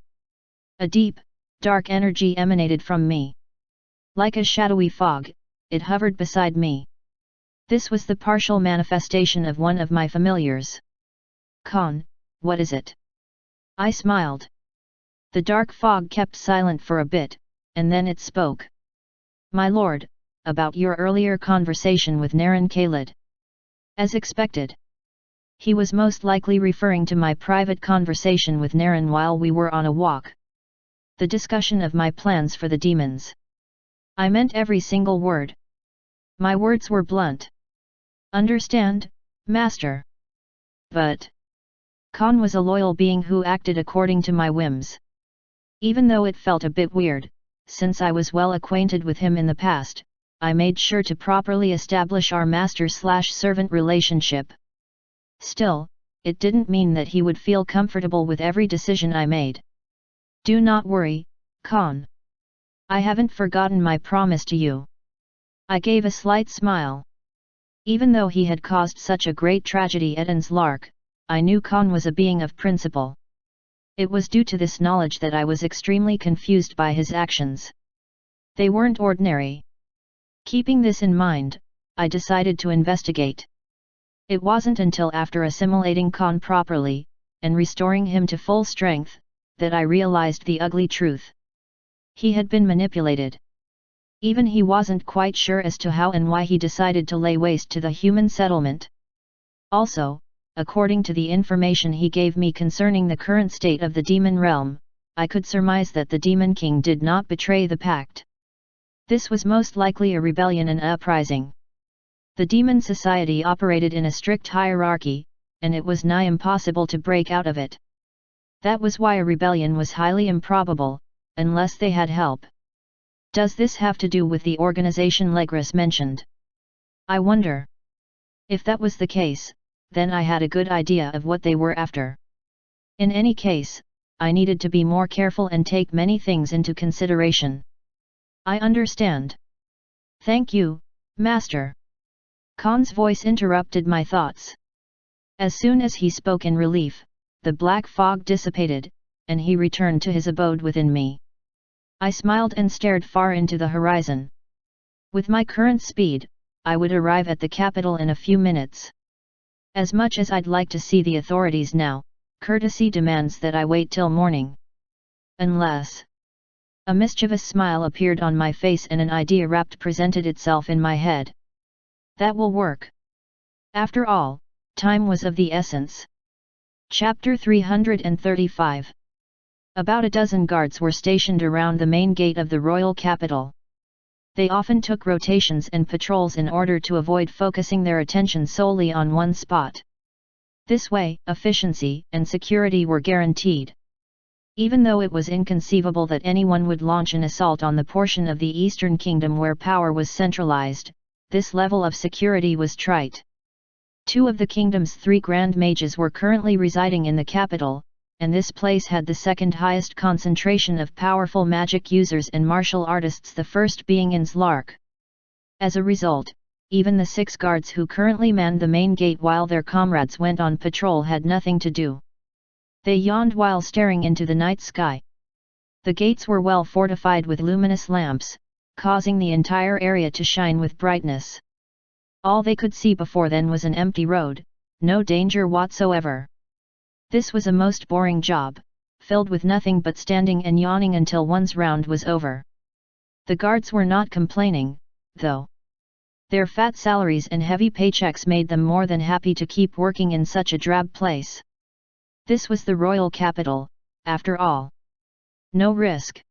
A deep, dark energy emanated from me. Like a shadowy fog, it hovered beside me. This was the partial manifestation of one of my familiars. Khan, what is it? I smiled. The dark fog kept silent for a bit, and then it spoke. My lord, about your earlier conversation with Naren Khalid. As expected. He was most likely referring to my private conversation with Naren while we were on a walk. The discussion of my plans for the demons. I meant every single word. My words were blunt. Understand, master? But Khan was a loyal being who acted according to my whims. Even though it felt a bit weird, since I was well acquainted with him in the past, I made sure to properly establish our master-slash-servant relationship. Still, it didn't mean that he would feel comfortable with every decision I made. Do not worry, Khan. I haven't forgotten my promise to you. I gave a slight smile. Even though he had caused such a great tragedy at Anslark, I knew Khan was a being of principle. It was due to this knowledge that I was extremely confused by his actions. They weren't ordinary. Keeping this in mind, I decided to investigate. It wasn't until after assimilating Khan properly, and restoring him to full strength, that I realized the ugly truth. He had been manipulated. Even he wasn't quite sure as to how and why he decided to lay waste to the human settlement. Also, according to the information he gave me concerning the current state of the demon realm, I could surmise that the Demon King did not betray the pact. This was most likely a rebellion and uprising. The demon society operated in a strict hierarchy, and it was nigh impossible to break out of it. That was why a rebellion was highly improbable, unless they had help. Does this have to do with the organization Legris mentioned? I wonder. If that was the case, then I had a good idea of what they were after. In any case, I needed to be more careful and take many things into consideration. I understand. Thank you, Master. Khan's voice interrupted my thoughts. As soon as he spoke in relief, the black fog dissipated, and he returned to his abode within me. I smiled and stared far into the horizon. With my current speed, I would arrive at the capital in a few minutes. As much as I'd like to see the authorities now, courtesy demands that I wait till morning. Unless... A mischievous smile appeared on my face and an idea presented itself in my head. That will work. After all, time was of the essence. Chapter 335. About a dozen guards were stationed around the main gate of the royal capital. They often took rotations and patrols in order to avoid focusing their attention solely on one spot. This way, efficiency and security were guaranteed. Even though it was inconceivable that anyone would launch an assault on the portion of the Eastern Kingdom where power was centralized, this level of security was trite. 2 of the kingdom's 3 grand mages were currently residing in the capital, and this place had the second highest concentration of powerful magic users and martial artists, the first being Anslark. As a result, even the 6 guards who currently manned the main gate while their comrades went on patrol had nothing to do. They yawned while staring into the night sky. The gates were well fortified with luminous lamps, causing the entire area to shine with brightness. All they could see before then was an empty road, no danger whatsoever. This was a most boring job, filled with nothing but standing and yawning until one's round was over. The guards were not complaining, though. Their fat salaries and heavy paychecks made them more than happy to keep working in such a drab place. This was the royal capital, after all. No risk.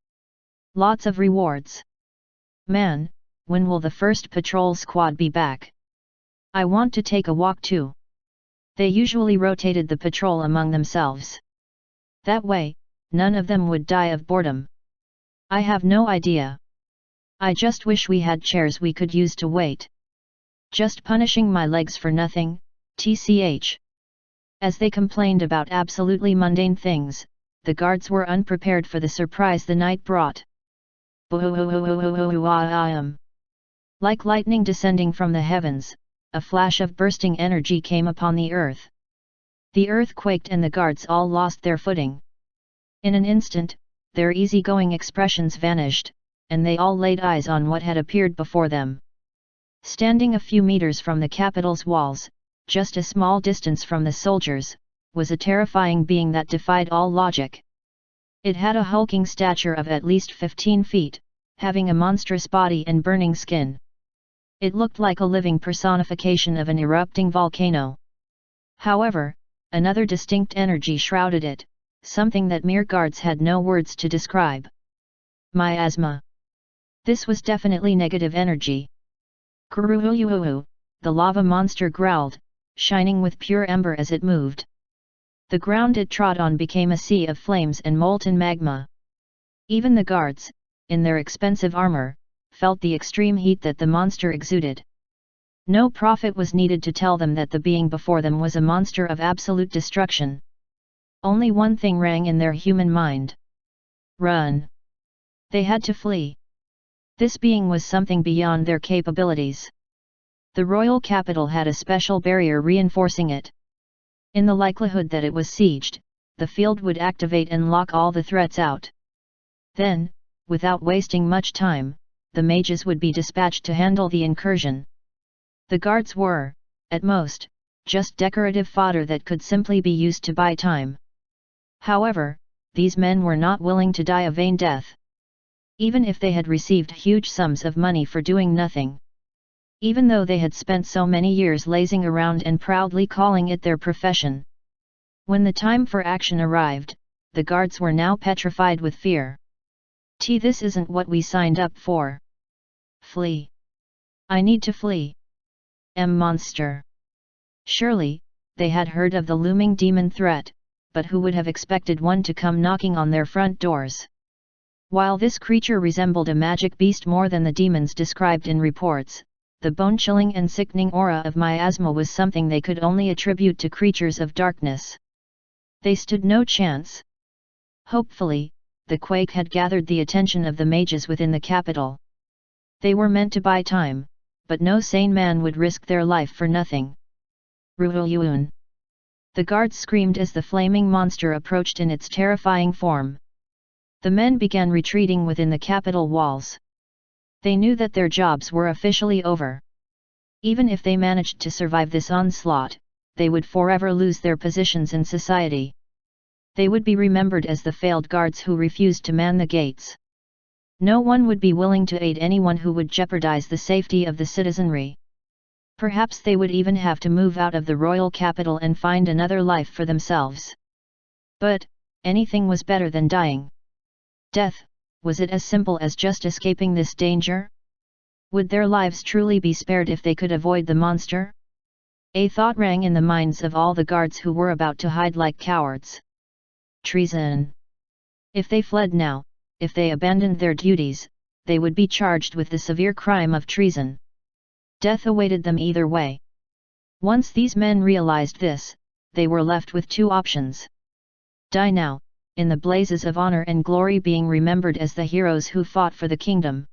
Lots of rewards. Man, when will the first patrol squad be back? I want to take a walk too. They usually rotated the patrol among themselves. That way, none of them would die of boredom. I have no idea. I just wish we had chairs we could use to wait. Just punishing my legs for nothing, tch. As they complained about absolutely mundane things, the guards were unprepared for the surprise the night brought. Like lightning descending from the heavens, a flash of bursting energy came upon the earth. The earth quaked and the guards all lost their footing. In an instant, their easygoing expressions vanished, and they all laid eyes on what had appeared before them. Standing a few meters from the capital's walls, just a small distance from the soldiers, was a terrifying being that defied all logic. It had a hulking stature of at least 15 feet, having a monstrous body and burning skin. It looked like a living personification of an erupting volcano. However, another distinct energy shrouded it, something that mere guards had no words to describe. Miasma. This was definitely negative energy. Kuruhuhuhu, the lava monster growled, shining with pure ember as it moved. The ground it trod on became a sea of flames and molten magma. Even the guards, in their expensive armor, felt the extreme heat that the monster exuded. No prophet was needed to tell them that the being before them was a monster of absolute destruction. Only one thing rang in their human mind. Run! They had to flee. This being was something beyond their capabilities. The royal capital had a special barrier reinforcing it. In the likelihood that it was sieged, the field would activate and lock all the threats out. Then, without wasting much time, the mages would be dispatched to handle the incursion. The guards were, at most, just decorative fodder that could simply be used to buy time. However, these men were not willing to die a vain death. Even if they had received huge sums of money for doing nothing. Even though they had spent so many years lazing around and proudly calling it their profession. When the time for action arrived, the guards were now petrified with fear. This isn't what we signed up for. Flee. I need to flee. Monster. Surely, they had heard of the looming demon threat, but who would have expected one to come knocking on their front doors? While this creature resembled a magic beast more than the demons described in reports, the bone-chilling and sickening aura of miasma was something they could only attribute to creatures of darkness. They stood no chance. Hopefully, the quake had gathered the attention of the mages within the capital. They were meant to buy time, but no sane man would risk their life for nothing. Ruhuyun. The guards screamed as the flaming monster approached in its terrifying form. The men began retreating within the capital walls. They knew that their jobs were officially over. Even if they managed to survive this onslaught, they would forever lose their positions in society. They would be remembered as the failed guards who refused to man the gates. No one would be willing to aid anyone who would jeopardize the safety of the citizenry. Perhaps they would even have to move out of the royal capital and find another life for themselves. But, anything was better than dying. Death, was it as simple as just escaping this danger? Would their lives truly be spared if they could avoid the monster? A thought rang in the minds of all the guards who were about to hide like cowards. Treason. If they fled now, if they abandoned their duties, they would be charged with the severe crime of treason. Death awaited them either way. Once these men realized this, they were left with two options. Die now, in the blazes of honor and glory being remembered as the heroes who fought for the kingdom.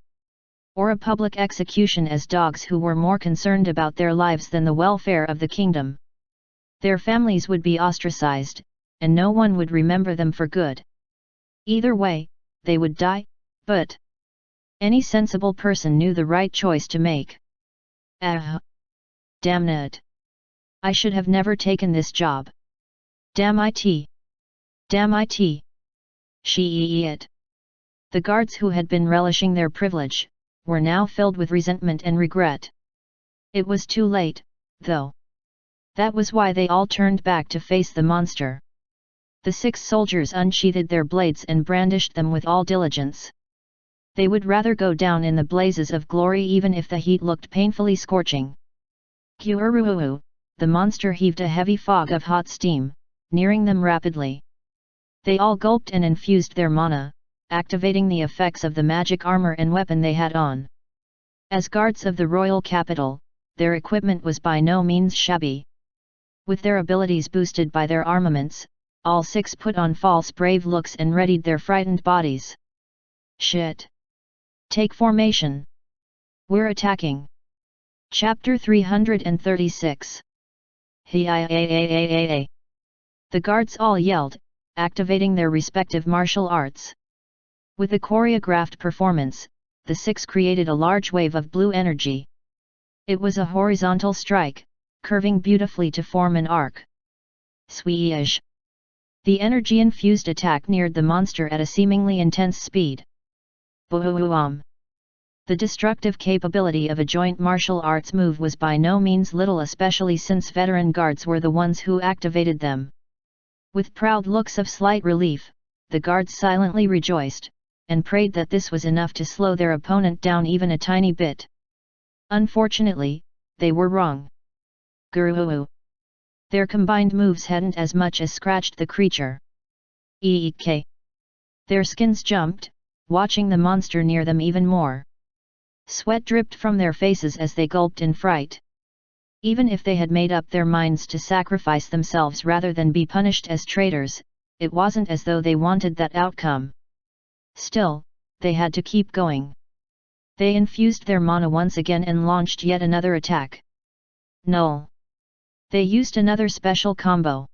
Or a public execution as dogs who were more concerned about their lives than the welfare of the kingdom. Their families would be ostracized, and no one would remember them for good. Either way, they would die, but any sensible person knew the right choice to make. Damn it! I should have never taken this job. Damn it! Damn it! Shit! The guards who had been relishing their privilege, were now filled with resentment and regret. It was too late, though. That was why they all turned back to face the monster. The 6 soldiers unsheathed their blades and brandished them with all diligence. They would rather go down in the blazes of glory even if the heat looked painfully scorching. Kuruhuhu, the monster heaved a heavy fog of hot steam, nearing them rapidly. They all gulped and infused their mana, activating the effects of the magic armor and weapon they had on. As guards of the royal capital, their equipment was by no means shabby. With their abilities boosted by their armaments, all 6 put on false brave looks and readied their frightened bodies. Shit! Take formation! We're attacking! Chapter 336. Hi-ya-ya-ya-ya-ya. The guards all yelled, activating their respective martial arts. With a choreographed performance, the 6 created a large wave of blue energy. It was a horizontal strike, curving beautifully to form an arc. Swish! The energy-infused attack neared the monster at a seemingly intense speed. Boom! The destructive capability of a joint martial arts move was by no means little, especially since veteran guards were the ones who activated them. With proud looks of slight relief, the guards silently rejoiced, and prayed that this was enough to slow their opponent down even a tiny bit. Unfortunately, they were wrong. Guru! Their combined moves hadn't as much as scratched the creature. Eek! Their skins jumped, watching the monster near them even more. Sweat dripped from their faces as they gulped in fright. Even if they had made up their minds to sacrifice themselves rather than be punished as traitors, it wasn't as though they wanted that outcome. Still, they had to keep going. They infused their mana once again and launched yet another attack. Null! They used another special combo.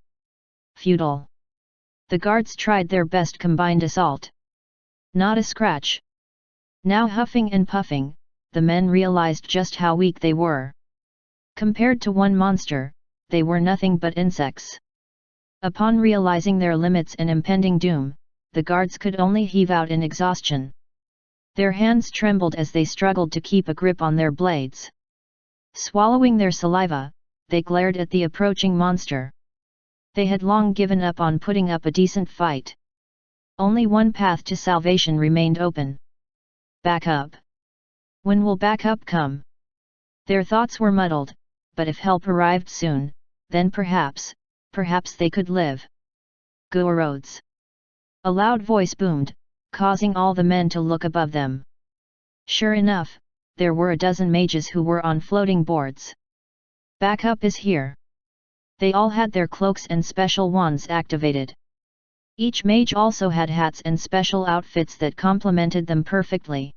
Futile! The guards tried their best combined assault. Not a scratch. Now huffing and puffing, the men realized just how weak they were. Compared to one monster, they were nothing but insects. Upon realizing their limits and impending doom, the guards could only heave out in exhaustion. Their hands trembled as they struggled to keep a grip on their blades. Swallowing their saliva, they glared at the approaching monster. They had long given up on putting up a decent fight. Only one path to salvation remained open. Backup. When will backup come? Their thoughts were muddled, but if help arrived soon, then perhaps they could live. Go roads! A loud voice boomed, causing all the men to look above them. Sure enough, there were a dozen mages who were on floating boards. Backup is here. They all had their cloaks and special wands activated. Each mage also had hats and special outfits that complemented them perfectly.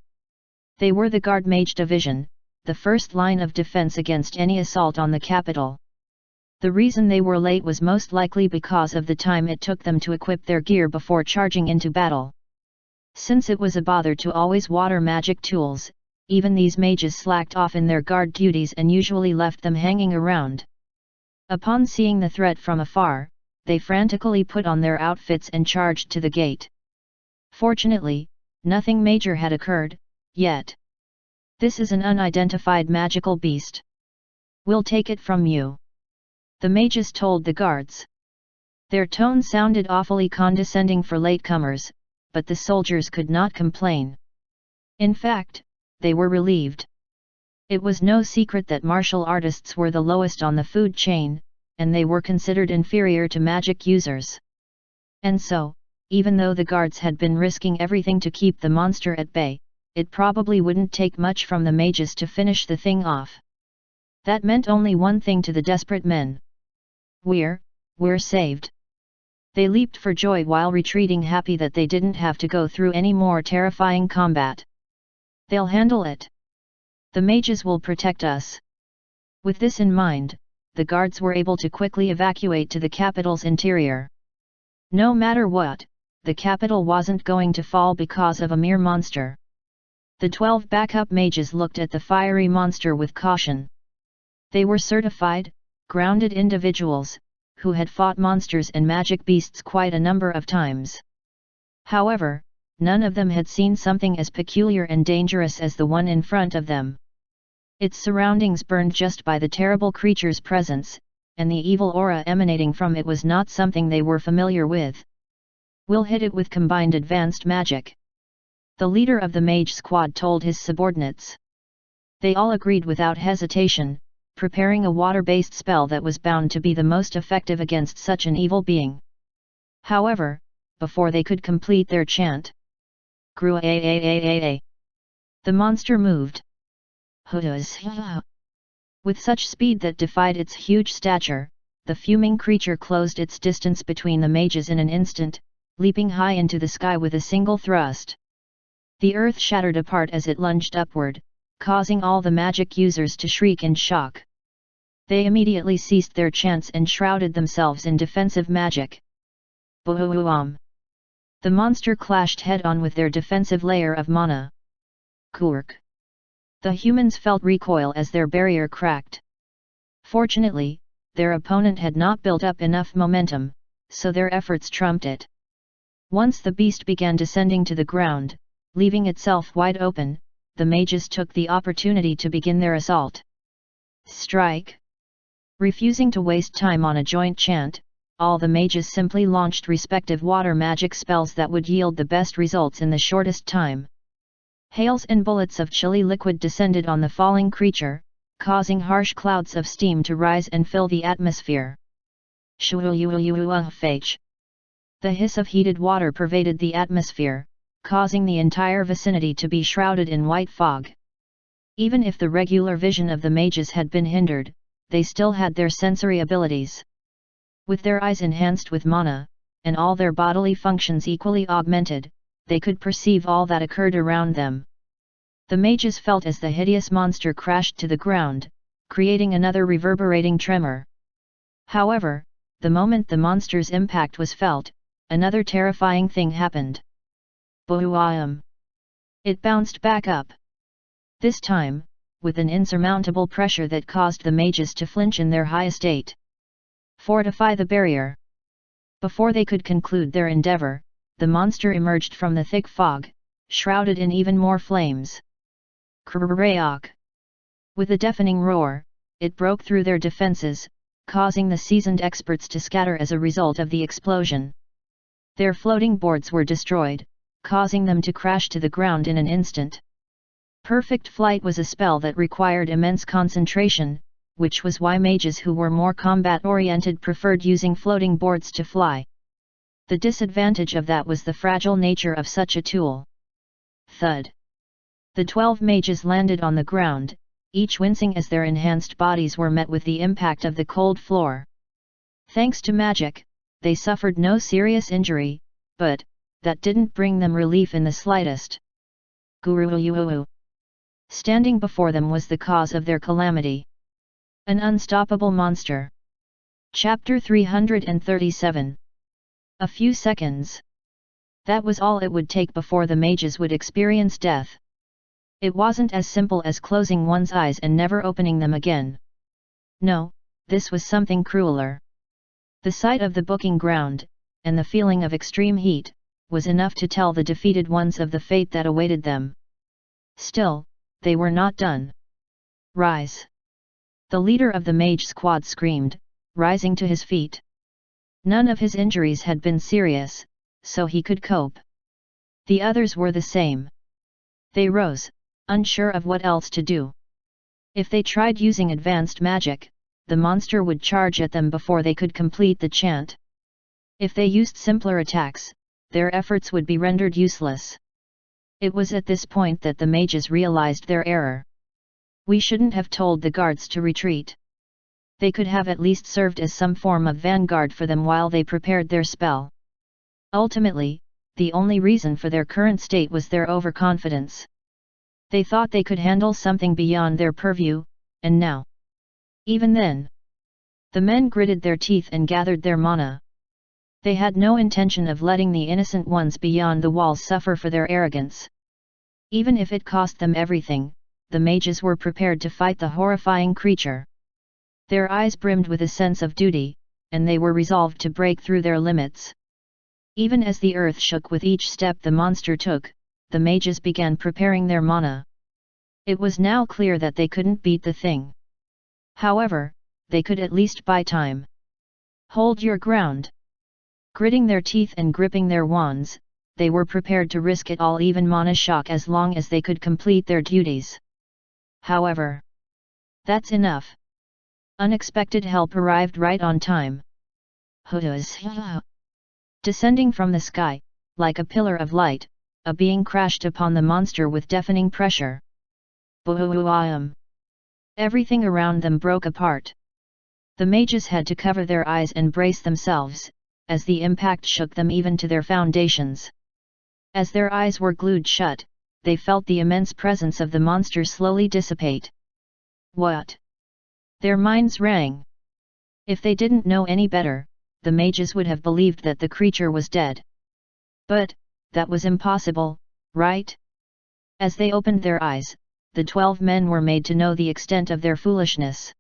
They were the Guard Mage Division, the first line of defense against any assault on the capital. The reason they were late was most likely because of the time it took them to equip their gear before charging into battle. Since it was a bother to always water magic tools, even these mages slacked off in their guard duties and usually left them hanging around. Upon seeing the threat from afar, they frantically put on their outfits and charged to the gate. Fortunately, nothing major had occurred, yet. This is an unidentified magical beast. We'll take it from you. The mages told the guards. Their tone sounded awfully condescending for latecomers, but the soldiers could not complain. In fact, they were relieved. It was no secret that martial artists were the lowest on the food chain, and they were considered inferior to magic users. And so, even though the guards had been risking everything to keep the monster at bay, it probably wouldn't take much from the mages to finish the thing off. That meant only one thing to the desperate men. We're saved. They leaped for joy while retreating, happy that they didn't have to go through any more terrifying combat. They'll handle it. The mages will protect us. With this in mind, the guards were able to quickly evacuate to the capital's interior. No matter what, the capital wasn't going to fall because of a mere monster. The 12 backup mages looked at the fiery monster with caution. They were certified, grounded individuals, who had fought monsters and magic beasts quite a number of times. However, none of them had seen something as peculiar and dangerous as the one in front of them. Its surroundings burned just by the terrible creature's presence, and the evil aura emanating from it was not something they were familiar with. We'll hit it with combined advanced magic. The leader of the mage squad told his subordinates. They all agreed without hesitation, preparing a water-based spell that was bound to be the most effective against such an evil being. However, before they could complete their chant, the monster moved. With such speed that defied its huge stature, the fuming creature closed its distance between the mages in an instant, leaping high into the sky with a single thrust. The earth shattered apart as it lunged upward, causing all the magic users to shriek in shock. They immediately ceased their chants and shrouded themselves in defensive magic. Boom! The monster clashed head-on with their defensive layer of mana. Kurk! The humans felt recoil as their barrier cracked. Fortunately, their opponent had not built up enough momentum, so their efforts trumped it. Once the beast began descending to the ground, leaving itself wide open, the mages took the opportunity to begin their assault. Strike! Refusing to waste time on a joint chant, all the mages simply launched respective water magic spells that would yield the best results in the shortest time. Hails and bullets of chilly liquid descended on the falling creature, causing harsh clouds of steam to rise and fill the atmosphere. The hiss of heated water pervaded the atmosphere, causing the entire vicinity to be shrouded in white fog. Even if the regular vision of the mages had been hindered, they still had their sensory abilities. With their eyes enhanced with mana, and all their bodily functions equally augmented, they could perceive all that occurred around them. The mages felt as the hideous monster crashed to the ground, creating another reverberating tremor. However, the moment the monster's impact was felt, another terrifying thing happened. Boom! It bounced back up. This time, with an insurmountable pressure that caused the mages to flinch in their high estate. Fortify the barrier. Before they could conclude their endeavor, the monster emerged from the thick fog, shrouded in even more flames. Kraak! With a deafening roar, it broke through their defenses, causing the seasoned experts to scatter as a result of the explosion. Their floating boards were destroyed, causing them to crash to the ground in an instant. Perfect flight was a spell that required immense concentration, which was why mages who were more combat-oriented preferred using floating boards to fly. The disadvantage of that was the fragile nature of such a tool. Thud! The 12 mages landed on the ground, each wincing as their enhanced bodies were met with the impact of the cold floor. Thanks to magic, they suffered no serious injury, but that didn't bring them relief in the slightest. Guru! Standing before them was the cause of their calamity. An unstoppable monster. Chapter 337. A few seconds. That was all it would take before the mages would experience death. It wasn't as simple as closing one's eyes and never opening them again. No, this was something crueler. The sight of the booking ground, and the feeling of extreme heat, was enough to tell the defeated ones of the fate that awaited them. Still, they were not done. Rise! The leader of the mage squad screamed, rising to his feet. None of his injuries had been serious, so he could cope. The others were the same. They rose, unsure of what else to do. If they tried using advanced magic, the monster would charge at them before they could complete the chant. If they used simpler attacks, their efforts would be rendered useless. It was at this point that the mages realized their error. We shouldn't have told the guards to retreat. They could have at least served as some form of vanguard for them while they prepared their spell. Ultimately, the only reason for their current state was their overconfidence. They thought they could handle something beyond their purview, and now. Even then. The men gritted their teeth and gathered their mana. They had no intention of letting the innocent ones beyond the walls suffer for their arrogance. Even if it cost them everything, the mages were prepared to fight the horrifying creature. Their eyes brimmed with a sense of duty, and they were resolved to break through their limits. Even as the earth shook with each step the monster took, the mages began preparing their mana. It was now clear that they couldn't beat the thing. However, they could at least buy time. Hold your ground. Gritting their teeth and gripping their wands, they were prepared to risk it all, even mana shock, as long as they could complete their duties. However, that's enough. Unexpected help arrived right on time. Descending from the sky, like a pillar of light, a being crashed upon the monster with deafening pressure. Boom! Everything around them broke apart. The mages had to cover their eyes and brace themselves, as the impact shook them even to their foundations. As their eyes were glued shut, they felt the immense presence of the monster slowly dissipate. What? Their minds rang. If they didn't know any better, the mages would have believed that the creature was dead. But, that was impossible, right? As they opened their eyes, the 12 men were made to know the extent of their foolishness.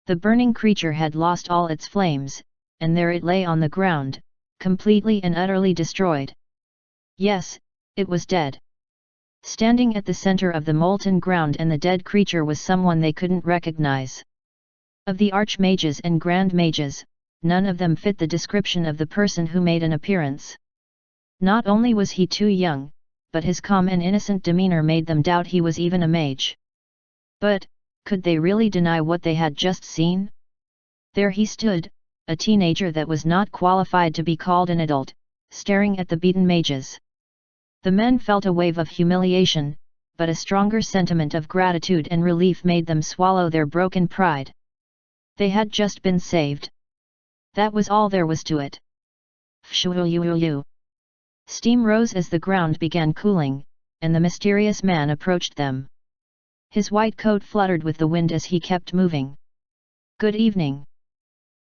The burning creature had lost all its flames, and there it lay on the ground, completely and utterly destroyed. Yes, it was dead. Standing at the center of the molten ground, and the dead creature was someone they couldn't recognize. Of the archmages and grand mages, none of them fit the description of the person who made an appearance. Not only was he too young, but his calm and innocent demeanor made them doubt he was even a mage. But, could they really deny what they had just seen? There he stood, a teenager that was not qualified to be called an adult, staring at the beaten mages. The men felt a wave of humiliation, but a stronger sentiment of gratitude and relief made them swallow their broken pride. They had just been saved. That was all there was to it. Fshoo. Steam rose as the ground began cooling, and the mysterious man approached them. His white coat fluttered with the wind as he kept moving. "Good evening.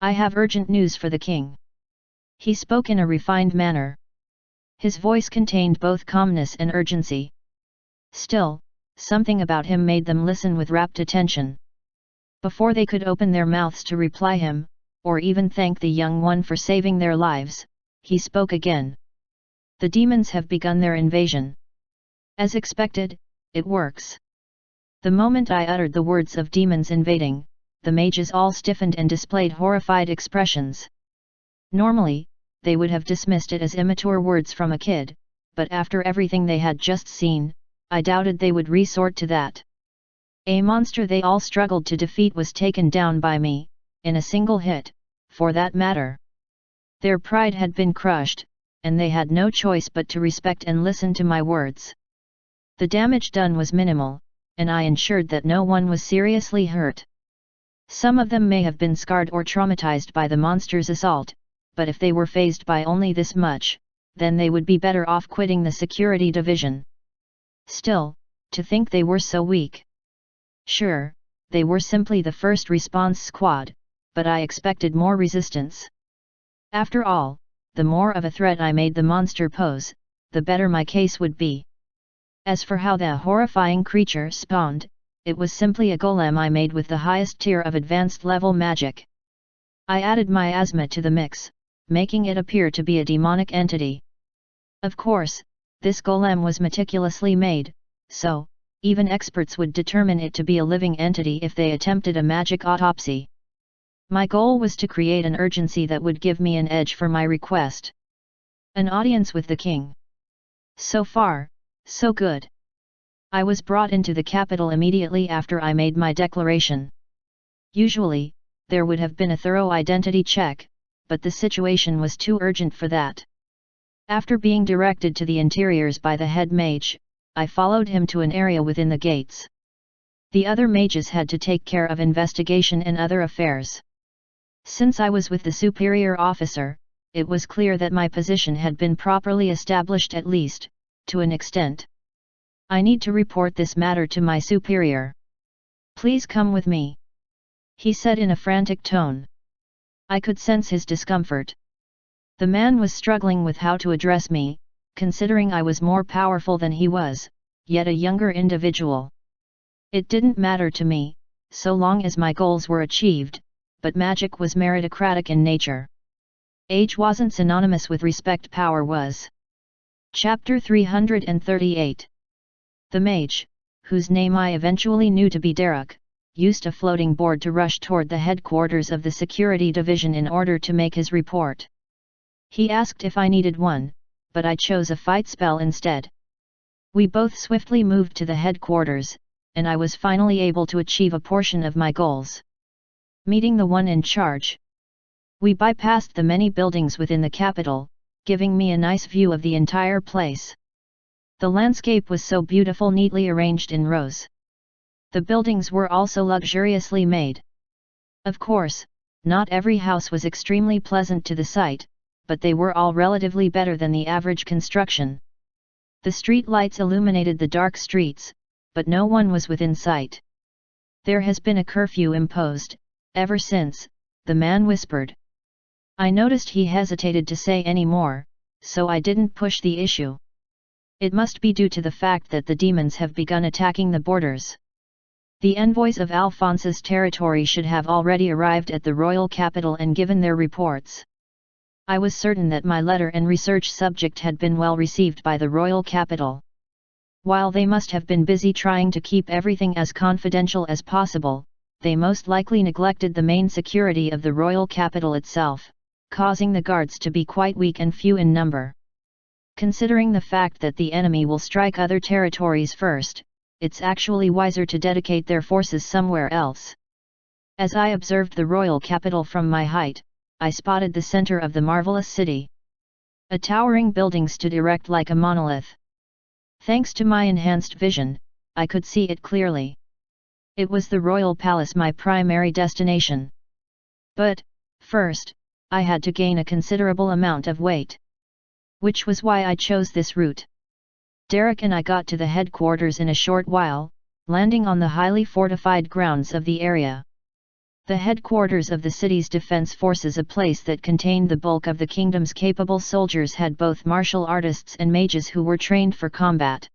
I have urgent news for the king." He spoke in a refined manner. His voice contained both calmness and urgency. Still, something about him made them listen with rapt attention. Before they could open their mouths to reply him, or even thank the young one for saving their lives, he spoke again. "The demons have begun their invasion. As expected, it works." The moment I uttered the words of demons invading, the mages all stiffened and displayed horrified expressions. Normally, they would have dismissed it as immature words from a kid, but after everything they had just seen, I doubted they would resort to that. A monster they all struggled to defeat was taken down by me, in a single hit, for that matter. Their pride had been crushed, and they had no choice but to respect and listen to my words. The damage done was minimal, and I ensured that no one was seriously hurt. Some of them may have been scarred or traumatized by the monster's assault, but if they were fazed by only this much, then they would be better off quitting the security division. Still, to think they were so weak. Sure, they were simply the first response squad, but I expected more resistance. After all, the more of a threat I made the monster pose, the better my case would be. As for how the horrifying creature spawned, it was simply a golem I made with the highest tier of advanced level magic. I added miasma to the mix, making it appear to be a demonic entity. Of course, this golem was meticulously made, so, even experts would determine it to be a living entity if they attempted a magic autopsy. My goal was to create an urgency that would give me an edge for my request. An audience with the king. So far, so good. I was brought into the capital immediately after I made my declaration. Usually, there would have been a thorough identity check, but the situation was too urgent for that. After being directed to the interiors by the head mage, I followed him to an area within the gates. The other mages had to take care of investigation and other affairs. Since I was with the superior officer, it was clear that my position had been properly established, at least, to an extent. "I need to report this matter to my superior. Please come with me," he said in a frantic tone. I could sense his discomfort. The man was struggling with how to address me, considering I was more powerful than he was, yet a younger individual. It didn't matter to me, so long as my goals were achieved, but magic was meritocratic in nature. Age wasn't synonymous with respect, power was. Chapter 338. The mage, whose name I eventually knew to be Derek, used a floating board to rush toward the headquarters of the security division in order to make his report. He asked if I needed one, but I chose a fight spell instead. We both swiftly moved to the headquarters, and I was finally able to achieve a portion of my goals. Meeting the one in charge. We bypassed the many buildings within the capital, giving me a nice view of the entire place. The landscape was so beautiful, neatly arranged in rows. The buildings were also luxuriously made. Of course, not every house was extremely pleasant to the sight, but they were all relatively better than the average construction. The street lights illuminated the dark streets, but no one was within sight. There has been a curfew imposed, ever since, the man whispered. I noticed he hesitated to say any more, so I didn't push the issue. It must be due to the fact that the demons have begun attacking the borders. The envoys of Alphonse's territory should have already arrived at the royal capital and given their reports. I was certain that my letter and research subject had been well received by the royal capital. While they must have been busy trying to keep everything as confidential as possible, they most likely neglected the main security of the royal capital itself, causing the guards to be quite weak and few in number. Considering the fact that the enemy will strike other territories first, it's actually wiser to dedicate their forces somewhere else. As I observed the royal capital from my height, I spotted the center of the marvelous city. A towering building stood erect like a monolith. Thanks to my enhanced vision, I could see it clearly. It was the royal palace, my primary destination. But, first, I had to gain a considerable amount of weight. Which was why I chose this route. Derek and I got to the headquarters in a short while, landing on the highly fortified grounds of the area. The headquarters of the city's defense forces, a place that contained the bulk of the kingdom's capable soldiers, had both martial artists and mages who were trained for combat.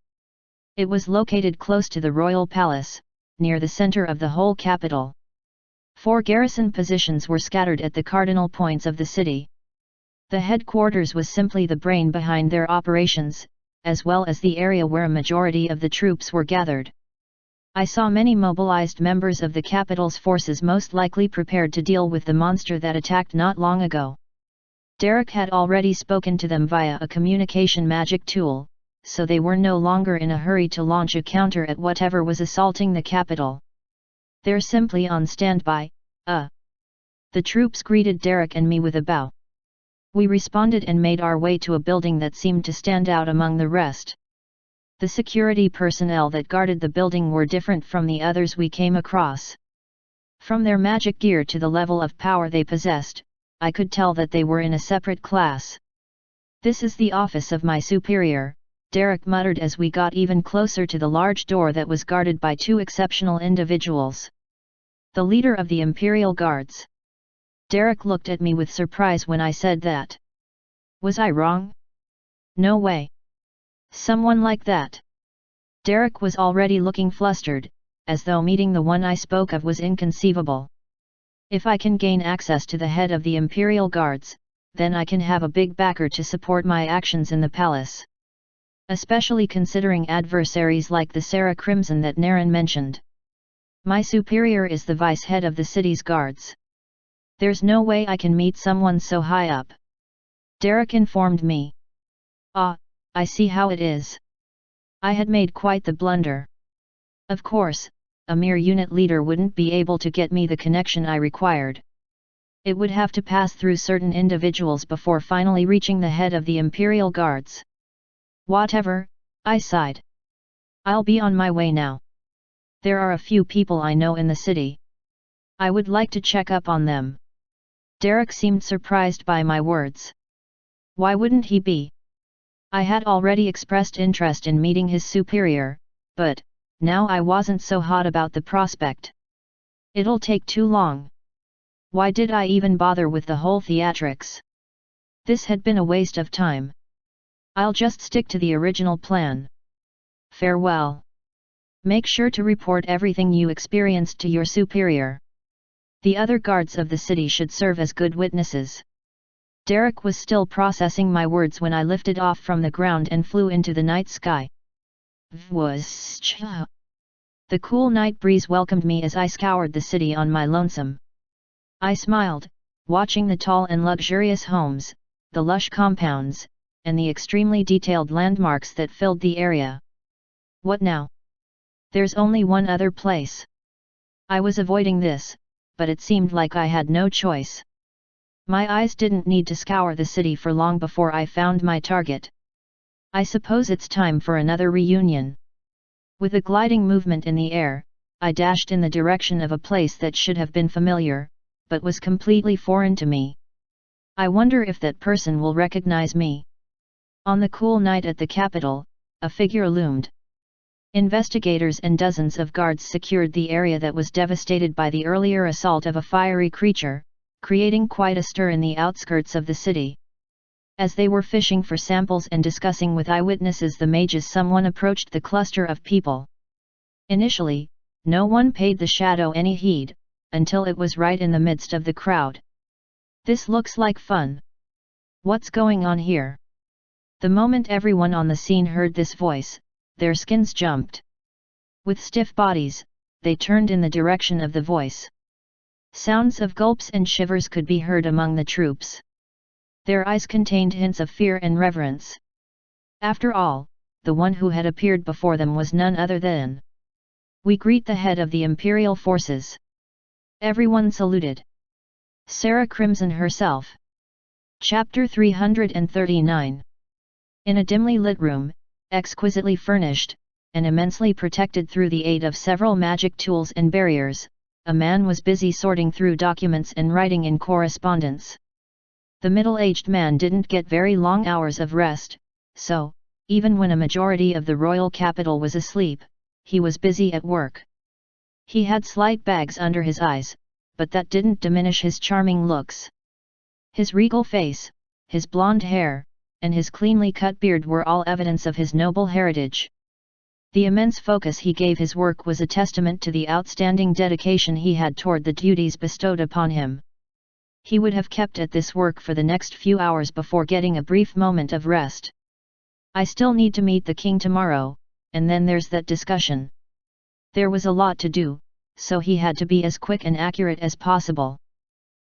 It was located close to the royal palace, near the center of the whole capital. 4 garrison positions were scattered at the cardinal points of the city. The headquarters was simply the brain behind their operations, as well as the area where a majority of the troops were gathered. I saw many mobilized members of the capital's forces, most likely prepared to deal with the monster that attacked not long ago. Derek had already spoken to them via a communication magic tool, so they were no longer in a hurry to launch a counter at whatever was assaulting the capital. They're simply on standby. The troops greeted Derek and me with a bow. We responded and made our way to a building that seemed to stand out among the rest. The security personnel that guarded the building were different from the others we came across. From their magic gear to the level of power they possessed, I could tell that they were in a separate class. This is the office of my superior, Derek muttered as we got even closer to the large door that was guarded by 2 exceptional individuals. The leader of the Imperial Guards. Derek looked at me with surprise when I said that. Was I wrong? No way. Someone like that. Derek was already looking flustered, as though meeting the one I spoke of was inconceivable. If I can gain access to the head of the Imperial Guards, then I can have a big backer to support my actions in the palace. Especially considering adversaries like the Sarah Crimson that Naren mentioned. My superior is the vice head of the city's guards. There's no way I can meet someone so high up. Derek informed me. I see how it is. I had made quite the blunder. Of course, a mere unit leader wouldn't be able to get me the connection I required. It would have to pass through certain individuals before finally reaching the head of the Imperial Guards. Whatever, I sighed. I'll be on my way now. There are a few people I know in the city. I would like to check up on them. Derek seemed surprised by my words. Why wouldn't he be? I had already expressed interest in meeting his superior, but, now I wasn't so hot about the prospect. It'll take too long. Why did I even bother with the whole theatrics? This had been a waste of time. I'll just stick to the original plan. Farewell. Make sure to report everything you experienced to your superior. The other guards of the city should serve as good witnesses. Derek was still processing my words when I lifted off from the ground and flew into the night sky. The cool night breeze welcomed me as I scoured the city on my lonesome. I smiled, watching the tall and luxurious homes, the lush compounds, and the extremely detailed landmarks that filled the area. What now? There's only one other place. I was avoiding this, but it seemed like I had no choice. My eyes didn't need to scour the city for long before I found my target. I suppose it's time for another reunion. With a gliding movement in the air, I dashed in the direction of a place that should have been familiar, but was completely foreign to me. I wonder if that person will recognize me. On the cool night at the capital, a figure loomed. Investigators and dozens of guards secured the area that was devastated by the earlier assault of a fiery creature, creating quite a stir in the outskirts of the city. As they were fishing for samples and discussing with eyewitnesses the mages, someone approached the cluster of people. Initially, no one paid the shadow any heed, until it was right in the midst of the crowd. "This looks like fun. What's going on here?" The moment everyone on the scene heard this voice, their skins jumped. With stiff bodies, they turned in the direction of the voice. Sounds of gulps and shivers could be heard among the troops. Their eyes contained hints of fear and reverence. After all, the one who had appeared before them was none other than "We greet the head of the Imperial forces." Everyone saluted. Sarah Crimson herself. Chapter 339. In a dimly lit room, exquisitely furnished, and immensely protected through the aid of several magic tools and barriers, a man was busy sorting through documents and writing in correspondence. The middle-aged man didn't get very long hours of rest, so, even when a majority of the royal capital was asleep, he was busy at work. He had slight bags under his eyes, but that didn't diminish his charming looks. His regal face, his blonde hair, and his cleanly cut beard were all evidence of his noble heritage. The immense focus he gave his work was a testament to the outstanding dedication he had toward the duties bestowed upon him. He would have kept at this work for the next few hours before getting a brief moment of rest. "I still need to meet the king tomorrow, and then there's that discussion." There was a lot to do, so he had to be as quick and accurate as possible.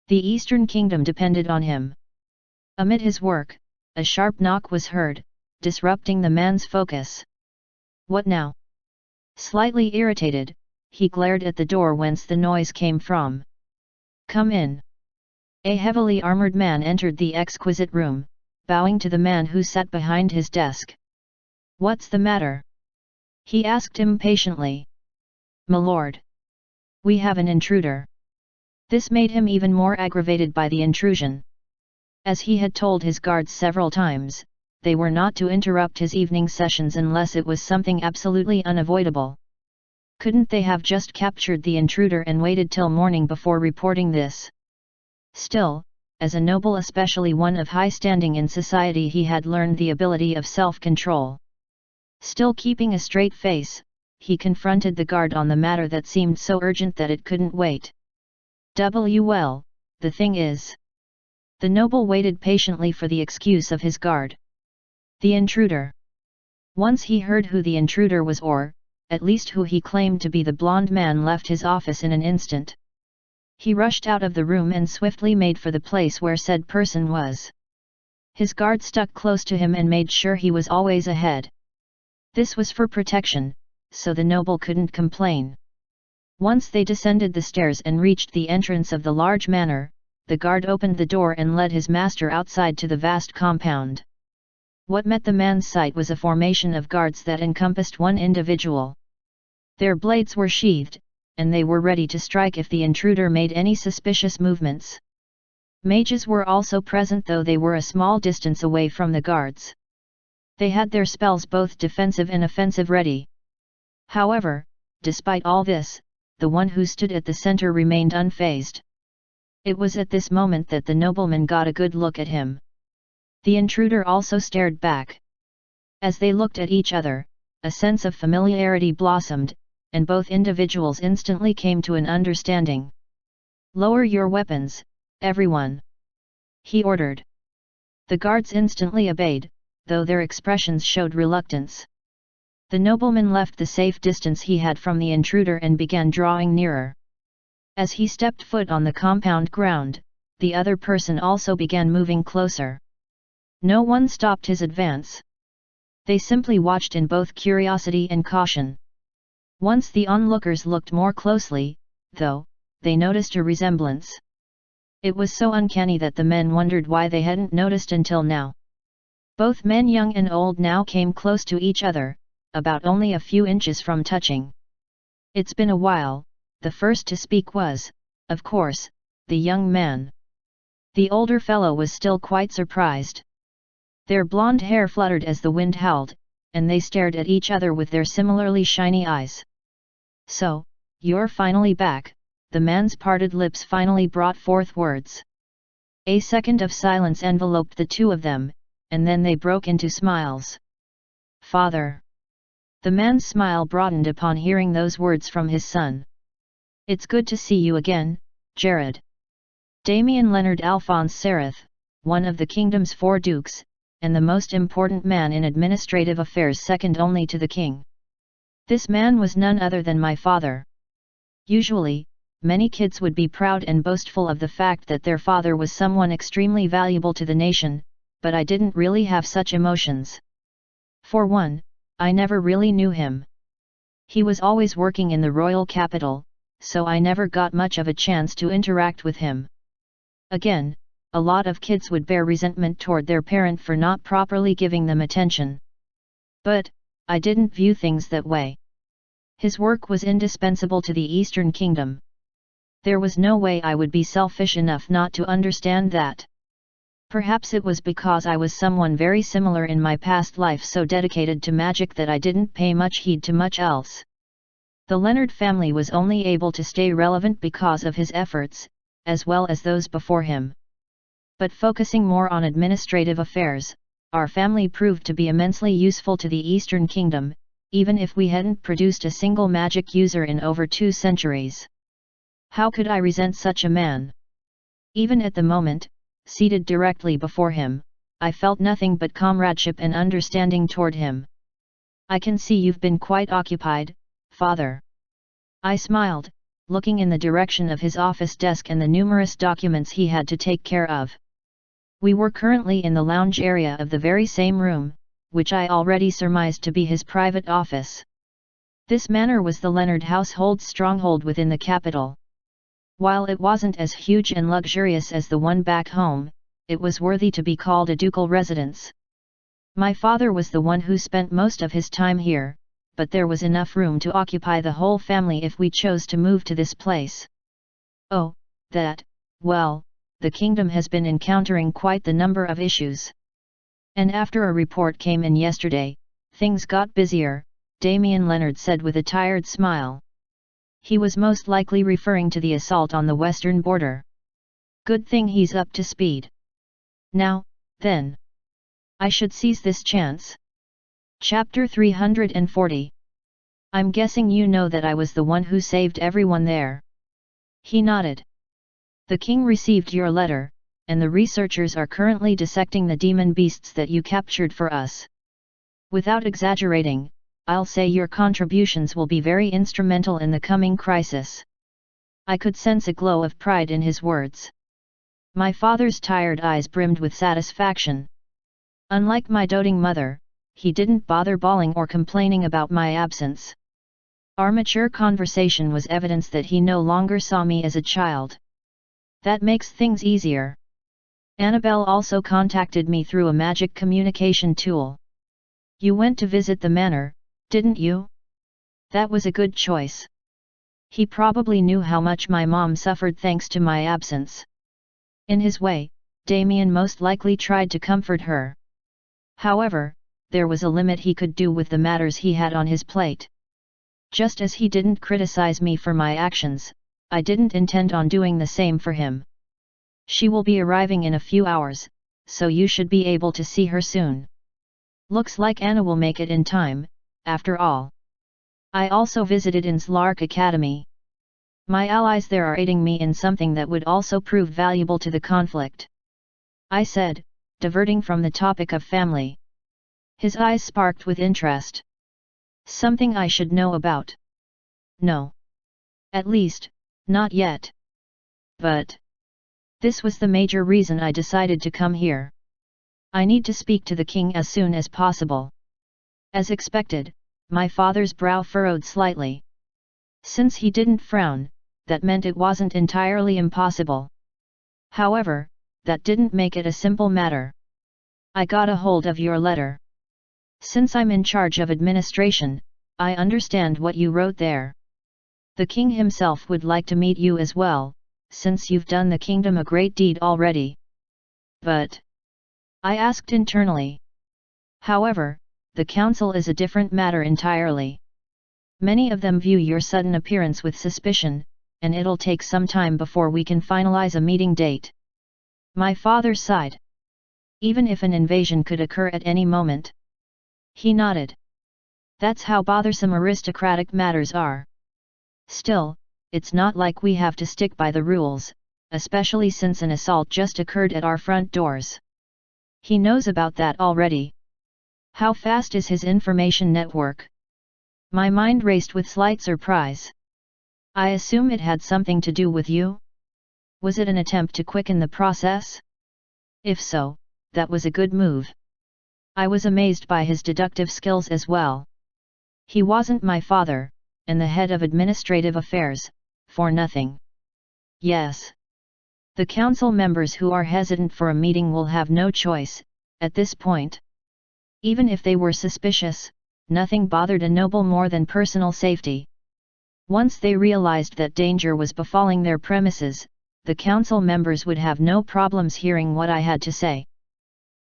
The Eastern Kingdom depended on him. Amid his work, a sharp knock was heard, disrupting the man's focus. "What now?" Slightly irritated, he glared at the door whence the noise came from. "Come in." A heavily armored man entered the exquisite room, bowing to the man who sat behind his desk. "What's the matter?" he asked impatiently. "Milord, we have an intruder." This made him even more aggravated by the intrusion. As he had told his guards several times, they were not to interrupt his evening sessions unless it was something absolutely unavoidable. Couldn't they have just captured the intruder and waited till morning before reporting this? Still, as a noble, especially one of high standing in society, he had learned the ability of self-control. Still keeping a straight face, he confronted the guard on the matter that seemed so urgent that it couldn't wait. "Well, the thing is..." The noble waited patiently for the excuse of his guard. "The intruder." Once he heard who the intruder was, or, at least who he claimed to be, the blonde man left his office in an instant. He rushed out of the room and swiftly made for the place where said person was. His guard stuck close to him and made sure he was always ahead. This was for protection, so the noble couldn't complain. Once they descended the stairs and reached the entrance of the large manor, the guard opened the door and led his master outside to the vast compound. What met the man's sight was a formation of guards that encompassed one individual. Their blades were sheathed, and they were ready to strike if the intruder made any suspicious movements. Mages were also present, though they were a small distance away from the guards. They had their spells, both defensive and offensive, ready. However, despite all this, the one who stood at the center remained unfazed. It was at this moment that the nobleman got a good look at him. The intruder also stared back. As they looked at each other, a sense of familiarity blossomed, and both individuals instantly came to an understanding. "Lower your weapons, everyone," he ordered. The guards instantly obeyed, though their expressions showed reluctance. The nobleman left the safe distance he had from the intruder and began drawing nearer. As he stepped foot on the compound ground, the other person also began moving closer. No one stopped his advance. They simply watched in both curiosity and caution. Once the onlookers looked more closely, though, they noticed a resemblance. It was so uncanny that the men wondered why they hadn't noticed until now. Both men, young and old, now came close to each other, about only a few inches from touching. It's been a while. The first to speak was, of course, the young man. The older fellow was still quite surprised. Their blonde hair fluttered as the wind howled, and they stared at each other with their similarly shiny eyes. So, you're finally back, the man's parted lips finally brought forth words. A second of silence enveloped the two of them, and then they broke into smiles. Father. The man's smile broadened upon hearing those words from his son. It's good to see you again, Jared. Damien Leonard Alphonse Sereth, one of the kingdom's 4 dukes, and the most important man in administrative affairs second only to the king. This man was none other than my father. Usually, many kids would be proud and boastful of the fact that their father was someone extremely valuable to the nation, but I didn't really have such emotions. For one, I never really knew him. He was always working in the royal capital, so I never got much of a chance to interact with him. Again, a lot of kids would bear resentment toward their parent for not properly giving them attention. But, I didn't view things that way. His work was indispensable to the Eastern Kingdom. There was no way I would be selfish enough not to understand that. Perhaps it was because I was someone very similar in my past life, so dedicated to magic that I didn't pay much heed to much else. The Leonard family was only able to stay relevant because of his efforts, as well as those before him. But focusing more on administrative affairs, our family proved to be immensely useful to the Eastern Kingdom, even if we hadn't produced a single magic user in over 2 centuries. How could I resent such a man? Even at the moment, seated directly before him, I felt nothing but comradeship and understanding toward him. I can see you've been quite occupied, Father. I smiled, looking in the direction of his office desk and the numerous documents he had to take care of. We were currently in the lounge area of the very same room, which I already surmised to be his private office. This manor was the Leonard household's stronghold within the capital. While it wasn't as huge and luxurious as the one back home, it was worthy to be called a ducal residence. My father was the one who spent most of his time here, but there was enough room to occupy the whole family if we chose to move to this place. Oh, well, the kingdom has been encountering quite the number of issues. And after a report came in yesterday, things got busier, Damien Leonard said with a tired smile. He was most likely referring to the assault on the western border. Good thing he's up to speed. Now, then. I should seize this chance. Chapter 340. I'm guessing you know that I was the one who saved everyone there. He nodded. The king received your letter, and the researchers are currently dissecting the demon beasts that you captured for us. Without exaggerating, I'll say your contributions will be very instrumental in the coming crisis. I could sense a glow of pride in his words. My father's tired eyes brimmed with satisfaction. Unlike my doting mother, he didn't bother bawling or complaining about my absence. Our mature conversation was evidence that he no longer saw me as a child. That makes things easier. Annabelle also contacted me through a magic communication tool. You went to visit the manor, didn't you? That was a good choice. He probably knew how much my mom suffered thanks to my absence. In his way, Damien most likely tried to comfort her. However, there was a limit he could do with the matters he had on his plate. Just as he didn't criticize me for my actions, I didn't intend on doing the same for him. She will be arriving in a few hours, so you should be able to see her soon. Looks like Anna will make it in time, after all. I also visited Inslark Academy. My allies there are aiding me in something that would also prove valuable to the conflict. I said, diverting from the topic of family. His eyes sparked with interest. Something I should know about? No. At least, not yet. But this was the major reason I decided to come here. I need to speak to the king as soon as possible. As expected, my father's brow furrowed slightly. Since he didn't frown, that meant it wasn't entirely impossible. However, that didn't make it a simple matter. I got a hold of your letter. Since I'm in charge of administration, I understand what you wrote there. The king himself would like to meet you as well, since you've done the kingdom a great deed already. But I asked internally. However, the council is a different matter entirely. Many of them view your sudden appearance with suspicion, and it'll take some time before we can finalize a meeting date. My father sighed. Even if an invasion could occur at any moment. He nodded. That's how bothersome aristocratic matters are. Still, it's not like we have to stick by the rules, especially since an assault just occurred at our front doors. He knows about that already. How fast is his information network? My mind raced with slight surprise. I assume it had something to do with you? Was it an attempt to quicken the process? If so, that was a good move. I was amazed by his deductive skills as well. He wasn't my father, and the head of administrative affairs, for nothing. Yes. The council members who are hesitant for a meeting will have no choice, at this point. Even if they were suspicious, nothing bothered a noble more than personal safety. Once they realized that danger was befalling their premises, the council members would have no problems hearing what I had to say.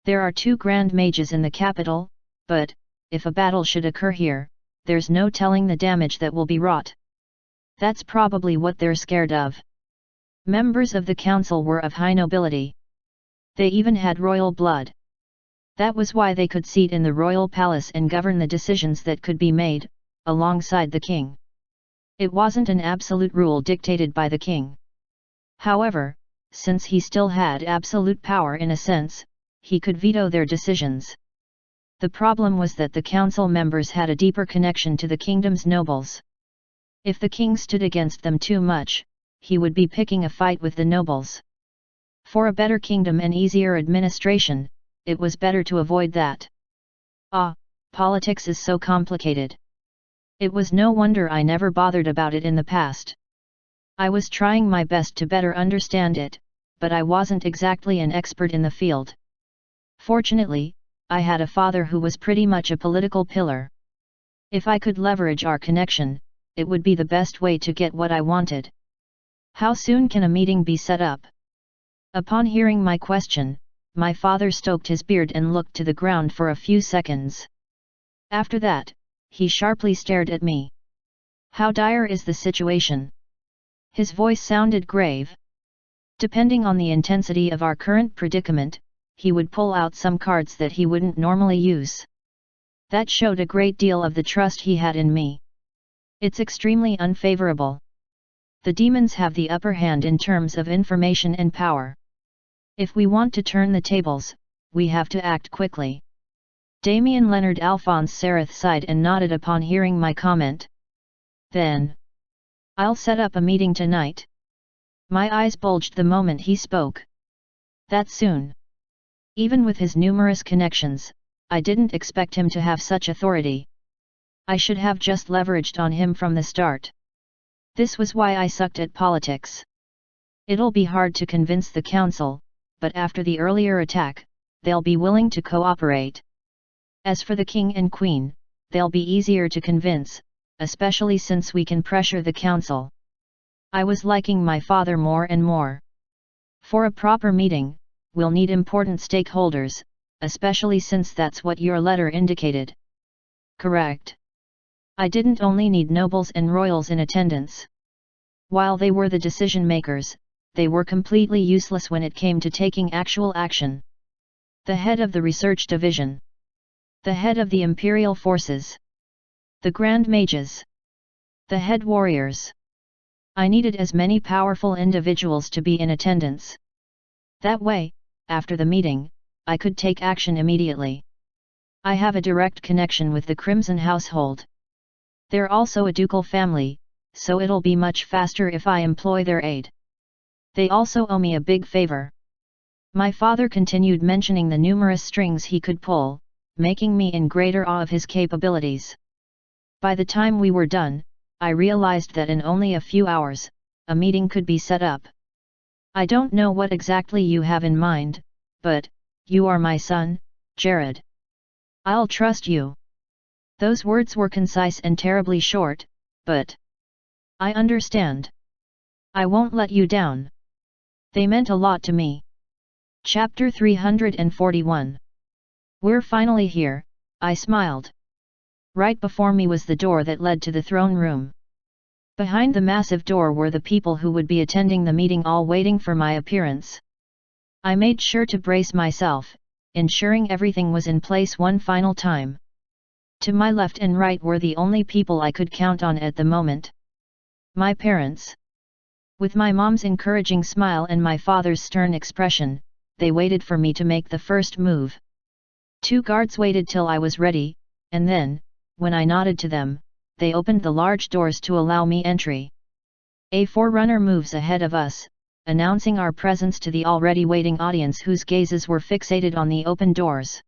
There are 2 grand mages in the capital, but, if a battle should occur here, there's no telling the damage that will be wrought. That's probably what they're scared of. Members of the council were of high nobility. They even had royal blood. That was why they could seat in the royal palace and govern the decisions that could be made, alongside the king. It wasn't an absolute rule dictated by the king. However, since he still had absolute power in a sense, he could veto their decisions. The problem was that the council members had a deeper connection to the kingdom's nobles. If the king stood against them too much, he would be picking a fight with the nobles. For a better kingdom and easier administration, it was better to avoid that. Politics is so complicated. It was no wonder I never bothered about it in the past. I was trying my best to better understand it, but I wasn't exactly an expert in the field. Fortunately, I had a father who was pretty much a political pillar. If I could leverage our connection, it would be the best way to get what I wanted. How soon can a meeting be set up? Upon hearing my question, my father stroked his beard and looked to the ground for a few seconds. After that, he sharply stared at me. How dire is the situation? His voice sounded grave. Depending on the intensity of our current predicament, he would pull out some cards that he wouldn't normally use. That showed a great deal of the trust he had in me. It's extremely unfavorable. The demons have the upper hand in terms of information and power. If we want to turn the tables, we have to act quickly. Damien Leonard Alphonse Sereth sighed and nodded upon hearing my comment. Then, I'll set up a meeting tonight. My eyes bulged the moment he spoke. That soon? Even with his numerous connections, I didn't expect him to have such authority. I should have just leveraged on him from the start. This was why I sucked at politics. It'll be hard to convince the council, but after the earlier attack, they'll be willing to cooperate. As for the king and queen, they'll be easier to convince, especially since we can pressure the council. I was liking my father more and more. For a proper meeting, we'll need important stakeholders, especially since that's what your letter indicated. Correct. I didn't only need nobles and royals in attendance. While they were the decision makers, they were completely useless when it came to taking actual action. The head of the research division. The head of the imperial forces. The grand mages. The head warriors. I needed as many powerful individuals to be in attendance. That way, after the meeting, I could take action immediately. I have a direct connection with the Crimson household. They're also a ducal family, so it'll be much faster if I employ their aid. They also owe me a big favor. My father continued mentioning the numerous strings he could pull, making me in greater awe of his capabilities. By the time we were done, I realized that in only a few hours, a meeting could be set up. I don't know what exactly you have in mind, but, you are my son, Jared. I'll trust you. Those words were concise and terribly short, but I understand. I won't let you down. They meant a lot to me. Chapter 341. We're finally here, I smiled. Right before me was the door that led to the throne room. Behind the massive door were the people who would be attending the meeting, all waiting for my appearance. I made sure to brace myself, ensuring everything was in place one final time. To my left and right were the only people I could count on at the moment. My parents. With my mom's encouraging smile and my father's stern expression, they waited for me to make the first move. 2 guards waited till I was ready, and then, when I nodded to them, they opened the large doors to allow me entry. A forerunner moves ahead of us, announcing our presence to the already waiting audience whose gazes were fixated on the open doors.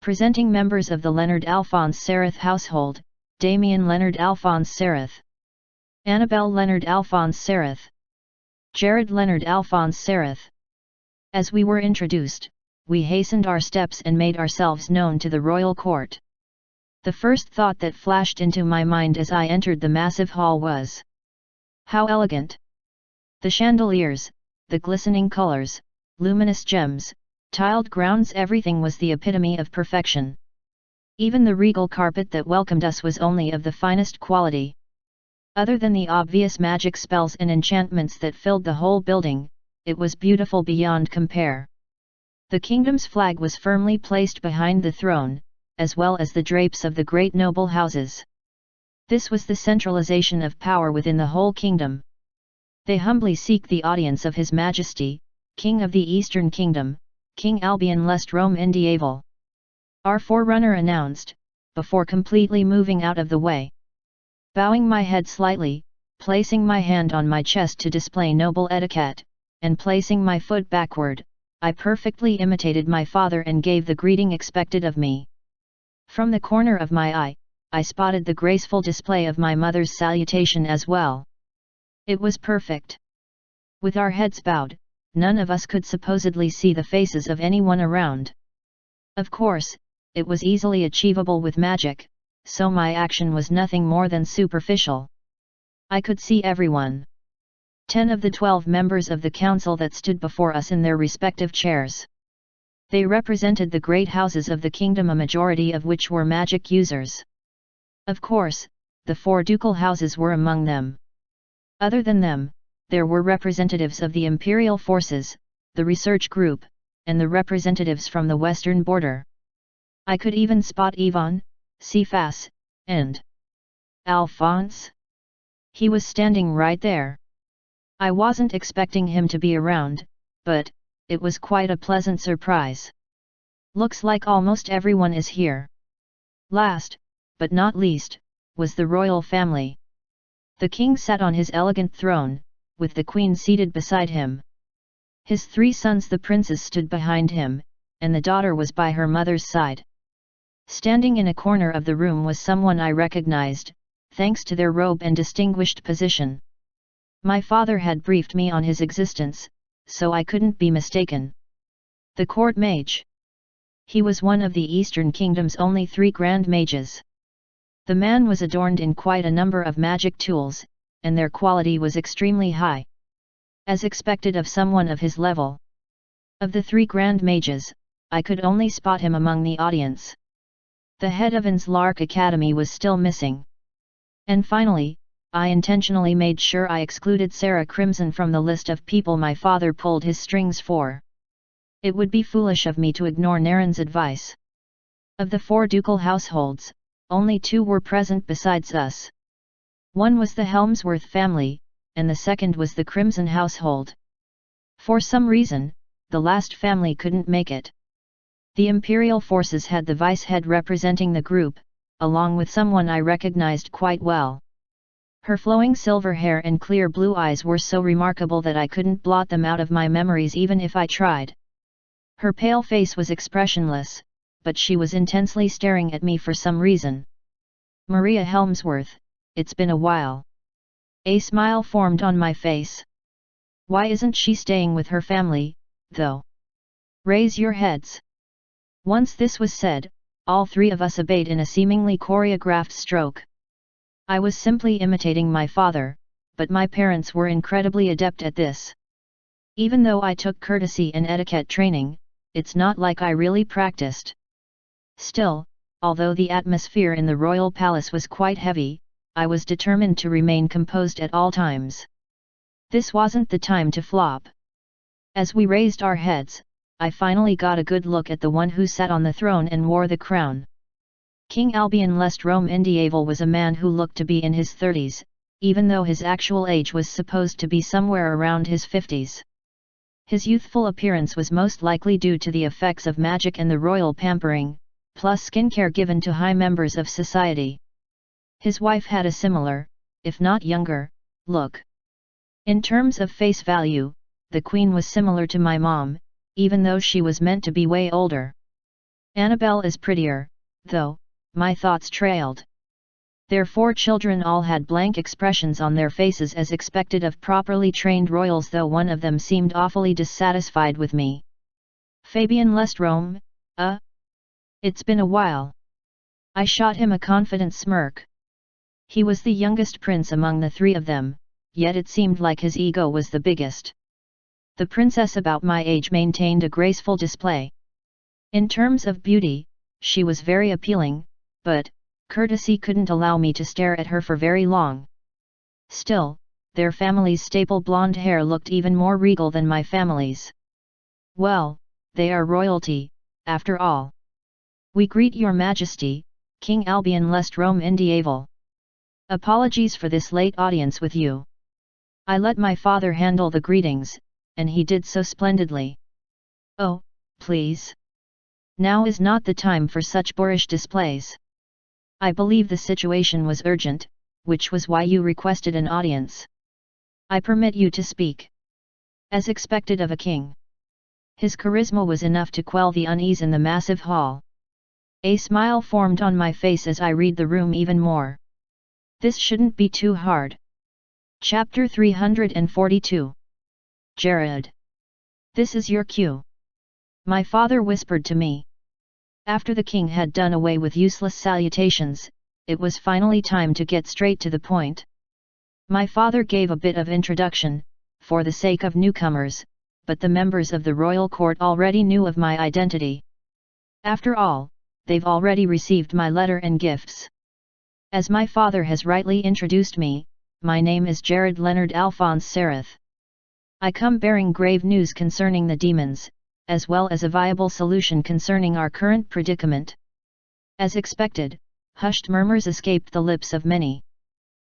Presenting members of the Leonard Alphonse Sereth household, Damien Leonard Alphonse Sereth, Annabelle Leonard Alphonse Sereth, Jared Leonard Alphonse Sereth. As we were introduced, we hastened our steps and made ourselves known to the royal court. The first thought that flashed into my mind as I entered the massive hall was, how elegant! The chandeliers, the glistening colors, luminous gems, tiled grounds, everything was the epitome of perfection. Even the regal carpet that welcomed us was only of the finest quality. Other than the obvious magic spells and enchantments that filled the whole building, it was beautiful beyond compare. The kingdom's flag was firmly placed behind the throne, as well as the drapes of the great noble houses. This was the centralization of power within the whole kingdom. They humbly seek the audience of His Majesty, King of the Eastern Kingdom, King Albion lest Rome Indieval. Our forerunner announced, before completely moving out of the way. Bowing my head slightly, placing my hand on my chest to display noble etiquette, and placing my foot backward, I perfectly imitated my father and gave the greeting expected of me. From the corner of my eye, I spotted the graceful display of my mother's salutation as well. It was perfect. With our heads bowed, none of us could supposedly see the faces of anyone around. Of course, it was easily achievable with magic, so my action was nothing more than superficial. I could see everyone. 10 of the 12 members of the council that stood before us in their respective chairs. They represented the great houses of the kingdom, a majority of which were magic users. Of course, the 4 ducal houses were among them. Other than them, there were representatives of the imperial forces, the research group, and the representatives from the western border. I could even spot Yvonne, Cephas, and Alphonse. He was standing right there. I wasn't expecting him to be around, but it was quite a pleasant surprise. Looks like almost everyone is here. Last, but not least, was the royal family. The king sat on his elegant throne, with the queen seated beside him. His 3 sons, the princes, stood behind him, and the daughter was by her mother's side. Standing in a corner of the room was someone I recognized, thanks to their robe and distinguished position. My father had briefed me on his existence, so I couldn't be mistaken. The court mage. He was one of the Eastern Kingdom's only 3 grand mages. The man was adorned in quite a number of magic tools, and their quality was extremely high. As expected of someone of his level. Of the 3 grand mages, I could only spot him among the audience. The head of Lark Academy was still missing. And finally, I intentionally made sure I excluded Sarah Crimson from the list of people my father pulled his strings for. It would be foolish of me to ignore Naren's advice. Of the 4 ducal households, only 2 were present besides us. One was the Helmsworth family, and the second was the Crimson household. For some reason, the last family couldn't make it. The imperial forces had the vice head representing the group, along with someone I recognized quite well. Her flowing silver hair and clear blue eyes were so remarkable that I couldn't blot them out of my memories even if I tried. Her pale face was expressionless, but she was intensely staring at me for some reason. Maria Helmsworth, it's been a while. A smile formed on my face. Why isn't she staying with her family, though? Raise your heads. Once this was said, all 3 of us obeyed in a seemingly choreographed stroke. I was simply imitating my father, but my parents were incredibly adept at this. Even though I took courtesy and etiquette training, it's not like I really practiced. Still, although the atmosphere in the royal palace was quite heavy, I was determined to remain composed at all times. This wasn't the time to flop. As we raised our heads, I finally got a good look at the one who sat on the throne and wore the crown. King Albion Lest Rome Indieval was a man who looked to be in his 30s, even though his actual age was supposed to be somewhere around his 50s. His youthful appearance was most likely due to the effects of magic and the royal pampering, plus skincare given to high members of society. His wife had a similar, if not younger, look. In terms of face value, the queen was similar to my mom, even though she was meant to be way older. Annabelle is prettier, though, my thoughts trailed. Their 4 children all had blank expressions on their faces as expected of properly trained royals, though one of them seemed awfully dissatisfied with me. Fabian Lest Rome, It's been a while. I shot him a confident smirk. He was the youngest prince among the 3 of them, yet it seemed like his ego was the biggest. The princess about my age maintained a graceful display. In terms of beauty, she was very appealing, but courtesy couldn't allow me to stare at her for very long. Still, their family's staple blonde hair looked even more regal than my family's. Well, they are royalty, after all. We greet your majesty, King Albion Lest Rome Indieval. Apologies for this late audience with you. I let my father handle the greetings, and he did so splendidly. Oh, please. Now is not the time for such boorish displays. I believe the situation was urgent, which was why you requested an audience. I permit you to speak. As expected of a king. His charisma was enough to quell the unease in the massive hall. A smile formed on my face as I read the room even more. This shouldn't be too hard. Chapter 342. Jared. This is your cue. My father whispered to me. After the king had done away with useless salutations, it was finally time to get straight to the point. My father gave a bit of introduction, for the sake of newcomers, but the members of the royal court already knew of my identity. After all, they've already received my letter and gifts. As my father has rightly introduced me, my name is Jared Leonard Alphonse Sereth. I come bearing grave news concerning the demons, as well as a viable solution concerning our current predicament. As expected, hushed murmurs escaped the lips of many.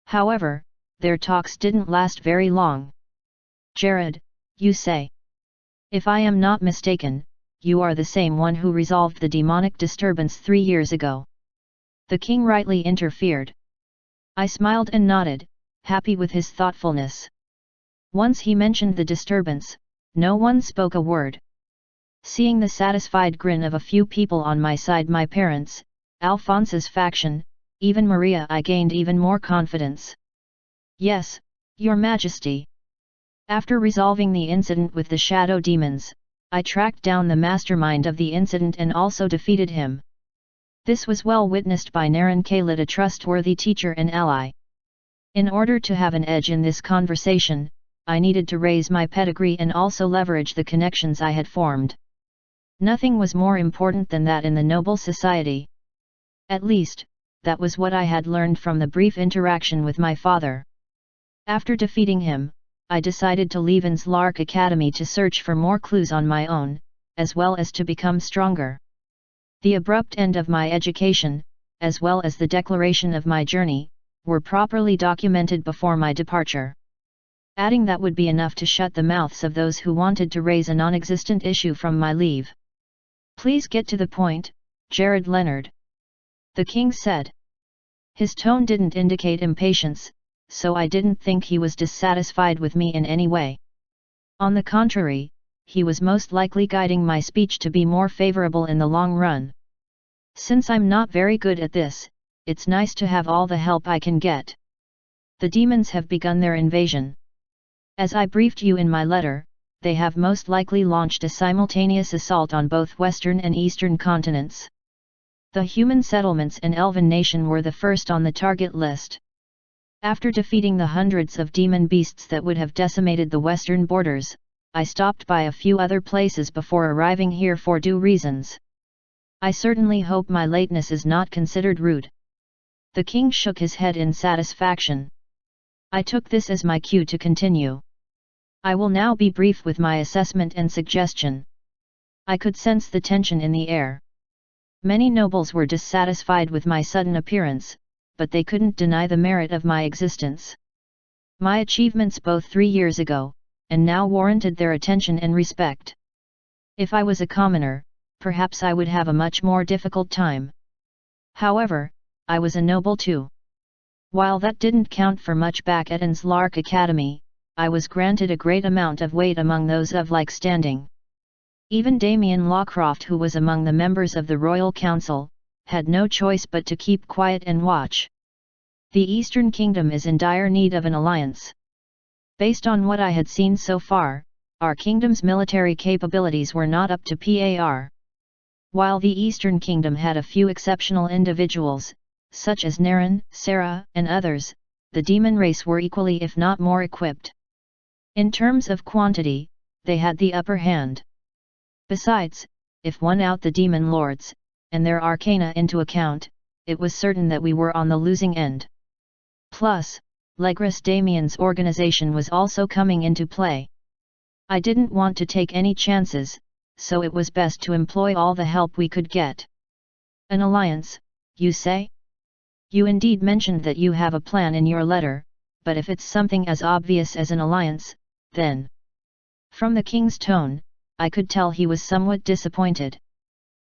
However, their talks didn't last very long. Jared, you say. If I am not mistaken, you are the same one who resolved the demonic disturbance 3 years ago. The king rightly interfered. I smiled and nodded, happy with his thoughtfulness. Once he mentioned the disturbance, no one spoke a word. Seeing the satisfied grin of a few people on my side, my parents, Alphonse's faction, even Maria, I gained even more confidence. Yes, Your Majesty. After resolving the incident with the shadow demons, I tracked down the mastermind of the incident and also defeated him. This was well witnessed by Naren Khalid, a trustworthy teacher and ally. In order to have an edge in this conversation, I needed to raise my pedigree and also leverage the connections I had formed. Nothing was more important than that in the noble society. At least, that was what I had learned from the brief interaction with my father. After defeating him, I decided to leave Lark Academy to search for more clues on my own, as well as to become stronger. The abrupt end of my education, as well as the declaration of my journey, were properly documented before my departure. Adding that would be enough to shut the mouths of those who wanted to raise a non-existent issue from my leave. Please get to the point, Jared Leonard. The king said. His tone didn't indicate impatience, so I didn't think he was dissatisfied with me in any way. On the contrary, he was most likely guiding my speech to be more favorable in the long run. Since I'm not very good at this, it's nice to have all the help I can get. The demons have begun their invasion. As I briefed you in my letter, they have most likely launched a simultaneous assault on both western and eastern continents. The human settlements and Elven Nation were the first on the target list. After defeating the hundreds of demon beasts that would have decimated the western borders, I stopped by a few other places before arriving here for due reasons. I certainly hope my lateness is not considered rude. The king shook his head in satisfaction. I took this as my cue to continue. I will now be brief with my assessment and suggestion. I could sense the tension in the air. Many nobles were dissatisfied with my sudden appearance, but they couldn't deny the merit of my existence. My achievements both 3 years ago, and now warranted their attention and respect. If I was a commoner, perhaps I would have a much more difficult time. However, I was a noble too. While that didn't count for much back at Lark Academy, I was granted a great amount of weight among those of like standing. Even Damien Lawcroft, who was among the members of the Royal Council, had no choice but to keep quiet and watch. The Eastern Kingdom is in dire need of an alliance. Based on what I had seen so far, our kingdom's military capabilities were not up to par. While the Eastern Kingdom had a few exceptional individuals, such as Naren, Sarah, and others, the demon race were equally if not more equipped. In terms of quantity, they had the upper hand. Besides, if one out the demon lords, and their arcana into account, it was certain that we were on the losing end. Plus, Legris Damien's organization was also coming into play. I didn't want to take any chances, so it was best to employ all the help we could get. An alliance, you say? You indeed mentioned that you have a plan in your letter, but if it's something as obvious as an alliance, then... From the king's tone, I could tell he was somewhat disappointed.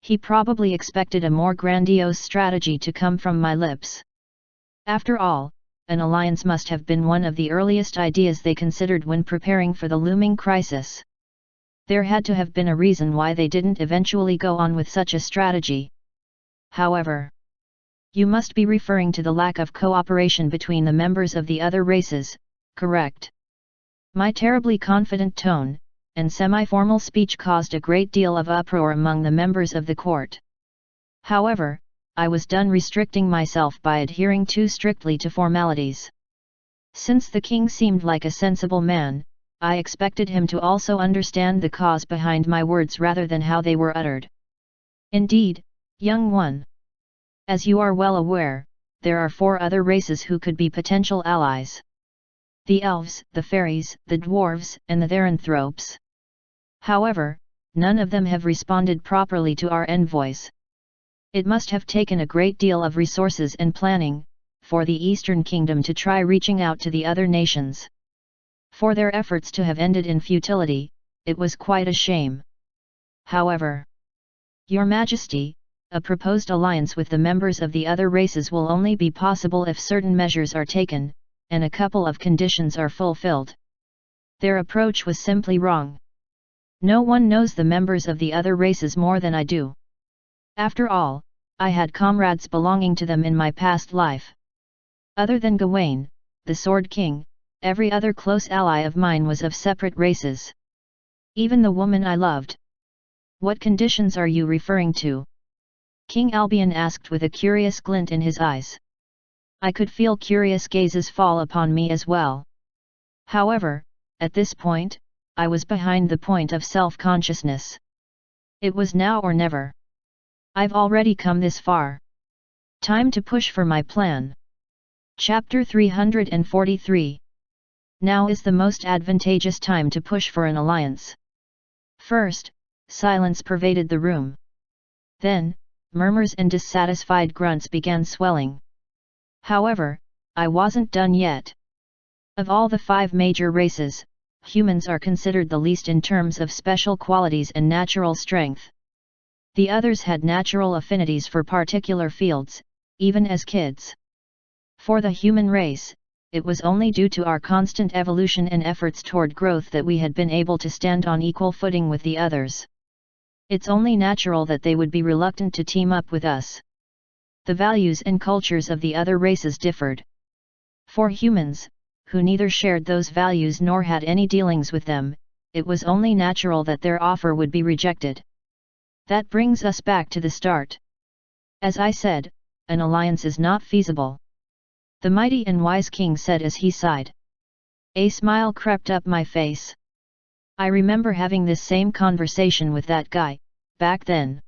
He probably expected a more grandiose strategy to come from my lips. After all, an alliance must have been one of the earliest ideas they considered when preparing for the looming crisis. There had to have been a reason why they didn't eventually go on with such a strategy. However, you must be referring to the lack of cooperation between the members of the other races, correct? My terribly confident tone and semi-formal speech caused a great deal of uproar among the members of the court. However, I was done restricting myself by adhering too strictly to formalities. Since the king seemed like a sensible man, I expected him to also understand the cause behind my words rather than how they were uttered. Indeed, young one. As you are well aware, there are 4 other races who could be potential allies. The elves, the fairies, the dwarves, and the Theranthropes. However, none of them have responded properly to our envoys. It must have taken a great deal of resources and planning, for the Eastern Kingdom to try reaching out to the other nations. For their efforts to have ended in futility, it was quite a shame. However, Your Majesty, a proposed alliance with the members of the other races will only be possible if certain measures are taken, and a couple of conditions are fulfilled. Their approach was simply wrong. No one knows the members of the other races more than I do. After all, I had comrades belonging to them in my past life. Other than Gawain, the Sword King, every other close ally of mine was of separate races. Even the woman I loved. What conditions are you referring to? King Albion asked with a curious glint in his eyes. I could feel curious gazes fall upon me as well. However, at this point, I was behind the point of self-consciousness. It was now or never. I've already come this far. Time to push for my plan. Chapter 343. Now is the most advantageous time to push for an alliance. First, silence pervaded the room. Then, murmurs and dissatisfied grunts began swelling. However, I wasn't done yet. Of all the 5 major races, humans are considered the least in terms of special qualities and natural strength. The others had natural affinities for particular fields, even as kids. For the human race, it was only due to our constant evolution and efforts toward growth that we had been able to stand on equal footing with the others. It's only natural that they would be reluctant to team up with us. The values and cultures of the other races differed. For humans, who neither shared those values nor had any dealings with them, it was only natural that their offer would be rejected. That brings us back to the start. As I said, an alliance is not feasible. the mighty and wise king said as he sighed. A smile crept up my face. I remember having this same conversation with that guy, back then.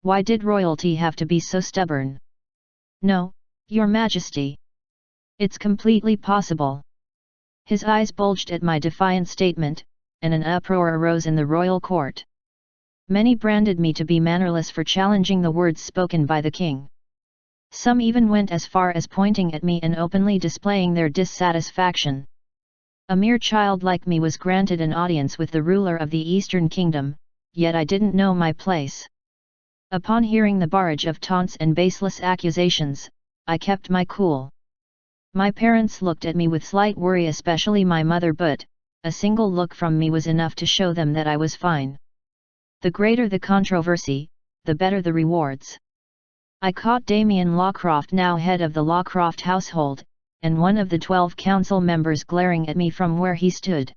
Why did royalty have to be so stubborn? No, Your Majesty. It's completely possible. His eyes bulged at my defiant statement, and an uproar arose in the royal court. Many branded me to be mannerless for challenging the words spoken by the king. Some even went as far as pointing at me and openly displaying their dissatisfaction. A mere child like me was granted an audience with the ruler of the Eastern Kingdom, yet I didn't know my place. Upon hearing the barrage of taunts and baseless accusations, I kept my cool. My parents looked at me with slight worry, especially my mother, but a single look from me was enough to show them that I was fine. The greater the controversy, the better the rewards. I caught Damien Lawcroft, now head of the Lawcroft household, and one of the 12 council members, glaring at me from where he stood.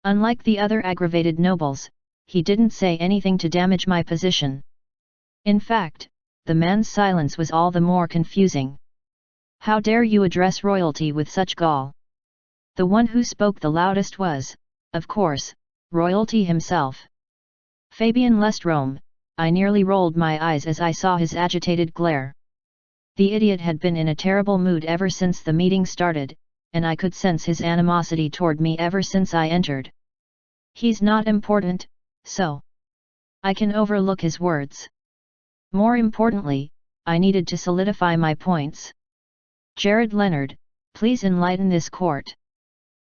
Unlike the other aggravated nobles, he didn't say anything to damage my position. In fact, the man's silence was all the more confusing. How dare you address royalty with such gall? The one who spoke the loudest was, of course, royalty himself. Fabien Lestrome. I nearly rolled my eyes as I saw his agitated glare. The idiot had been in a terrible mood ever since the meeting started, and I could sense his animosity toward me ever since I entered. He's not important, so I can overlook his words. More importantly, I needed to solidify my points. Jared Leonard, please enlighten this court.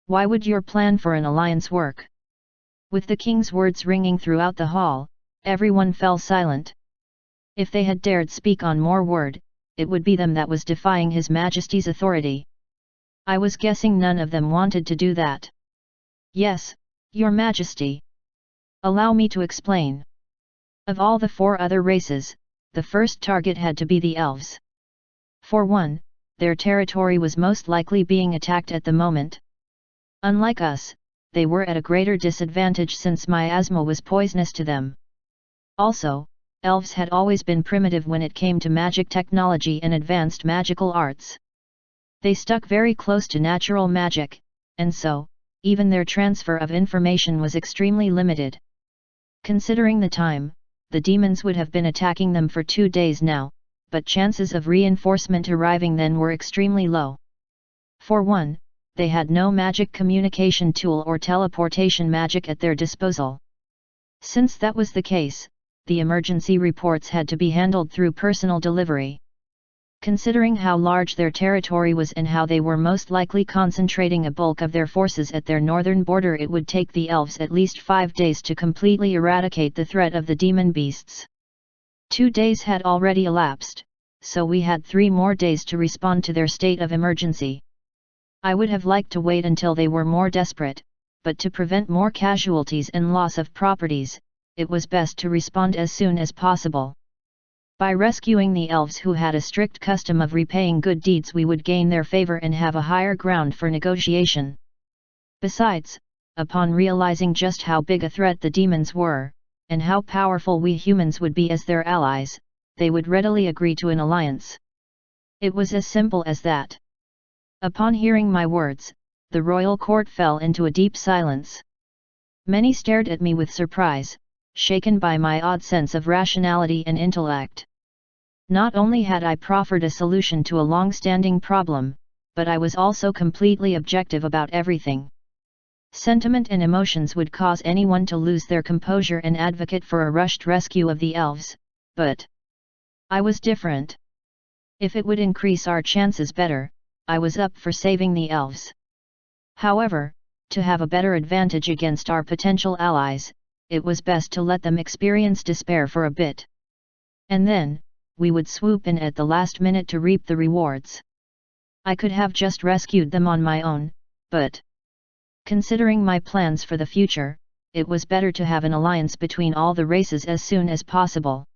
Why would your plan for an alliance work? With the king's words ringing throughout the hall, everyone fell silent. If they had dared speak on more word, it would be them that was defying His Majesty's authority. I was guessing none of them wanted to do that. Yes, Your Majesty. Allow me to explain. Of all the 4 other races, the first target had to be the elves. For one, their territory was most likely being attacked at the moment. Unlike us, they were at a greater disadvantage since miasma was poisonous to them. Also, elves had always been primitive when it came to magic technology and advanced magical arts. They stuck very close to natural magic, and so, even their transfer of information was extremely limited. Considering the time, the demons would have been attacking them for 2 days now, but chances of reinforcement arriving then were extremely low. For one, they had no magic communication tool or teleportation magic at their disposal. Since that was the case, the emergency reports had to be handled through personal delivery. Considering how large their territory was and how they were most likely concentrating a bulk of their forces at their northern border, it would take the elves at least 5 days to completely eradicate the threat of the demon beasts. 2 days had already elapsed, so we had 3 more days to respond to their state of emergency. I would have liked to wait until they were more desperate, but to prevent more casualties and loss of properties, it was best to respond as soon as possible. By rescuing the elves who had a strict custom of repaying good deeds, we would gain their favor and have a higher ground for negotiation. Besides, upon realizing just how big a threat the demons were, and how powerful we humans would be as their allies, they would readily agree to an alliance. It was as simple as that. Upon hearing my words, the royal court fell into a deep silence. Many stared at me with surprise, shaken by my odd sense of rationality and intellect. Not only had I proffered a solution to a long-standing problem, but I was also completely objective about everything. Sentiment and emotions would cause anyone to lose their composure and advocate for a rushed rescue of the elves, but I was different. If it would increase our chances better, I was up for saving the elves. However, to have a better advantage against our potential allies, it was best to let them experience despair for a bit. And then, we would swoop in at the last minute to reap the rewards. I could have just rescued them on my own, but considering my plans for the future, it was better to have an alliance between all the races as soon as possible.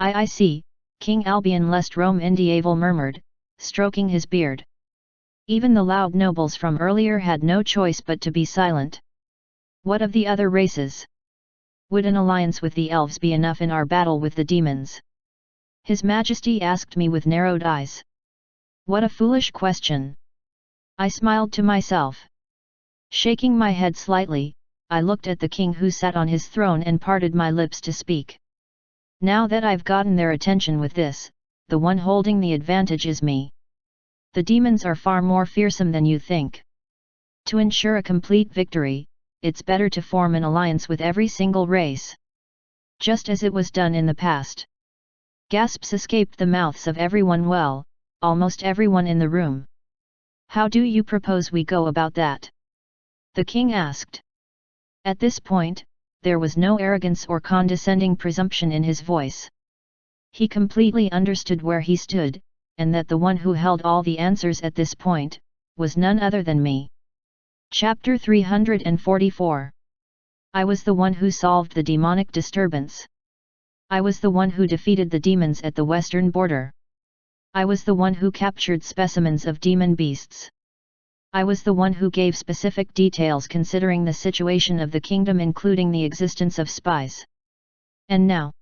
I see, King Albion Lestrome Indieval murmured, stroking his beard. Even the loud nobles from earlier had no choice but to be silent. What of the other races? Would an alliance with the elves be enough in our battle with the demons? His Majesty asked me with narrowed eyes. What a foolish question! I smiled to myself. Shaking my head slightly, I looked at the king who sat on his throne and parted my lips to speak. Now that I've gotten their attention with this, the one holding the advantage is me. The demons are far more fearsome than you think. To ensure a complete victory, it's better to form an alliance with every single race. Just as it was done in the past. Gasps escaped the mouths of everyone. Well, almost everyone in the room. How do you propose we go about that? The king asked. At this point, there was no arrogance or condescending presumption in his voice. He completely understood where he stood, and that the one who held all the answers at this point, was none other than me. Chapter 344. I was the one who solved the demonic disturbance. I was the one who defeated the demons at the western border. I was the one who captured specimens of demon beasts. I was the one who gave specific details considering the situation of the kingdom, including the existence of spies. And now,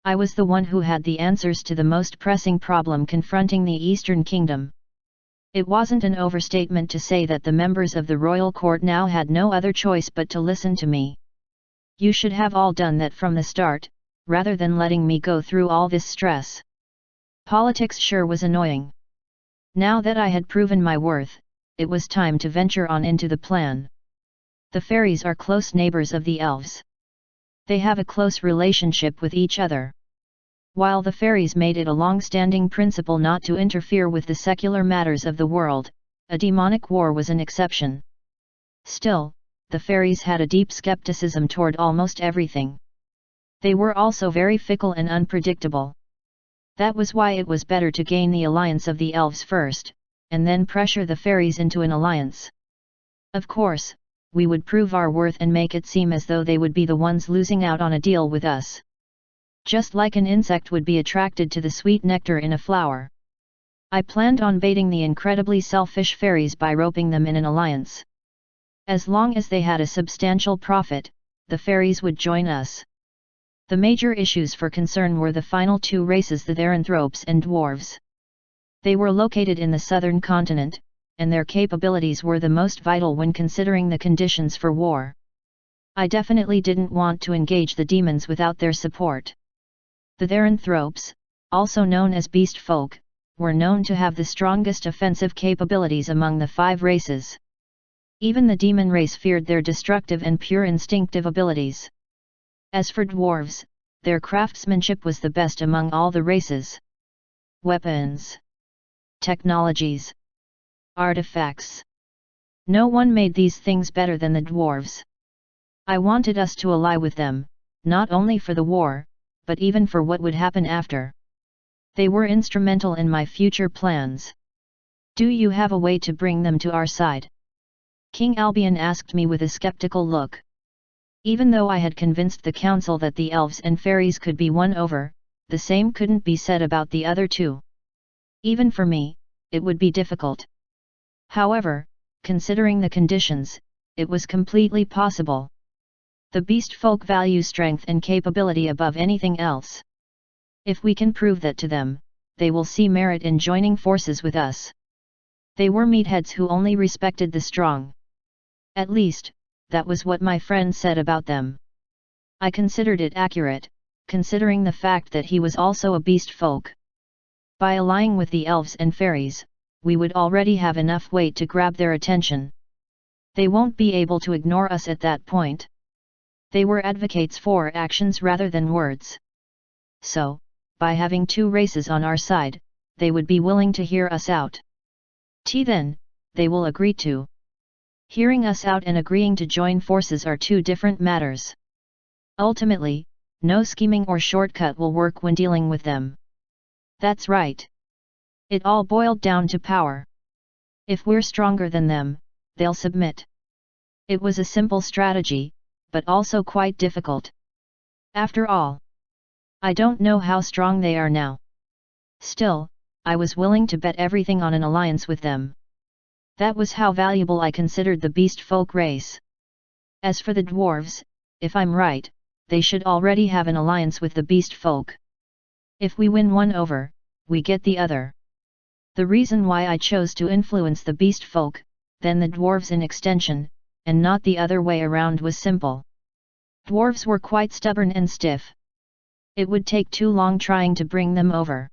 I was the one who had the answers to the most pressing problem confronting the Eastern Kingdom. It wasn't an overstatement to say that the members of the royal court now had no other choice but to listen to me. You should have all done that from the start, rather than letting me go through all this stress. Politics sure was annoying. Now that I had proven my worth, it was time to venture on into the plan. The fairies are close neighbors of the elves. They have a close relationship with each other. While the fairies made it a long-standing principle not to interfere with the secular matters of the world, a demonic war was an exception. Still, the fairies had a deep skepticism toward almost everything. They were also very fickle and unpredictable. That was why it was better to gain the alliance of the elves first, and then pressure the fairies into an alliance. Of course, we would prove our worth and make it seem as though they would be the ones losing out on a deal with us. Just like an insect would be attracted to the sweet nectar in a flower. I planned on baiting the incredibly selfish fairies by roping them in an alliance. As long as they had a substantial profit, the fairies would join us. The major issues for concern were the final two races, the Therianthropes and dwarves. They were located in the southern continent, and their capabilities were the most vital when considering the conditions for war. I definitely didn't want to engage the demons without their support. The Therianthropes, also known as beast folk, were known to have the strongest offensive capabilities among the 5 races. Even the demon race feared their destructive and pure instinctive abilities. As for dwarves, their craftsmanship was the best among all the races. Weapons, technologies, artifacts. No one made these things better than the dwarves. I wanted us to ally with them, not only for the war, but even for what would happen after. They were instrumental in my future plans. Do you have a way to bring them to our side? King Albion asked me with a skeptical look. Even though I had convinced the council that the elves and fairies could be won over, the same couldn't be said about the other two. Even for me, it would be difficult. However, considering the conditions, it was completely possible. The beast folk value strength and capability above anything else. If we can prove that to them, they will see merit in joining forces with us. They were meatheads who only respected the strong. At least, that was what my friend said about them. I considered it accurate, considering the fact that he was also a beast folk. By allying with the elves and fairies, we would already have enough weight to grab their attention. They won't be able to ignore us at that point. They were advocates for actions rather than words. So, by having 2 races on our side, they would be willing to hear us out. Then, they will agree to. Hearing us out and agreeing to join forces are 2 different matters. Ultimately, no scheming or shortcut will work when dealing with them. That's right. It all boiled down to power. If we're stronger than them, they'll submit. It was a simple strategy, but also quite difficult. After all, I don't know how strong they are now. Still, I was willing to bet everything on an alliance with them. That was how valuable I considered the beast folk race. As for the dwarves, if I'm right, they should already have an alliance with the beast folk. If we win one over, we get the other. The reason why I chose to influence the beast folk, then the dwarves in extension, and not the other way around was simple. Dwarves were quite stubborn and stiff. It would take too long trying to bring them over.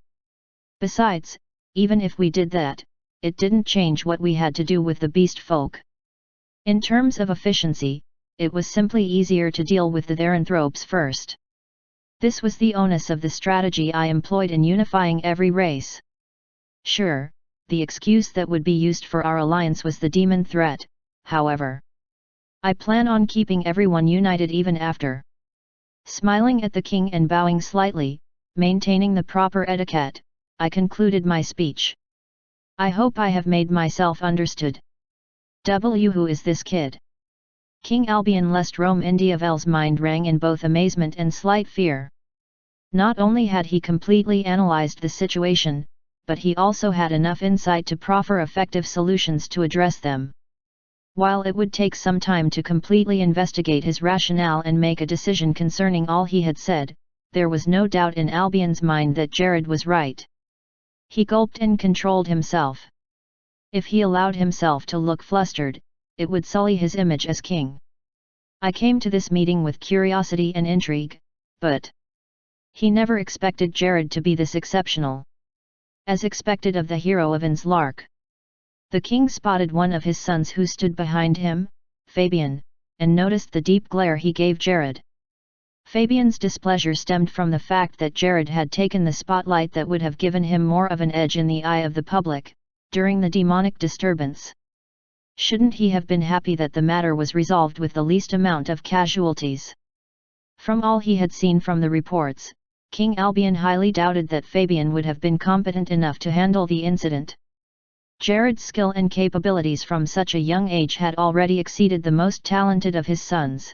Besides, even if we did that, it didn't change what we had to do with the beast folk. In terms of efficiency, it was simply easier to deal with the Theranthropes first. This was the onus of the strategy I employed in unifying every race. Sure, the excuse that would be used for our alliance was the demon threat, however. I plan on keeping everyone united even after. Smiling at the king and bowing slightly, maintaining the proper etiquette, I concluded my speech. I hope I have made myself understood. Who is this kid? King Albion lest Rome Indiavel's mind rang in both amazement and slight fear. Not only had he completely analyzed the situation, but he also had enough insight to proffer effective solutions to address them. While it would take some time to completely investigate his rationale and make a decision concerning all he had said, there was no doubt in Albion's mind that Jared was right. He gulped and controlled himself. If he allowed himself to look flustered, it would sully his image as king. I came to this meeting with curiosity and intrigue, but he never expected Jared to be this exceptional. As expected of the hero of Inslark. The king spotted one of his sons who stood behind him, Fabian, and noticed the deep glare he gave Jared. Fabian's displeasure stemmed from the fact that Jared had taken the spotlight that would have given him more of an edge in the eye of the public, during the demonic disturbance. Shouldn't he have been happy that the matter was resolved with the least amount of casualties? From all he had seen from the reports, King Albion highly doubted that Fabian would have been competent enough to handle the incident. Jared's skill and capabilities from such a young age had already exceeded the most talented of his sons.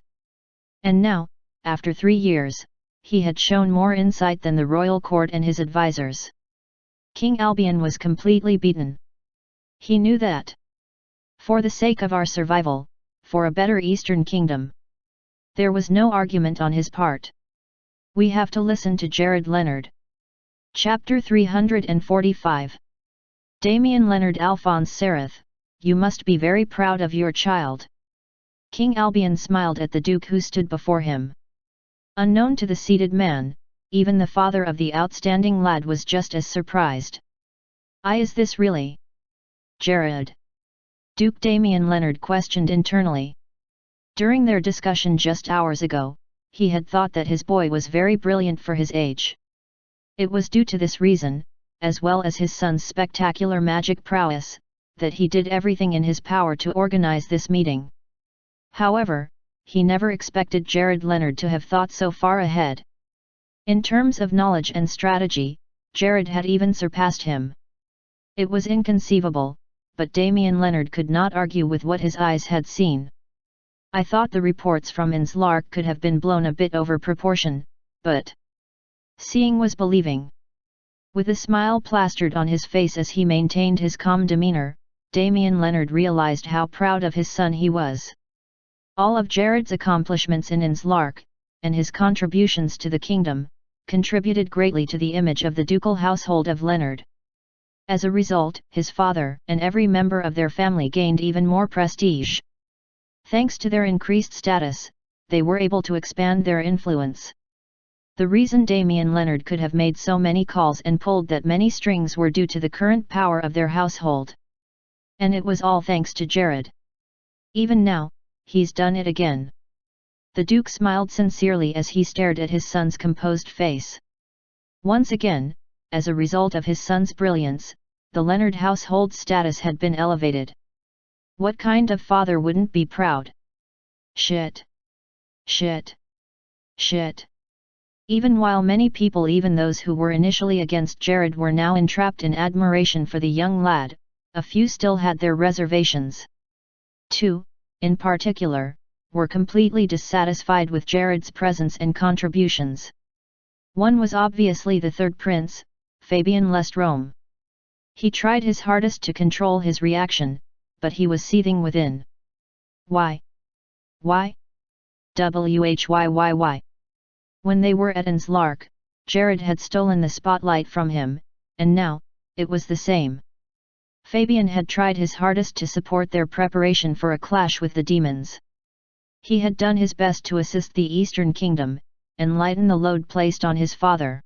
And now, after 3 years, he had shown more insight than the royal court and his advisors. King Albion was completely beaten. He knew that. For the sake of our survival, for a better Eastern kingdom. There was no argument on his part. We have to listen to Jared Leonard. Chapter 345. Damien Leonard Alphonse Sereth, you must be very proud of your child. King Albion smiled at the duke who stood before him. Unknown to the seated man, even the father of the outstanding lad was just as surprised. Is this really Jared? Duke Damien Leonard questioned internally. During their discussion just hours ago, he had thought that his boy was very brilliant for his age. It was due to this reason, as well as his son's spectacular magic prowess, that he did everything in his power to organize this meeting. However, he never expected Jared Leonard to have thought so far ahead. In terms of knowledge and strategy, Jared had even surpassed him. It was inconceivable, but Damien Leonard could not argue with what his eyes had seen. I thought the reports from Inslark could have been blown a bit over proportion, but seeing was believing. With a smile plastered on his face as he maintained his calm demeanor, Damien Leonard realized how proud of his son he was. All of Jared's accomplishments in Inslark, and his contributions to the kingdom, contributed greatly to the image of the ducal household of Leonard. As a result, his father and every member of their family gained even more prestige. Thanks to their increased status, they were able to expand their influence. The reason Damien Leonard could have made so many calls and pulled that many strings were due to the current power of their household. And it was all thanks to Jared. Even now, he's done it again. The Duke smiled sincerely as he stared at his son's composed face. Once again, as a result of his son's brilliance, the Leonard household's status had been elevated. What kind of father wouldn't be proud? Shit. Shit. Shit. Even while many people, even those who were initially against Jared, were now entrapped in admiration for the young lad, a few still had their reservations. 2, in particular, were completely dissatisfied with Jared's presence and contributions. One was obviously the third prince, Fabian Lestrome. He tried his hardest to control his reaction, but he was seething within. Why? Why? Why? When they were at Inslark, Jared had stolen the spotlight from him, and now, it was the same. Fabian had tried his hardest to support their preparation for a clash with the demons. He had done his best to assist the Eastern Kingdom, and lighten the load placed on his father.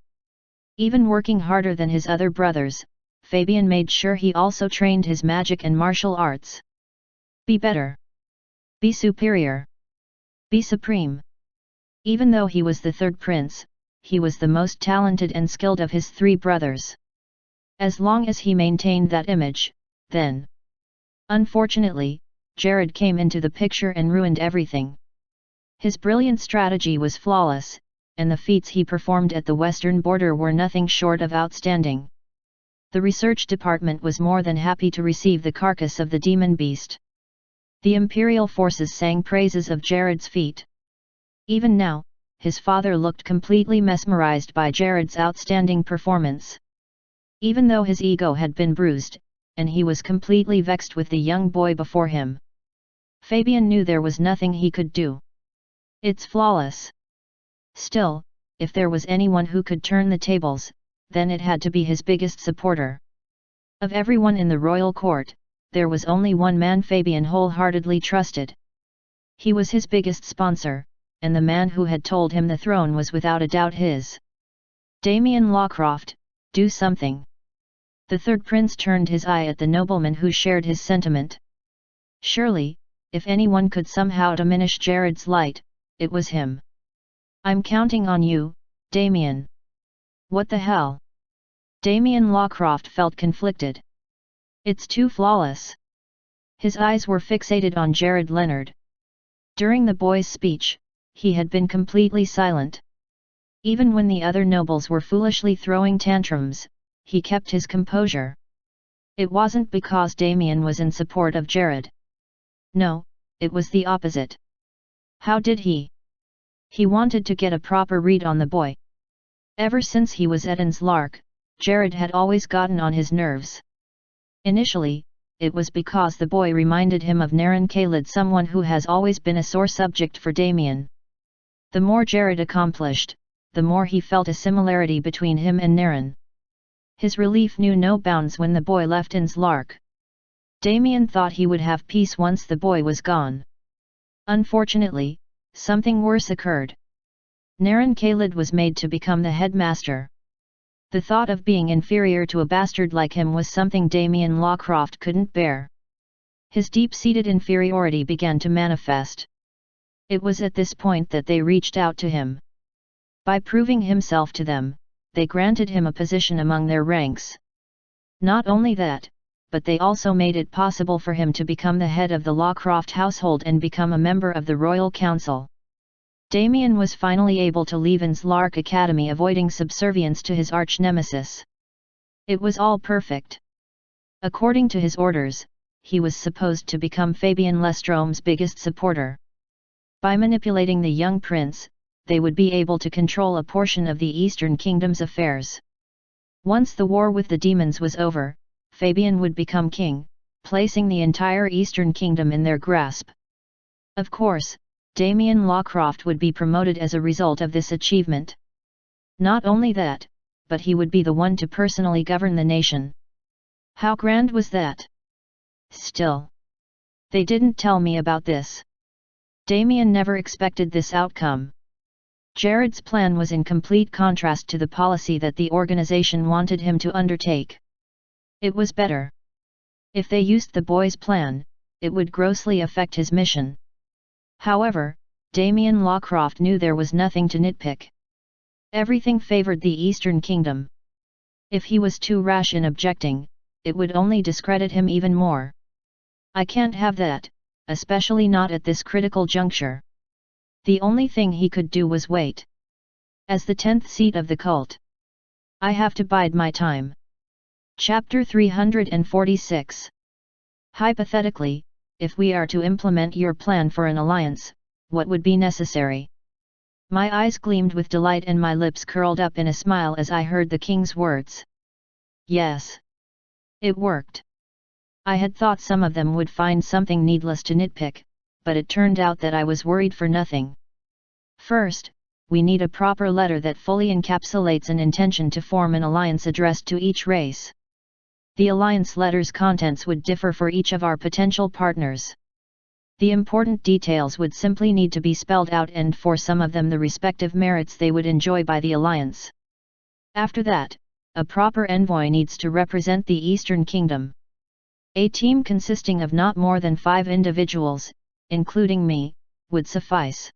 Even working harder than his other brothers, Fabian made sure he also trained his magic and martial arts. Be better. Be superior. Be supreme. Even though he was the third prince, he was the most talented and skilled of his three brothers. As long as he maintained that image, then. Unfortunately, Jared came into the picture and ruined everything. His brilliant strategy was flawless, and the feats he performed at the western border were nothing short of outstanding. The research department was more than happy to receive the carcass of the demon beast. The imperial forces sang praises of Jared's feat. Even now, his father looked completely mesmerized by Jared's outstanding performance. Even though his ego had been bruised, and he was completely vexed with the young boy before him, Fabian knew there was nothing he could do. It's flawless. Still, if there was anyone who could turn the tables, then it had to be his biggest supporter. Of everyone in the royal court, there was only one man Fabian wholeheartedly trusted. He was his biggest sponsor, and the man who had told him the throne was without a doubt his. Damien Lawcroft, do something. The third prince turned his eye at the nobleman who shared his sentiment. Surely, if anyone could somehow diminish Jared's light, it was him. I'm counting on you, Damien. What the hell? Damien Lawcroft felt conflicted. It's too flawless. His eyes were fixated on Jared Leonard. During the boy's speech, he had been completely silent. Even when the other nobles were foolishly throwing tantrums, he kept his composure. It wasn't because Damien was in support of Jared. No, it was the opposite. How did he? He wanted to get a proper read on the boy. Ever since he was Eden's Lark, Jared had always gotten on his nerves. Initially, it was because the boy reminded him of Naren Khalid, someone who has always been a sore subject for Damien. The more Jared accomplished, the more he felt a similarity between him and Naren. His relief knew no bounds when the boy left Eden's Lark. Damien thought he would have peace once the boy was gone. Unfortunately, something worse occurred. Naren Khalid was made to become the headmaster. The thought of being inferior to a bastard like him was something Damien Lawcroft couldn't bear. His deep-seated inferiority began to manifest. It was at this point that they reached out to him. By proving himself to them, they granted him a position among their ranks. Not only that, but they also made it possible for him to become the head of the Lawcroft household and become a member of the Royal Council. Damien was finally able to leave Eden's Lark Academy, avoiding subservience to his arch-nemesis. It was all perfect. According to his orders, he was supposed to become Fabian Lestrome's biggest supporter. By manipulating the young prince, they would be able to control a portion of the Eastern Kingdom's affairs. Once the war with the demons was over, Fabian would become king, placing the entire Eastern Kingdom in their grasp. Of course, Damien Lawcroft would be promoted as a result of this achievement. Not only that, but he would be the one to personally govern the nation. How grand was that? Still, they didn't tell me about this. Damien never expected this outcome. Jared's plan was in complete contrast to the policy that the organization wanted him to undertake. It was better. If they used the boy's plan, it would grossly affect his mission. However, Damien Lawcroft knew there was nothing to nitpick. Everything favored the Eastern Kingdom. If he was too rash in objecting, it would only discredit him even more. I can't have that, especially not at this critical juncture. The only thing he could do was wait. As the 10th seat of the cult, I have to bide my time. Chapter 346. Hypothetically, if we are to implement your plan for an alliance, what would be necessary? My eyes gleamed with delight and my lips curled up in a smile as I heard the king's words. Yes. It worked. I had thought some of them would find something needless to nitpick, but it turned out that I was worried for nothing. First, we need a proper letter that fully encapsulates an intention to form an alliance addressed to each race. The alliance letter's contents would differ for each of our potential partners. The important details would simply need to be spelled out, and for some of them the respective merits they would enjoy by the alliance. After that, a proper envoy needs to represent the Eastern Kingdom. A team consisting of not more than 5 individuals, including me, would suffice.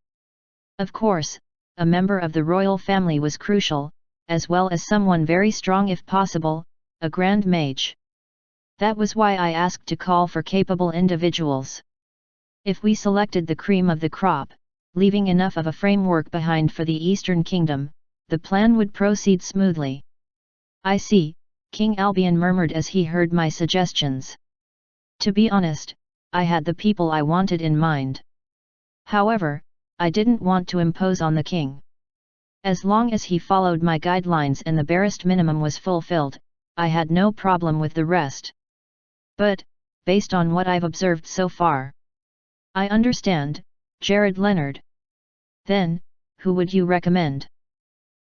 Of course, a member of the royal family was crucial, as well as someone very strong if possible, a grand mage. That was why I asked to call for capable individuals. If we selected the cream of the crop, leaving enough of a framework behind for the Eastern Kingdom, the plan would proceed smoothly. I see, King Albion murmured as he heard my suggestions. To be honest, I had the people I wanted in mind. However, I didn't want to impose on the king. As long as he followed my guidelines and the barest minimum was fulfilled, I had no problem with the rest. But, based on what I've observed so far, I understand, Jared Leonard. Then, who would you recommend?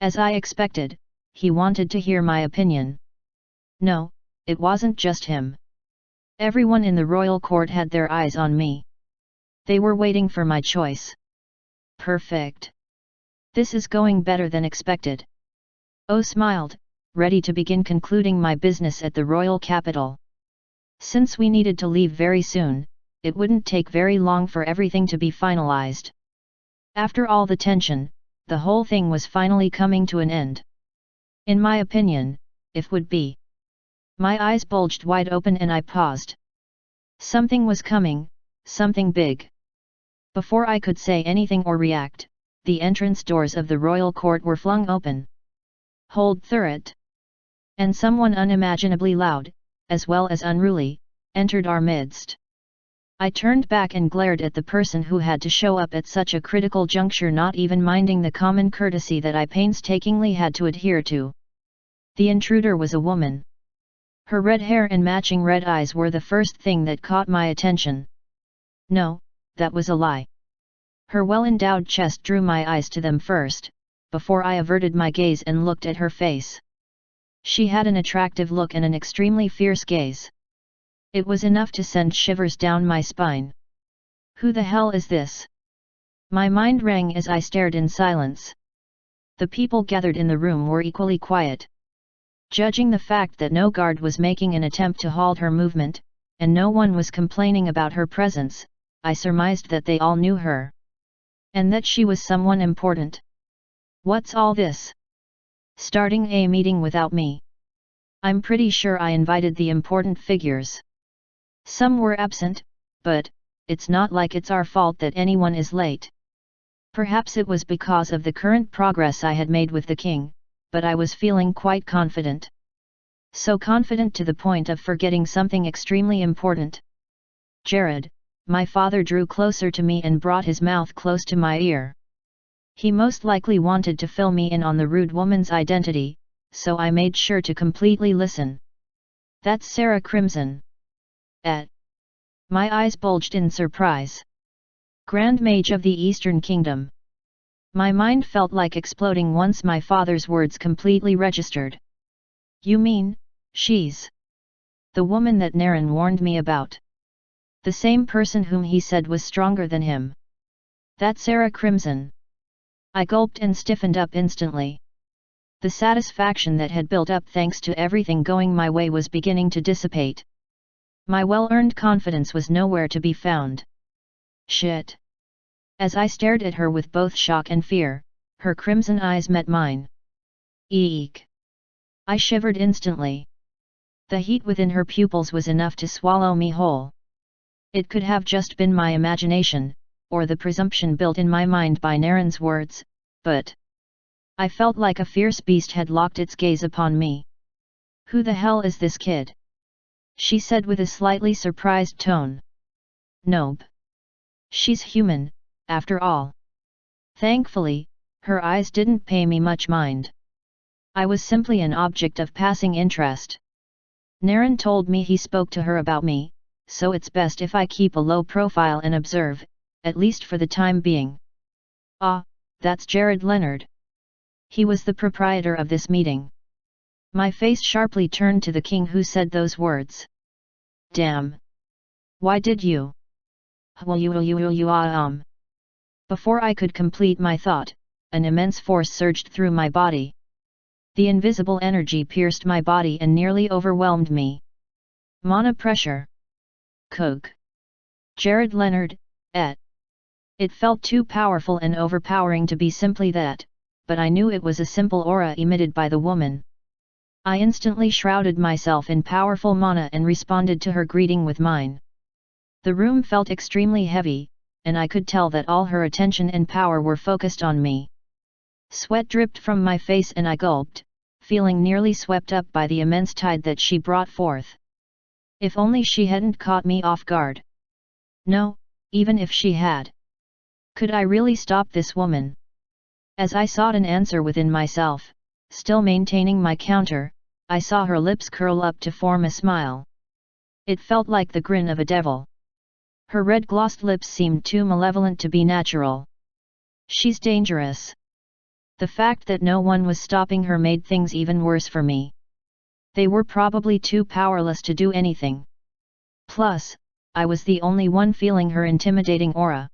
As I expected, he wanted to hear my opinion. No, it wasn't just him. Everyone in the royal court had their eyes on me. They were waiting for my choice. Perfect. This is going better than expected. Oh smiled, ready to begin concluding my business at the royal capital. Since we needed to leave very soon, it wouldn't take very long for everything to be finalized. After all the tension, the whole thing was finally coming to an end. In my opinion, it would be. My eyes bulged wide open and I paused. Something was coming, something big. Before I could say anything or react, the entrance doors of the royal court were flung open. Hold Thurret! And someone unimaginably loud, as well as unruly, entered our midst. I turned back and glared at the person who had to show up at such a critical juncture, not even minding the common courtesy that I painstakingly had to adhere to. The intruder was a woman. Her red hair and matching red eyes were the first thing that caught my attention. No, that was a lie. Her well-endowed chest drew my eyes to them first, before I averted my gaze and looked at her face. She had an attractive look and an extremely fierce gaze. It was enough to send shivers down my spine. Who the hell is this? My mind rang as I stared in silence. The people gathered in the room were equally quiet. Judging the fact that no guard was making an attempt to halt her movement, and no one was complaining about her presence, I surmised that they all knew her. And that she was someone important. What's all this? Starting a meeting without me? I'm pretty sure I invited the important figures. Some were absent, but it's not like it's our fault that anyone is late. Perhaps it was because of the current progress I had made with the king, but I was feeling quite confident. So confident to the point of forgetting something extremely important. Jared, my father drew closer to me and brought his mouth close to my ear. He most likely wanted to fill me in on the rude woman's identity, so I made sure to completely listen. That's Sarah Crimson. My eyes bulged in surprise. Grand Mage of the Eastern Kingdom. My mind felt like exploding once my father's words completely registered. You mean, she's the woman that Naren warned me about? The same person whom he said was stronger than him. That Sarah Crimson. I gulped and stiffened up instantly. The satisfaction that had built up thanks to everything going my way was beginning to dissipate. My well-earned confidence was nowhere to be found. Shit! As I stared at her with both shock and fear, her crimson eyes met mine. Eek! I shivered instantly. The heat within her pupils was enough to swallow me whole. It could have just been my imagination, or the presumption built in my mind by Naren's words, but I felt like a fierce beast had locked its gaze upon me. Who the hell is this kid? She said with a slightly surprised tone. Nope. She's human, after all. Thankfully, her eyes didn't pay me much mind. I was simply an object of passing interest. Naren told me he spoke to her about me, so it's best if I keep a low profile and observe, at least for the time being. Ah, that's Jared Leonard. He was the proprietor of this meeting. My face sharply turned to the king who said those words. Damn! Why did you? Before I could complete my thought, an immense force surged through my body. The invisible energy pierced my body and nearly overwhelmed me. Mana pressure. Coke. Jared Leonard, et. It felt too powerful and overpowering to be simply that, but I knew it was a simple aura emitted by the woman. I instantly shrouded myself in powerful mana and responded to her greeting with mine. The room felt extremely heavy, and I could tell that all her attention and power were focused on me. Sweat dripped from my face and I gulped, feeling nearly swept up by the immense tide that she brought forth. If only she hadn't caught me off guard. No, even if she had. Could I really stop this woman? As I sought an answer within myself, still maintaining my counter, I saw her lips curl up to form a smile. It felt like the grin of a devil. Her red-glossed lips seemed too malevolent to be natural. She's dangerous. The fact that no one was stopping her made things even worse for me. They were probably too powerless to do anything. Plus, I was the only one feeling her intimidating aura.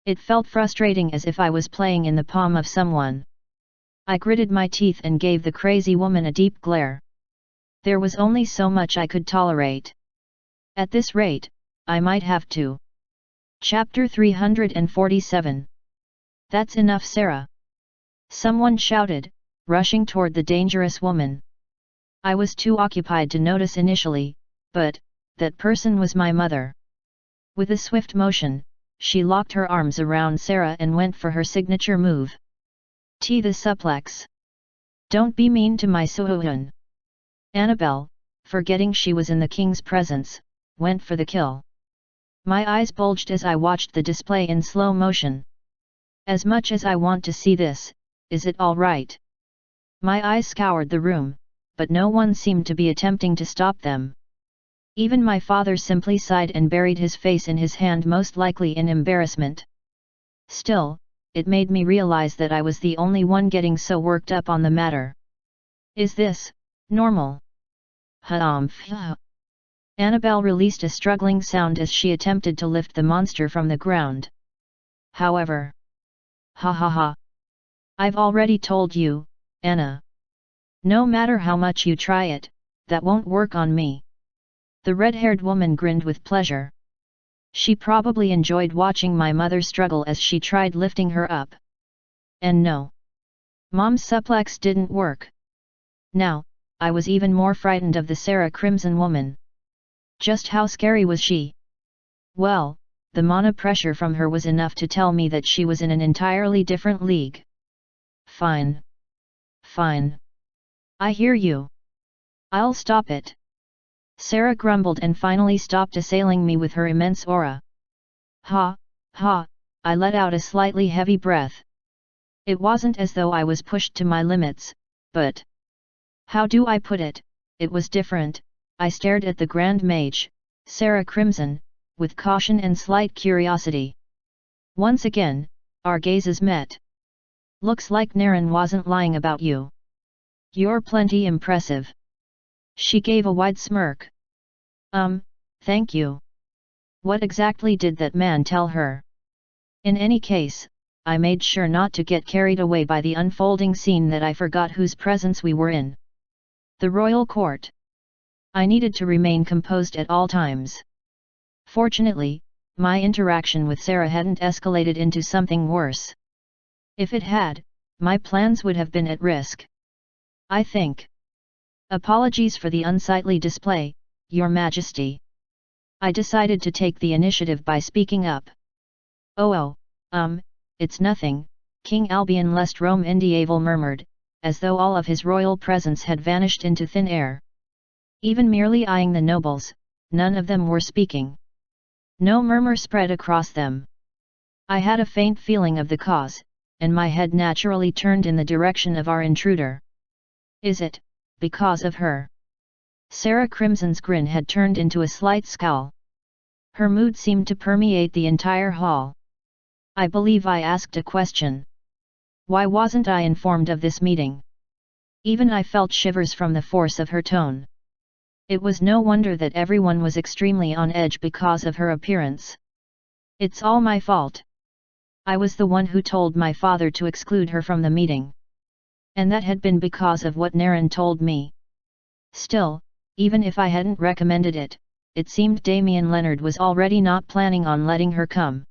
It felt frustrating, as if I was playing in the palm of someone. I gritted my teeth and gave the crazy woman a deep glare. There was only so much I could tolerate. At this rate, I might have to. Chapter 347. That's enough, Sarah. Someone shouted, rushing toward the dangerous woman. I was too occupied to notice initially, but that person was my mother. With a swift motion, she locked her arms around Sarah and went for her signature move. The suplex. Don't be mean to my Suhoon. Annabelle, forgetting she was in the king's presence, went for the kill. My eyes bulged as I watched the display in slow motion. As much as I want to see this, is it all right? My eyes scoured the room, but no one seemed to be attempting to stop them. Even my father simply sighed and buried his face in his hand, most likely in embarrassment. Still, it made me realize that I was the only one getting so worked up on the matter. Is this normal? Annabelle released a struggling sound as she attempted to lift the monster from the ground. However, I've already told you, Anna. No matter how much you try it, that won't work on me. The red-haired woman grinned with pleasure. She probably enjoyed watching my mother struggle as she tried lifting her up. And no. Mom's suplex didn't work. Now, I was even more frightened of the Sarah Crimson woman. Just how scary was she? Well, the mana pressure from her was enough to tell me that she was in an entirely different league. Fine. I hear you. I'll stop it. Sarah grumbled and finally stopped assailing me with her immense aura. I let out a slightly heavy breath. It wasn't as though I was pushed to my limits, but... how do I put it, it was different. I stared at the Grand Mage, Sarah Crimson, with caution and slight curiosity. Once again, our gazes met. Looks like Naren wasn't lying about you. You're plenty impressive. She gave a wide smirk. Thank you. What exactly did that man tell her? In any case, I made sure not to get carried away by the unfolding scene that I forgot whose presence we were in. The royal court. I needed to remain composed at all times. Fortunately, my interaction with Sarah hadn't escalated into something worse. If it had, my plans would have been at risk. I think. Apologies for the unsightly display, Your Majesty. I decided to take the initiative by speaking up. It's nothing, King Albion Lest Rome Indieval murmured, as though all of his royal presence had vanished into thin air. Even merely eyeing the nobles, none of them were speaking. No murmur spread across them. I had a faint feeling of the cause, and my head naturally turned in the direction of our intruder. Is it because of her? Sarah Crimson's grin had turned into a slight scowl. Her mood seemed to permeate the entire hall. I believe I asked a question. Why wasn't I informed of this meeting? Even I felt shivers from the force of her tone. It was no wonder that everyone was extremely on edge because of her appearance. It's all my fault. I was the one who told my father to exclude her from the meeting. And that had been because of what Naren told me. Still, even if I hadn't recommended it, it seemed Damien Leonard was already not planning on letting her come.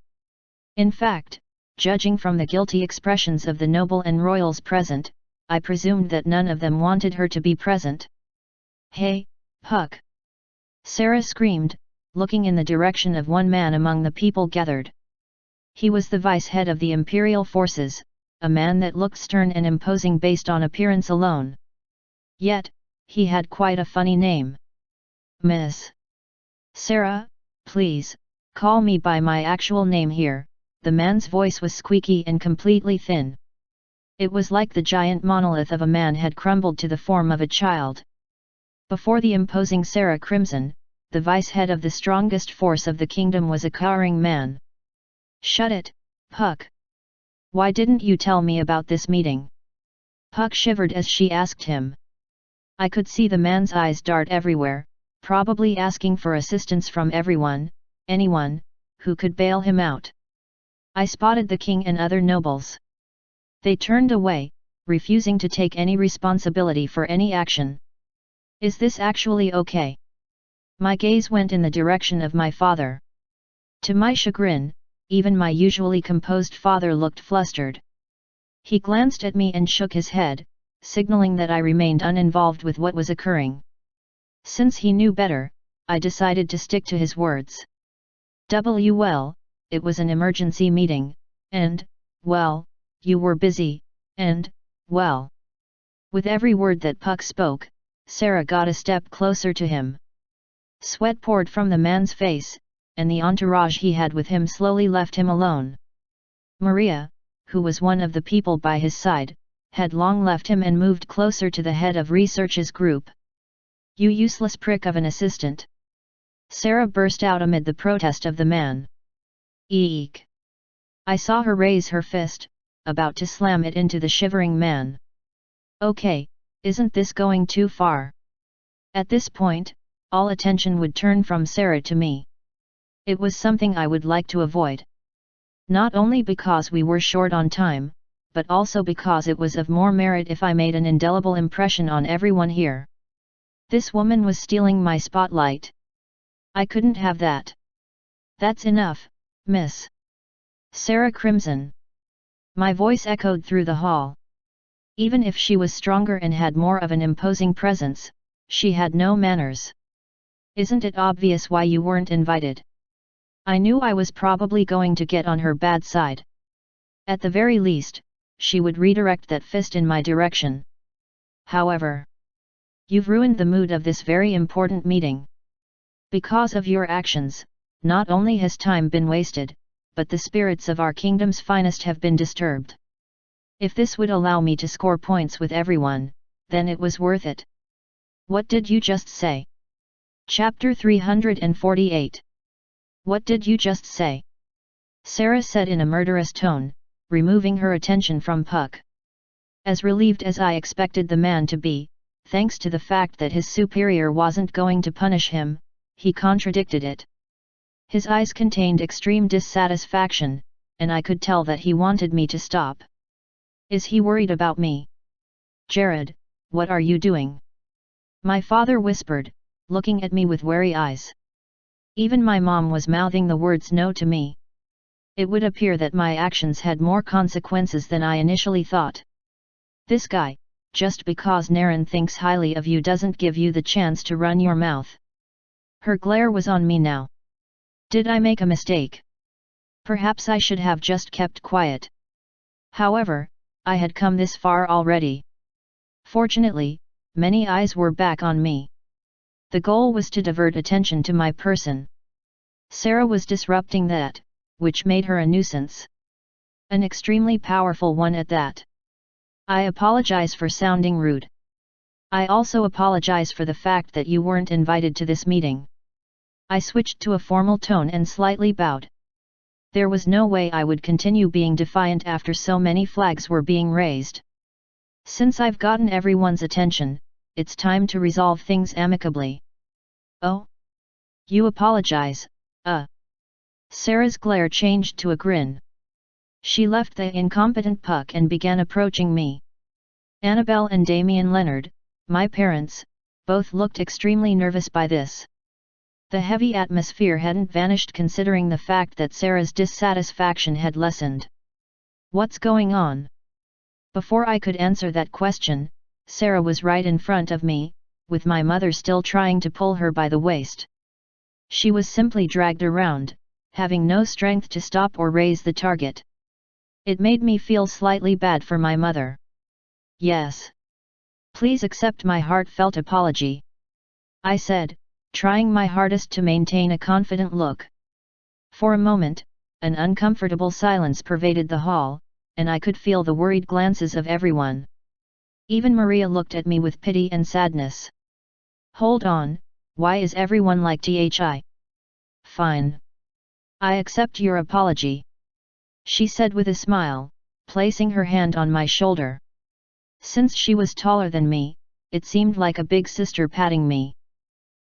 In fact, judging from the guilty expressions of the noble and royals present, I presumed that none of them wanted her to be present. Hey, Puck! Sarah screamed, looking in the direction of one man among the people gathered. He was the vice head of the Imperial forces, a man that looked stern and imposing based on appearance alone. Yet, he had quite a funny name. Miss Sarah, please, call me by my actual name here. The man's voice was squeaky and completely thin. It was like the giant monolith of a man had crumbled to the form of a child. Before the imposing Sarah Crimson, the vice head of the strongest force of the kingdom was a cowering man. Shut it, Puck! Why didn't you tell me about this meeting? Puck shivered as she asked him. I could see the man's eyes dart everywhere, probably asking for assistance from anyone, who could bail him out. I spotted the king and other nobles. They turned away, refusing to take any responsibility for any action. Is this actually okay? My gaze went in the direction of my father. To my chagrin, even my usually composed father looked flustered. He glanced at me and shook his head, signaling that I remained uninvolved with what was occurring. Since he knew better, I decided to stick to his words. Well, it was an emergency meeting, and, well, you were busy, and, well. With every word that Puck spoke, Sarah got a step closer to him. Sweat poured from the man's face, and the entourage he had with him slowly left him alone. Maria, who was one of the people by his side, had long left him and moved closer to the head of research's group. You useless prick of an assistant! Sarah burst out amid the protest of the man. Eek! I saw her raise her fist, about to slam it into the shivering man. Okay, isn't this going too far? At this point, all attention would turn from Sarah to me. It was something I would like to avoid. Not only because we were short on time, but also because it was of more merit if I made an indelible impression on everyone here. This woman was stealing my spotlight. I couldn't have that. That's enough, Miss Sarah Crimson. My voice echoed through the hall. Even if she was stronger and had more of an imposing presence, she had no manners. Isn't it obvious why you weren't invited? I knew I was probably going to get on her bad side. At the very least, she would redirect that fist in my direction. However, you've ruined the mood of this very important meeting. Because of your actions, not only has time been wasted, but the spirits of our kingdom's finest have been disturbed. If this would allow me to score points with everyone, then it was worth it. What did you just say? Chapter 348. What did you just say? Sarah said in a murderous tone, removing her attention from Puck. As relieved as I expected the man to be, thanks to the fact that his superior wasn't going to punish him, he contradicted it. His eyes contained extreme dissatisfaction, and I could tell that he wanted me to stop. Is he worried about me? Jared, what are you doing? My father whispered, looking at me with wary eyes. Even my mom was mouthing the words no to me. It would appear that my actions had more consequences than I initially thought. This guy, just because Naren thinks highly of you doesn't give you the chance to run your mouth. Her glare was on me now. Did I make a mistake? Perhaps I should have just kept quiet. However, I had come this far already. Fortunately, many eyes were back on me. The goal was to divert attention to my person. Sarah was disrupting that, which made her a nuisance. An extremely powerful one at that. I apologize for sounding rude. I also apologize for the fact that you weren't invited to this meeting. I switched to a formal tone and slightly bowed. There was no way I would continue being defiant after so many flags were being raised. Since I've gotten everyone's attention, it's time to resolve things amicably. Oh? You apologize, Sarah's glare changed to a grin. She left the incompetent Puck and began approaching me. Annabelle and Damien Leonard, my parents, both looked extremely nervous by this. The heavy atmosphere hadn't vanished considering the fact that Sarah's dissatisfaction had lessened. What's going on? Before I could answer that question, Sarah was right in front of me, with my mother still trying to pull her by the waist. She was simply dragged around, having no strength to stop or raise the target. It made me feel slightly bad for my mother. Yes. Please accept my heartfelt apology, I said, trying my hardest to maintain a confident look. For a moment, an uncomfortable silence pervaded the hall, and I could feel the worried glances of everyone. Even Maria looked at me with pity and sadness. Hold on, why is everyone like THI? Fine. I accept your apology, she said with a smile, placing her hand on my shoulder. Since she was taller than me, it seemed like a big sister patting me.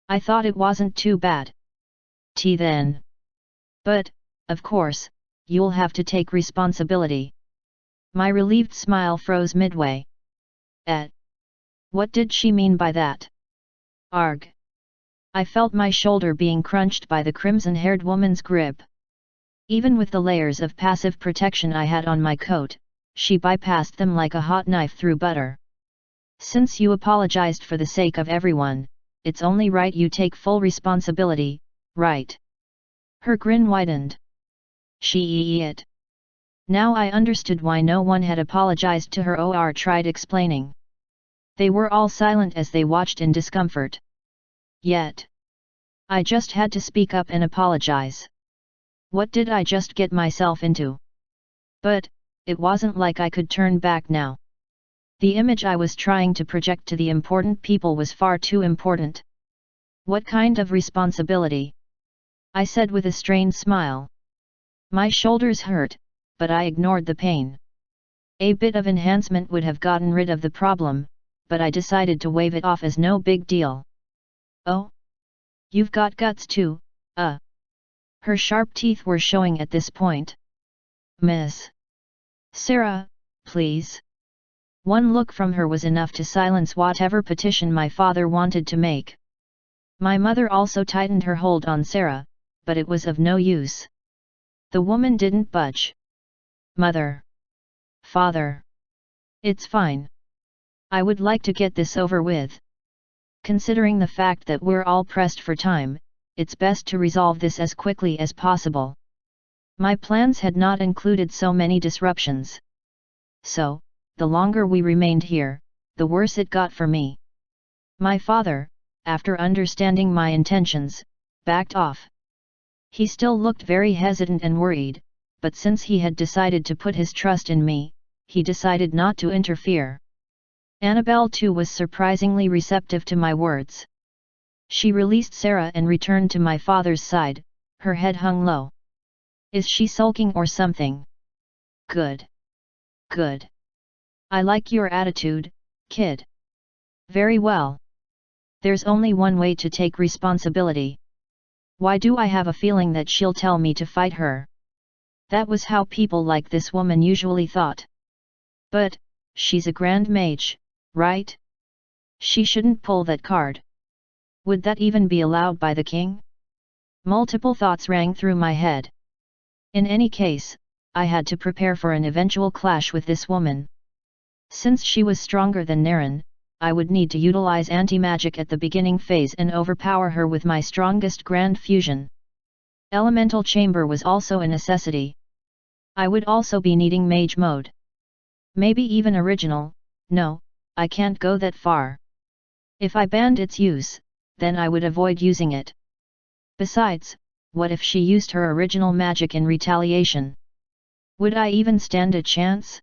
I thought it wasn't too bad. Then. But, of course, you'll have to take responsibility. My relieved smile froze midway. What did she mean by that? Arg. I felt my shoulder being crunched by the crimson-haired woman's grip. Even with the layers of passive protection I had on my coat, she bypassed them like a hot knife through butter. Since you apologized for the sake of everyone, it's only right you take full responsibility, right? Her grin widened. It. Now I understood why no one had apologized to her or tried explaining. They were all silent as they watched in discomfort. Yet. I just had to speak up and apologize. What did I just get myself into? But, it wasn't like I could turn back now. The image I was trying to project to the important people was far too important. What kind of responsibility? I said with a strained smile. My shoulders hurt, but I ignored the pain. A bit of enhancement would have gotten rid of the problem, but I decided to wave it off as no big deal. Oh? You've got guts too, Her sharp teeth were showing at this point. Miss Sarah, please. One look from her was enough to silence whatever petition my father wanted to make. My mother also tightened her hold on Sarah, but it was of no use. The woman didn't budge. Mother. Father. It's fine. I would like to get this over with. Considering the fact that we're all pressed for time, it's best to resolve this as quickly as possible. My plans had not included so many disruptions. So, the longer we remained here, the worse it got for me. My father, after understanding my intentions, backed off. He still looked very hesitant and worried, but since he had decided to put his trust in me, he decided not to interfere. Annabelle too was surprisingly receptive to my words. She released Sarah and returned to my father's side, her head hung low. Is she sulking or something? Good. Good. I like your attitude, kid. Very well. There's only one way to take responsibility. Why do I have a feeling that she'll tell me to fight her? That was how people like this woman usually thought. But, she's a grand mage, right? She shouldn't pull that card. Would that even be allowed by the king? Multiple thoughts rang through my head. In any case, I had to prepare for an eventual clash with this woman. Since she was stronger than Naren, I would need to utilize anti-magic at the beginning phase and overpower her with my strongest grand fusion. Elemental chamber was also a necessity. I would also be needing mage mode. Maybe even original. No, I can't go that far. If I banned its use, then I would avoid using it. Besides, what if she used her original magic in retaliation? Would I even stand a chance?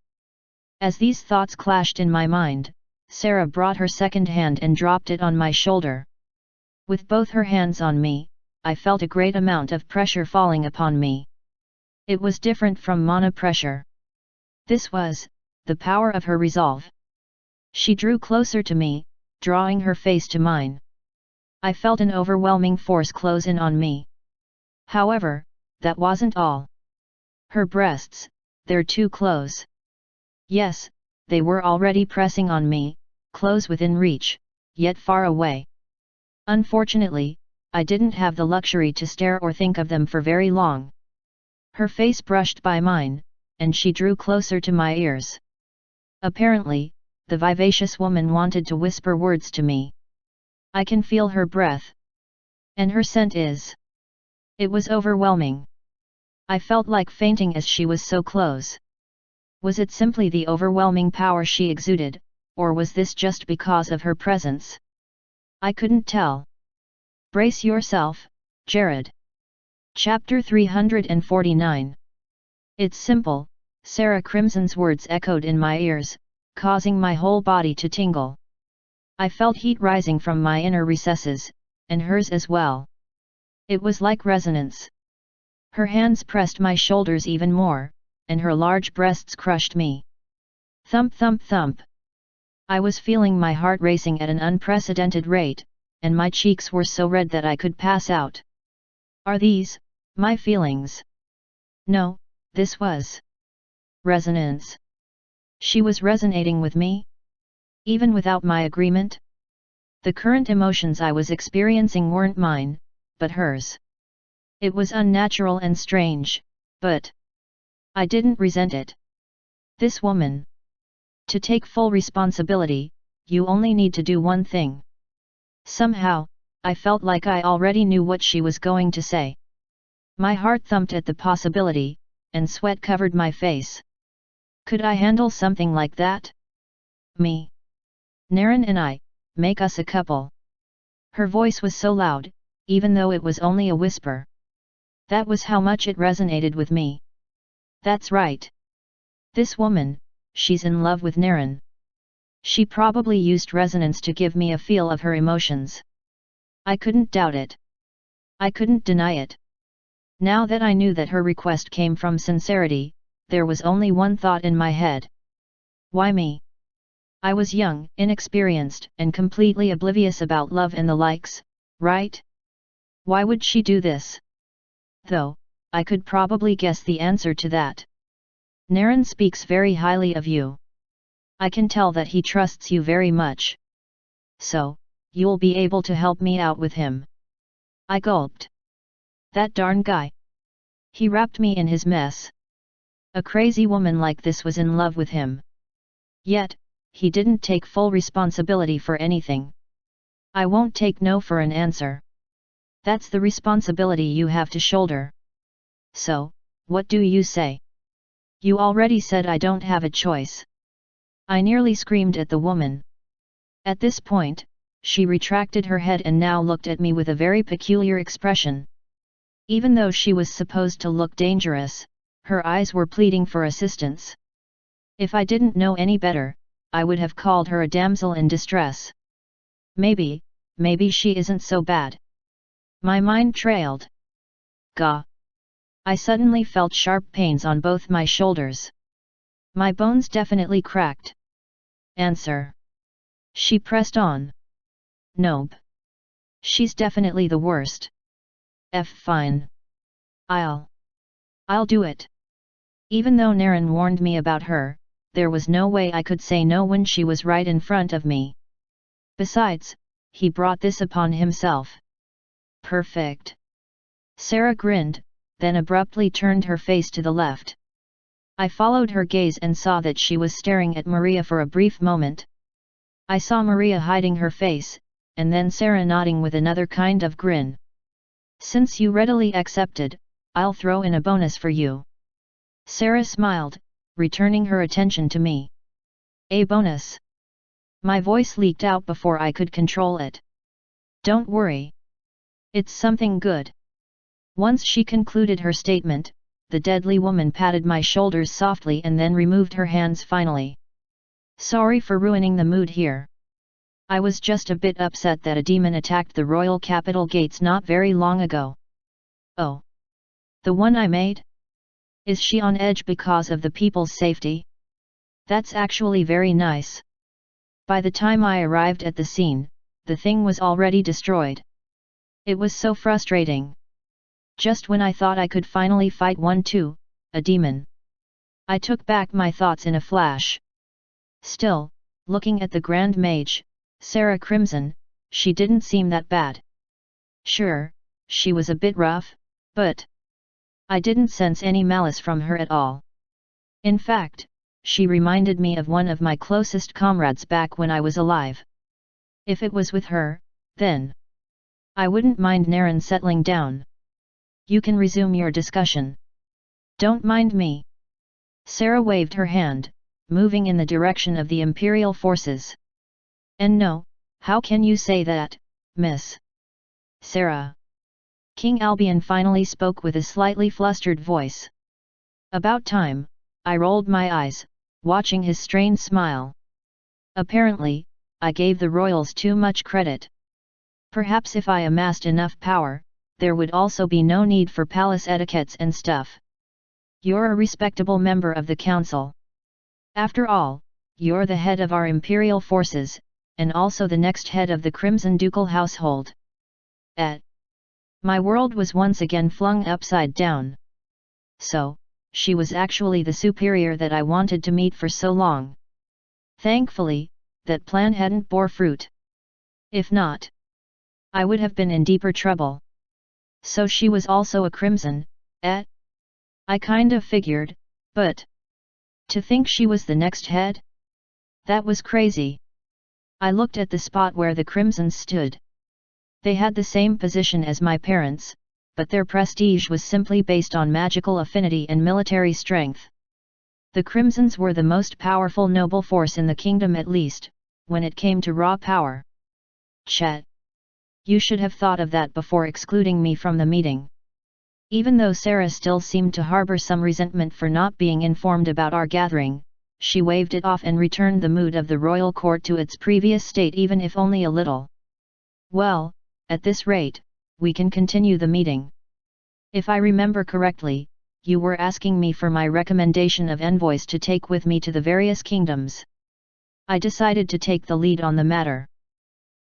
As these thoughts clashed in my mind, Sarah brought her second hand and dropped it on my shoulder. With both her hands on me, I felt a great amount of pressure falling upon me. It was different from mana pressure. This was the power of her resolve. She drew closer to me, drawing her face to mine. I felt an overwhelming force close in on me. However, that wasn't all. Her breasts, they're too close. Yes, they were already pressing on me, close within reach, yet far away. Unfortunately, I didn't have the luxury to stare or think of them for very long. Her face brushed by mine, and she drew closer to my ears. Apparently, the vivacious woman wanted to whisper words to me. I can feel her breath. And her scent is. It was overwhelming. I felt like fainting as she was so close. Was it simply the overwhelming power she exuded, or was this just because of her presence? I couldn't tell. Brace yourself, Jared. Chapter 349. It's simple, Sarah Crimson's words echoed in my ears, causing my whole body to tingle. I felt heat rising from my inner recesses, and hers as well. It was like resonance. Her hands pressed my shoulders even more, and her large breasts crushed me. Thump thump thump. I was feeling my heart racing at an unprecedented rate, and my cheeks were so red that I could pass out. Are these my feelings? No, this was resonance. She was resonating with me? Even without my agreement? The current emotions I was experiencing weren't mine, but hers. It was unnatural and strange, but I didn't resent it. This woman. To take full responsibility, you only need to do one thing. Somehow, I felt like I already knew what she was going to say. My heart thumped at the possibility, and sweat covered my face. Could I handle something like that? Me. Naren and I, make us a couple. Her voice was so loud, even though it was only a whisper. That was how much it resonated with me. That's right. This woman, she's in love with Naren. She probably used resonance to give me a feel of her emotions. I couldn't doubt it. I couldn't deny it. Now that I knew that her request came from sincerity, there was only one thought in my head. Why me? I was young, inexperienced, and completely oblivious about love and the likes, right? Why would she do this? Though, I could probably guess the answer to that. Naren speaks very highly of you. I can tell that he trusts you very much. So, you'll be able to help me out with him. I gulped. That darn guy. He wrapped me in his mess. A crazy woman like this was in love with him. Yet, he didn't take full responsibility for anything. I won't take no for an answer. That's the responsibility you have to shoulder. So, what do you say? You already said I don't have a choice. I nearly screamed at the woman. At this point, she retracted her head and now looked at me with a very peculiar expression. Even though she was supposed to look dangerous, her eyes were pleading for assistance. If I didn't know any better, I would have called her a damsel in distress. Maybe she isn't so bad. My mind trailed. Gah! I suddenly felt sharp pains on both my shoulders. My bones definitely cracked. Answer. She pressed on. Nope. She's definitely the worst. Fine. I'll do it. Even though Naren warned me about her, there was no way I could say no when she was right in front of me. Besides, he brought this upon himself. Perfect. Sarah grinned, then abruptly turned her face to the left. I followed her gaze and saw that she was staring at Maria for a brief moment. I saw Maria hiding her face, and then Sarah nodding with another kind of grin. Since you readily accepted, I'll throw in a bonus for you. Sarah smiled, returning her attention to me. A bonus? My voice leaked out before I could control it. Don't worry. It's something good. Once she concluded her statement, the deadly woman patted my shoulders softly and then removed her hands finally. Sorry for ruining the mood here. I was just a bit upset that a demon attacked the royal capital gates not very long ago. Oh. The one I made? Is she on edge because of the people's safety? That's actually very nice. By the time I arrived at the scene, the thing was already destroyed. It was so frustrating. Just when I thought I could finally fight one too, a demon. I took back my thoughts in a flash. Still, looking at the Grand Mage, Sarah Crimson, she didn't seem that bad. Sure, she was a bit rough, but I didn't sense any malice from her at all. In fact, she reminded me of one of my closest comrades back when I was alive. If it was with her, then I wouldn't mind Naren settling down. You can resume your discussion. Don't mind me. Sarah waved her hand, moving in the direction of the Imperial forces. And no, how can you say that, Miss Sarah? King Albion finally spoke with a slightly flustered voice. About time, I rolled my eyes, watching his strained smile. Apparently, I gave the royals too much credit. Perhaps if I amassed enough power, there would also be no need for palace etiquettes and stuff. You're a respectable member of the council. After all, you're the head of our imperial forces, and also the next head of the Crimson Ducal household. My world was once again flung upside down. So, she was actually the superior that I wanted to meet for so long. Thankfully, that plan hadn't bore fruit. If not, I would have been in deeper trouble. So she was also a Crimson, I kind of figured, but to think she was the next head? That was crazy. I looked at the spot where the Crimsons stood. They had the same position as my parents, but their prestige was simply based on magical affinity and military strength. The Crimsons were the most powerful noble force in the kingdom, at least, when it came to raw power. Chet. You should have thought of that before excluding me from the meeting. Even though Sarah still seemed to harbor some resentment for not being informed about our gathering, she waved it off and returned the mood of the royal court to its previous state, even if only a little. Well, at this rate, we can continue the meeting. If I remember correctly, you were asking me for my recommendation of envoys to take with me to the various kingdoms. I decided to take the lead on the matter.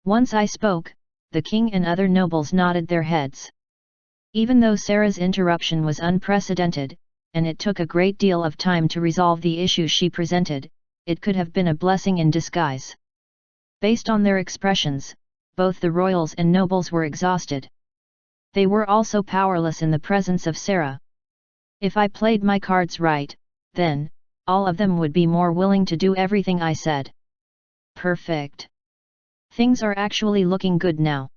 Once I spoke, the king and other nobles nodded their heads. Even though Sarah's interruption was unprecedented, and it took a great deal of time to resolve the issues she presented, it could have been a blessing in disguise. Based on their expressions, both the royals and nobles were exhausted. They were also powerless in the presence of Sarah. If I played my cards right, then, all of them would be more willing to do everything I said. Perfect. Things are actually looking good now.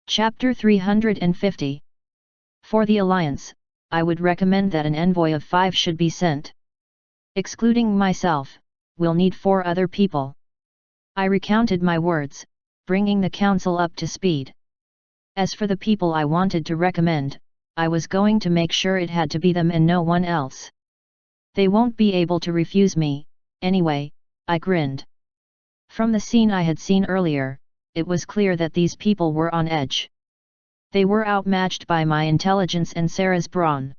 Chapter 350. For the Alliance, I would recommend that an envoy of 5 should be sent. Excluding myself, we'll need 4 other people. I recounted my words, bringing the council up to speed. As for the people I wanted to recommend, I was going to make sure it had to be them and no one else. They won't be able to refuse me, anyway, I grinned. From the scene I had seen earlier, it was clear that these people were on edge. They were outmatched by my intelligence and Sarah's brawn.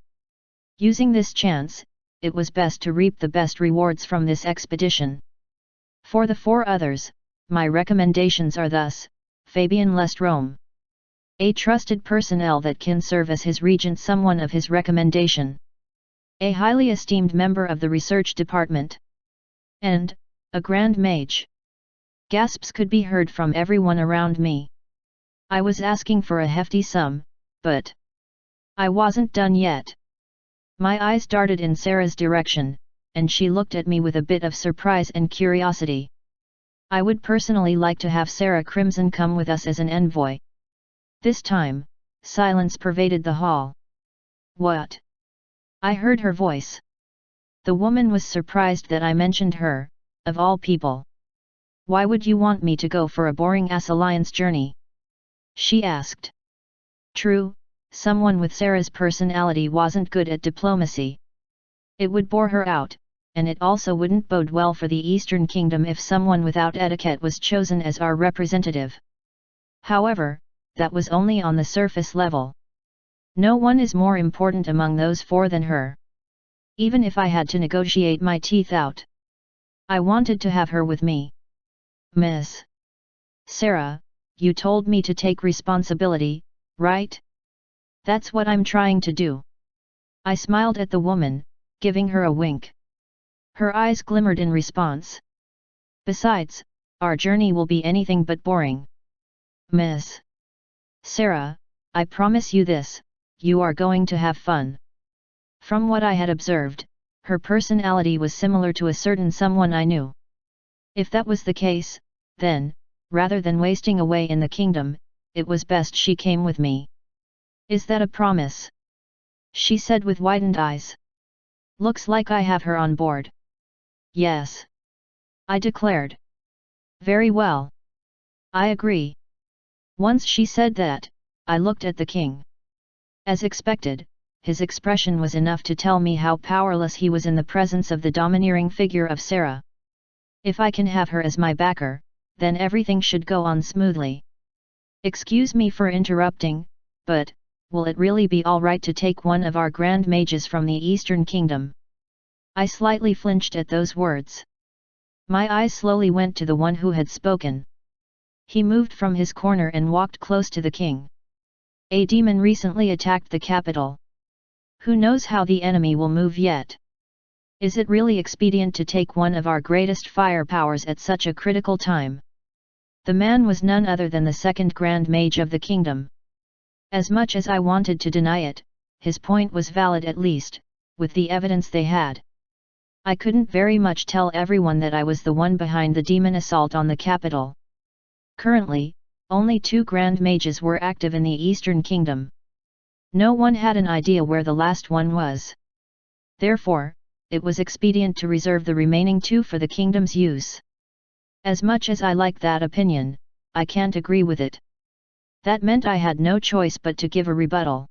Using this chance, it was best to reap the best rewards from this expedition. For the 4 others, my recommendations are thus: Fabian Lestrome, a trusted personnel that can serve as his regent, someone of his recommendation, a highly esteemed member of the research department, and a grand mage. Gasps could be heard from everyone around me. I was asking for a hefty sum, but I wasn't done yet. My eyes darted in Sarah's direction, and she looked at me with a bit of surprise and curiosity. I would personally like to have Sarah Crimson come with us as an envoy. This time, silence pervaded the hall. What? I heard her voice. The woman was surprised that I mentioned her, of all people. Why would you want me to go for a boring-ass alliance journey? She asked. True, someone with Sarah's personality wasn't good at diplomacy. It would bore her out, and it also wouldn't bode well for the Eastern Kingdom if someone without etiquette was chosen as our representative. However, that was only on the surface level. No one is more important among those 4 than her. Even if I had to negotiate my teeth out, I wanted to have her with me. Miss Sarah, you told me to take responsibility, right? That's what I'm trying to do. I smiled at the woman, giving her a wink. Her eyes glimmered in response. Besides, our journey will be anything but boring. Miss Sarah, I promise you this, you are going to have fun. From what I had observed, her personality was similar to a certain someone I knew. If that was the case, then, rather than wasting away in the kingdom, it was best she came with me. Is that a promise? She said with widened eyes. Looks like I have her on board. Yes. I declared. Very well. I agree. Once she said that, I looked at the king. As expected, his expression was enough to tell me how powerless he was in the presence of the domineering figure of Sarah. If I can have her as my backer, then everything should go on smoothly. Excuse me for interrupting, but, will it really be alright to take one of our grand mages from the Eastern Kingdom? I slightly flinched at those words. My eyes slowly went to the one who had spoken. He moved from his corner and walked close to the king. A demon recently attacked the capital. Who knows how the enemy will move yet? Is it really expedient to take one of our greatest firepowers at such a critical time? The man was none other than the second Grand Mage of the kingdom. As much as I wanted to deny it, his point was valid at least, with the evidence they had. I couldn't very much tell everyone that I was the one behind the demon assault on the capital. Currently, only 2 Grand Mages were active in the Eastern Kingdom. No one had an idea where the last one was. Therefore, it was expedient to reserve the remaining 2 for the kingdom's use. As much as I like that opinion, I can't agree with it. That meant I had no choice but to give a rebuttal.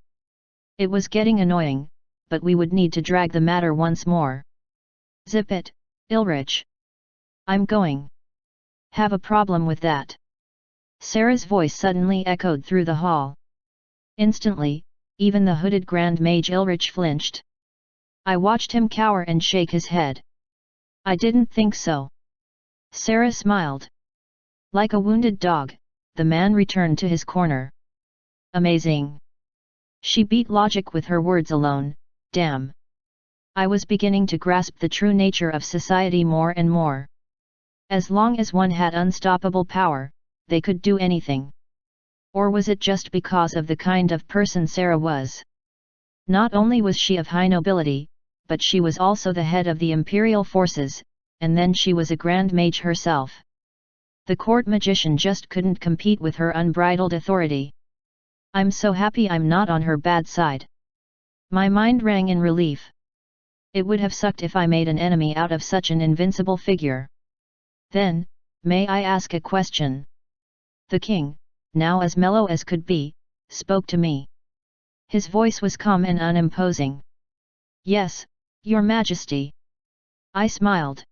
It was getting annoying, but we would need to drag the matter once more. Zip it, Ilrich. I'm going. Have a problem with that? Sarah's voice suddenly echoed through the hall. Instantly, even the hooded Grand Mage Ilrich flinched. I watched him cower and shake his head. I didn't think so. Sarah smiled. Like a wounded dog, the man returned to his corner. Amazing. She beat logic with her words alone, damn. I was beginning to grasp the true nature of society more and more. As long as one had unstoppable power, they could do anything. Or was it just because of the kind of person Sarah was? Not only was she of high nobility, but she was also the head of the imperial forces, and then she was a Grand Mage herself. The court magician just couldn't compete with her unbridled authority. I'm so happy I'm not on her bad side. My mind rang in relief. It would have sucked if I made an enemy out of such an invincible figure. Then, may I ask a question? The king, now as mellow as could be, spoke to me. His voice was calm and unimposing. Yes, your majesty. I smiled.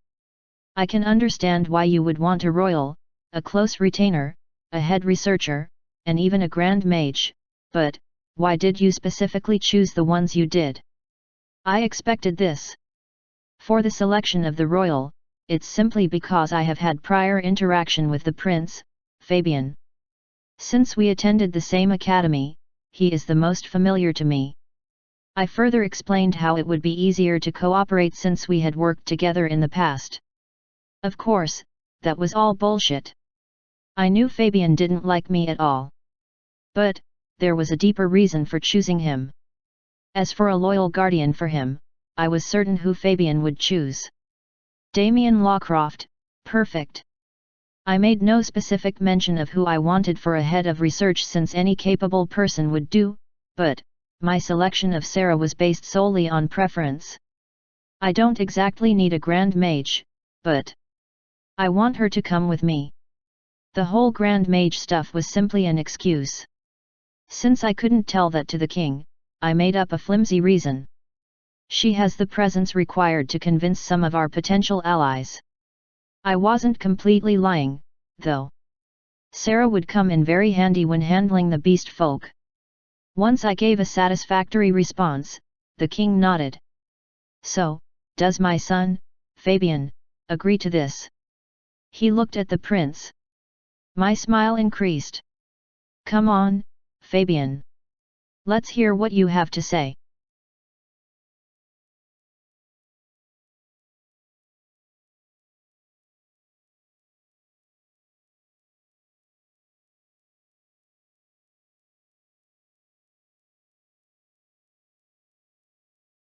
I can understand why you would want a royal, a close retainer, a head researcher, and even a grand mage, but, why did you specifically choose the ones you did? I expected this. For the selection of the royal, it's simply because I have had prior interaction with the prince, Fabian. Since we attended the same academy, he is the most familiar to me. I further explained how it would be easier to cooperate since we had worked together in the past. Of course, that was all bullshit. I knew Fabian didn't like me at all. But, there was a deeper reason for choosing him. As for a loyal guardian for him, I was certain who Fabian would choose. Damien Lawcroft, perfect. I made no specific mention of who I wanted for a head of research since any capable person would do, but, my selection of Sarah was based solely on preference. I don't exactly need a grand mage, but I want her to come with me. The whole grand mage stuff was simply an excuse. Since I couldn't tell that to the king, I made up a flimsy reason. She has the presence required to convince some of our potential allies. I wasn't completely lying, though. Sarah would come in very handy when handling the beast folk. Once I gave a satisfactory response, the king nodded. So, does my son, Fabian, agree to this? He looked at the prince. My smile increased. Come on, Fabian. Let's hear what you have to say.